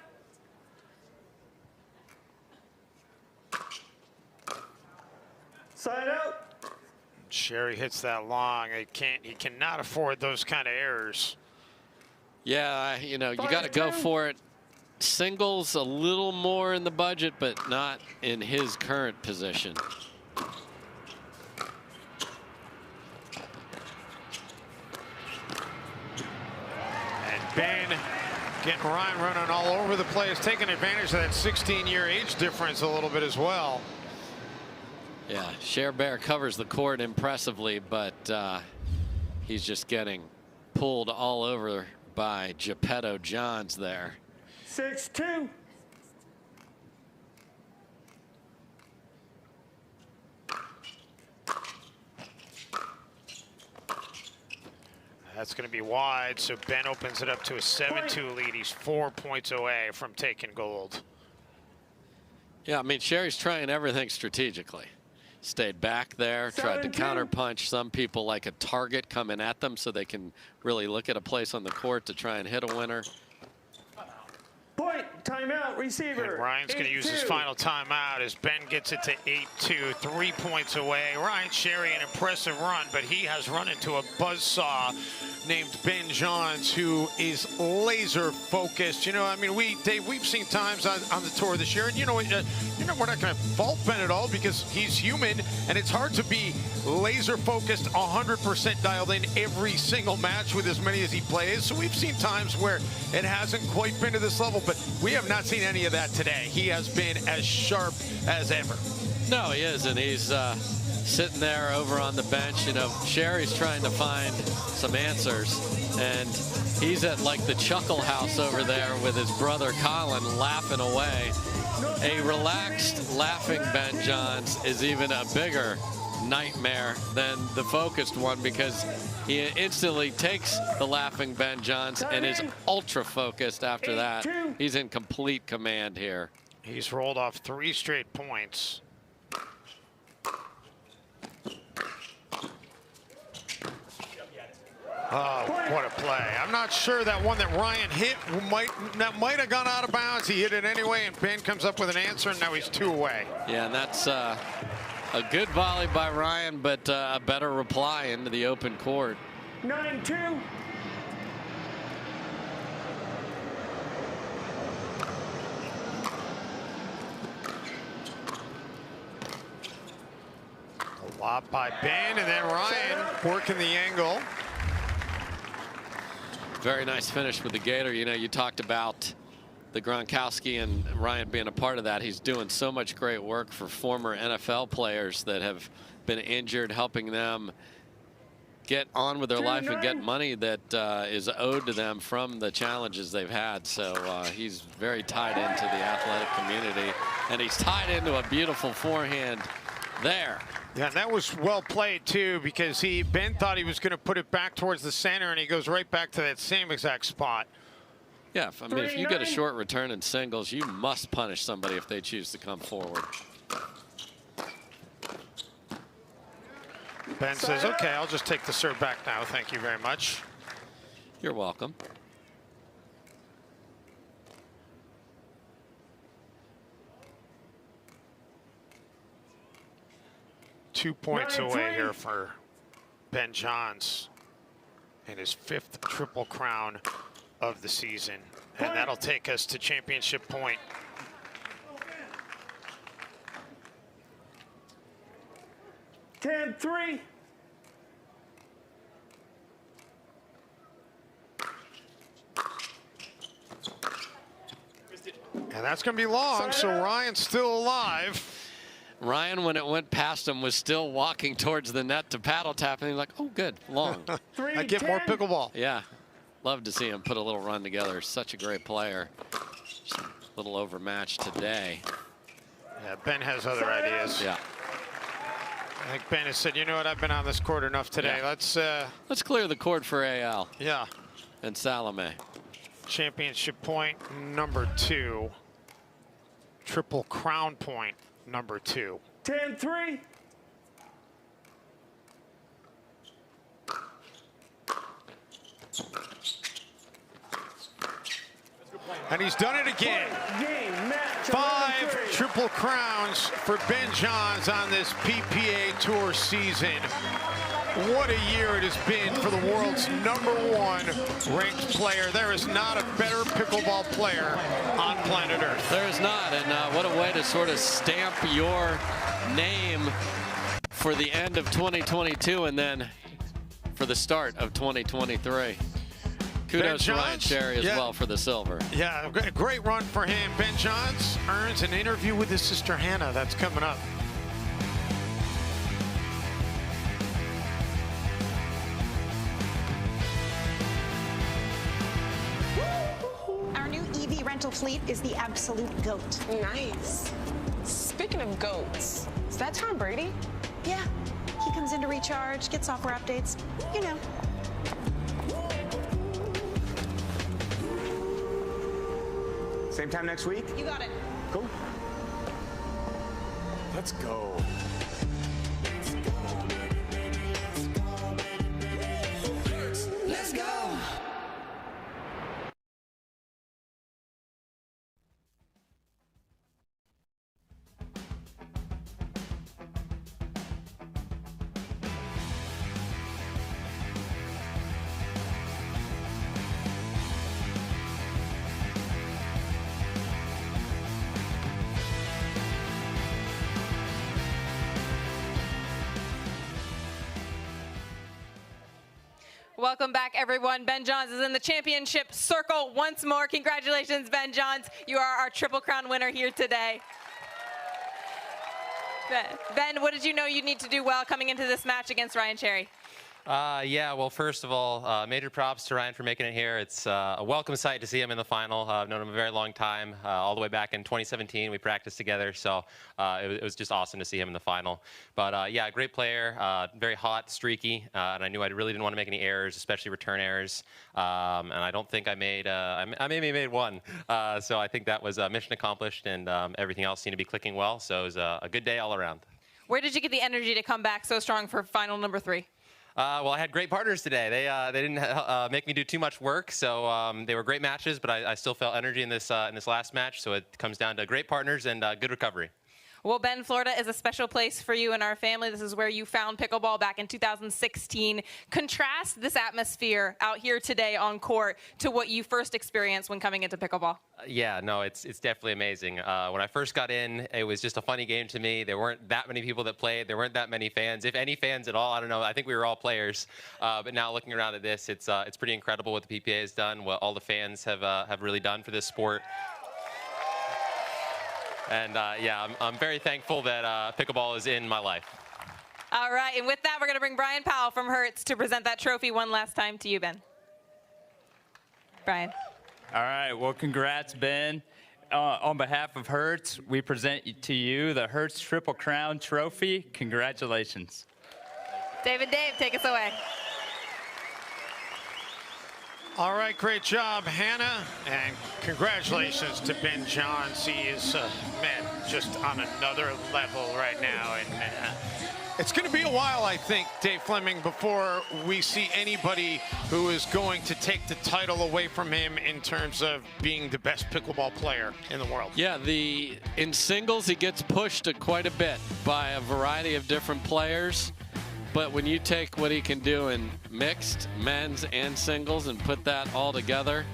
Side out. Sherry hits that long. He cannot afford those kind of errors. Yeah, you know, you got to go for it. Singles a little more in the budget, but not in his current position. And Ben getting Ryan running all over the place, taking advantage of that 16-year age difference a little bit as well. Yeah, Cher Bear covers the court impressively, but he's just getting pulled all over by Geppetto Johns there. 6-2. That's going to be wide, so Ben opens it up to a 7-2 lead. He's 4 points away from taking gold. Yeah, I mean, Sherry's trying everything strategically. Stayed back there, tried to counterpunch. Some people like a target coming at them so they can really look at a place on the court to try and hit a winner. Point, timeout, receiver. And Ryan's going to use his final timeout as Ben gets it to 8-2, 3 points away. Ryan Sherry, an impressive run, but he has run into a buzzsaw named Ben Johns, who is laser focused. You know, I mean, Dave, we've seen times on the tour this year, and you know, we're not going to fault Ben at all because he's human, and it's hard to be laser focused, 100% dialed in every single match with as many as he plays. So we've seen times where it hasn't quite been to this level, but we have not seen any of that today. He has been as sharp as ever. No, he is, and he's sitting there over on the bench. You know, Sherry's trying to find some answers, and he's at like the Chuckle House over there with his brother Collin laughing away. A relaxed, laughing Ben Johns is even a bigger nightmare than the focused one because he instantly takes the laughing Ben Johns and is ultra focused after that. He's in complete command here. He's rolled off 3 straight points. Oh, what a play. I'm not sure that one that Ryan hit might have gone out of bounds. He hit it anyway, and Ben comes up with an answer, and now he's 2 away. Yeah, and that's a good volley by Ryan, but a better reply into the open court. 9-2. A lot by Ben, and then Ryan working the angle. Very nice finish with the Gator. You know, you talked about the Gronkowski and Ryan being a part of that. He's doing so much great work for former NFL players that have been injured, helping them get on with their life and get money that is owed to them from the challenges they've had. So he's very tied into the athletic community, and he's tied into a beautiful forehand there. Yeah, that was well played too, because Ben thought he was going to put it back towards the center, and he goes right back to that same exact spot. Yeah, I mean, if you get a short return in singles, you must punish somebody if they choose to come forward. Ben says, okay, I'll just take the serve back now. Thank you very much. You're welcome. Two points away here for Ben Johns in his 5th Triple Crown of the season. And that'll take us to championship point. $10-3. And that's going to be long, so Ryan's still alive. Ryan, when it went past him, was still walking towards the net to paddle tap, and he's like, oh, good, long. I get more pickleball. Yeah, love to see him put a little run together. Such a great player. Just a little overmatched today. Yeah, Ben has other ideas. Yeah. I think Ben has said, you know what, I've been on this court enough today. Yeah. Let's clear the court for AL. Yeah. And Salome. Championship point number 2. Triple crown point number 2. 10-3. And he's done it again. 5 triple crowns for Ben Johns on this PPA Tour season. What a year it has been for the world's #1 ranked player. There is not a better pickleball player on planet Earth. There is not, and what a way to sort of stamp your name for the end of 2022 and then for the start of 2023. Kudos to Ryan Sherry as well for the silver. Yeah, great run for him. Ben Johns earns an interview with his sister Hannah. That's coming up. Our new EV rental fleet is the absolute GOAT. Nice. Speaking of goats, is that Tom Brady? Yeah. He comes in to recharge, get software updates, you know. Same time next week? You got it. Cool. Let's go. Let's go. Welcome back, everyone. Ben Johns is in the championship circle once more. Congratulations, Ben Johns. You are our Triple Crown winner here today. Ben, what did you know you need to do well coming into this match against Ryan Sherry? Yeah, well, first of all, major props to Ryan for making it here. It's a welcome sight to see him in the final. I've known him a very long time, all the way back in 2017. We practiced together, so it was just awesome to see him in the final. But yeah, great player, very hot, streaky, and I knew I really didn't want to make any errors, especially return errors. And I don't think I made, I maybe made one. So I think that was mission accomplished, and everything else seemed to be clicking well. So it was a good day all around. Where did you get the energy to come back so strong for final number 3? Well, I had great partners today. They didn't make me do too much work, so they were great matches. But I still felt energy in this last match. So it comes down to great partners and good recovery. Well, Ben, Florida is a special place for you and our family. This is where you found pickleball back in 2016. Contrast this atmosphere out here today on court to what you first experienced when coming into pickleball. Yeah, no, it's definitely amazing. When I first got in, it was just a funny game to me. There weren't that many people that played. There weren't that many fans, if any fans at all. I don't know. I think we were all players. But now looking around at this, it's pretty incredible what the PPA has done, what all the fans have really done for this sport. And yeah, I'm very thankful that pickleball is in my life. All right, and with that, we're going to bring Brian Powell from Hertz to present that trophy one last time to you, Ben. Brian. All right, well, congrats, Ben. On behalf of Hertz, we present to you the Hertz Triple Crown Trophy. Congratulations. Dave, take us away. All right, great job, Hannah, and congratulations to Ben Johns. He is, man, just on another level right now, and it's going to be a while, I think, Dave Fleming, before we see anybody who is going to take the title away from him in terms of being the best pickleball player in the world. Yeah, in singles, he gets pushed quite a bit by a variety of different players. But when you take what he can do in mixed, men's, and singles and put that all together,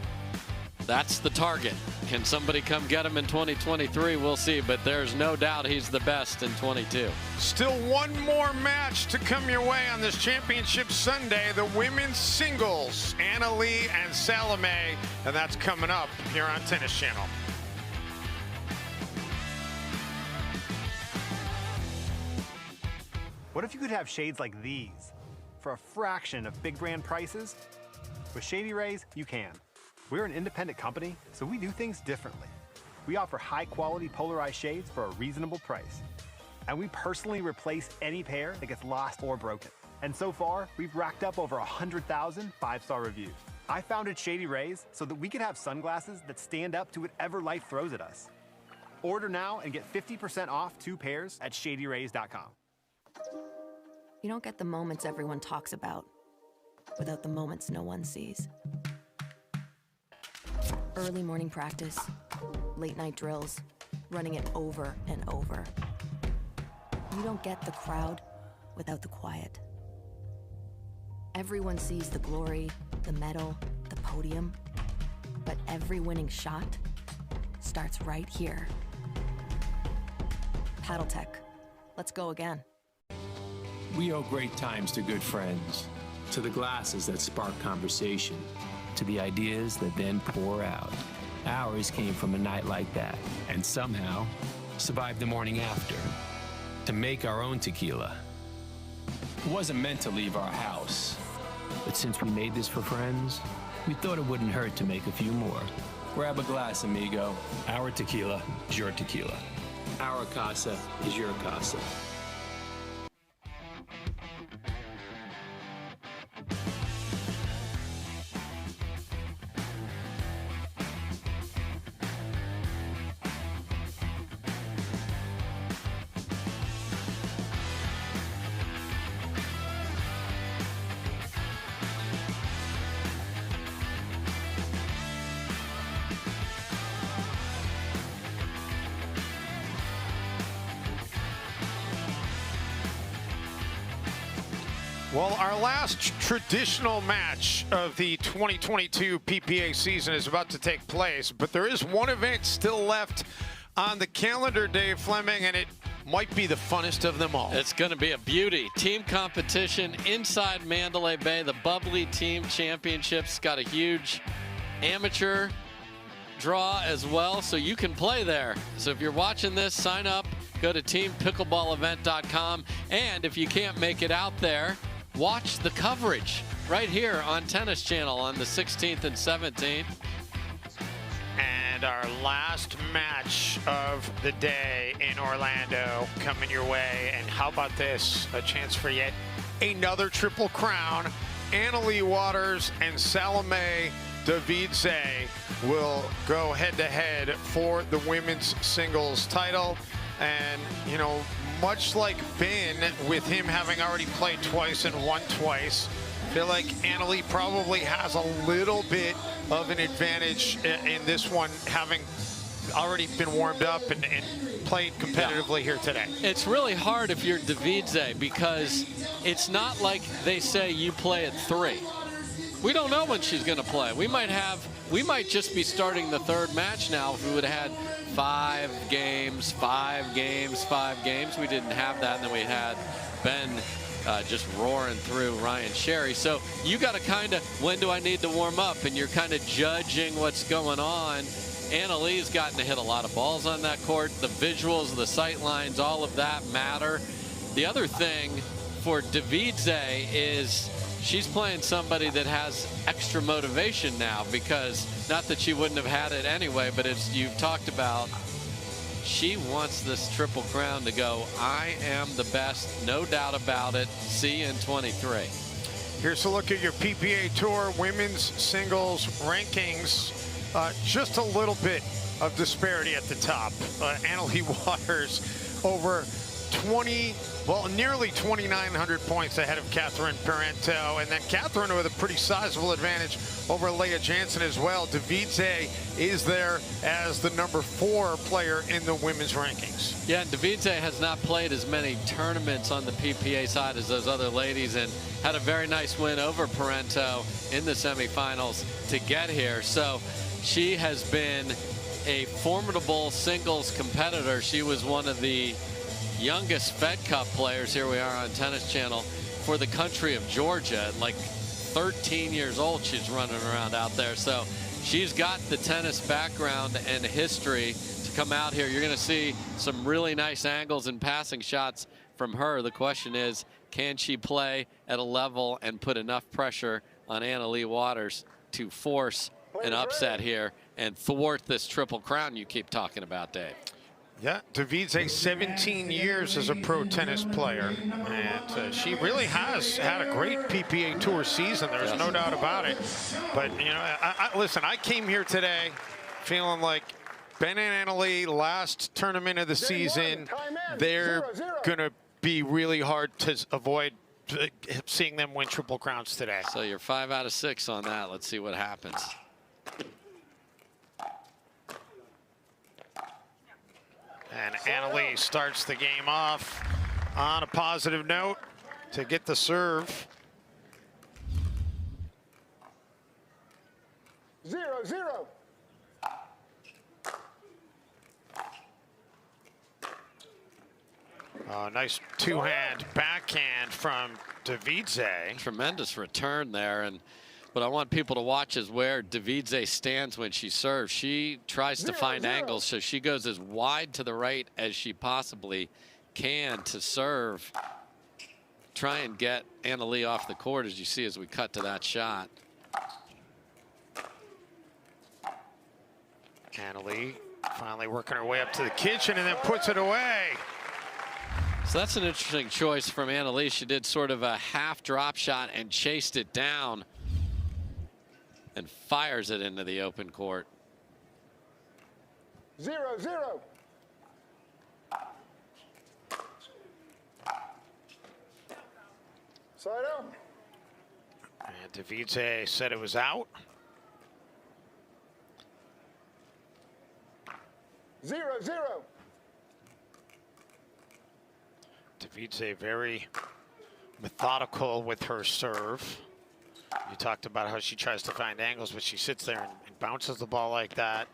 that's the target. Can somebody come get him in 2023? We'll see, but there's no doubt he's the best in 22. Still one more match to come your way on this championship Sunday, the women's singles, Leigh and Salome, and that's coming up here on Tennis Channel. What if you could have shades like these for a fraction of big brand prices? With Shady Rays, you can. We're an independent company, so we do things differently. We offer high-quality polarized shades for a reasonable price. And we personally replace any pair that gets lost or broken. And so far, we've racked up over 100,000 5-star reviews. I founded Shady Rays so that we could have sunglasses that stand up to whatever life throws at us. Order now and get 50% off 2 pairs at shadyrays.com. You don't get the moments everyone talks about without the moments no one sees. Early morning practice, late night drills, running it over and over. You don't get the crowd without the quiet. Everyone sees the glory, the medal, the podium, but every winning shot starts right here. Paddle Tech, let's go again. We owe great times to good friends, to the glasses that spark conversation, to the ideas that then pour out. Ours came from a night like that, and somehow survived the morning after, to make our own tequila. It wasn't meant to leave our house, but since we made this for friends, we thought it wouldn't hurt to make a few more. Grab a glass, amigo. Our tequila is your tequila. Our casa is your casa. Well, our last traditional match of the 2022 PPA season is about to take place, but there is one event still left on the calendar, Dave Fleming, and it might be the funnest of them all. It's going to be a beauty. Team competition inside Mandalay Bay. The Bubbly Team Championships got a huge amateur draw as well, so you can play there. So if you're watching this, sign up. Go to teampickleballevent.com, and if you can't make it out there, watch the coverage right here on Tennis Channel on the 16th and 17th. And our last match of the day in Orlando coming your way. And how about this? A chance for yet another triple crown. Leigh Waters and Salome Devidze will go head-to-head for the women's singles title. And, you know, much like Ben, with him having already played twice and won twice, I feel like Leigh probably has a little bit of an advantage in this one, having already been warmed up and played competitively here today. It's really hard if you're Devidze, because it's not like they say you play at 3. We don't know when she's going to play. We might just be starting the third match now if we would have had 5 games, 5 games, 5 games. We didn't have that, and then we had Ben just roaring through Ryan Sherry. So you got to kind of, when do I need to warm up? And you're kind of judging what's going on. Lee's gotten to hit a lot of balls on that court. The visuals, the sight lines, all of that matter. The other thing for Devidze is she's playing somebody that has extra motivation now, because not that she wouldn't have had it anyway, but as you've talked about, she wants this triple crown to go, I am the best, no doubt about it. See you in 23. Here's a look at your PPA Tour women's singles rankings. Just a little bit of disparity at the top. Leigh Waters over nearly 2,900 points ahead of Catherine Parenteau, and then Catherine with a pretty sizable advantage over Leigh Jansen as well. Devidze is there as the number 4 player in the women's rankings. Yeah, and Devidze has not played as many tournaments on the PPA side as those other ladies, and had a very nice win over Parenteau in the semifinals to get here. So she has been a formidable singles competitor. She was one of the youngest Fed Cup players, here we are on Tennis Channel, for the country of Georgia. Like 13 years old, she's running around out there. So she's got the tennis background and history to come out here. You're going to see some really nice angles and passing shots from her. The question is, can she play at a level and put enough pressure on Leigh Waters to force an upset here and thwart this Triple Crown you keep talking about, Dave. Yeah, Devidze, 17 years as a pro tennis player, and she really has had a great PPA Tour season. There's no doubt about it. But, you know, listen, I came here today feeling like Ben and Annalee, last tournament of the season, they're going to be really hard to avoid seeing them win Triple Crowns today. So you're 5 out of 6 on that. Let's see what happens. And Annalee starts the game off on a positive note to get the serve. 0-0. Nice two-hand backhand from Devidze. Tremendous return there. And what I want people to watch is where Devidze stands when she serves. She tries to find angles, so she goes as wide to the right as she possibly can to serve. Try and get Annalee off the court, as you see as we cut to that shot. Annalee finally working her way up to the kitchen and then puts it away. So that's an interesting choice from Annalee. She did sort of a half drop shot and chased it down and fires it into the open court. 0-0. Side out. And Devidze said it was out. 0-0. Devidze very methodical with her serve. You talked about how she tries to find angles, but she sits there and bounces the ball like that.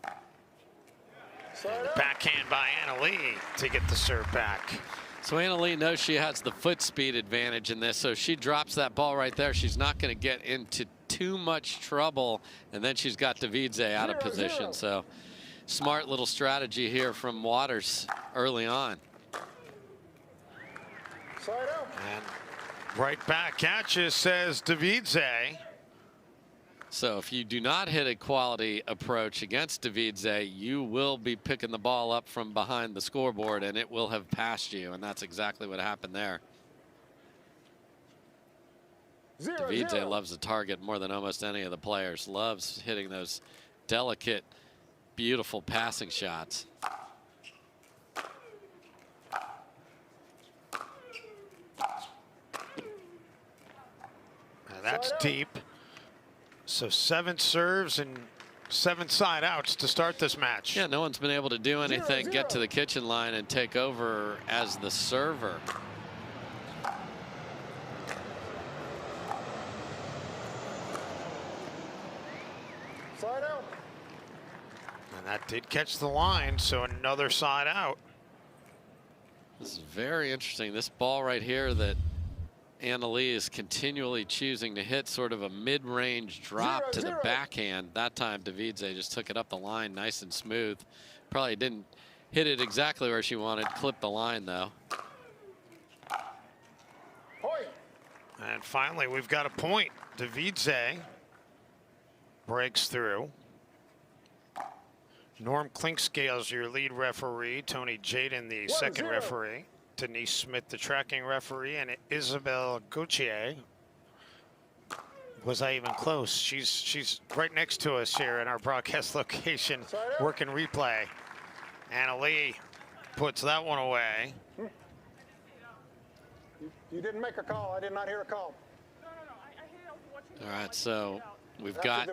And the backhand by Annalee to get the serve back. So Annalee knows she has the foot speed advantage in this, so she drops that ball right there. She's not going to get into too much trouble, and then she's got Devidze out of position. So smart little strategy here from Waters early on. And right back at you, says Devidze. So if you do not hit a quality approach against Devidze, you will be picking the ball up from behind the scoreboard and it will have passed you. And that's exactly what happened there. Devidze loves the target more than almost any of the players. Loves hitting those delicate, beautiful passing shots. That's deep. So 7 serves and 7 side outs to start this match. Yeah, no one's been able to do anything, get to the kitchen line and take over as the server. Side out. And that did catch the line, so another side out. This is very interesting. This ball right here that Annalee is continually choosing to hit, sort of a mid-range drop to the backhand. That time Devidze just took it up the line nice and smooth. Probably didn't hit it exactly where she wanted. Clipped the line though. And finally we've got a point. Devidze breaks through. Norm Clinkscales, your lead referee. Tony Jaden, the second referee. Denise Smith, the tracking referee, and Isabel Gauthier. Was I even close? She's right next to us here in our broadcast location, working replay. Annalee puts that one away. You didn't make a call. I did not hear a call. All right, so we've got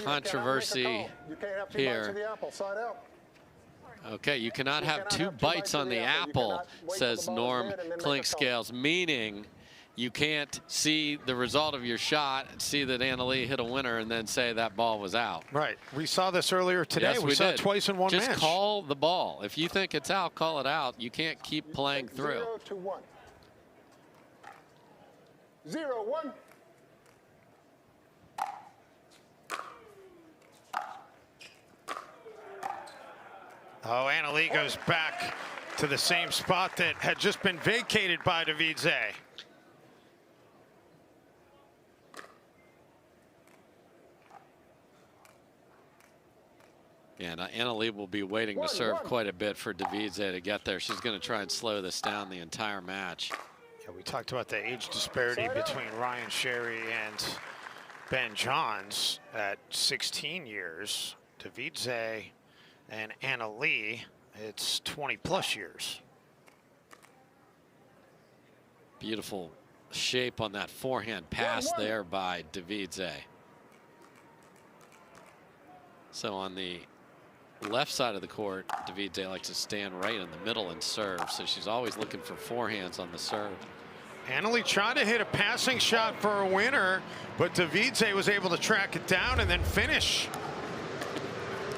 controversy here. Okay, you cannot have 2 bites on the apple, says Norm Clinkscales, meaning you can't see the result of your shot, see that Annalee hit a winner, and then say that ball was out. Right. We saw this earlier today. Yes, we saw did. it twice in one match. Just call the ball. If you think it's out, call it out. You can't keep playing through. 0-1. 0-1. Oh, Annalee goes back to the same spot that had just been vacated by Devidze. And Anna Leigh will be waiting to serve quite a bit for Devidze to get there. She's going to try and slow this down the entire match. Yeah, we talked about the age disparity between Ryan Sherry and Ben Johns at 16 years. Devidze and Anna Leigh, it's 20+ years. Beautiful shape on that forehand pass there by Devidze. So on the left side of the court, Devidze likes to stand right in the middle and serve. So she's always looking for forehands on the serve. Anna Leigh tried to hit a passing shot for a winner, but Devidze was able to track it down and then finish.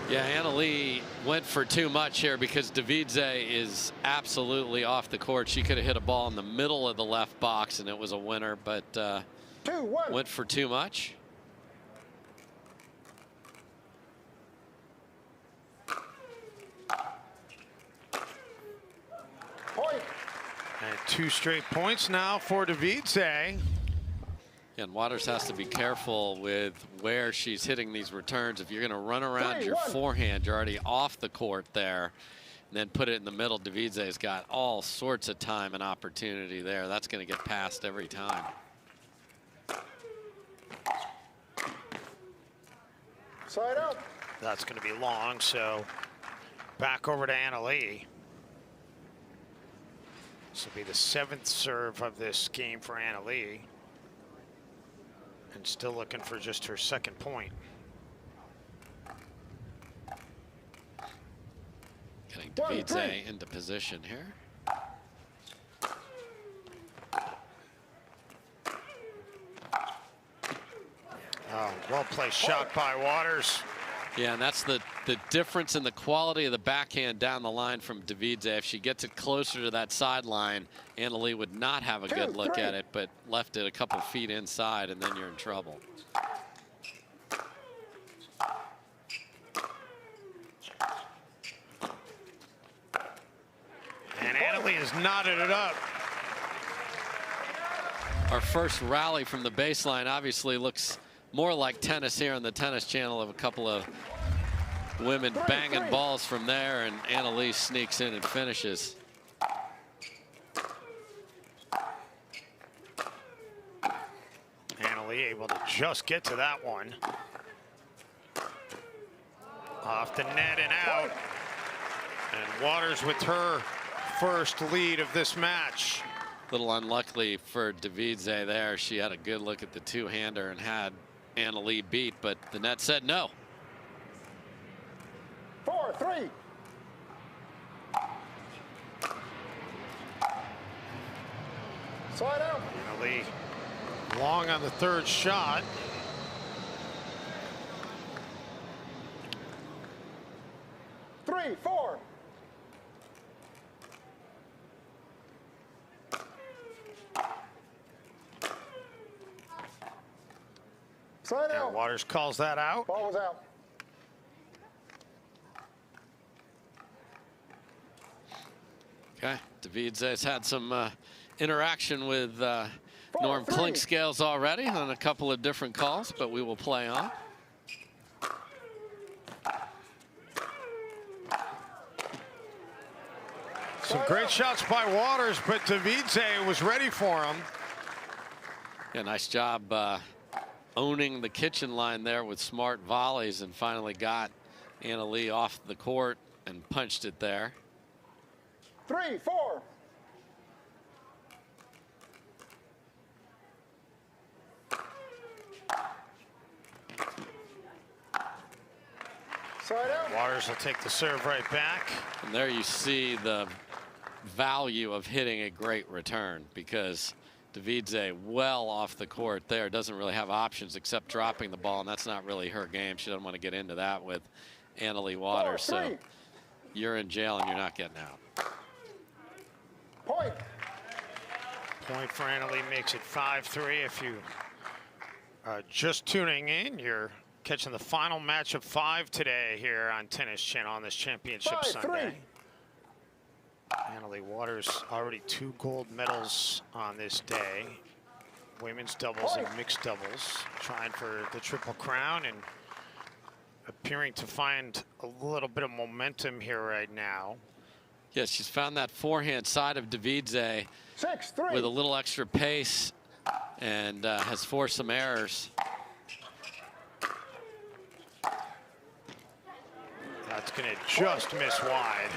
Yeah, Anna Leigh went for too much here because Devidze is absolutely off the court. She could have hit a ball in the middle of the left box and it was a winner, but went for too much. Point. And 2 straight points now for Devidze. And Waters has to be careful with where she's hitting these returns. If you're going to run around your forehand, you're already off the court there, and then put it in the middle. Devidze's got all sorts of time and opportunity there. That's going to get passed every time. Side out. That's going to be long, so back over to Anna Leigh. This will be the 7th serve of this game for Anna Leigh. And still looking for just her 2nd point. Getting Devidze into position here. Oh, well-placed shot by Waters. Yeah, and that's the difference in the quality of the backhand down the line from Devidze. If she gets it closer to that sideline, Anna Leigh would not have a good look at it, but left it a couple feet inside, and then you're in trouble. And Anna Leigh has knotted it up. Our first rally from the baseline obviously looks more like tennis here on the Tennis Channel, of a couple of women banging balls from there, and Anna Leigh sneaks in and finishes. Anna Leigh able to just get to that one. Off the net and out. And Waters with her first lead of this match. Little unlucky for Devidze there. She had a good look at the two-hander and had Anna Leigh beat, but the net said no. 4-3. Side out. Anna Leigh long on the 3rd shot. Three, 4. Side out. Waters calls that out. Ball was out. Okay, Devidze's had some interaction with Norm Clinkscales already on a couple of different calls, but we will play on. Some great shots by Waters, but Devidze was ready for him. Yeah, nice job owning the kitchen line there with smart volleys, and finally got Anna Leigh off the court and punched it there. 3, 4. Side out. Waters will take the serve right back. And there you see the value of hitting a great return, because Devidze well off the court there, doesn't really have options except dropping the ball, and that's not really her game. She doesn't want to get into that with Anna Leigh Waters. So you're in jail and you're not getting out. Point. Point for Anna Leigh makes it 5-3. If you are just tuning in, you're catching the final match of 5 today here on Tennis Channel on this Championship Sunday. Anna Leigh Waters already 2 gold medals on this day. Women's doubles and mixed doubles, trying for the Triple Crown, and appearing to find a little bit of momentum here right now. Yeah, she's found that forehand side of Devidze 6-3. with a little extra pace and has forced some errors. That's going to just miss wide.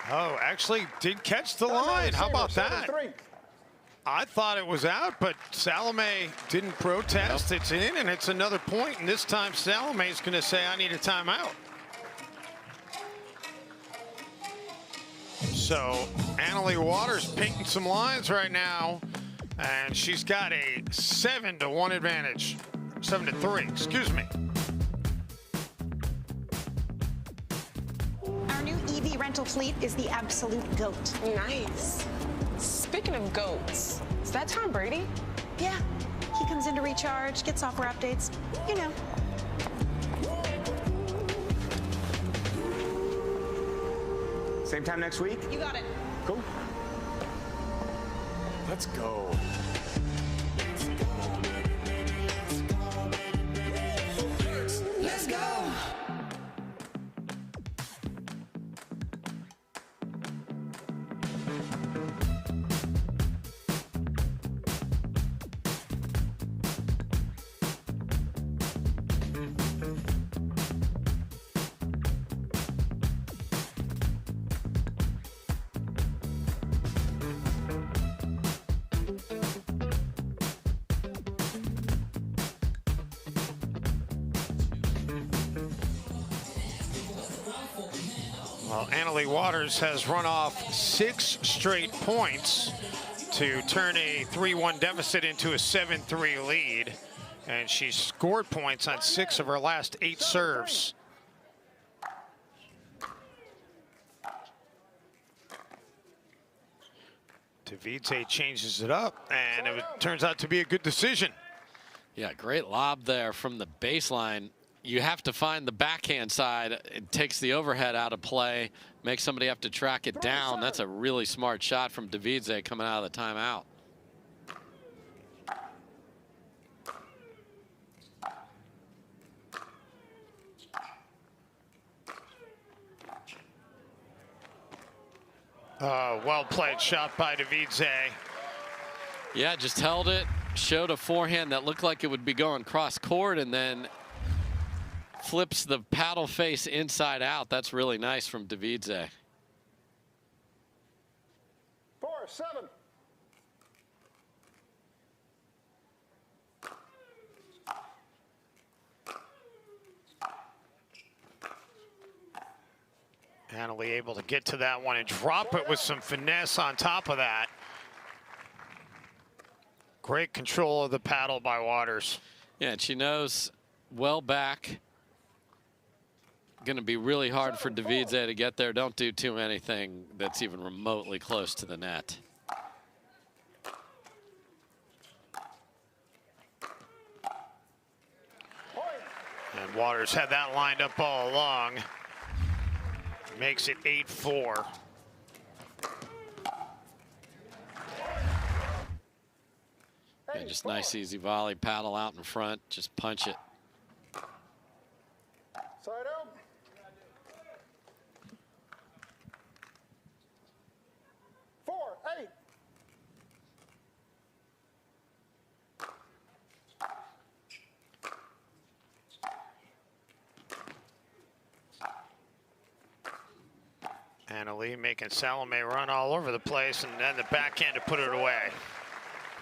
Oh, actually did catch the line. How about that? 7-3. I thought it was out, but Salome didn't protest. It's in, and it's another point. And this time, Salome's going to say, I need a timeout. So, Leigh Waters painting some lines right now, and she's got a 7-1 advantage. 7-3, excuse me. Our new EV rental fleet is the absolute GOAT. Nice. Speaking of goats, is that Tom Brady? Yeah, he comes in to recharge, get software updates, you know. Same time next week? You got it. Cool. Let's go. Let's go. Well, Leigh Waters has run off 6 straight points to turn a 3-1 deficit into a 7-3 lead. And she's scored points on 6 of her last 8 serves. Devidze changes it up, and it turns out to be a good decision. Yeah, great lob there from the baseline. You have to find the backhand side. It takes the overhead out of play, makes somebody have to track it down. That's a really smart shot from Devidze coming out of the timeout. Well played shot by Devidze. Yeah, just held it, showed a forehand that looked like it would be going cross court, and then flips the paddle face inside out. That's really nice from Devidze. 4-7. Leigh able to get to that one and drop it with some finesse on top of that. Great control of the paddle by Waters. Yeah, and she knows well back. Going to be really hard for Devidze to get there. Don't do too anything that's even remotely close to the net. And Waters had that lined up all along. Makes it 8-4. Yeah, just nice easy volley, paddle out in front, just punch it. Side out. Four, 8. Leigh making Salome run all over the place, and then the backhand to put it away.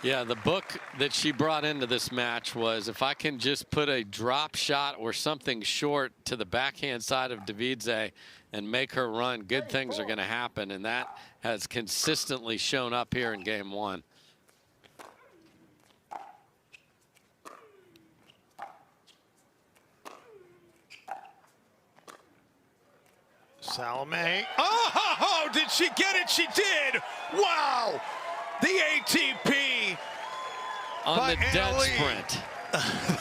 Yeah, the book that she brought into this match was, if I can just put a drop shot or something short to the backhand side of Devidze and make her run, good things are going to happen. And that has consistently shown up here in game 1. Salome. Oh, did she get it? She did. Wow. The ATP on the dead sprint.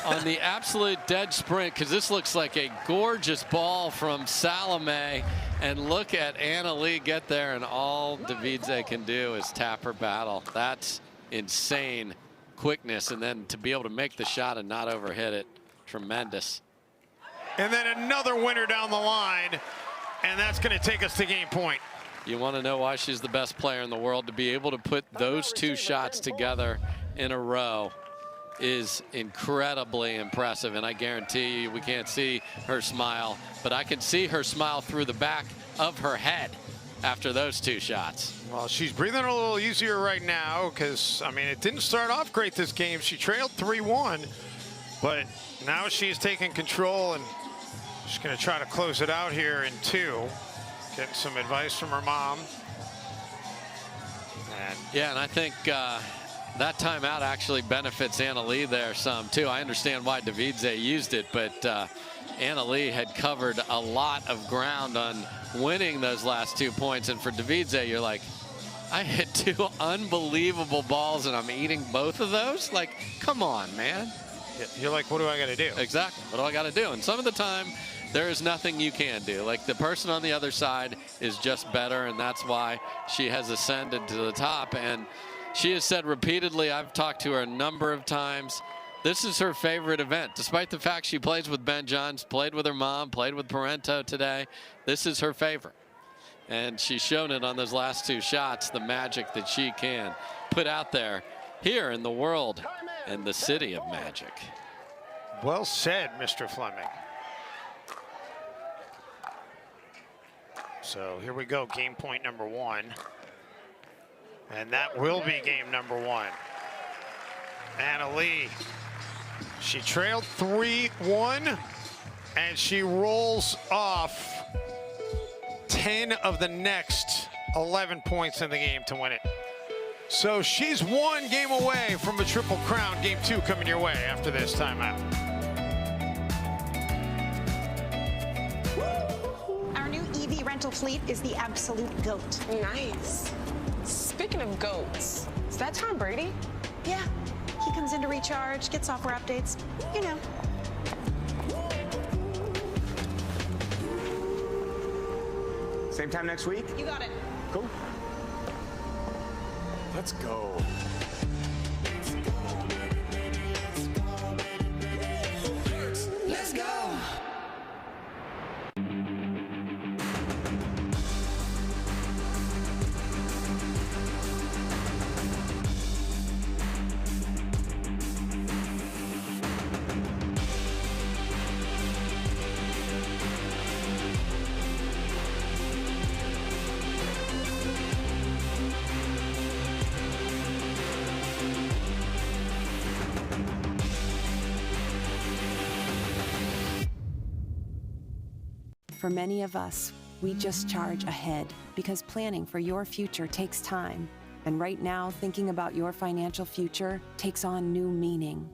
On the absolute dead sprint, because this looks like a gorgeous ball from Salome. And look at Leigh get there, and all Devidze can do is tap her battle. That's insane quickness. And then to be able to make the shot and not overhit it, tremendous. And then another winner down the line. And that's going to take us to game point. You want to know why she's the best player in the world? To be able to put those two shots together in a row is incredibly impressive. And I guarantee you we can't see her smile, but I can see her smile through the back of her head after those two shots. Well, she's breathing a little easier right now because, I mean, it didn't start off great this game. She trailed 3-1, but now she's taking control and she's going to try to close it out here in 2. Getting some advice from her mom. Yeah, and I think that timeout actually benefits Leigh there some too. I understand why Devidze used it, but Leigh had covered a lot of ground on winning those last 2 points. And for Devidze, you're like, I hit 2 unbelievable balls and I'm eating both of those? Like, come on, man. You're like, what do I got to do? Exactly. What do I got to do? And some of the time, there is nothing you can do. Like, the person on the other side is just better, and that's why she has ascended to the top. And she has said repeatedly, I've talked to her a number of times, this is her favorite event. Despite the fact she plays with Ben Johns, played with her mom, played with Parenteau today, this is her favorite. And she's shown it on those last 2 shots, the magic that she can put out there here in the world and the city of magic. Well said, Mr. Fleming. So here we go, game point number 1. And that will be game number 1. Leigh, she trailed 3-1, and she rolls off 10 of the next 11 points in the game to win it. So she's 1 game away from a triple crown. Game 2 coming your way after this timeout. Our new EV rental fleet is the absolute GOAT. Nice. Speaking of goats, is that Tom Brady? Yeah. He comes in to recharge, get software updates, you know. Same time next week? You got it. Cool. Let's go. Let's go. For many of us, we just charge ahead because planning for your future takes time. And right now, thinking about your financial future takes on new meaning.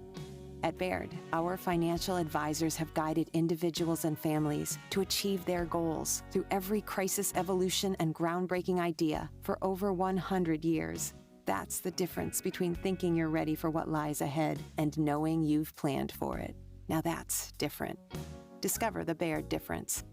At Baird, our financial advisors have guided individuals and families to achieve their goals through every crisis evolution and groundbreaking idea for over 100 years. That's the difference between thinking you're ready for what lies ahead and knowing you've planned for it. Now that's different. Discover the Baird difference.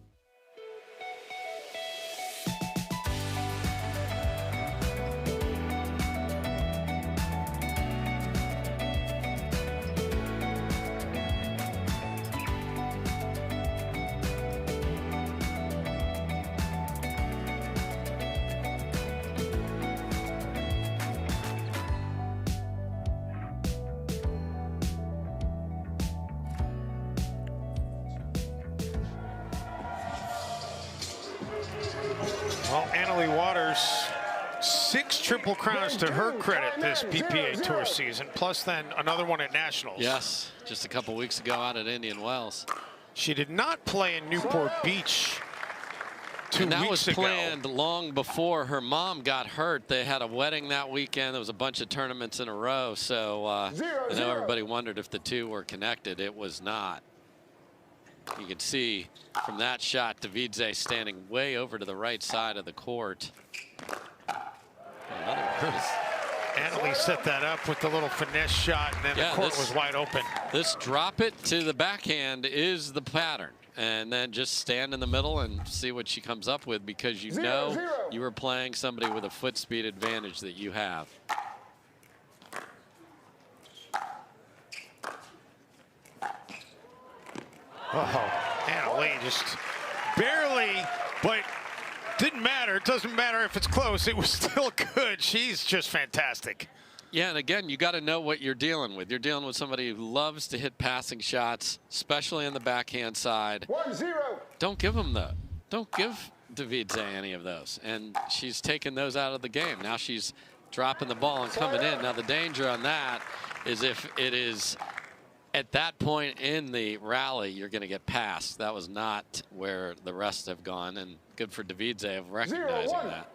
Well, Leigh Waters, 6 triple crowns to her credit this PPA Tour season, plus then another one at Nationals. Yes, just a couple weeks ago out at Indian Wells. She did not play in Newport Beach 2 weeks ago. And that was planned long before her mom got hurt. They had a wedding that weekend. There was a bunch of tournaments in a row. So I know everybody wondered if the 2 were connected. It was not. You can see from that shot, Devidze standing way over to the right side of the court. Leigh set that up with the little finesse shot, and then the court was wide open. This drop it to the backhand is the pattern. And then just stand in the middle and see what she comes up with, because you know you are playing somebody with a foot speed advantage that you have. Oh, Leigh just barely, but didn't matter. It doesn't matter if it's close. It was still good. She's just fantastic. Yeah, and again, you got to know what you're dealing with. You're dealing with somebody who loves to hit passing shots, especially on the backhand side. 1-0. Don't give Devidze any of those. And she's taken those out of the game. Now she's dropping the ball and coming in. Now the danger on that is if it is at that point in the rally, you're going to get passed. That was not where the rest have gone, and good for Devidze of recognizing that.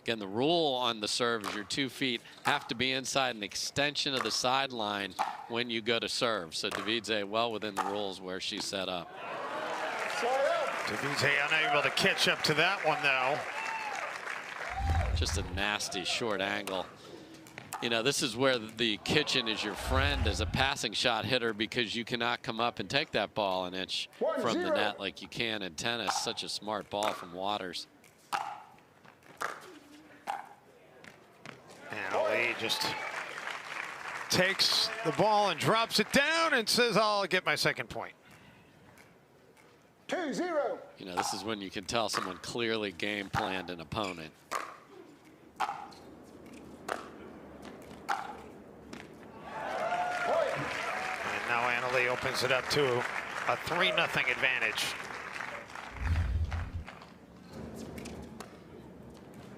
Again, the rule on the serve is your 2 feet have to be inside an extension of the sideline when you go to serve. So Devidze well within the rules where she's set up. Devidze unable to catch up to that one, though. Just a nasty short angle. You know, this is where the kitchen is your friend as a passing shot hitter, because you cannot come up and take that ball an inch from the net like you can in tennis. Such a smart ball from Waters. And Leigh just takes the ball and drops it down and says, I'll get my second point. 2-0. You know, this is when you can tell someone clearly game planned an opponent. And now Leigh opens it up to a 3-0 advantage.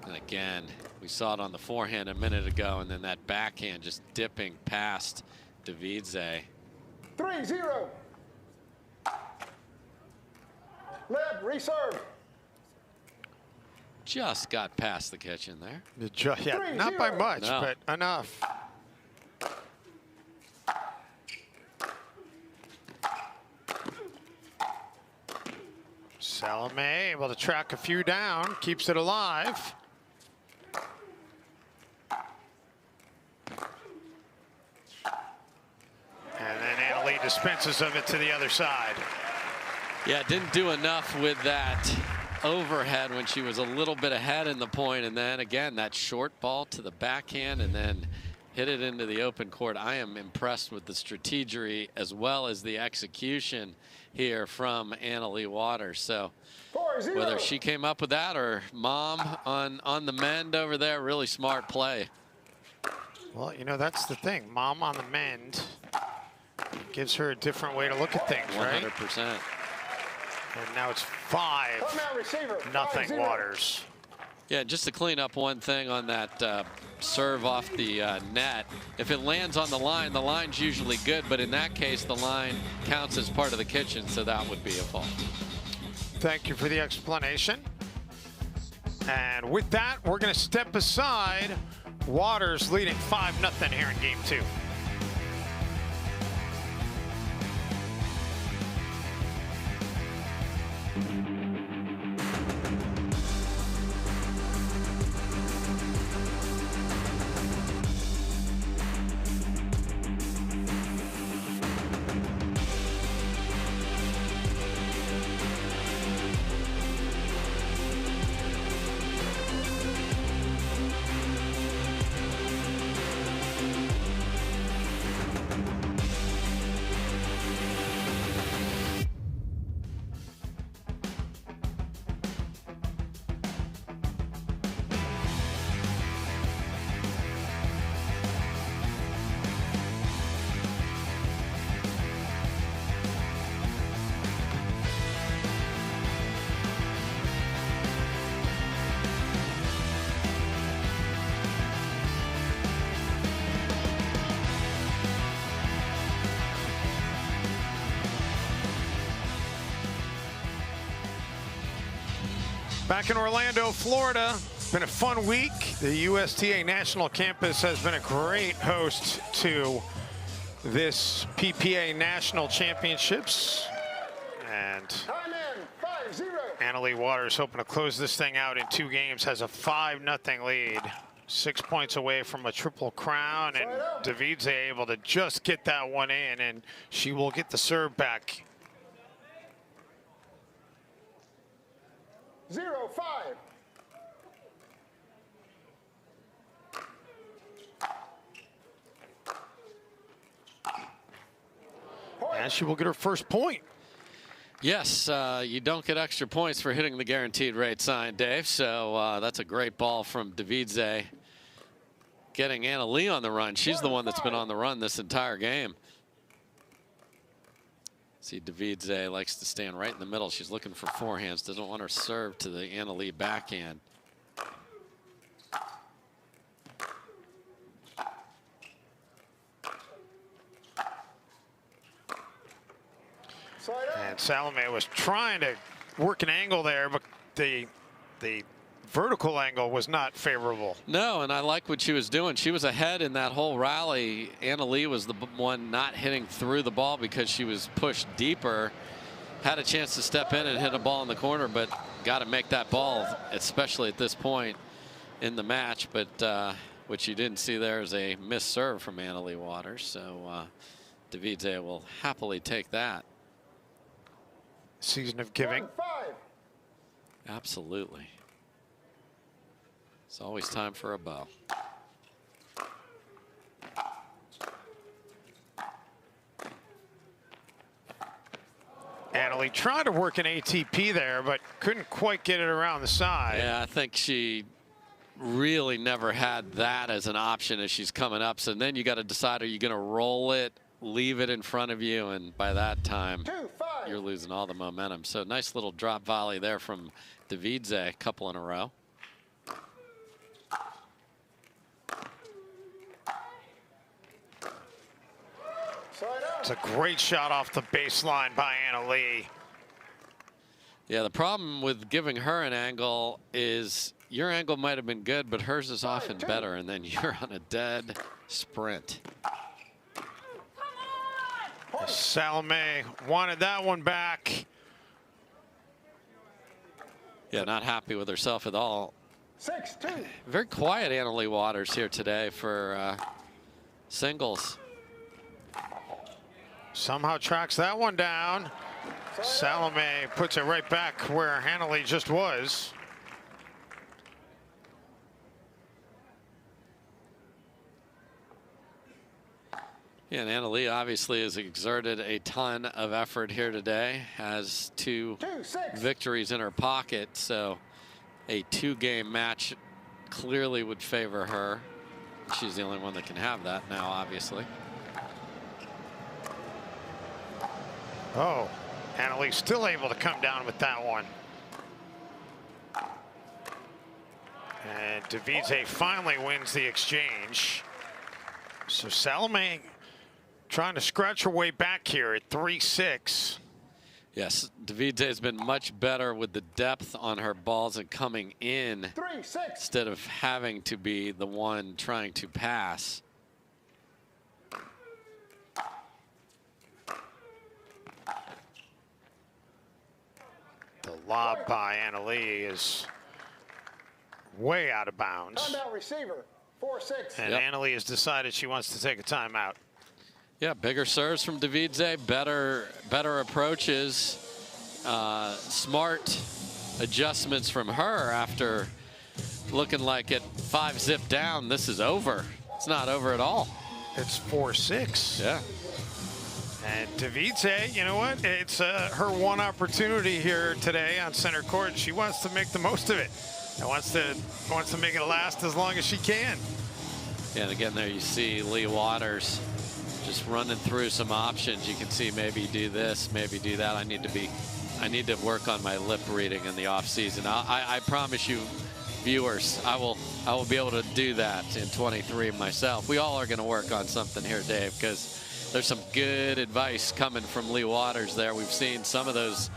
And again, we saw it on the forehand a minute ago, and then that backhand just dipping past Devidze. 3-0. Led, reserve. Just got past the kitchen there. Yeah, not by much, but enough. Salome able to track a few down, keeps it alive. And then Leigh dispenses of it to the other side. Yeah, didn't do enough with that overhead when she was a little bit ahead in the point, and then again that short ball to the backhand and then hit it into the open court. I am impressed with the strategery as well as the execution here from Leigh Waters. So whether she came up with that or mom on the mend over there, really smart play. Well, you know, that's the thing. Mom on the mend gives her a different way to look at things, 100%. right? 100%. And now it's 5-0 Waters. Yeah, just to clean up one thing on that serve off the net. If it lands on the line's usually good, but in that case, the line counts as part of the kitchen, so that would be a fault. Thank you for the explanation. And with that, we're going to step aside. Waters leading 5-0 here in game 2. Back in Orlando, Florida. Been a fun week. The USTA National Campus has been a great host to this PPA National Championships. And Leigh Waters hoping to close this thing out in 2 games, has a 5-0 lead. 6 points away from a triple crown, and Devidze able to just get that one in, and she will get the serve back. 0-5. And she will get her first point. Yes, you don't get extra points for hitting the guaranteed rate sign, Dave. So that's a great ball from Devidze. Getting Anna Leigh on the run. She's the one that's been on the run this entire game. See, Devidze likes to stand right in the middle. She's looking for forehands. Doesn't want her serve to the Anna Leigh backhand. And Salome was trying to work an angle there, but the vertical angle was not favorable. No, and I like what she was doing. She was ahead in that whole rally. Anna Leigh was the one not hitting through the ball because she was pushed deeper. Had a chance to step in and hit a ball in the corner, but got to make that ball, especially at this point in the match. But what you didn't see there is a missed serve from Anna Leigh Waters. So Devidze will happily take that. Season of giving. Absolutely. It's always time for a bow. Anna Leigh tried to work an ATP there, but couldn't quite get it around the side. Yeah, I think she really never had that as an option as she's coming up. So then you got to decide, are you going to roll it, leave it in front of you, and by that time you're losing all the momentum. So nice little drop volley there from Devidze, a couple in a row. It's a great shot off the baseline by Anna Leigh. Yeah, the problem with giving her an angle is your angle might have been good, but hers is often better, and then you're on a dead sprint. Salome wanted that one back. Yeah, not happy with herself at all. 6-2. Very quiet Anna Leigh Waters here today for singles. Somehow tracks that one down. Salome puts it right back where Anna Leigh just was. Yeah, and Anna Leigh obviously has exerted a ton of effort here today. Has two victories in her pocket, so a two-game match clearly would favor her. She's the only one that can have that now, obviously. Oh, Anna Leigh still able to come down with that one. And Devidze finally wins the exchange. So Salome trying to scratch her way back here at 3-6. Yes, Devidze has been much better with the depth on her balls and coming in 3-6. instead of having to be the one trying to pass. The lob by Anna Leigh is way out of bounds. Timeout receiver, 4-6. And Anna Leigh has decided she wants to take a timeout. Yeah, bigger serves from Devidze, better approaches, smart adjustments from her after looking like at 5-zip down. This is over. It's not over at all. It's 4-6. Yeah. And Devidze, you know what? It's her one opportunity here today on center court. She wants to make the most of it. And wants to make it last as long as she can. And again, there you see Leigh Waters just running through some options. You can see maybe do this, maybe do that. I need to work on my lip reading in the off season. I promise you, viewers, I will be able to do that in 23 myself. We all are going to work on something here, Dave, because there's some good advice coming from Leigh Waters there. We've seen some of those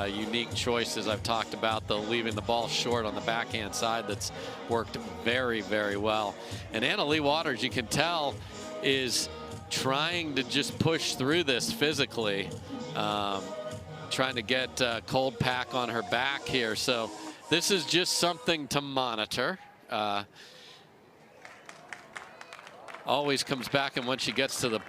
unique choices I've talked about, the leaving the ball short on the backhand side that's worked very, very well. And Anna Leigh Waters, you can tell, is trying to just push through this physically, trying to get cold pack on her back here. So this is just something to monitor. Always comes back, and when she gets to the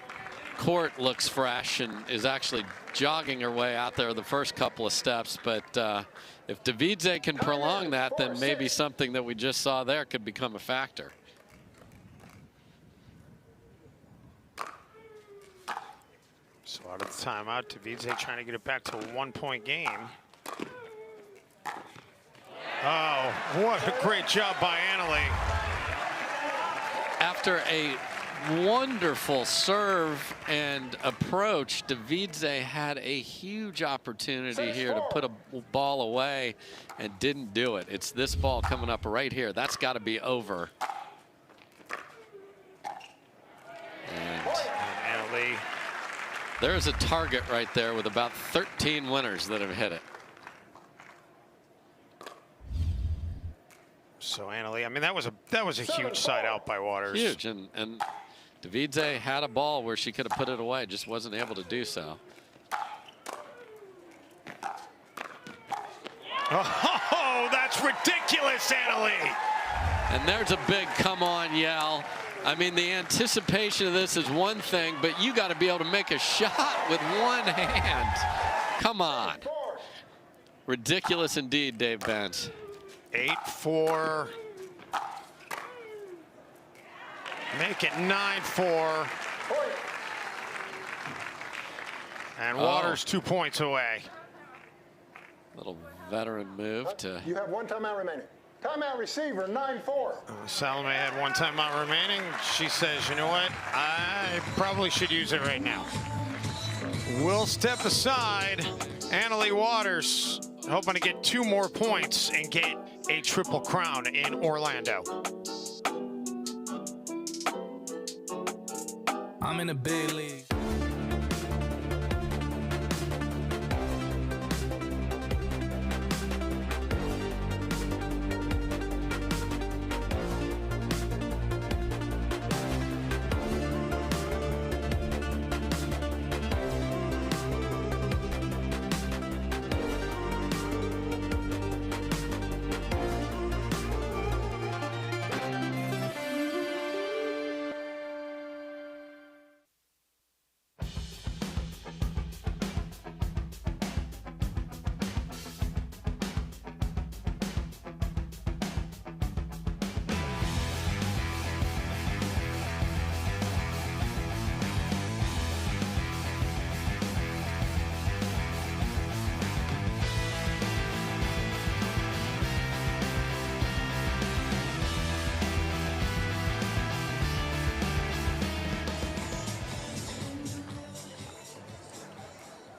court, looks fresh and is actually jogging her way out there the first couple of steps. But if Devidze can prolong that, then maybe something that we just saw there could become a factor. So out of the timeout. Devidze trying to get it back to a 1-point game. Oh, what a great job by Annalie. After a wonderful serve and approach, Devidze had a huge opportunity here to put a ball away and didn't do it. It's this ball coming up right here. That's got to be over. And Annalie. There's a target right there with about 13 winners that have hit it. So Annalie, I mean, that was a huge side out by Waters. Huge, and Devidze had a ball where she could have put it away, just wasn't able to do so. Oh, that's ridiculous, Annalie. And there's a big come on yell. I mean, the anticipation of this is one thing, but you got to be able to make a shot with one hand. Come on. Ridiculous indeed, Dave Benz. 8-4. Make it 9-4. And Waters 2 points away. Little veteran move to. You have 1 timeout remaining. Timeout receiver, 9-4. Salome had 1 timeout remaining. She says, you know what? I probably should use it right now. We'll step aside. Annalie Waters hoping to get 2 more points and get a Triple Crown in Orlando. I'm in a big league.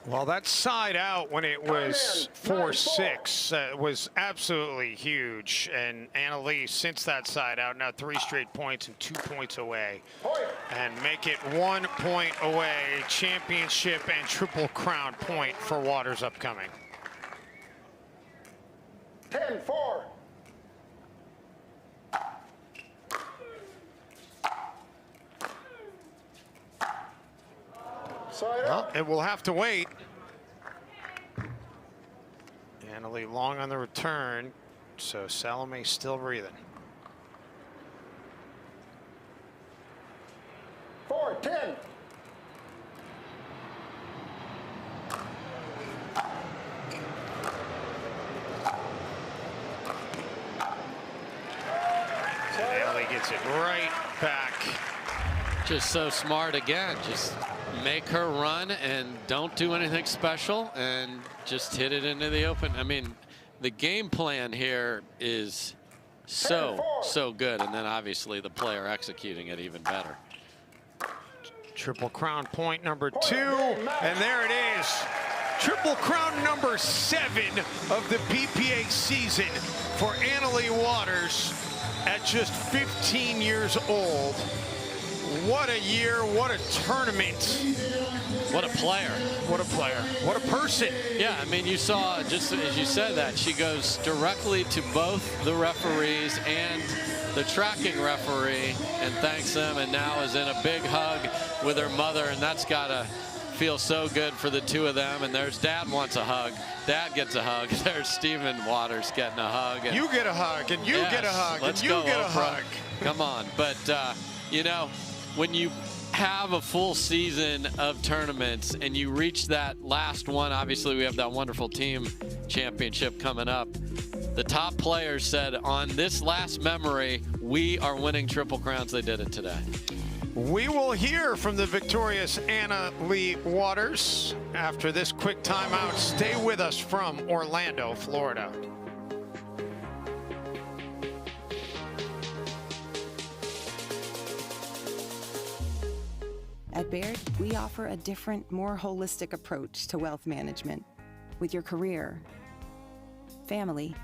Well, that side out when it was 4-6 was absolutely huge. And Annalie, since that side out, now 3 straight points and 2 points away. And make it 1 point away. Championship and Triple Crown point for Waters upcoming. 10-4. Well, it will have to wait. Annalie long on the return, so Salome still breathing. 4-10. Annalie gets it right back. Just so smart again. Just make her run and don't do anything special and just hit it into the open. I mean, the game plan here is so good, and then obviously the player executing it even better. Triple Crown point number 2, and there it is. Triple Crown number 7 of the PPA season for Annalie Waters at just 15 years old. What a year, what a tournament. What a player. What a player. What a person. Yeah, I mean, you saw, just as you said that, she goes directly to both the referees and the tracking referee and thanks them, and now is in a big hug with her mother, and that's got to feel so good for the two of them. And there's Dad wants a hug. Dad gets a hug. There's Stephen Waters getting a hug. And you get a hug, and you get a hug, and you get a hug. Come on. But, you know, when you have a full season of tournaments and you reach that last one, obviously we have that wonderful team championship coming up. The top players said on this last memory, we are winning Triple Crowns. They did it today. We will hear from the victorious Leigh Waters after this quick timeout. Stay with us from Orlando, Florida. At Baird, we offer a different, more holistic approach to wealth management. With your career, family,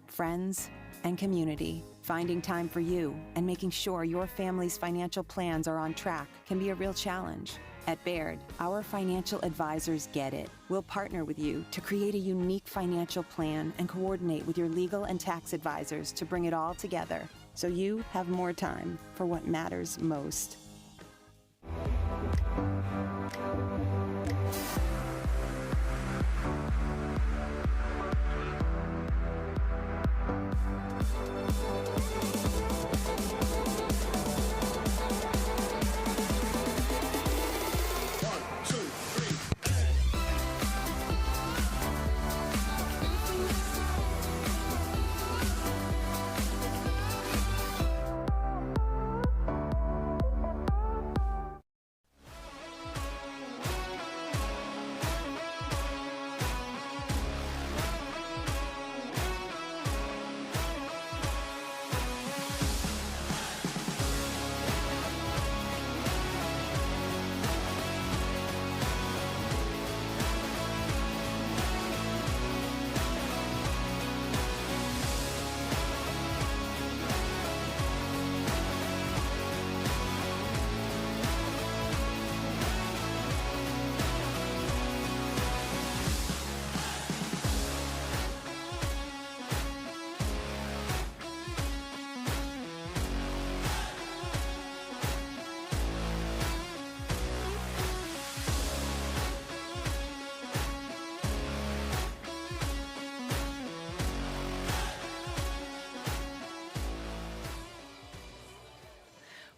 friends, and community, finding time for you and making sure your family's financial plans are on track can be a real challenge. At Baird, our financial advisors get it. We'll partner with you to create a unique financial plan and coordinate with your legal and tax advisors to bring it all together so you have more time for what matters most.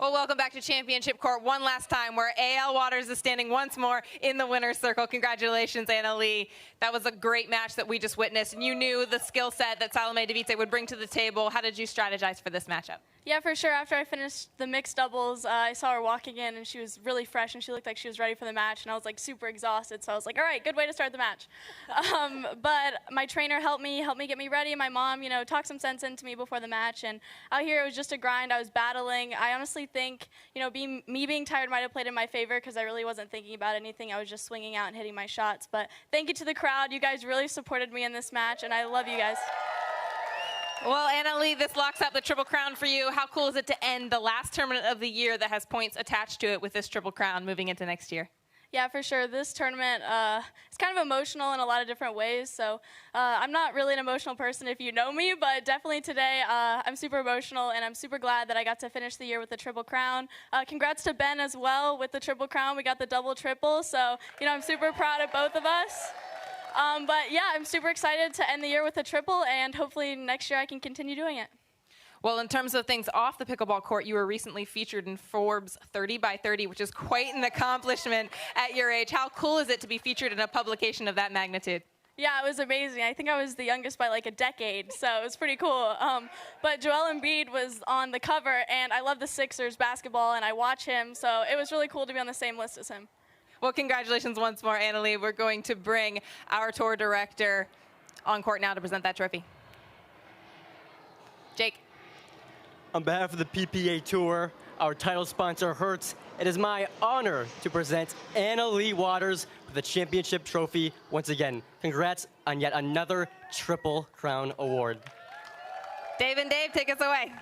Well, welcome back to Championship Court one last time, where A.L. Waters is standing once more in the winner's circle. Congratulations, Leigh. That was a great match that we just witnessed, and you knew the skill set that Salome Devidze would bring to the table. How did you strategize for this matchup? Yeah, for sure. After I finished the mixed doubles, I saw her walking in, and she was really fresh, and she looked like she was ready for the match, and I was like super exhausted, so I was like, all right, good way to start the match. But my trainer helped me get me ready. My mom, talked some sense into me before the match, and out here it was just a grind. I was battling. I honestly think, me being tired might have played in my favor because I really wasn't thinking about anything. I was just swinging out and hitting my shots. But thank you to the crowd. You guys really supported me in this match, and I love you guys. Well, Leigh, this locks up the Triple Crown for you. How cool is it to end the last tournament of the year that has points attached to it with this Triple Crown moving into next year? Yeah, for sure. This tournament is kind of emotional in a lot of different ways. So I'm not really an emotional person if you know me, but definitely today I'm super emotional, and I'm super glad that I got to finish the year with the Triple Crown. Congrats to Ben as well with the Triple Crown. We got the double triple, so I'm super proud of both of us. But yeah, I'm super excited to end the year with a triple, and hopefully next year I can continue doing it. Well, in terms of things off the pickleball court, you were recently featured in Forbes 30 by 30, which is quite an accomplishment at your age. How cool is it to be featured in a publication of that magnitude? Yeah, it was amazing. I think I was the youngest by like a decade, so it was pretty cool. But Joel Embiid was on the cover, and I love the Sixers basketball, and I watch him, so it was really cool to be on the same list as him. Well, congratulations once more, Leigh. We're going to bring our tour director on court now to present that trophy. Jake. On behalf of the PPA Tour, our title sponsor, Hertz, it is my honor to present Leigh Waters with the championship trophy once again. Congrats on yet another Triple Crown award. Dave and Dave, take us away.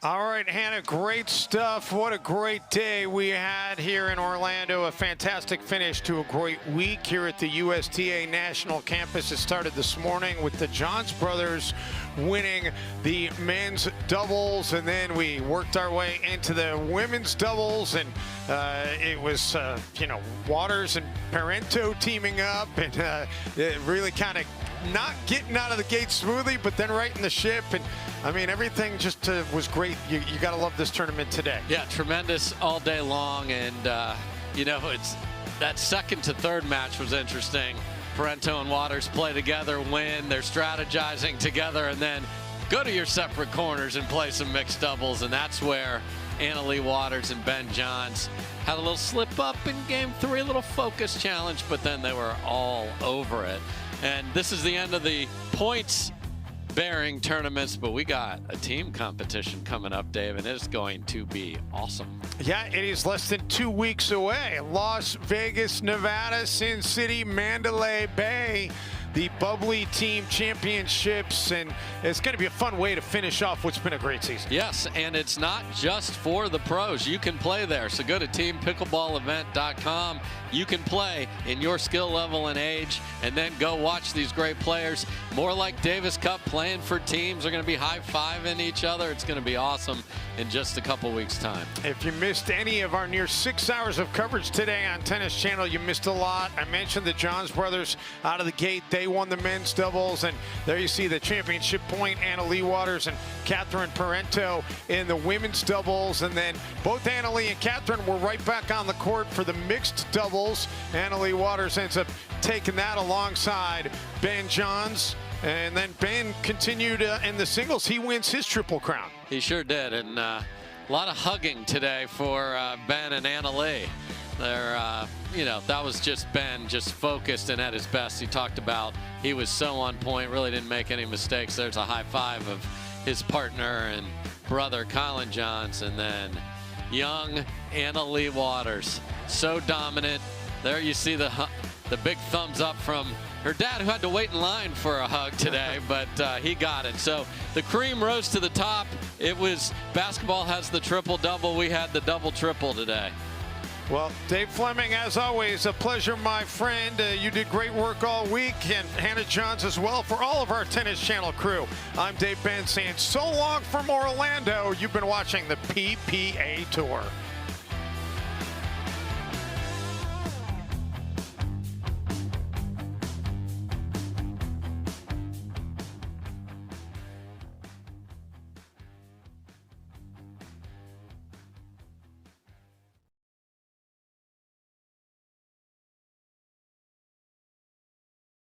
All right, Hannah, great stuff. What a great day we had here in Orlando. A fantastic finish to a great week here at the USTA National Campus. It started this morning with the Johns brothers winning the men's doubles, and then we worked our way into the women's doubles, and it was, Waters and Parenteau teaming up, and it really kind of not getting out of the gate smoothly, but then right in the ship. And I mean, everything just was great. You got to love this tournament today. Yeah, tremendous all day long. And, it's that second to third match was interesting. Parenteau and Waters play together, win. They're strategizing together, and then go to your separate corners and play some mixed doubles. And that's where Anna-Leigh Waters and Ben Johns had a little slip up in game 3, a little focus challenge, but then they were all over it. And this is the end of the points bearing tournaments, but we got a team competition coming up, Dave, and it's going to be awesome. Yeah, it is less than 2 weeks away. Las Vegas, Nevada, Sin City, Mandalay Bay, the Bubbly Team Championships, and it's going to be a fun way to finish off what's been a great season. Yes, and it's not just for the pros. You can play there, so go to teampickleballevent.com. You can play in your skill level and age, and then go watch these great players. More like Davis Cup, playing for teams. They're going to be high-fiving each other. It's going to be awesome in just a couple weeks' time. If you missed any of our near 6 hours of coverage today on Tennis Channel, you missed a lot. I mentioned the Johns brothers out of the gate. They won the men's doubles, and there you see the championship point, Anna-Leigh Waters and Catherine Parenteau in the women's doubles, and then both Anna-Leigh and Catherine were right back on the court for the mixed doubles. Anna-Leigh Waters ends up taking that alongside Ben Johns, and then Ben continued in the singles. He wins his triple crown. He sure did, and a lot of hugging today for Ben and Anna-Leigh. They're, you know, that was just Ben, just focused and at his best. He talked about he was so on point, really didn't make any mistakes. There's a high five of his partner and brother, Collin Johns, and then young Anna-Leigh Waters, so dominant. There you see the big thumbs up from her dad, who had to wait in line for a hug today, but he got it. So the cream rose to the top. It was basketball has the triple-double. We had the double-triple today. Well, Dave Fleming, as always, a pleasure, my friend. You did great work all week, and Hannah Johns as well. For all of our Tennis Channel crew, I'm Dave Benz saying so long from Orlando. You've been watching the PPA Tour.